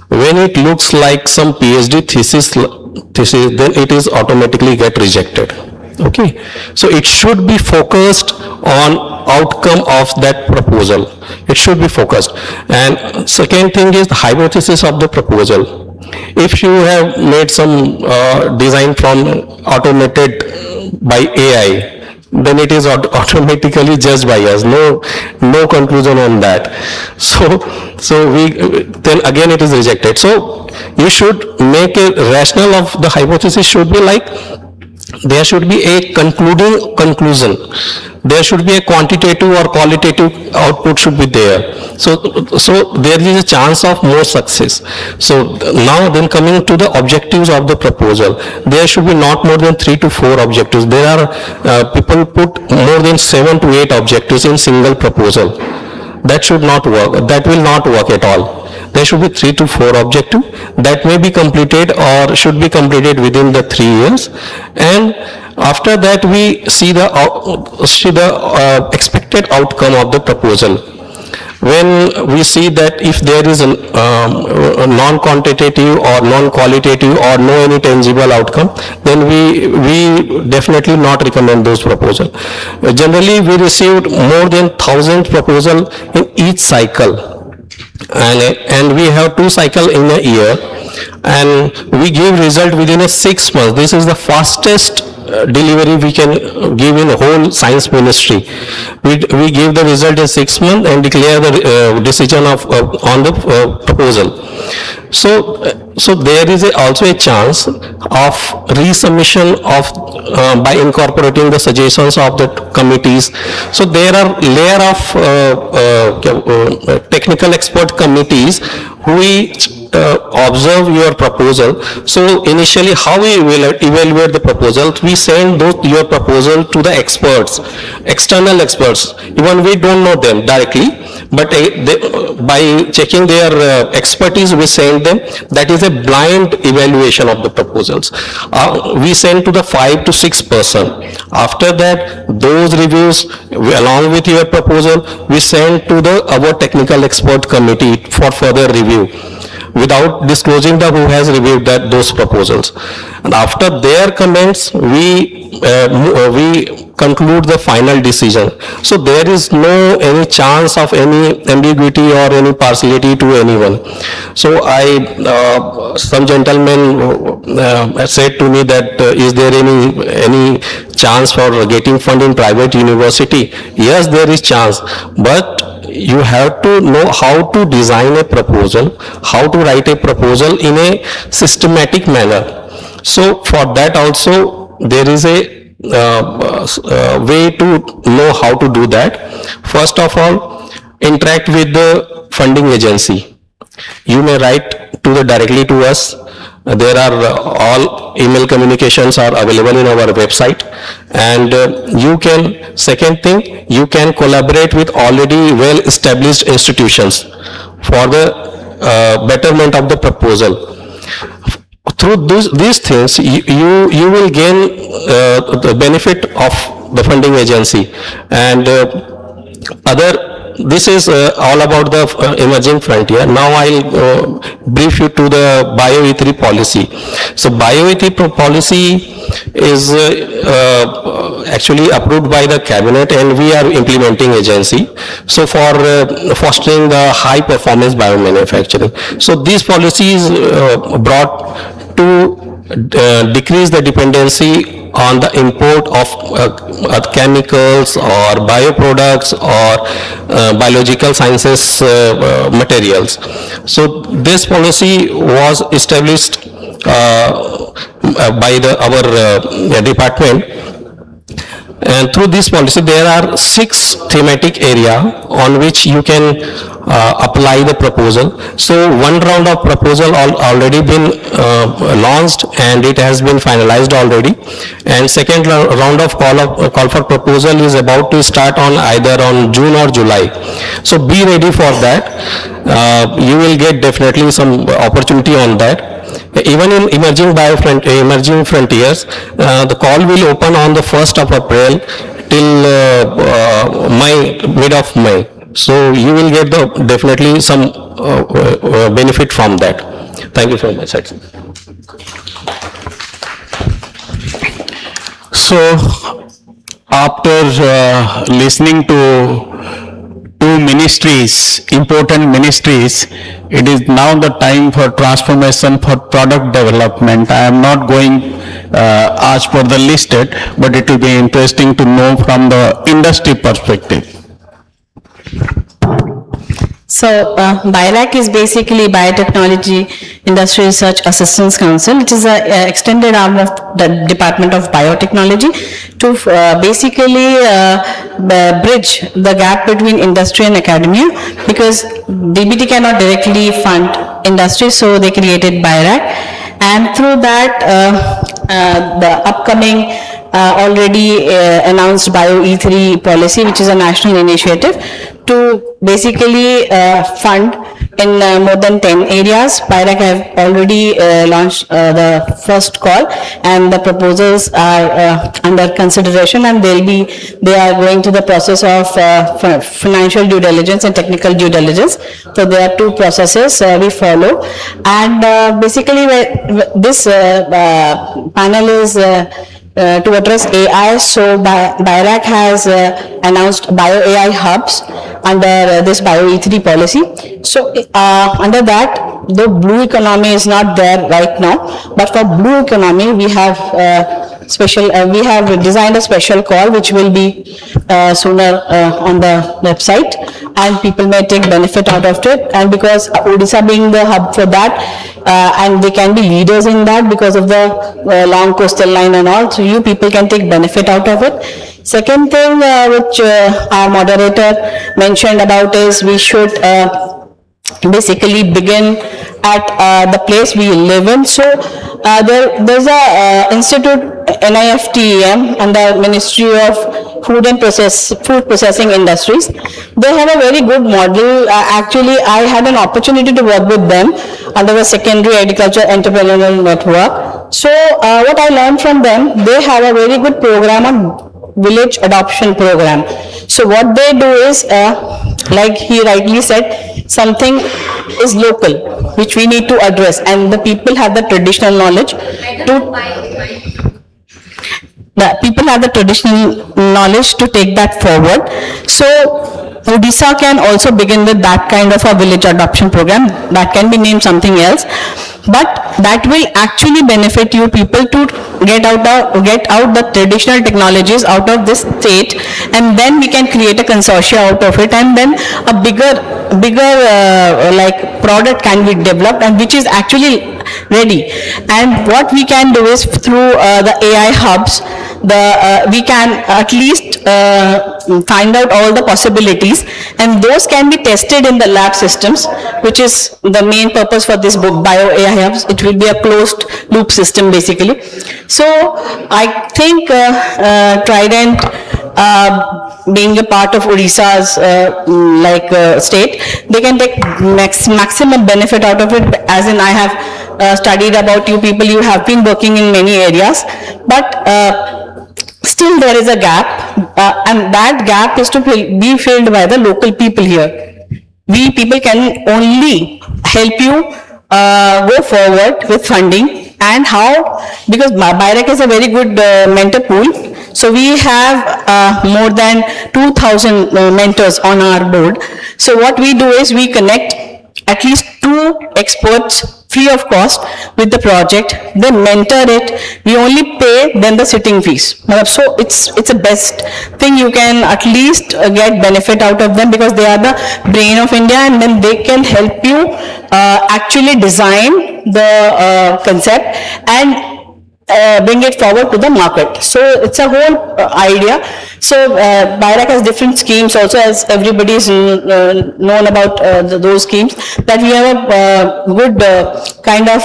When it looks like some PhD thesis, then it is automatically get rejected. Okay, so it should be focused on outcome of that proposal. It should be focused. And second thing is the hypothesis of the proposal. If you have made some design from automated by AI, then it is automatically judged by us. No conclusion on that. So we then again it is rejected. So you should make a rationale of the hypothesis should be like, there should be a conclusion. There should be a quantitative or qualitative output should be there. So there is a chance of more success. So now then coming to the objectives of the proposal, there should be not more than 3 to 4 objectives. There are people put more than 7 to 8 objectives in single proposal. That should not work. That will not work at all. There should be 3 to 4 objectives that may be completed or should be completed within the 3 years. And after that, we see the expected outcome of the proposal. when we see that if there is a non-quantitative or non-qualitative or no any tangible outcome, then we definitely not recommend those proposals. Generally, we received more than 1,000 proposals in each cycle, and we have 2 cycles in a year, and we give result within a 6 months. This is the fastest delivery we can give in whole science ministry. We give the result in 6 months and declare the decision of on the proposal. So there is also a chance of resubmission of by incorporating the suggestions of the committees. So there are layer of technical expert committees who observe your proposal. So initially, how we will evaluate the proposal? We send your proposal to the experts, external experts. Even we don't know them directly, but by checking their expertise, we send them. That is a blind evaluation of the proposals. We send to the 5 to 6 person. After that, those reviews along with your proposal, we send to our technical expert committee for further review, without disclosing who has reviewed those proposals. And after their comments, we conclude the final decision. So there is no any chance of any ambiguity or any partiality to anyone. So some gentlemen said to me that is there any chance for getting fund in private university? Yes, there is chance, but you have to know how to design a proposal, how to write a proposal in a systematic manner. So for that also there is a way to know how to do that. First of all, interact with the funding agency. You may write directly to us. There are all email communications are available in our website, and you can, second thing, you can collaborate with already well established institutions for the betterment of the proposal. Through these things, you will gain the benefit of the funding agency. And this is all about the emerging frontier. Now I'll brief you to the BioE3 policy. So BioE3 policy is actually approved by the cabinet, and we are implementing agency. So for fostering the high performance biomanufacturing. So these policies brought to decrease the dependency on the import of chemicals or bioproducts or biological sciences materials. So this policy was established by our department, and through this policy there are 6 thematic areas on which you can apply the proposal. So one round of proposal already been launched, and it has been finalized already, and second round of call for proposal is about to start on either on June or July. So be ready for that. You will get definitely some opportunity on that. Even in emerging frontiers, the call will open on the 1st of April till mid of May. So you will get definitely some benefit from that. Thank you so much. So after listening to 2 ministries, important ministries, it is now the time for transformation, for product development. I am not going as per the listed, but it will be interesting to know from the industry perspective. So BIRAC is basically Biotechnology Industry Research Assistance Council, which is an extended arm of the Department of Biotechnology to basically bridge the gap between industry and academia, because DBT cannot directly fund industry, so they created BIRAC, and through that the upcoming already announced BioE3 policy, which is a national initiative to basically fund in more than 10 areas. BIRAC have already launched the first call, and the proposals are under consideration, and they are going through the process of financial due diligence and technical due diligence. So there are two processes we follow, and basically this panel is to address AI. So BIRAC has announced Bio AI hubs under this Bio E3 policy. So under that, the blue economy is not there right now, but for blue economy we have we have designed a special call which will be sooner on the website, and people may take benefit out of it. And because Odisha being the hub for that, and they can be leaders in that because of the long coastal line and all, so you people can take benefit out of it. Second thing which our moderator mentioned about is we should basically begin at the place we live in. So there's a institute, NIFTEM, under Ministry of Food Processing Industries. They have a very good model. Actually, I had an opportunity to work with them under the Secondary Agriculture Entrepreneurial Network. So what I learned from them, they have a very good program on village adoption program. So what they do is, like he rightly said, something is local which we need to address, and the people have the traditional knowledge to take that forward. So Odisha can also begin with that kind of a village adoption program. That can be named something else, but that will actually benefit you people to get out the traditional technologies out of this state, and then we can create a consortia out of it, and then a bigger like product can be developed, and which is actually ready. And what we can do is through the AI hubs, we can at least find out all the possibilities, and those can be tested in the lab systems, which is the main purpose for this book, Bio AI hubs. It will be a closed loop system basically. So I think Trident, being a part of Odisha's state, they can take maximum benefit out of it. As in, I have studied about you people, you have been working in many areas, but still there is a gap, and that gap is to be filled by the local people here. We people can only help you go forward with funding. And how? Because BIRAC is a very good mentor pool. So we have more than 2,000 mentors on our board. So what we do is we connect at least 2 experts free of cost with the project. They mentor it. We only pay then the sitting fees. So it's a best thing. You can at least get benefit out of them because they are the brain of India, and then they can help you actually design the concept and bring it forward to the market. So it's a whole idea. So BIRAC has different schemes also, as everybody is known about those schemes, that we have a good kind of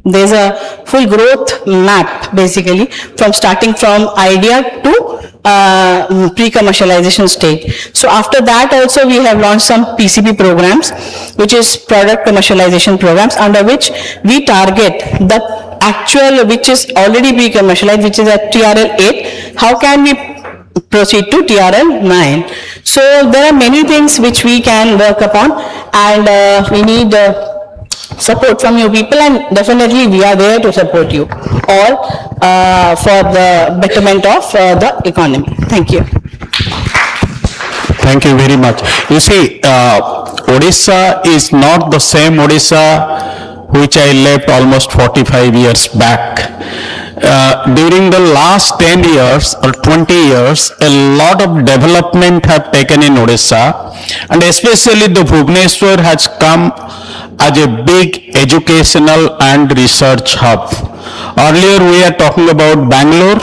there's a full growth map basically, from starting from idea to pre-commercialization stage. So after that also we have launched some PCP programs, which is product commercialization programs, under which we target the actual, which is already pre-commercialized, which is at TRL 8. How can we proceed to TRL 9? So there are many things which we can work upon, and we need support from you people, and definitely we are there to support you all for the betterment of the economy. Thank you. Thank you very much. You see, Odisha is not the same Odisha which I left almost 45 years back. During the last 10 years or 20 years, a lot of development have taken in Odisha, and especially the Bhubaneswar has come as a big educational and research hub. Earlier we are talking about Bangalore,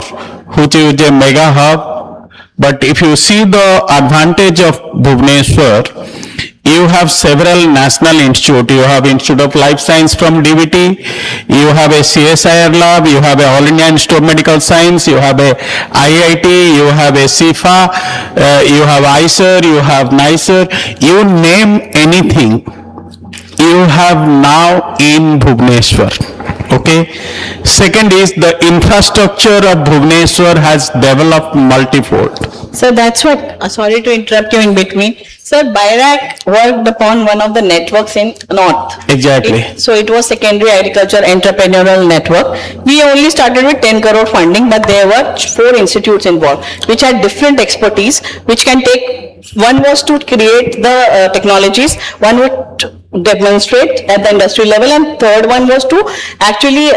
which is a mega hub, but if you see the advantage of Bhubaneswar, You have several national institutes. You have Institute of Life Science from DVT. You have a CSIR lab. You have a All India Institute of Medical Science. You have a IIT. You have a CIFA. You have ICER. You have NICER. You name anything, you have now in Bhubaneswar. Okay. Second is the infrastructure of Bhubaneswar has developed multifold. So that's what, sorry to interrupt you in between. Sir, BIRAC worked upon one of the networks in North. Exactly. So it was Secondary Agriculture Entrepreneurial Network. We only started with 10 crore funding, but there were 4 institutes involved, which had different expertise, which can take, one was to create the technologies, one would demonstrate at the industry level, and third one was to actually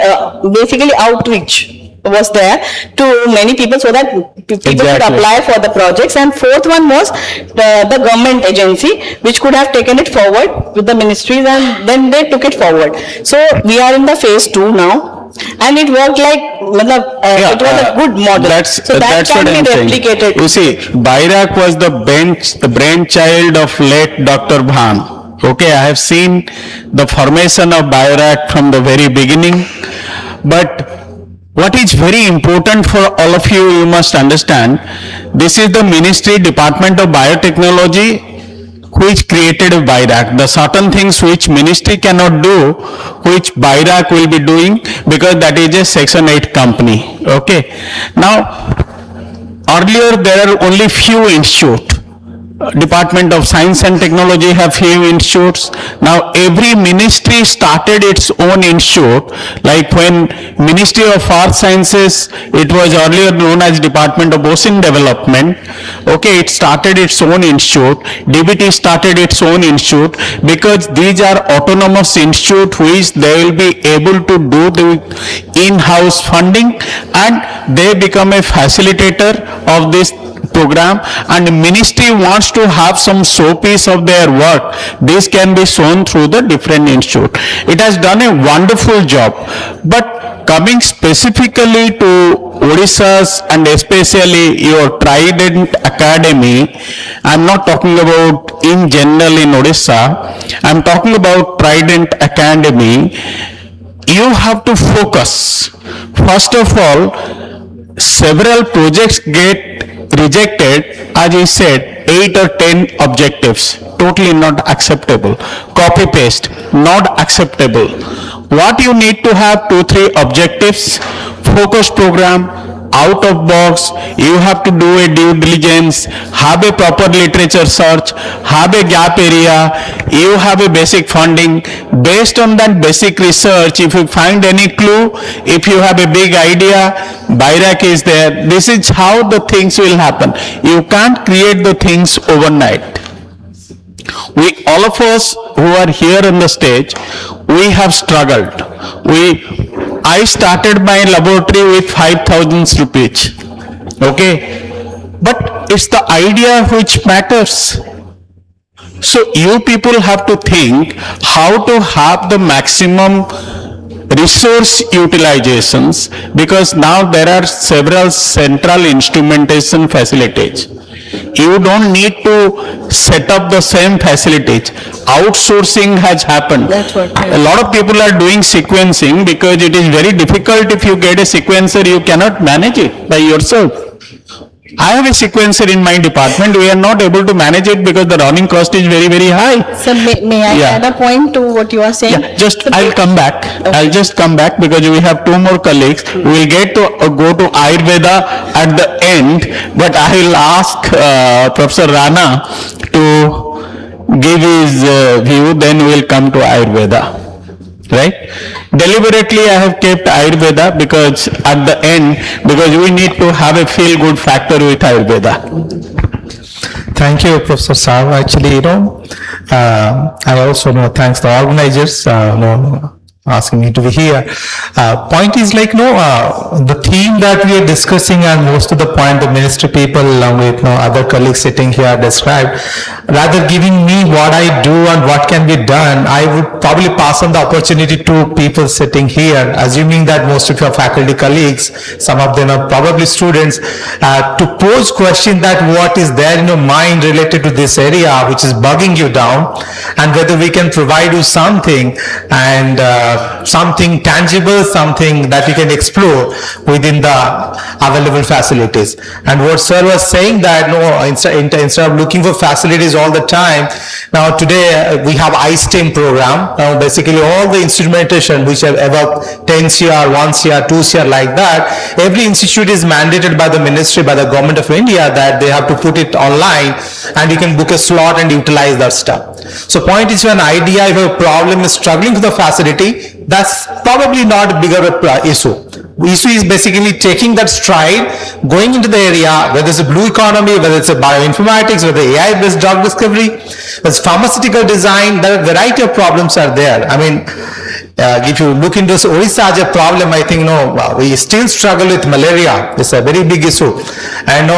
basically outreach was there to many people so that people could apply for the projects, and fourth one was the government agency which could have taken it forward with the ministries, and then they took it forward. So we are in the phase 2 now, and it worked like it was a good model. So that can be replicated. You see, BIRAC was the brainchild of late Dr. Bhan. Okay, I have seen the formation of BIRAC from the very beginning, but what is very important for all of you, you must understand, this is the Ministry Department of Biotechnology which created a BIRAC. The certain things which Ministry cannot do, which BIRAC will be doing, because that is a Section 8 company. Okay. Now, earlier there are only few institutes. Department of Science and Technology have few institutes. Now every ministry started its own institute, like when Ministry of Earth Sciences, it was earlier known as Department of Ocean Development. Okay, it started its own institute. DBT started its own institute, because these are autonomous institutes which they will be able to do the in-house funding, and they become a facilitator of this program, and ministry wants to have some showpiece of their work. This can be shown through the different institute. It has done a wonderful job. But coming specifically to Odisha's and especially your Trident Academy, I am not talking about in general in Odisha, I am talking about Trident Academy. You have to focus. First of all, several projects get rejected, as I said, 8 or 10 objectives, totally not acceptable. Copy paste, not acceptable. What you need to have 2-3 objectives, focus program, out of box, you have to do a due diligence, have a proper literature search, have a gap area, you have a basic funding. Based on that basic research, if you find any clue, if you have a big idea, BIRAC is there. This is how the things will happen. You can't create the things overnight. We, all of us who are here on the stage, we have struggled. I started my laboratory with 5,000 rupees. Okay, but it's the idea which matters. So you people have to think how to have the maximum resource utilizations, because now there are several central instrumentation facilities. You don't need to set up the same facilities. Outsourcing has happened. A lot of people are doing sequencing because it is very difficult. If you get a sequencer, you cannot manage it by yourself. I have a sequencer in my department. We are not able to manage it because the running cost is very, very high. So may I add a point to what you are saying? Yeah, just I'll come back. Okay. I'll just come back because we have 2 more colleagues. We will get to go to Ayurveda at the end, but I will ask Professor Rana to give his view, then we will come to Ayurveda. Right? Deliberately I have kept Ayurveda because at the end, because we need to have a feel-good factor with Ayurveda. Thank you, Professor Saab. Actually, I also thanks the organizers, asking me to be here. Point is like, the theme that we are discussing, and most of the point the ministry people along with other colleagues sitting here described, rather giving me what I do and what can be done, I would probably pass on the opportunity to people sitting here, assuming that most of your faculty colleagues, some of them are probably students, to pose question that what is there in your mind related to this area which is bugging you down, and whether we can provide you something, and something tangible, something that you can explore within the available facilities. And what sir was saying that instead of looking for facilities all the time, now today we have iSTEM program. Now basically all the instrumentation which have ever 10 CR, 1 CR, 2 CR like that, every institute is mandated by the ministry, by the government of India, that they have to put it online and you can book a slot and utilize that stuff. So point is, an idea, if a problem is struggling with the facility, that's probably not a bigger issue. Issue is basically taking that stride, going into the area, whether it's a blue economy, whether it's a bioinformatics, whether AI-based drug discovery, whether it's pharmaceutical design, there are a variety of problems are there. I mean, if you look into Odisha as a problem, I think, we still struggle with malaria. It's a very big issue. And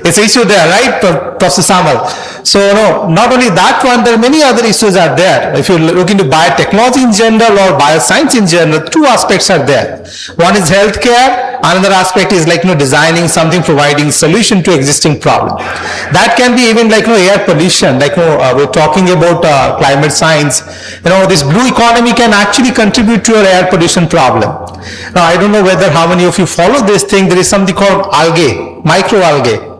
it's an issue there, right, Professor Samal? So, not only that one, there are many other issues are there. If you look into biotechnology in general or bioscience in general, two aspects are there. One is healthcare, another aspect is like, designing something, providing solution to existing problem. That can be even like, air pollution, like, we're talking about climate science. This blue economy can actually contribute to your air pollution problem. Now, I don't know whether how many of you follow this thing. There is something called algae, microalgae.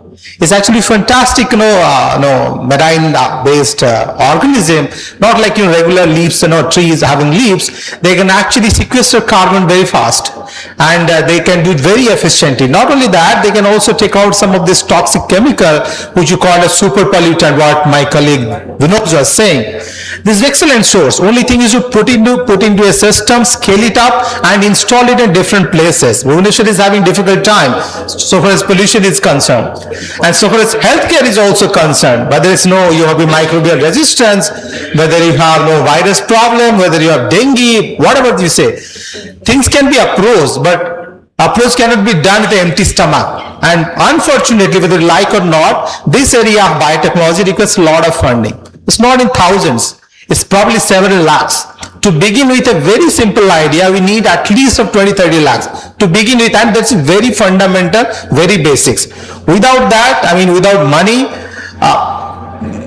It's actually fantastic, marine-based organism, not like regular leaves, trees having leaves. They can actually sequester carbon very fast, and they can do it very efficiently. Not only that, they can also take out some of this toxic chemical, which you call a super pollutant, what my colleague Vinod was saying. This is excellent source. Only thing is you put into a system, scale it up, and install it in different places. Bhubaneswar is having difficult time so far as pollution is concerned. And so far as healthcare is also concerned, whether it's you have microbial resistance, whether you have no virus problem, whether you have dengue, whatever you say, things can be approached, but approach cannot be done with an empty stomach. And unfortunately, whether you like or not, this area of biotechnology requires a lot of funding. It's not in thousands, it's probably several lakhs. To begin with a very simple idea, we need at least of 20-30 lakhs to begin with, and that's very fundamental, very basics. Without that, without money,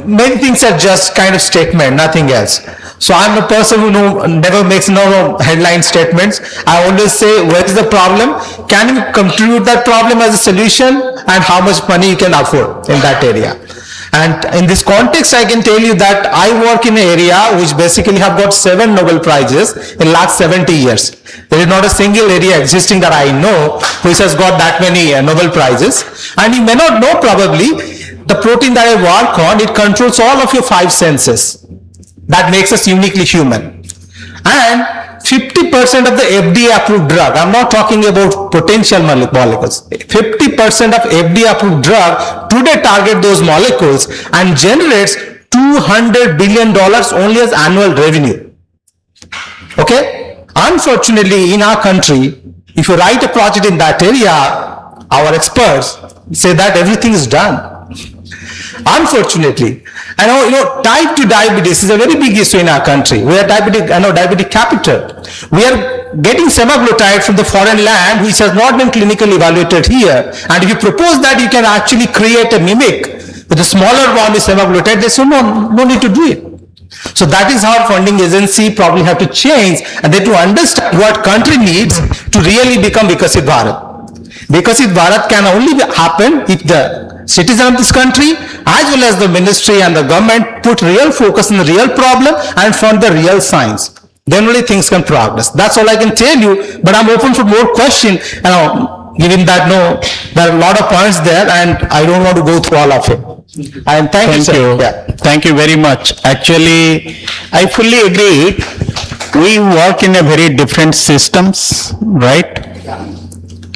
many things are just kind of statement, nothing else. So I'm a person who never makes headline statements. I always say, where is the problem? Can you contribute that problem as a solution, and how much money you can afford in that area? And in this context, I can tell you that I work in an area which basically have got 7 Nobel Prizes in last 70 years. There is not a single area existing that I know which has got that many Nobel Prizes. And you may not know probably, the protein that I work on, it controls all of your 5 senses. That makes us uniquely human. And 50% of the FDA approved drug, I'm not talking about potential molecules, 50% of FDA approved drug today target those molecules and generates $200 billion only as annual revenue. Okay? Unfortunately, in our country, if you write a project in that area, our experts say that everything is done. Unfortunately, type 2 diabetes is a very big issue in our country. We are diabetic capital. We are getting semaglutide from the foreign land which has not been clinically evaluated here. And if you propose that you can actually create a mimic with a smaller one is semaglutide, they say no need to do it. So that is how funding agency probably have to change, and they to understand what country needs to really become Vikasit Bharat. Vikasit Bharat can only happen if the citizen of this country as well as the ministry and the government put real focus on the real problem and fund the real science. Then only things can progress. That's all I can tell you, but I'm open for more questions, given that there are a lot of points there and I don't want to go through all of it. And thank you, sir. Yeah. Thank you very much. Actually, I fully agree. We work in a very different systems, right?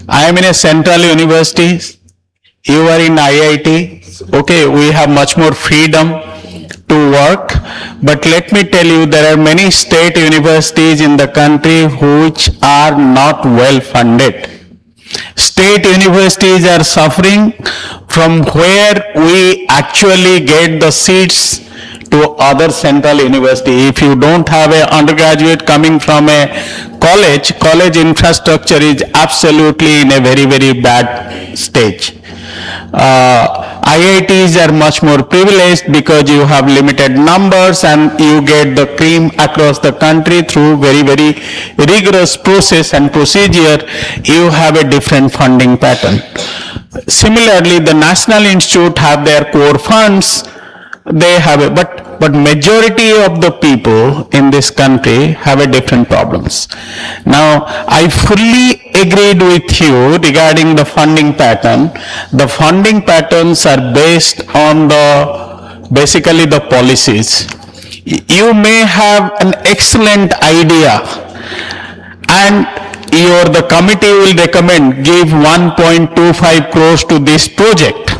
I am in a central university. You are in IIT. Okay, we have much more freedom to work. But let me tell you, there are many state universities in the country which are not well funded. State universities are suffering from where we actually get the seats to other central university. If you don't have an undergraduate coming from a college infrastructure is absolutely in a very, very bad stage. IITs are much more privileged because you have limited numbers and you get the cream across the country through very, very rigorous process and procedure. You have a different funding pattern. Similarly, the National Institute have their core funds. They have a, but majority of the people in this country have a different problems. Now, I fully agreed with you regarding the funding pattern. The funding patterns are based on basically the policies. You may have an excellent idea and the committee will recommend give 1.25 crores to this project.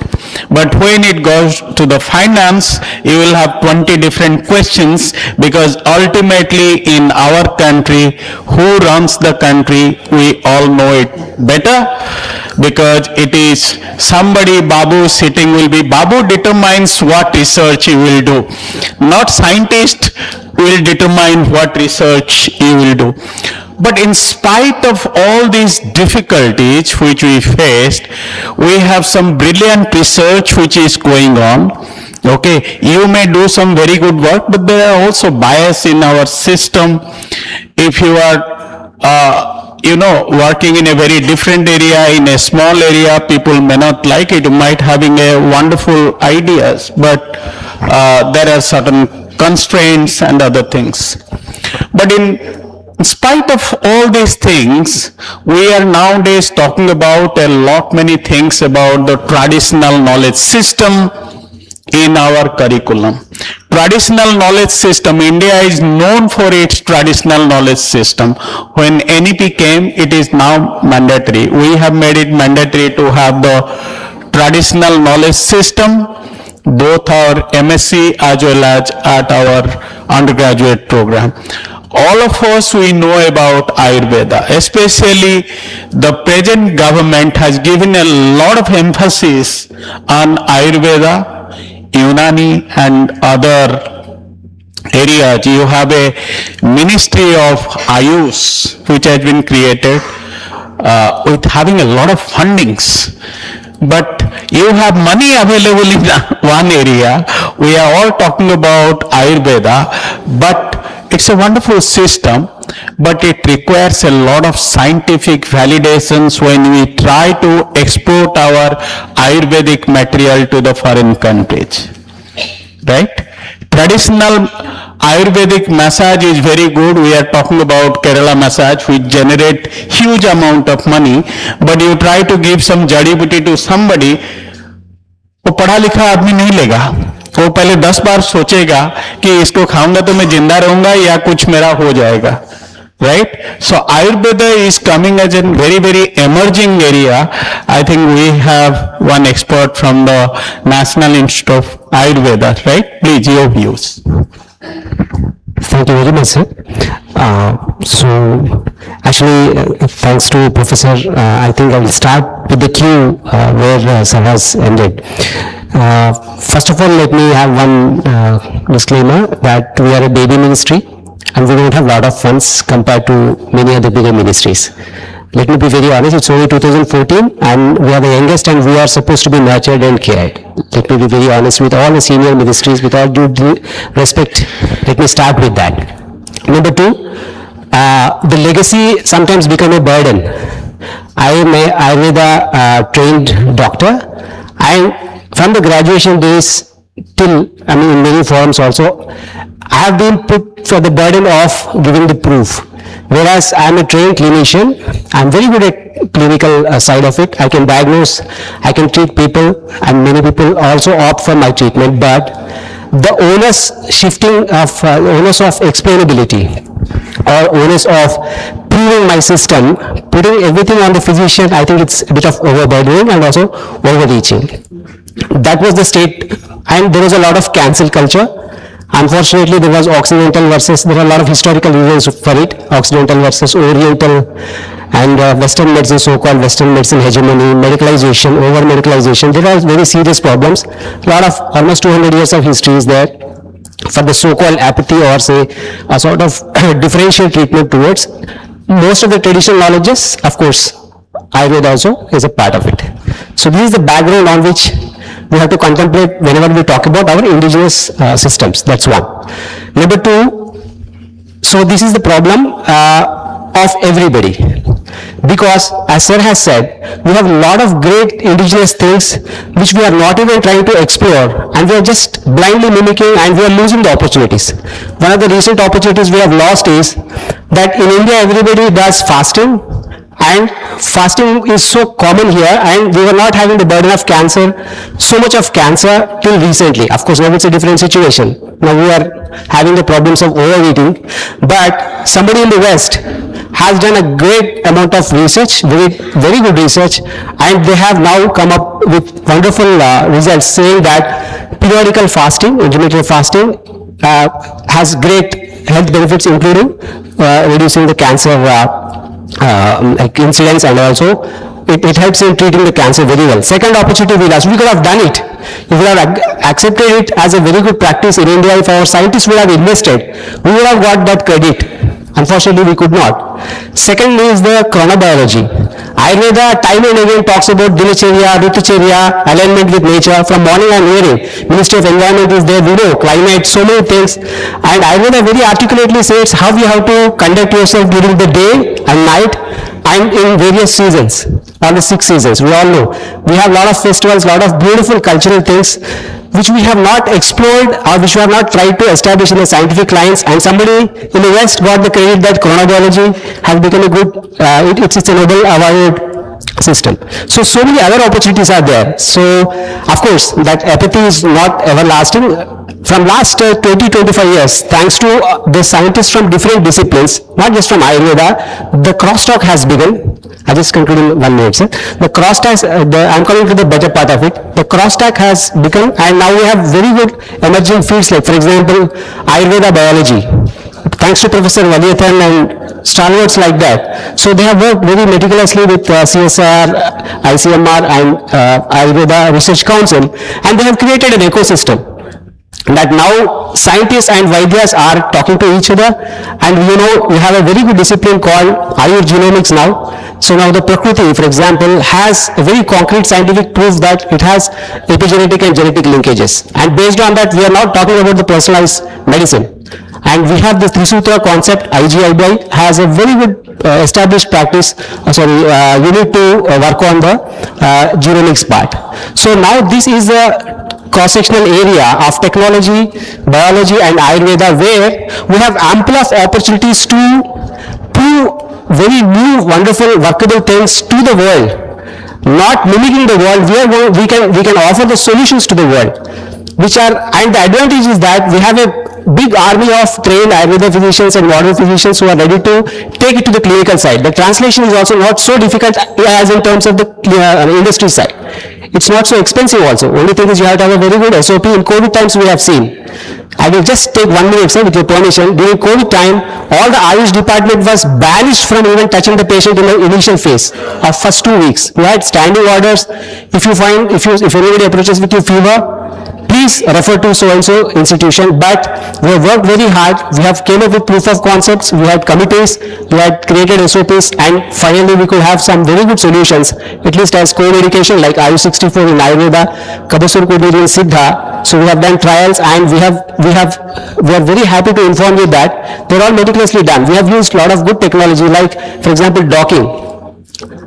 But when it goes to the finance, you will have 20 different questions, because ultimately in our country, who runs the country, we all know it better, because it is somebody, Babu sitting will be, Babu determines what research he will do, not scientist will determine what research he will do. But in spite of all these difficulties which we faced, we have some brilliant research which is going on. Okay, you may do some very good work, but there are also bias in our system. If you are, working in a very different area, in a small area, people may not like it. You might having a wonderful ideas, but there are certain constraints and other things. But in spite of all these things, we are nowadays talking about many things about the traditional knowledge system in our curriculum. Traditional knowledge system, India is known for its traditional knowledge system. When NEP came, it is now mandatory. We have made it mandatory to have the traditional knowledge system, both our MSc as well as at our undergraduate program. All of us, we know about Ayurveda, especially the present government has given a lot of emphasis on Ayurveda, Unani and other areas. You have a Ministry of Ayush which has been created with having a lot of fundings. But you have money available in one area. We are all talking about Ayurveda, but it's a wonderful system, but it requires a lot of scientific validations when we try to export our Ayurvedic material to the foreign countries, right? Traditional Ayurvedic massage is very good. We are talking about Kerala massage, which generate huge amount of money, but you try to give some jadi-buti to somebody, वो पढ़ा लिखा आदमी नहीं लेगा, वो पहले 10 बार सोचेगा कि इसको खाऊंगा तो मैं जिंदा रहूंगा या कुछ मेरा हो जाएगा, right? So Ayurveda is coming as a very, very emerging area. I think we have one expert from the National Institute of Ayurveda, right? Please, your views. Thank you very much, sir. So, actually, thanks to Professor, I think I will start with the cue where sir has ended. First of all, let me have one disclaimer that we are a baby ministry and we don't have a lot of funds compared to many other bigger ministries. Let me be very honest, it's only 2014 and we are the youngest and we are supposed to be nurtured and cared. Let me be very honest with all the senior ministries, with all due respect, let me start with that. Number two, the legacy sometimes become a burden. I am a Ayurveda trained doctor, and from the graduation days till, in many forums also, I have been put for the burden of giving the proof. Whereas I am a trained clinician, I am very good at clinical side of it. I can diagnose, I can treat people, and many people also opt for my treatment. But the onus shifting of onus of explainability or onus of proving my system, putting everything on the physician, I think it's a bit of overburdening and also overreaching. That was the state, and there was a lot of cancel culture. Unfortunately, there was Occidental versus, there are a lot of historical reasons for it, Occidental versus Oriental and Western medicine, so-called Western medicine hegemony, medicalization, over-medicalization, there are very serious problems. Almost 200 years of history is there for the so-called apathy, or say a sort of differential treatment towards most of the traditional knowledges. Of course, Ayurveda also is a part of it. So this is the background on which we have to contemplate whenever we talk about our indigenous systems. That's one. Number two, so this is the problem of everybody, because as sir has said, we have a lot of great indigenous things which we are not even trying to explore, and we are just blindly mimicking, and we are losing the opportunities. One of the recent opportunities we have lost is that in India everybody does fasting, and fasting is so common here, and we were not having the burden of cancer, so much of cancer till recently. Of course now it's a different situation. Now we are having the problems of overeating, but somebody in the West has done a great amount of research, very good research, and they have now come up with wonderful results saying that periodical fasting, intermittent fasting, has great health benefits, including reducing the cancer incidence, and also it helps in treating the cancer very well. Second opportunity we lost. We could have done it. If we have accepted it as a very good practice in India, if our scientists would have invested, we would have got that credit. Unfortunately, we could not. Secondly is the chronobiology. Ayurveda time and again talks about dinacharya, ritucharya, alignment with nature. From morning I'm hearing, Ministry of Environment is there, climate, so many things. And Ayurveda very articulately says how you have to conduct yourself during the day and night and in various seasons, all the 6 seasons. We all know. We have a lot of festivals, lot of beautiful cultural things which we have not explored, or which we have not tried to establish in the scientific lines, and somebody in the West got the credit that chronobiology has become a good, it's a Nobel awarded system. So many other opportunities are there. So of course that apathy is not everlasting. From last 20-25 years, thanks to the scientists from different disciplines, not just from Ayurveda, the crosstalk has begun. I just conclude in 1 minute, sir. The crosstalk, I'm coming to the better part of it. The crosstalk has begun, and now we have very good emerging fields, like for example, Ayurveda biology. Thanks to Professor Vadiyathan and stalwarts like that. So they have worked very meticulously with CSR, ICMR and Ayurveda Research Council, and they have created an ecosystem that now scientists and Vaidyas are talking to each other, and we have a very good discipline called Ayurgenomics now. So now the Prakriti, for example, has a very concrete scientific proof that it has epigenetic and genetic linkages, and based on that we are now talking about the personalized medicine. And we have the Trisutra concept. IGIBI has a very good established practice. You need to work on the genomics part. So now this is a cross-sectional area of technology, biology and Ayurveda, where we have ample of opportunities to prove very new, wonderful, workable things to the world. Not mimicking the world, we can offer the solutions to the world, and the advantage is that we have a big army of trained Ayurveda physicians and modern physicians who are ready to take it to the clinical side. The translation is also not so difficult as in terms of the industry side. It's not so expensive also. Only thing is you have to have a very good SOP. In COVID times we have seen. I will just take 1 minute, sir, with your permission. During COVID time, all the Ayush department was banished from even touching the patient in the initial phase of first 2 weeks. We had standing orders. If anybody approaches with your fever, please refer to so-and-so institution. But we have worked very hard. We have came up with proof of concepts. We had committees. We had created SOPs, and finally we could have some very good solutions, at least as co-medication like Ayush 64 in Ayurveda, Kabasur Kudiri in Siddha. So we have done trials, and we are very happy to inform you that they're all meticulously done. We have used a lot of good technology, like for example docking.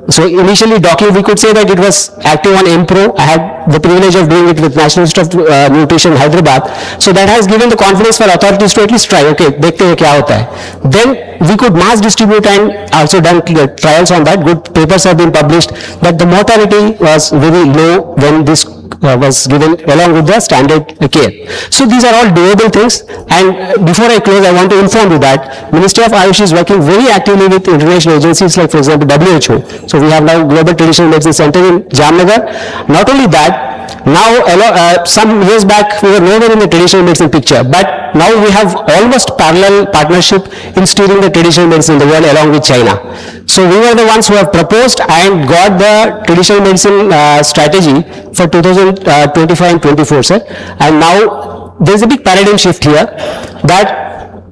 So initially docking, we could say that it was active on MPRO. I had the privilege of doing it with National Institute of Nutrition, Hyderabad. So that has given the confidence for authorities to at least try. Okay, dekhte hain kya hota hai. Then we could mass distribute and also done trials on that. Good papers have been published that the mortality was very low when this was given along with the standard care. So these are all doable things. And before I close, I want to inform you that Ministry of Ayush is working very actively with international agencies like, for example, WHO. So we have now Global Traditional Medicine Center in Jamnagar. Not only that, Now, some years back, we were nowhere in the traditional medicine picture, but now we have almost parallel partnership in steering the traditional medicine in the world along with China. So we were the ones who have proposed and got the traditional medicine strategy for 2025 and 24, sir. And now there is a big paradigm shift here that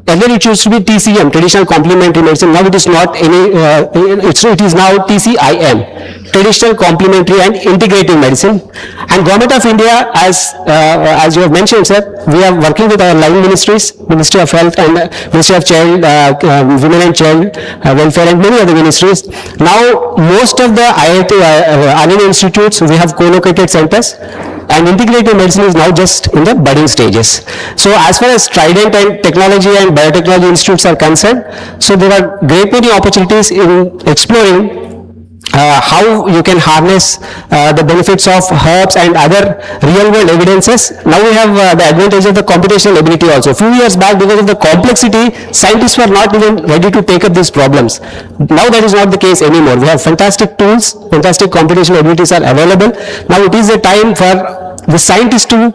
earlier it used to be TCM, traditional complementary medicine. Now it is not any, it is now TCIM, traditional complementary and integrative medicine. And Government of India, as you have mentioned, sir, we are working with our line ministries, Ministry of Health and Ministry of Child, Women and Child Welfare and many other ministries. Now most of the IIT institutes, we have co-located centers, and integrative medicine is now just in the budding stages. So as far as Trident and technology and biotechnology institutes are concerned, so there are great many opportunities in exploring how you can harness the benefits of herbs and other real-world evidences. Now we have the advantage of the computational ability also. A few years back, because of the complexity, scientists were not even ready to take up these problems. Now that is not the case anymore. We have fantastic tools, fantastic computational abilities are available. Now it is a time for the scientists to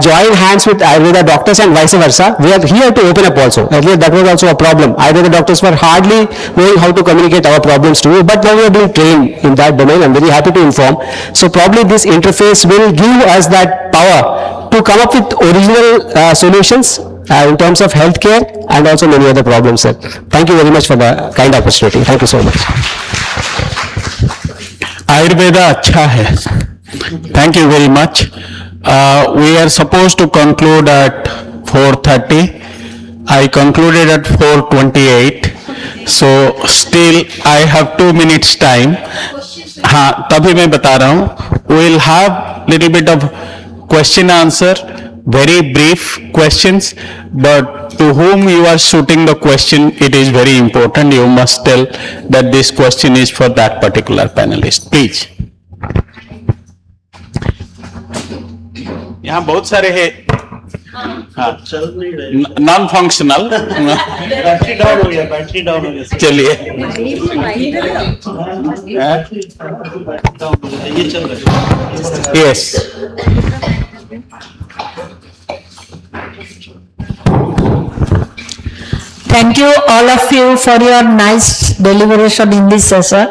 join hands with Ayurveda doctors and vice versa. We are here to open up also. Earlier that was also a problem. Ayurveda doctors were hardly knowing how to communicate our problems to you, but now we are being trained in that domain. I'm very happy to inform. So probably this interface will give us that power to come up with original solutions in terms of healthcare and also many other problems, sir. Thank you very much for the kind opportunity. Thank you so much. Ayurveda अच्छा है. Thank you very much. We are supposed to conclude at 4:30. I concluded at 4:28. So still I have 2 minutes time. हाँ, तभी मैं बता रहा हूँ. We'll have little bit of question answer, very brief questions, but to whom you are shooting the question, it is very important. You must tell that this question is for that particular panelist. Please. यहाँ बहुत सारे हैं, non functional. Battery down हो गया. चलिए. Yes. Thank you all of you for your nice deliberation in this session.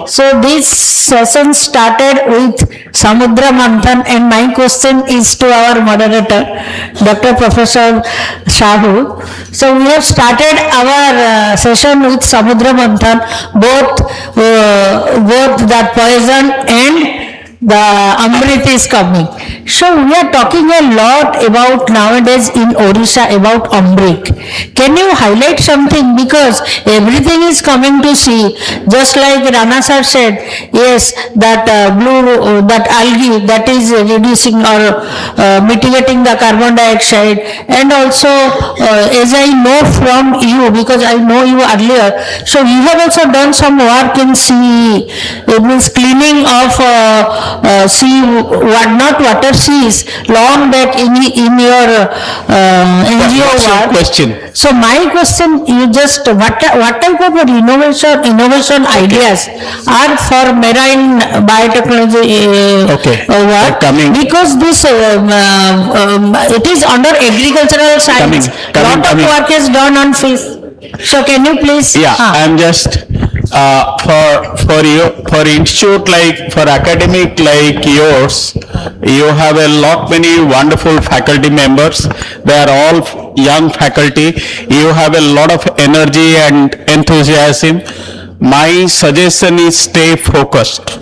So this session started with Samudra Manthan, and my question is to our moderator, Dr. Professor Shahu. So we have started our session with Samudra Manthan, both that poison and the Amrit is coming. So we are talking a lot about nowadays in Odisha about Amrit. Can you highlight something, because everything is coming to see, just like Rana sir said, yes, that that algae that is reducing or mitigating the carbon dioxide, and also as I know from you, because I know you earlier, so you have also done some work in sea, it means cleaning of sea, not water seas, long back in your NGO work. Question. So my question, you just what type of innovation ideas are for marine biotechnology work? Because this it is under agricultural science. Lot of work is done on fish. So can you please? Yeah, I'm just for institute like for academic like yours, you have a lot many wonderful faculty members. They are all young faculty. You have a lot of energy and enthusiasm. My suggestion is stay focused.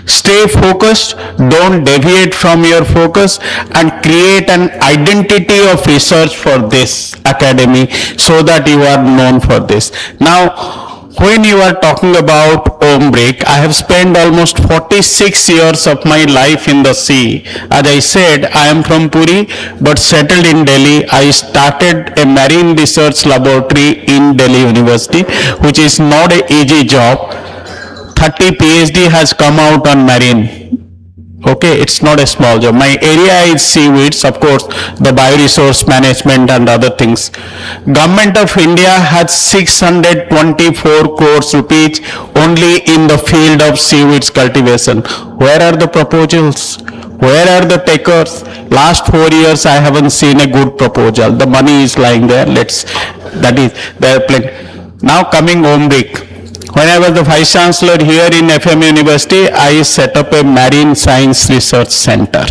Stay focused, don't deviate from your focus, and create an identity of research for this academy so that you are known for this. Now, when you are talking about Ombrick, I have spent almost 46 years of my life in the sea. As I said, I am from Puri but settled in Delhi. I started a marine research laboratory in Delhi University, which is not an easy job. 30 PhD has come out on marine. Okay, it's not a small job. My area is seaweeds, of course, the bioresource management and other things. Government of India has 624 crores rupees only in the field of seaweeds cultivation. Where are the proposals? Where are the takers? Last 4 years, I haven't seen a good proposal. The money is lying there. That is, they're playing. Now coming home week. When I was the Vice Chancellor here in FM University, I set up a Marine Science Research Center.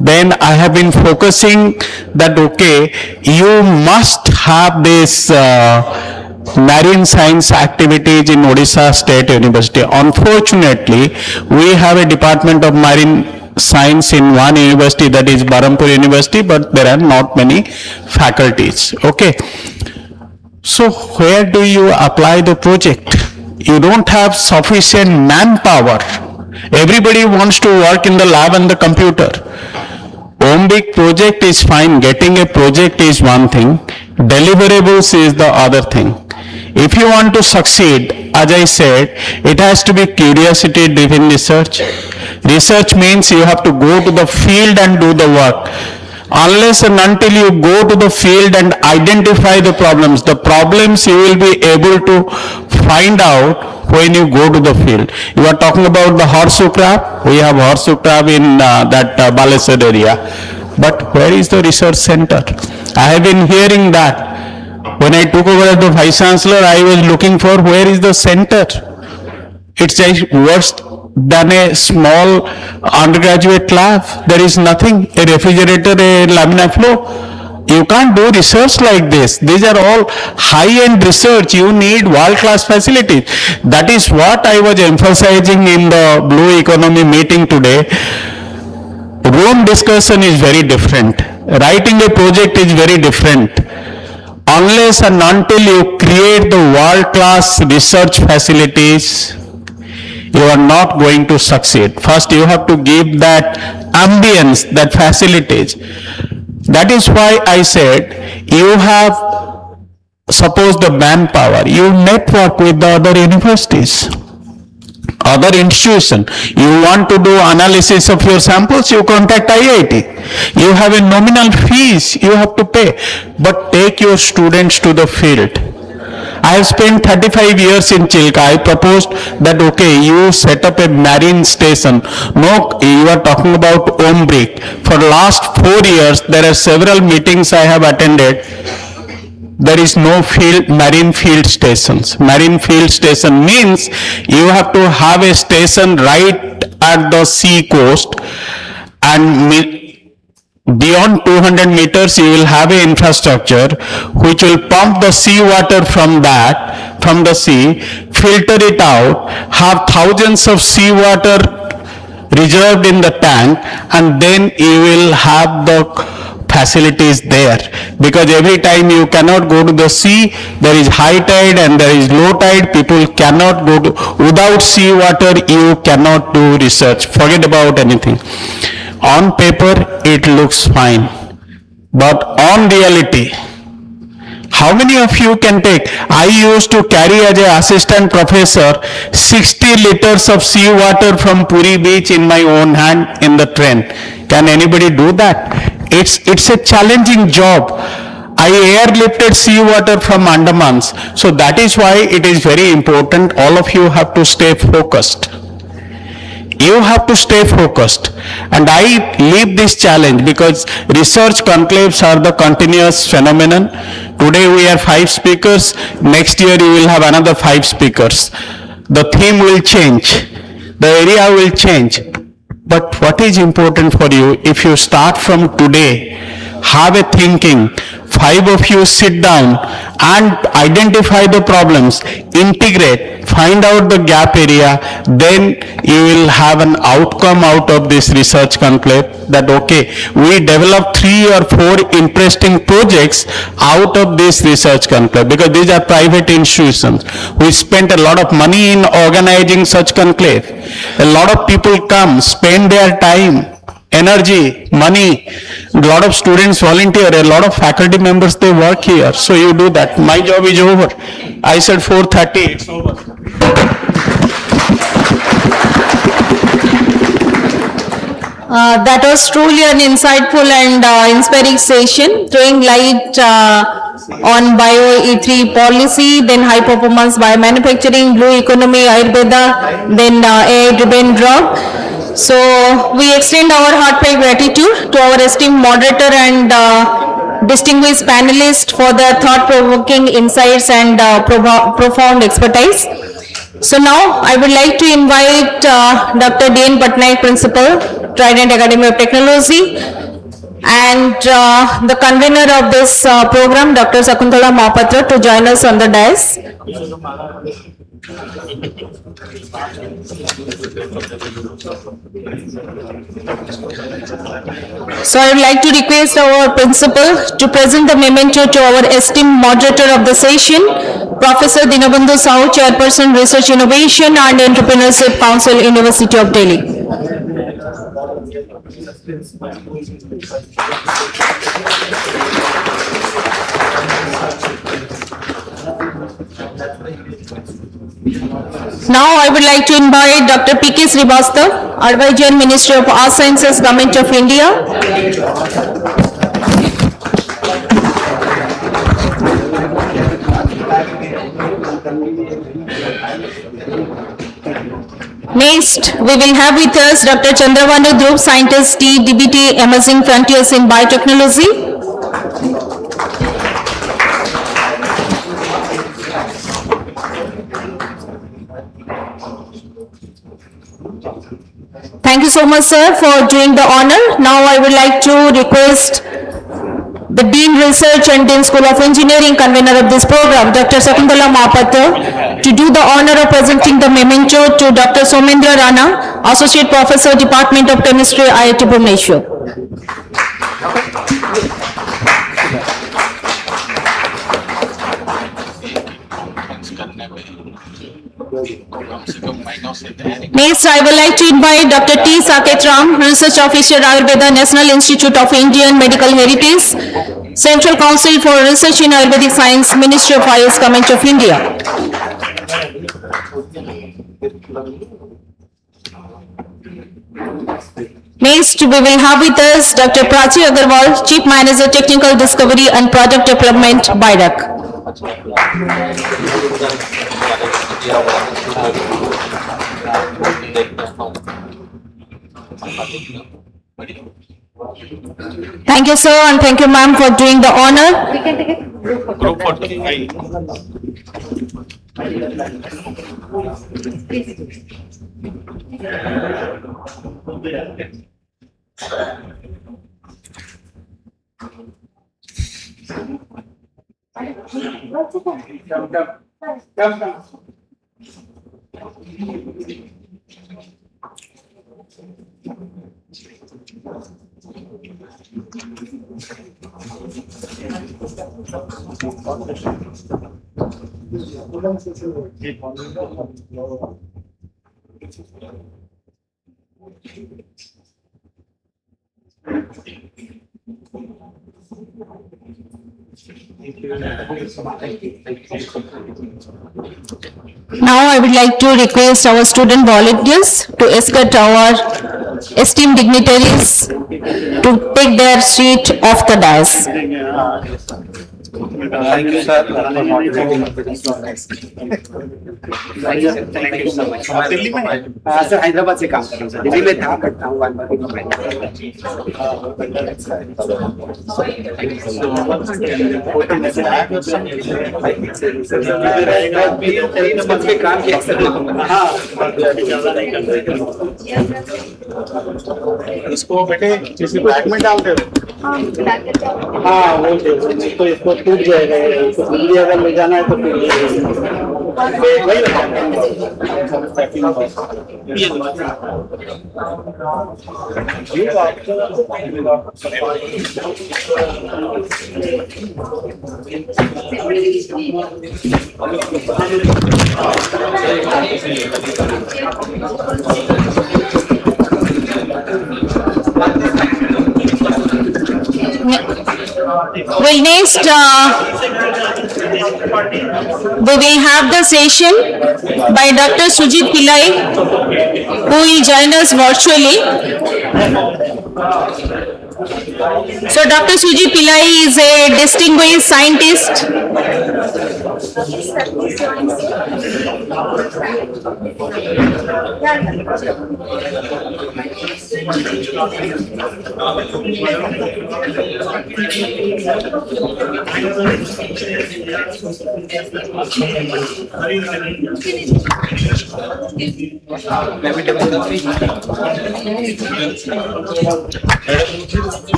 Then I have been focusing that, okay, you must have this marine science activities in Odisha State University. Unfortunately, we have a Department of Marine Science in one university, that is Berhampur University, but there are not many faculties. Okay. So where do you apply the project? You don't have sufficient manpower. Everybody wants to work in the lab and the computer. OMBIC project is fine. Getting a project is one thing. Deliverables is the other thing. If you want to succeed, as I said, it has to be curiosity-driven research. Research means you have to go to the field and do the work. Unless and until you go to the field and identify the problems you will be able to find out when you go to the field. You are talking about the horseshoe crab. We have horseshoe crab in that Bhubaneswar area. But where is the research center? I have been hearing that. When I took over as the Vice Chancellor, I was looking for where is the center. It's just worse than a small undergraduate lab. There is nothing, a refrigerator, a laminar flow. You can't do research like this. These are all high-end research. You need world-class facilities. That is what I was emphasizing in the Blue Economy meeting today. Room discussion is very different. Writing a project is very different. Unless and until you create the world-class research facilities, you are not going to succeed. First, you have to give that ambience, that facilities. That is why I said, you have, suppose the manpower, you network with the other universities, other institutions. You want to do analysis of your samples, you contact IIT. You have a nominal fees you have to pay, but take your students to the field. I have spent 35 years in Chilka. I proposed that, okay, you set up a marine station. No, you are talking about OMBRIC. For last 4 years, there are several meetings I have attended. There is no marine field stations. Marine field station means you have to have a station right at the sea coast, and beyond 200 meters you will have an infrastructure which will pump the seawater from the sea, filter it out, have thousands of seawater reserved in the tank, and then you will have the facilities there. Because every time you cannot go to the sea, there is high tide and there is low tide, people cannot go to, without seawater you cannot do research, forget about anything. On paper, it looks fine, but on reality, how many of you can take? I used to carry as an assistant professor 60 liters of seawater from Puri beach in my own hand in the train. Can anybody do that? It's a challenging job. I airlifted seawater from Andamans. So that is why it is very important. All of you have to stay focused. You have to stay focused, and I leave this challenge because research conclaves are the continuous phenomenon. Today we are 5 speakers, next year you will have another 5 speakers. The theme will change, the area will change, but what is important for you, if you start from today, have a thinking, 5 of you sit down and identify the problems, integrate, find out the gap area, then you will have an outcome out of this research conclave that, okay, we develop 3 or 4 interesting projects out of this research conclave, because these are private institutions. We spent a lot of money in organizing such conclave. A lot of people come, spend their time, energy, money. A lot of students volunteer, a lot of faculty members, they work here. So you do that. My job is over. I said 4:30, it's over. That was truly an insightful and inspiring session, throwing light on Bio E3 policy, then high performance biomanufacturing, blue economy, Ayurveda, then AI driven drug. So we extend our heartfelt gratitude to our esteemed moderator and distinguished panelists for their thought-provoking insights and profound expertise. So now I would like to invite Dr. D.N. Patnaik, Principal, Trident Academy of Technology, and the convener of this program, Dr. Sakuntala Mahapatra, to join us on the dais. So I would like to request our principal to present the memento to our esteemed moderator of the session, Professor Dinabandhu Sahu, Chairperson, Research Innovation and Entrepreneurship Council, University of Delhi. Now I would like to invite Dr. P.K. Srivastav, Advisor, Ministry of Arts Sciences, Government of India. Next, we will have with us Dr. Chandravanu Dhruv, Scientist, T, DBT, Emerging Frontiers in Biotechnology. Thank you so much, sir, for doing the honor. Now I would like to request the Dean Research and Dean School of Engineering, convener of this program, Dr. Sakuntala Mahapatra, to do the honor of presenting the memento to Dr. Somendra Rana, Associate Professor, Department of Chemistry, IIT Bhubaneswar. Next, I would like to invite Dr. T. Saket Ram, Research Officer, Ayurveda, National Institute of Indian Medical Heritage, Central Council for Research in Ayurvedic Science, Ministry of IS, Government of India. Next, we will have with us Dr. Prachi Agarwal, Chief Manager, Technical Discovery and Product Development, BIDAC. Thank you, sir, and thank you, ma'am, for doing the honor. We can take a group photo. Now I would like to request our student volunteers to escort our esteemed dignitaries to take their seat off the dais. Thank you, sir, for moderating. Thank you so much. Sir Hyderabad से काम कर रहा हूँ sir, Delhi में काम करता हूँ काम किया इसको बेटे किसी बैग में डालते हो हाँ वो तो इसको टूट जाएगा, इसको दिल्ली अगर ले जाना है तो Well, next, we will have the session by Dr. Sujit Pillai, who will join us virtually. So Dr. Suji Pillai is a distinguished scientist.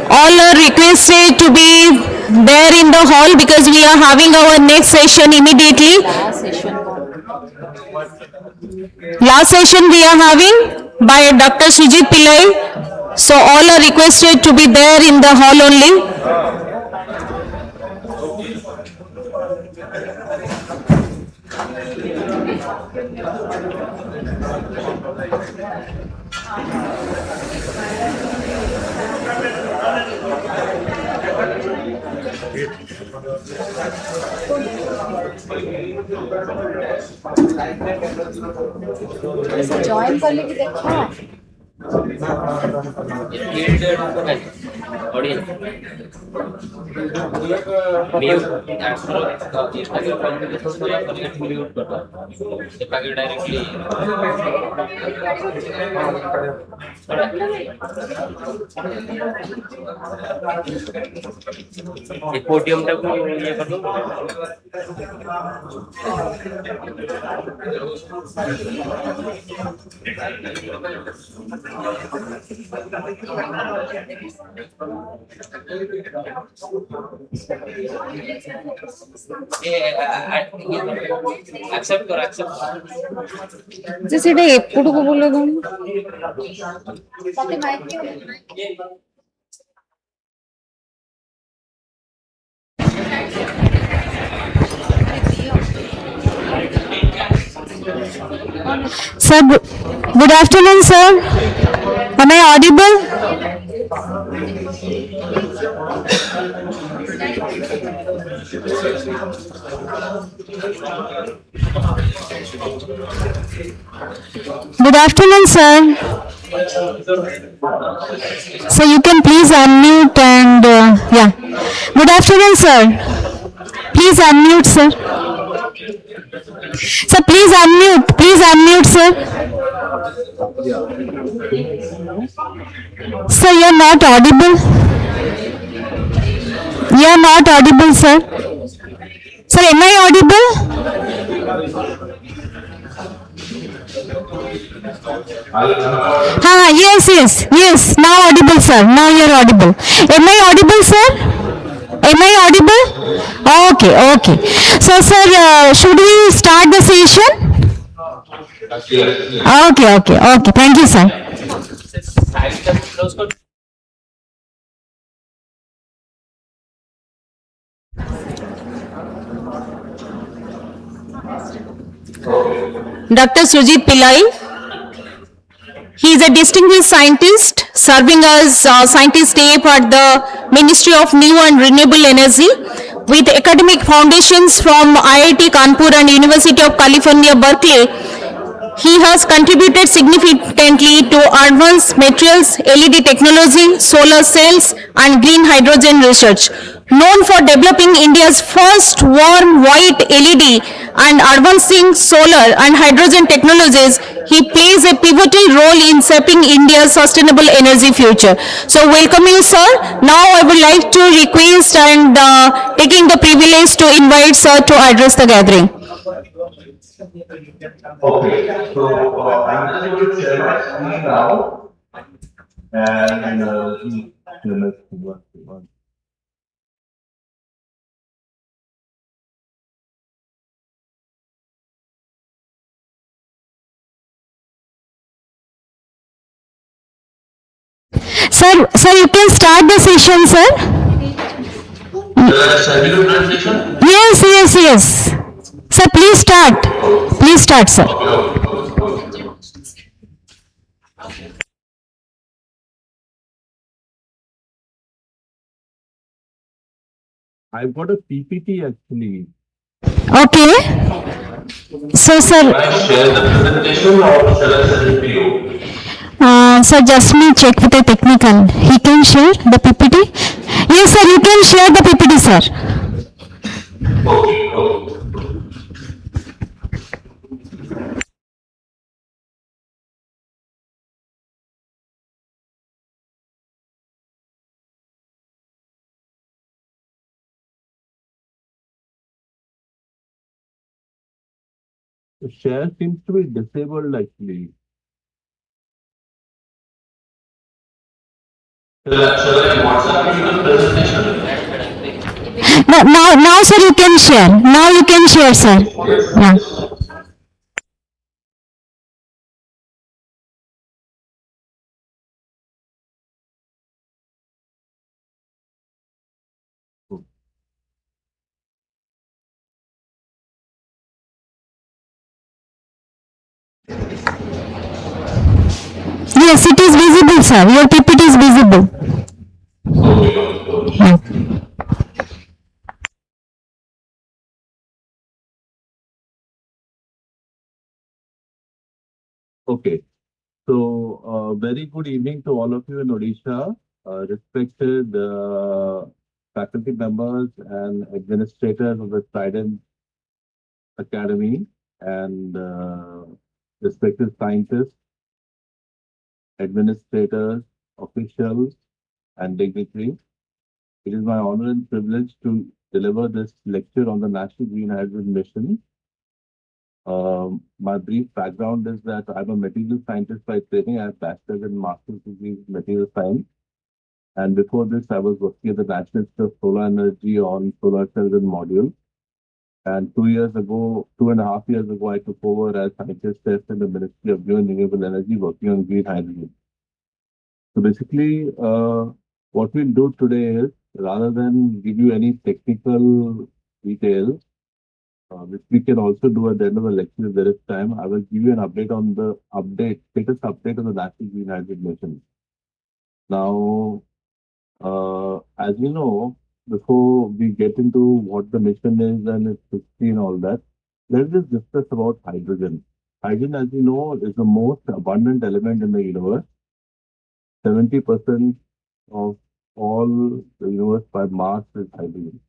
All are requested to be there in the hall because we are having our next session immediately. Last session we are having by Dr. Sujit Pillai. So all are requested to be there in the hall only. Join कर लेके देखा podium टाको ये कर दो accept करो accept যে সেটা এপুটুকু বলে দাও তাতে mic Sir, good afternoon, sir. Am I audible? Good afternoon, sir. So you can please unmute and yeah. Good afternoon, sir. Please unmute, sir. Sir, please unmute. Please unmute, sir. Sir, you are not audible. You are not audible, sir. Sir, am I audible? Yes, yes, yes. Now audible, sir. Now you are audible. Am I audible, sir? Am I audible? Okay, okay. So, sir, should we start the session? Okay, okay, okay. Thank you, sir. Dr. Sujit Pillai. He is a distinguished scientist serving as Scientist A at the Ministry of New and Renewable Energy with academic foundations from IIT Kanpur and University of California, Berkeley. He has contributed significantly to advanced materials, LED technology, solar cells and green hydrogen research. Known for developing India's first warm white LED and advancing solar and hydrogen technologies, he plays a pivotal role in shaping India's sustainable energy future. So welcome you, sir. Now I would like to request and taking the privilege to invite sir to address the gathering. Okay, so I'm just going to share my screen now. And Sir, you can start the session, sir. Yes, yes, yes. Sir, please start. Please start, sir. I've got a PPT actually. Okay. So, sir. Can I share the presentation or shall I send it to you? Sir, just me check with the technical. He can share the PPT? Yes, sir, you can share the PPT, sir. Okay, okay. The share seems to be disabled actually. Shall I WhatsApp you the presentation? Now, sir, you can share. Now you can share, sir. Yeah. Yes, it is visible, sir. Your PPT is visible. Yeah. Okay. So, very good evening to all of you in Odisha, respected faculty members and administrators of the Trident Academy and respected scientists, administrators, officials, and dignitaries. It is my honor and privilege to deliver this lecture on the National Green Hydrogen Mission. My brief background is that I'm a material scientist by training. I have bachelor's and master's degrees in material science. And before this, I was working at the National Institute of Solar Energy on solar cells and modules. And 2.5 years ago, I took over as scientist in the Ministry of New and Renewable Energy, working on green hydrogen. So basically, what we'll do today is, rather than give you any technical details, which we can also do at the end of the lecture if there is time, I will give you an update on the status update of the National Green Hydrogen Mission. Now, as you know, before we get into what the mission is and its history and all that, let's just discuss about hydrogen. Hydrogen, as you know, is the most abundant element in the universe. 70% of all the universe by mass is hydrogen.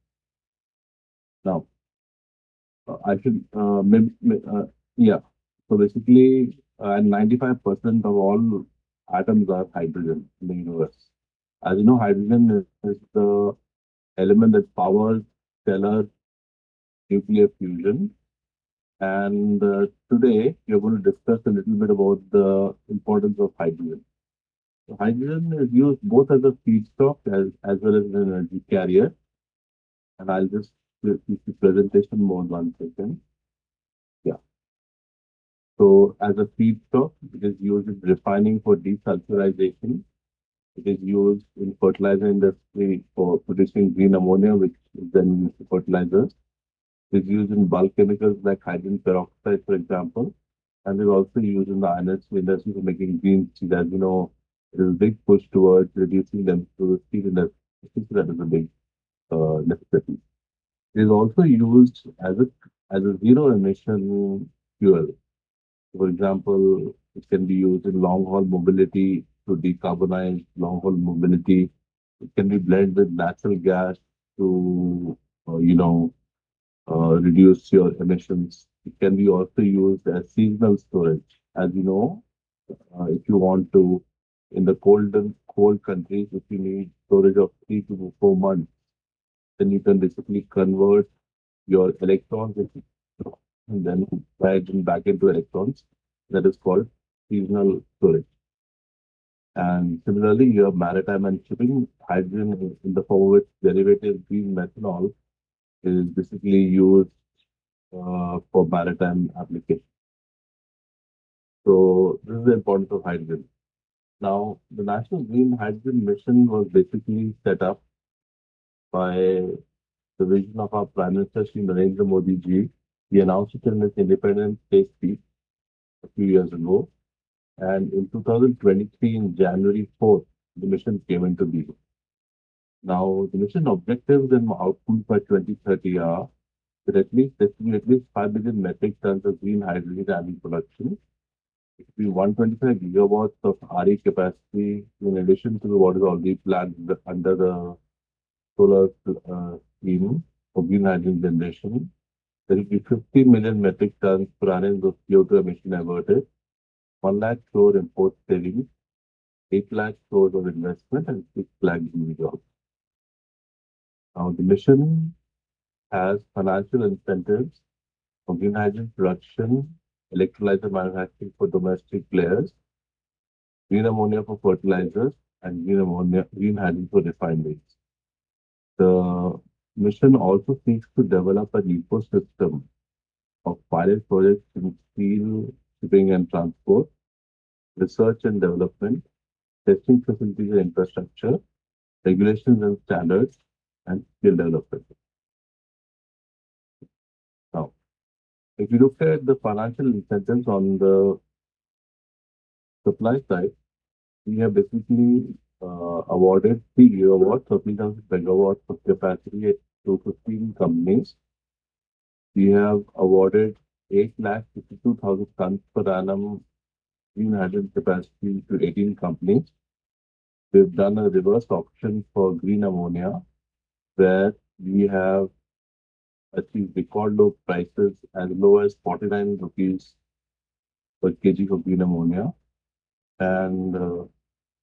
Now, I should yeah. So basically, and 95% of all atoms are hydrogen in the universe. As you know, hydrogen is the element that powers stellar nuclear fusion. And today, we are going to discuss a little bit about the importance of hydrogen. So hydrogen is used both as a feedstock as well as an energy carrier. And I'll just keep the presentation mode 1 second. Yeah. So as a feedstock, it is used in refining for desulfurization. It is used in fertilizer industry for producing green ammonia, which is then used for fertilizers. It is used in bulk chemicals like hydrogen peroxide, for example. And is also used in the industry for making green steel. As you know, there is a big push towards reducing them to the steel industry. That is a big necessity. It is also used as a zero emission fuel. For example, it can be used in long haul mobility to decarbonize long haul mobility. It can be blended with natural gas to, reduce your emissions. It can be also used as seasonal storage. As you know, if you want to, in the cold countries, if you need storage of 3 to 4 months, then you can basically convert your electrons and then drag them back into electrons. That is called seasonal storage. And similarly, you have maritime and shipping. Hydrogen in the form of its derivative green methanol is basically used for maritime application. So this is the importance of hydrogen. Now, the National Green Hydrogen Mission was basically set up by the vision of our Prime Minister, Shri Narendra Modi ji. He announced it in his Independence Day speech a few years ago. And in 2023, in January 4th, the mission came into being. Now, the mission objectives and outcomes by 2030 are that at least 5 billion metric tons of green hydrogen annual production. It will be 125 gigawatts of RE capacity in addition to what is already planned under the solar scheme for green hydrogen generation. There will be 50 million metric tons per annum of CO2 emission averted, 1 lakh crore import savings, 8 lakh crores of investment, and 6 lakh new jobs. Now, the mission has financial incentives for green hydrogen production, electrolyzer manufacturing for domestic players, green ammonia for fertilizers, and green hydrogen for refineries. The mission also seeks to develop an ecosystem of pilot projects in steel, shipping and transport, research and development, testing facilities and infrastructure, regulations and standards, and skill development. Now, if you look at the financial incentives on the supply side, we have basically awarded 3 gigawatts or 3,000 megawatts of capacity to 15 companies. We have awarded 8,52,000 tons per annum green hydrogen capacity to 18 companies. We've done a reverse auction for green ammonia, where we have achieved record low prices as low as 49 rupees per kg for green ammonia. And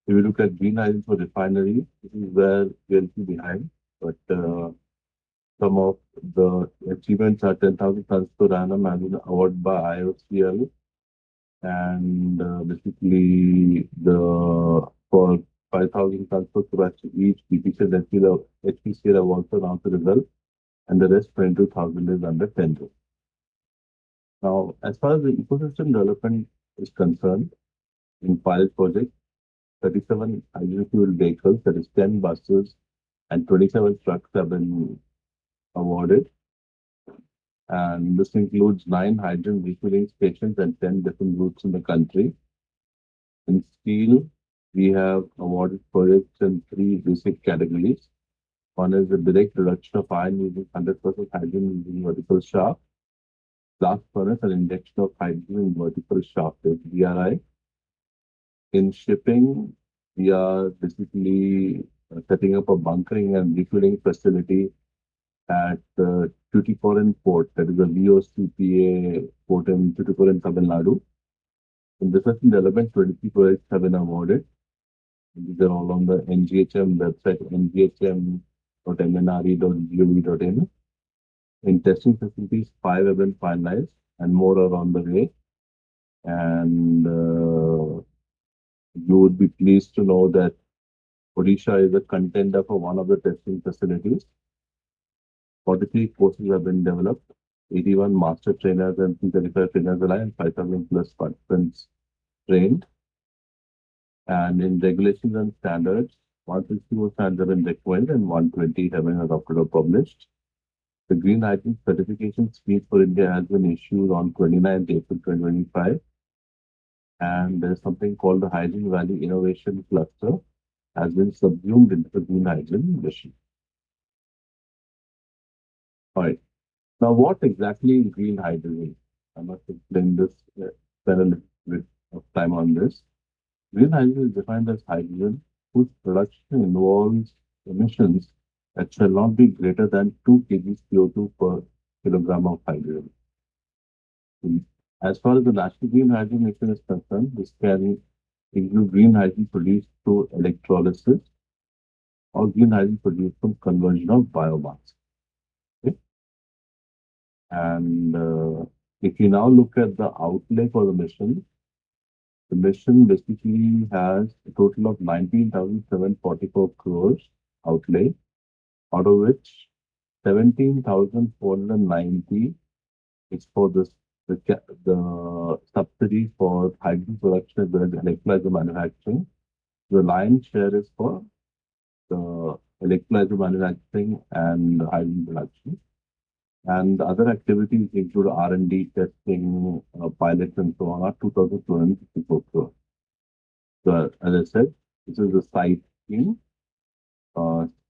if you look at green hydrogen for refineries, this is where we'll be behind. But some of the achievements are 10,000 tons per annum has been awarded by IOCL. And basically, for 5,000 tons per capacity each, BPCL and HPCL have also announced the result, and the rest 22,000 is under tender. Now, as far as the ecosystem development is concerned, in pilot project, 37 hydrogen fuel vehicles, that is 10 buses and 27 trucks have been awarded. And this includes 9 hydrogen refueling stations and 10 different routes in the country. In steel, we have awarded projects in 3 basic categories. One is the direct reduction of iron using 100% hydrogen using vertical shaft, blast furnace and injection of hydrogen in vertical shaft, DRI. In shipping, we are basically setting up a bunkering and refueling facility at the Tuticorin port, that is the VOCPA port in Tuticorin, Tamil Nadu. In research and development, 23 projects have been awarded. These are all on the NGHM website, nghm.mnre.gov.in. In testing facilities, 5 have been finalized and more are on the way. And you would be pleased to know that Odisha is a contender for one of the testing facilities. 43 courses have been developed, 81 master trainers and 335 trainers alive, and 5,000 plus participants trained. And in regulations and standards, 164 standards have been recommended and 120 have been adopted or published. The Green Hydrogen Certification Scheme for India has been issued on 29th April 2025. And there's something called the Hydrogen Valley Innovation Cluster has been subsumed into the Green Hydrogen mission. All right. Now, what exactly is green hydrogen? I must explain this, spend a little bit of time on this. Green hydrogen is defined as hydrogen whose production involves emissions that shall not be greater than 2 kg CO2 per kilogram of hydrogen. As far as the National Green Hydrogen Mission is concerned, this can include green hydrogen produced through electrolysis or green hydrogen produced from conversion of biomass. Okay? And if you now look at the outlay for the mission basically has a total of 19,744 crores outlay, out of which 17,490 is for the subsidy for hydrogen production as well as electrolyzer manufacturing. The lion's share is for the electrolyzer manufacturing and hydrogen production. And the other activities include R&D, testing, pilots, and so on, are 2,254 crores. So, as I said, this is the site scheme.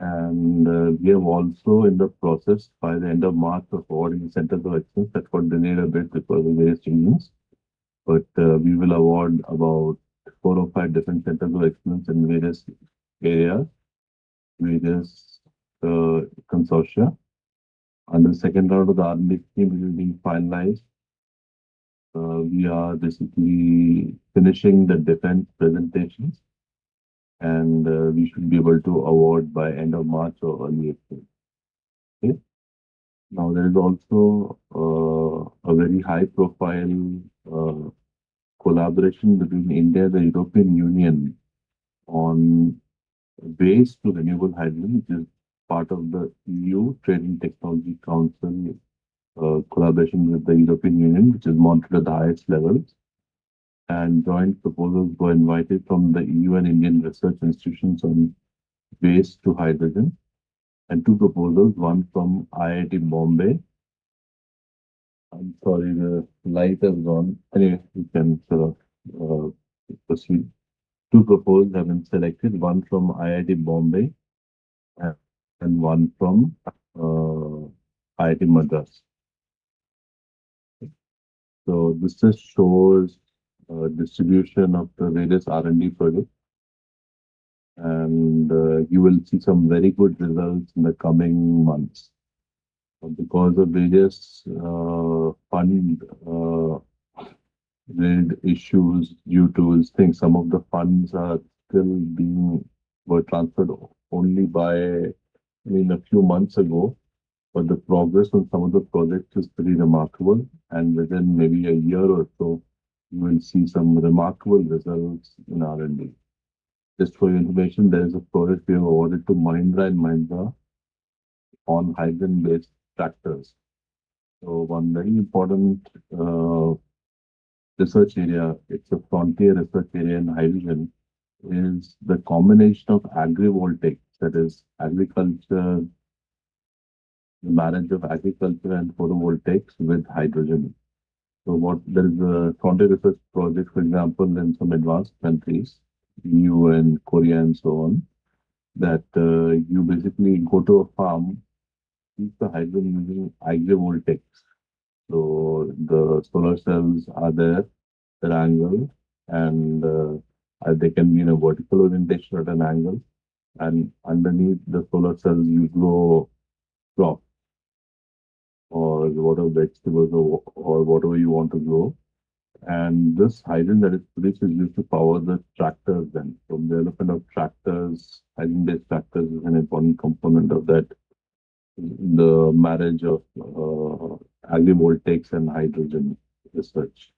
And we have also in the process by the end of March of awarding centers of excellence that got delayed a bit because of various reasons. But we will award about 4 or 5 different centers of excellence in various areas, various consortia. Under the second round of the R&D scheme, which is being finalized, we are basically finishing the defense presentations, and we should be able to award by end of March or early April. Okay. Now there is also a very high-profile collaboration between India and the European Union on ways to renewable hydrogen, which is part of the EU Trident Technology Council collaboration with the European Union, which is monitored at the highest levels. And joint proposals were invited from the EU and Indian research institutions on ways to hydrogen. And 2 proposals, one from IIT Bombay. I'm sorry, the light has gone. Anyway, we can sort of proceed. 2 proposals have been selected, one from IIT Bombay and one from IIT Madras. So this just shows distribution of the various R&D projects, and you will see some very good results in the coming months. Because of various fund related issues due to things, some of the funds are still were transferred only by a few months ago, but the progress on some of the projects is pretty remarkable, and within maybe a year or so, you will see some remarkable results in R&D. Just for your information, there is a project we have awarded to Mahindra & Mahindra on hydrogen-based tractors. So one very important research area, it's a frontier research area in hydrogen, is the combination of agrivoltaics, that is agriculture, the marriage of agriculture and photovoltaics with hydrogen. So there is a frontier research project, for example, in some advanced countries, EU and Korea and so on, that you basically go to a farm, use the hydrogen using agrivoltaics. So the solar cells are there, they're angled, and they can be in a vertical orientation at an angle. And underneath the solar cells, you grow crops or whatever vegetables or whatever you want to grow. And this hydrogen that is produced is used to power the tractors then. So the development of tractors, hydrogen-based tractors is an important component of that, the marriage of agrivoltaics and hydrogen research.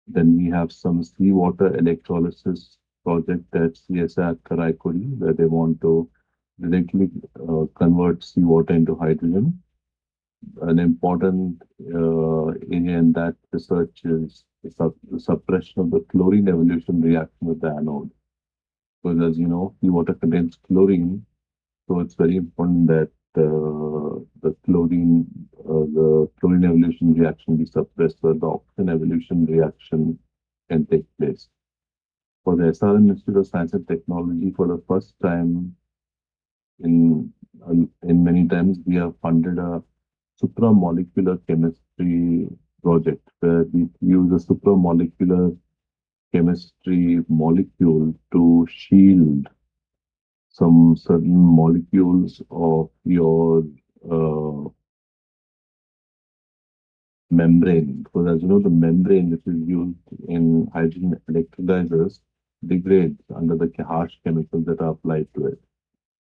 Then we have some seawater electrolysis project at CSR Karaikuri, where they want to directly convert seawater into hydrogen. An important area in that research is the suppression of the chlorine evolution reaction with the anode. Because as you know, seawater contains chlorine, so it's very important that the chlorine evolution reaction be suppressed, so the oxygen evolution reaction can take place. For the SRM Institute of Science and Technology, for the first time in many times, we have funded a supramolecular chemistry project where we use a supramolecular chemistry molecule to shield some certain molecules of your membrane. Because as you know, the membrane which is used in hydrogen electrolyzers degrades under the harsh chemicals that are applied to it.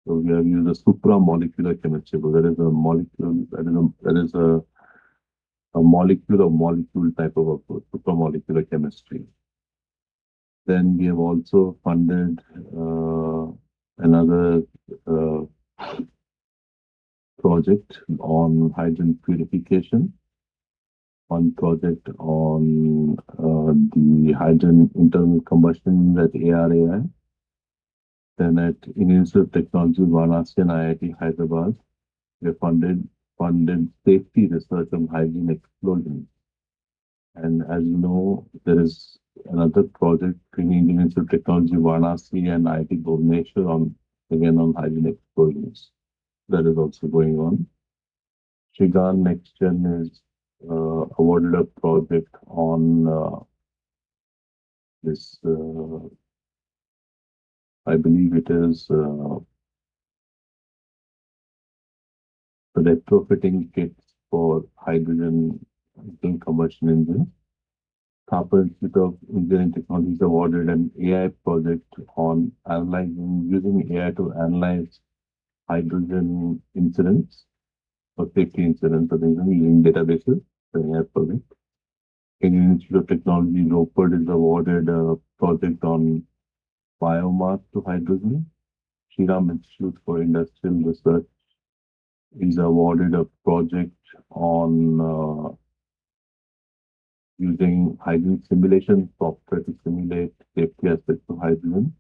So we have used a supramolecular chemistry. So that is a molecule, that is a molecule or molecule type of approach, supramolecular chemistry. Then we have also funded another project on hydrogen purification, one project on the hydrogen internal combustion at ARAI. Then at Indian Institute of Technology, Varanasi and IIT Hyderabad, we funded safety research on hydrogen explosion. And as you know, there is another project in Indian Institute of Technology, Varanasi and IIT Bhubaneswar on again on hydrogen explosions. That is also going on. Shigan Next Gen is awarded a project on this, I believe it is retrofitting kits for hydrogen combustion engines. Thapar Institute of Engineering Technology is awarded an AI project on using AI to analyze hydrogen incidents or safety incidents of using databases. The AI project. Indian Institute of Technology, Roped is awarded a project on biomass to hydrogen. Shriram Institute for Industrial Research is awarded a project on using hydrogen simulation software to simulate safety aspects of hydrogen.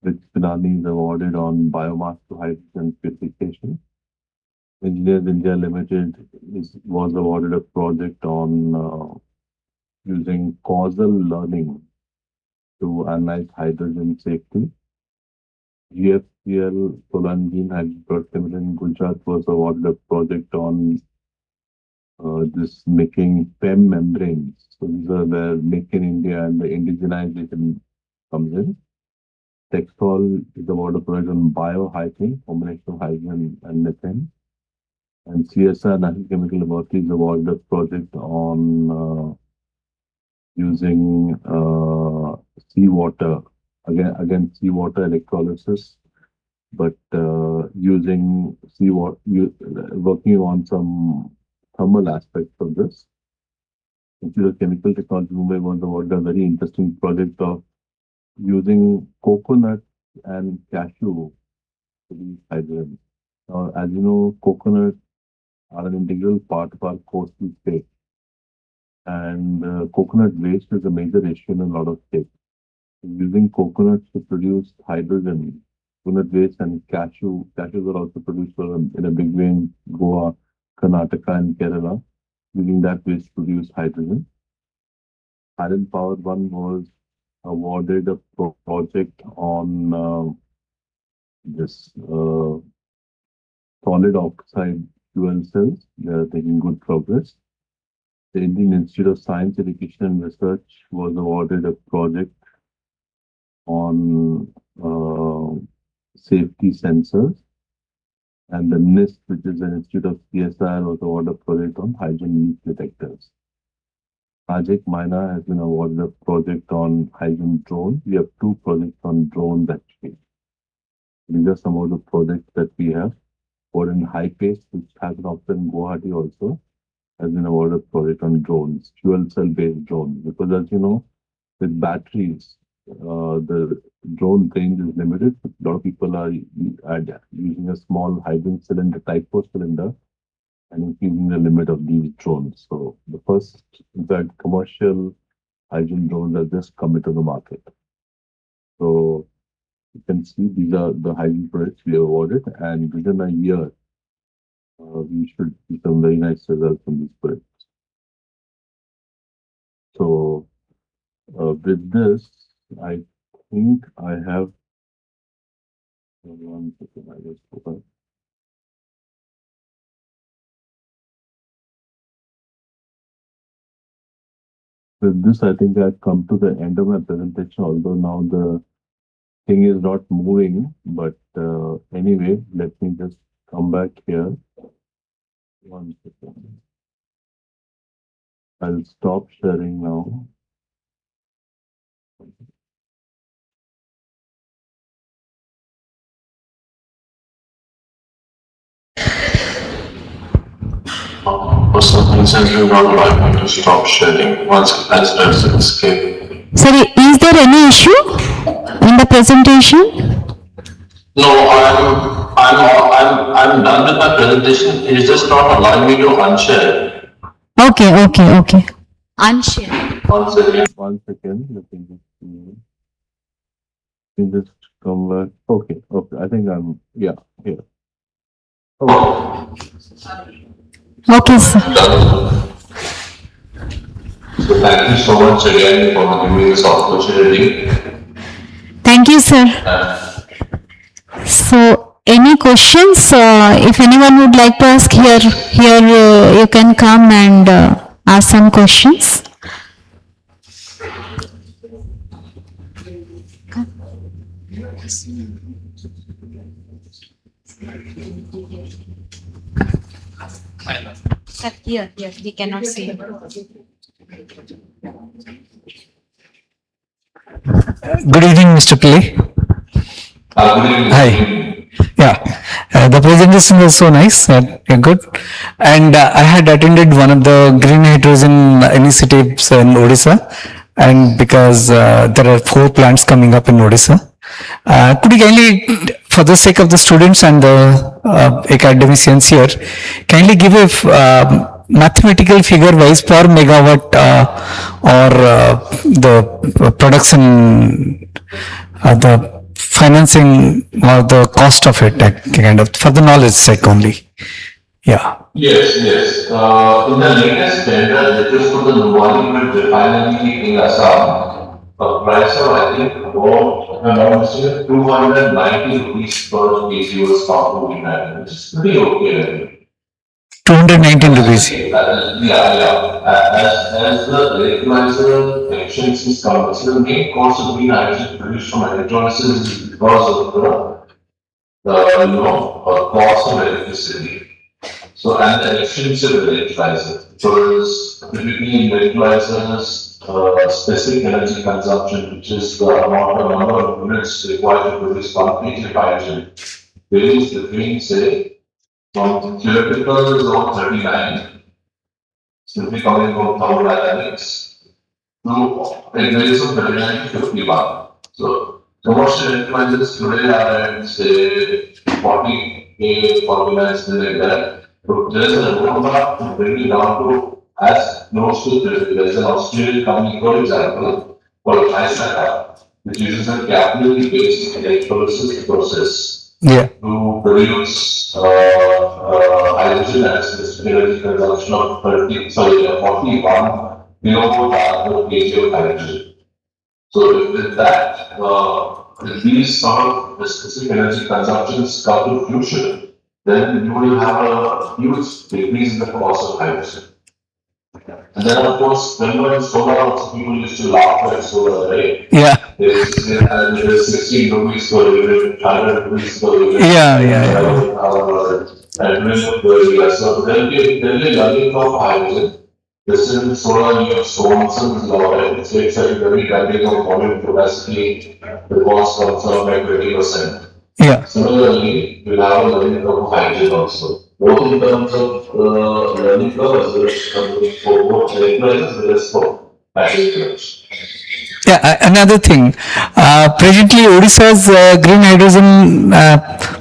Rich Pinani is awarded on biomass to hydrogen purification. Engineers India Limited was awarded a project on using causal learning to analyze hydrogen safety. GFCL Solangin Hydrogen Product Limited in Gujarat was awarded a project on this making PEM membranes. So these are where Make in India and the indigenization comes in. Textol is awarded a project on biohydrating, combination of hydrogen and methane. And CSR National Chemical Laboratory is awarded a project on using seawater, again seawater electrolysis, but using seawater, working on some thermal aspects of this. Institute of Chemical Technology Mumbai was awarded a very interesting project of using coconut and cashew to produce hydrogen. Now, as you know, coconuts are an integral part of our coastal state. And coconut waste is a major issue in a lot of states. Using coconuts to produce hydrogen, coconut waste and cashews are also produced in a big way in Goa, Karnataka and Kerala. Using that waste to produce hydrogen. Iron Power One was awarded a project on this solid oxide fuel cells. They are making good progress. The Indian Institute of Science, Education and Research was awarded a project on safety sensors. And the NIST, which is an Institute of CSIR, was awarded a project on hydrogen leak detectors. Ajik Maina has been awarded a project on hydrogen drones. We have 2 projects on drones actually. These are some of the projects that we have. One in high pace, which has an option in Guwahati also, has been awarded a project on drones, fuel cell based drones. Because as you know, with batteries, the drone range is limited. A lot of people are using a small hydrogen cylinder, type 4 cylinder, and increasing the limit of these drones. So the first, in fact, commercial hydrogen drones have just come into the market. So you can see these are the hydrogen projects we awarded, and within a year, we should see some very nice results from these projects. So with this, I think I have one second. I just forgot. With this, I think I've come to the end of my presentation, although now the thing is not moving. But anyway, let me just come back here. One second. I'll stop sharing now. For some reason, you not like me to stop sharing once I start to escape. Sorry, is there any issue in the presentation? No, I'm done with my presentation. It is just not allowing me to unshare. Okay. Unshare. One second. Let me just come back. Okay. I think I'm here. Okay, sir. So thank you so much again for giving me this opportunity. Thank you, sir. So any questions? If anyone would like to ask here, you can come and ask some questions. Sir, here, we cannot see. Good evening, Mr. Pillai. Hi. Yeah, the presentation was so nice, good. And I had attended one of the green hydrogen initiatives in Odisha, and because there are 4 plants coming up in Odisha. Could you kindly, for the sake of the students and the academicians here, kindly give a mathematical figure wise per megawatt or the production, the financing or the cost of it, kind of, for the knowledge sake only. Yeah. Yes. In the latest tender, that is for the Inaugural refinery in Assam, a price of, I think, about 290 rupees per kg was found to be met, which is pretty okay. 219 rupees. As the electrolyzer efficiency is covered, so the main cost of green hydrogen produced from electrolysis is because of the cost of electricity. So, and the efficiency of the electrolyzer. So, typically in electrolyzers, specific energy consumption, which is the amount of number of units required to produce 1 kg of hydrogen, varies between, say, from theoretical is around 39, simply coming from thermodynamics, to it varies from 39 to 51. So, commercial electrolyzers today are at, say, 40K, 49, something like that. So, there is a roadmap to bring it down to as close to 30. There is an Australian company, for example, called Isaka, which uses a capillary-based electrolysis process. Yeah. To produce hydrogen at a specific energy consumption of 41 kilowatt per kg of hydrogen. So with that, if these sort of the specific energy consumptions come to fruition, then you will have a huge decrease in the cost of hydrogen. And then of course, when we solar, also people used to laugh at solar, right? Yeah. There's 16 rupees per unit, 100 rupees per unit. Yeah. And so there'll be learning of hydrogen. This is solar, you have Swanson's law, right? It's like very doubling of volume capacity, the cost comes down by 20%. Yeah. Similarly, we'll have a learning of hydrogen also. Both in terms of learning curve as well as for both electrolyzers as well as for hydrogen. Yeah, another thing. Presently, Odisha's green hydrogen,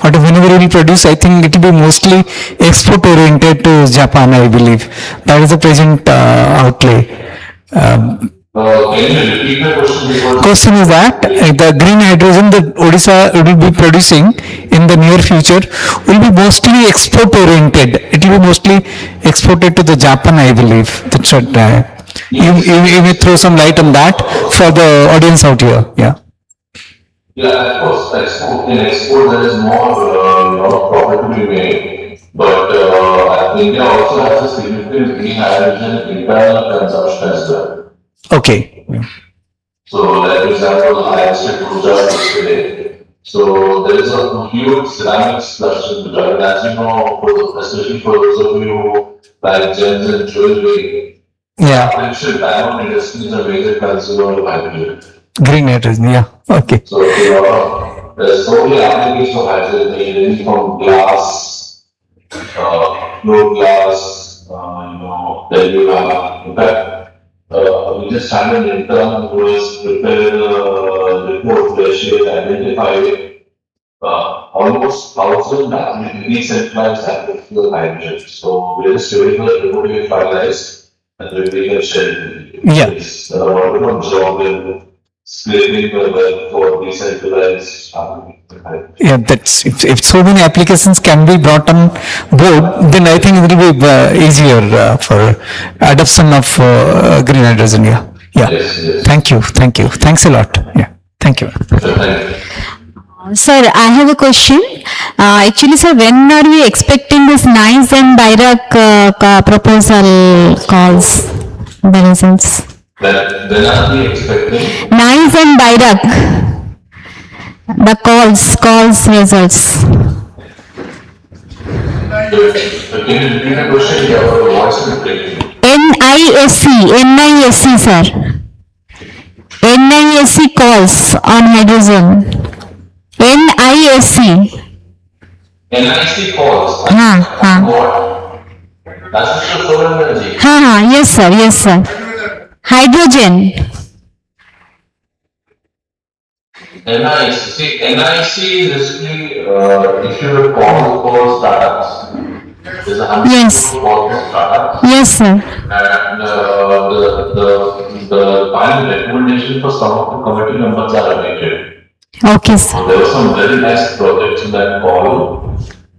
whenever it will produce, I think it will be mostly export oriented to Japan, I believe. That is the present outlay. Can you repeat the question? Question is that the green hydrogen that Odisha will be producing in the near future will be mostly export oriented. It will be mostly exported to the Japan, I believe. That's what. You may throw some light on that for the audience out here. Yeah. Yeah, of course. In export, there is more profit to be made. But India also has a significant green hydrogen internal consumption as well. Okay. So, like for example, I said Gujarat today. So, there is a huge ceramics production in Gujarat. As you know, especially for those of you who like gems and jewelry. Yeah. Potential diamond industry is a major consumer of hydrogen. Green hydrogen, yeah. Okay. So, there's so many applications of hydrogen, ranging from glass, flow glass, then you have, in fact, we just had an intern who has prepared a report where she has identified almost 1,000 decentralized applications of hydrogen. So, we're just waiting for the report to be finalized. And then we can share it. Yeah. It's a wonderful job in scraping the web for decentralized. Yeah, that's if so many applications can be brought on board, then I think it will be easier for adoption of green hydrogen. Yeah. Yeah. Yes. Thank you. Thanks a lot. Yeah. Thank you. Sir, I have a question. Actually, sir, when are we expecting this NICE and BIRAC proposal calls, the results? When are we expecting? NICE and BIRAC, the calls results. Can you repeat the question? Your voice is breaking. NISC, sir. NISC calls on hydrogen. NISC. NIC calls. What? That's the solar energy. Yes, sir. Hydrogen. NIC is basically issued a call for startups. There's a 100 call for startups. Yes, sir. And the final recommendation for some of the committee members are awaited. Okay, sir. There were some very nice projects in that call.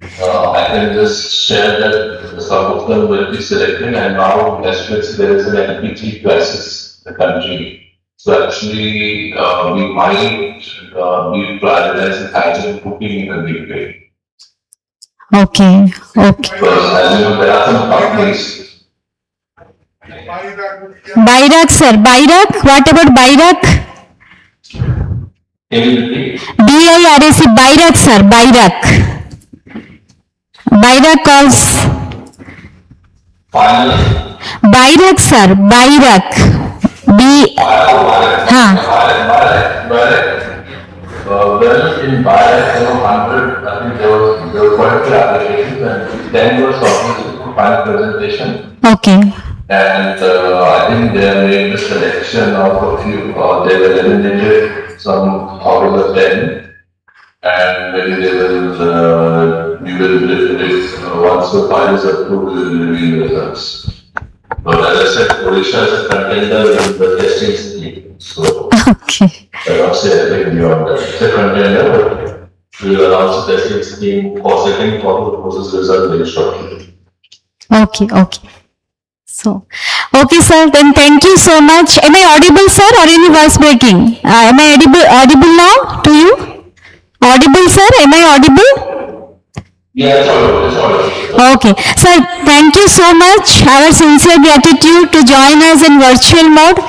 I can just share that some of them will be selected, and now there is an LPG crisis in the country. So actually, we might be prioritizing hydrogen cooking in a big way. Okay. Because as you know, there are some companies. BIRAC, sir. BIRAC, what about BIRAC? BIRAC, BIRAC, sir. BIRAC calls. BIRAC, sir. BIRAC. Well, in BIRAC, there were 100, I think there were quite a few applications, and 10 were shortlisted for final presentation. Okay. And I think they made the selection of a few, they were eliminated some out of the 10, and maybe they will, once the file is approved, we will reveal the results. But as I said, Odisha is a contender in the testing scheme, so okay. I don't say anything beyond that. It's a contender, but we will announce the testing scheme for second quarter process result very shortly. Okay. So, okay, sir. Then thank you so much. Am I audible, sir, or any voice breaking? Am I audible now to you? Audible, sir? Am I audible? Yeah, it's all. Okay. Sir, thank you so much. Our sincere gratitude to join us in virtual mode.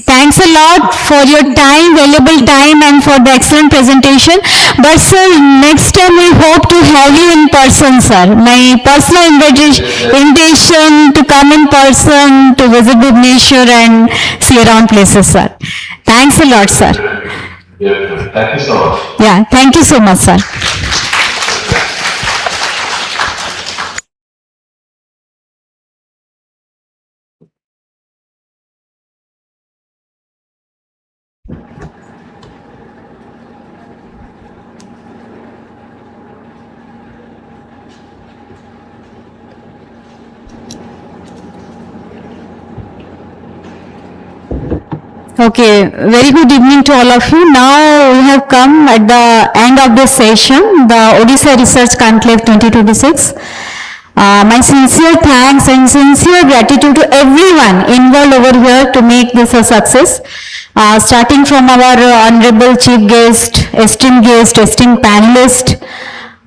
Thanks a lot for your time, valuable time, and for the excellent presentation. But sir, next time we hope to have you in person, sir. My personal invitation to come in person to visit Bhubaneswar and see around places, sir. Thanks a lot, sir. Yeah, thank you so much. Yeah, thank you so much, sir. Okay, very good evening to all of you. Now we have come at the end of the session, the Odisha Research Conclave 2026. My sincere thanks and sincere gratitude to everyone involved over here to make this a success. Starting from our honorable chief guest, esteemed panelist,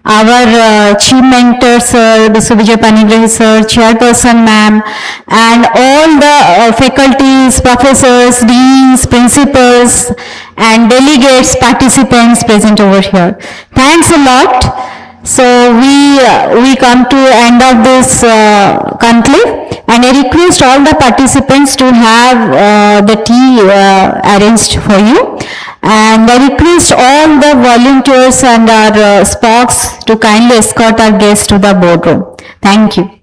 our chief mentor, sir, Vijay Panigrahi, sir, chairperson, ma'am, and all the faculties, professors, deans, principals, and delegates, participants present over here. Thanks a lot. So we come to end of this conclave, and I request all the participants to have the tea arranged for you. And I request all the volunteers and our spokes to kindly escort our guests to the boardroom. Thank you.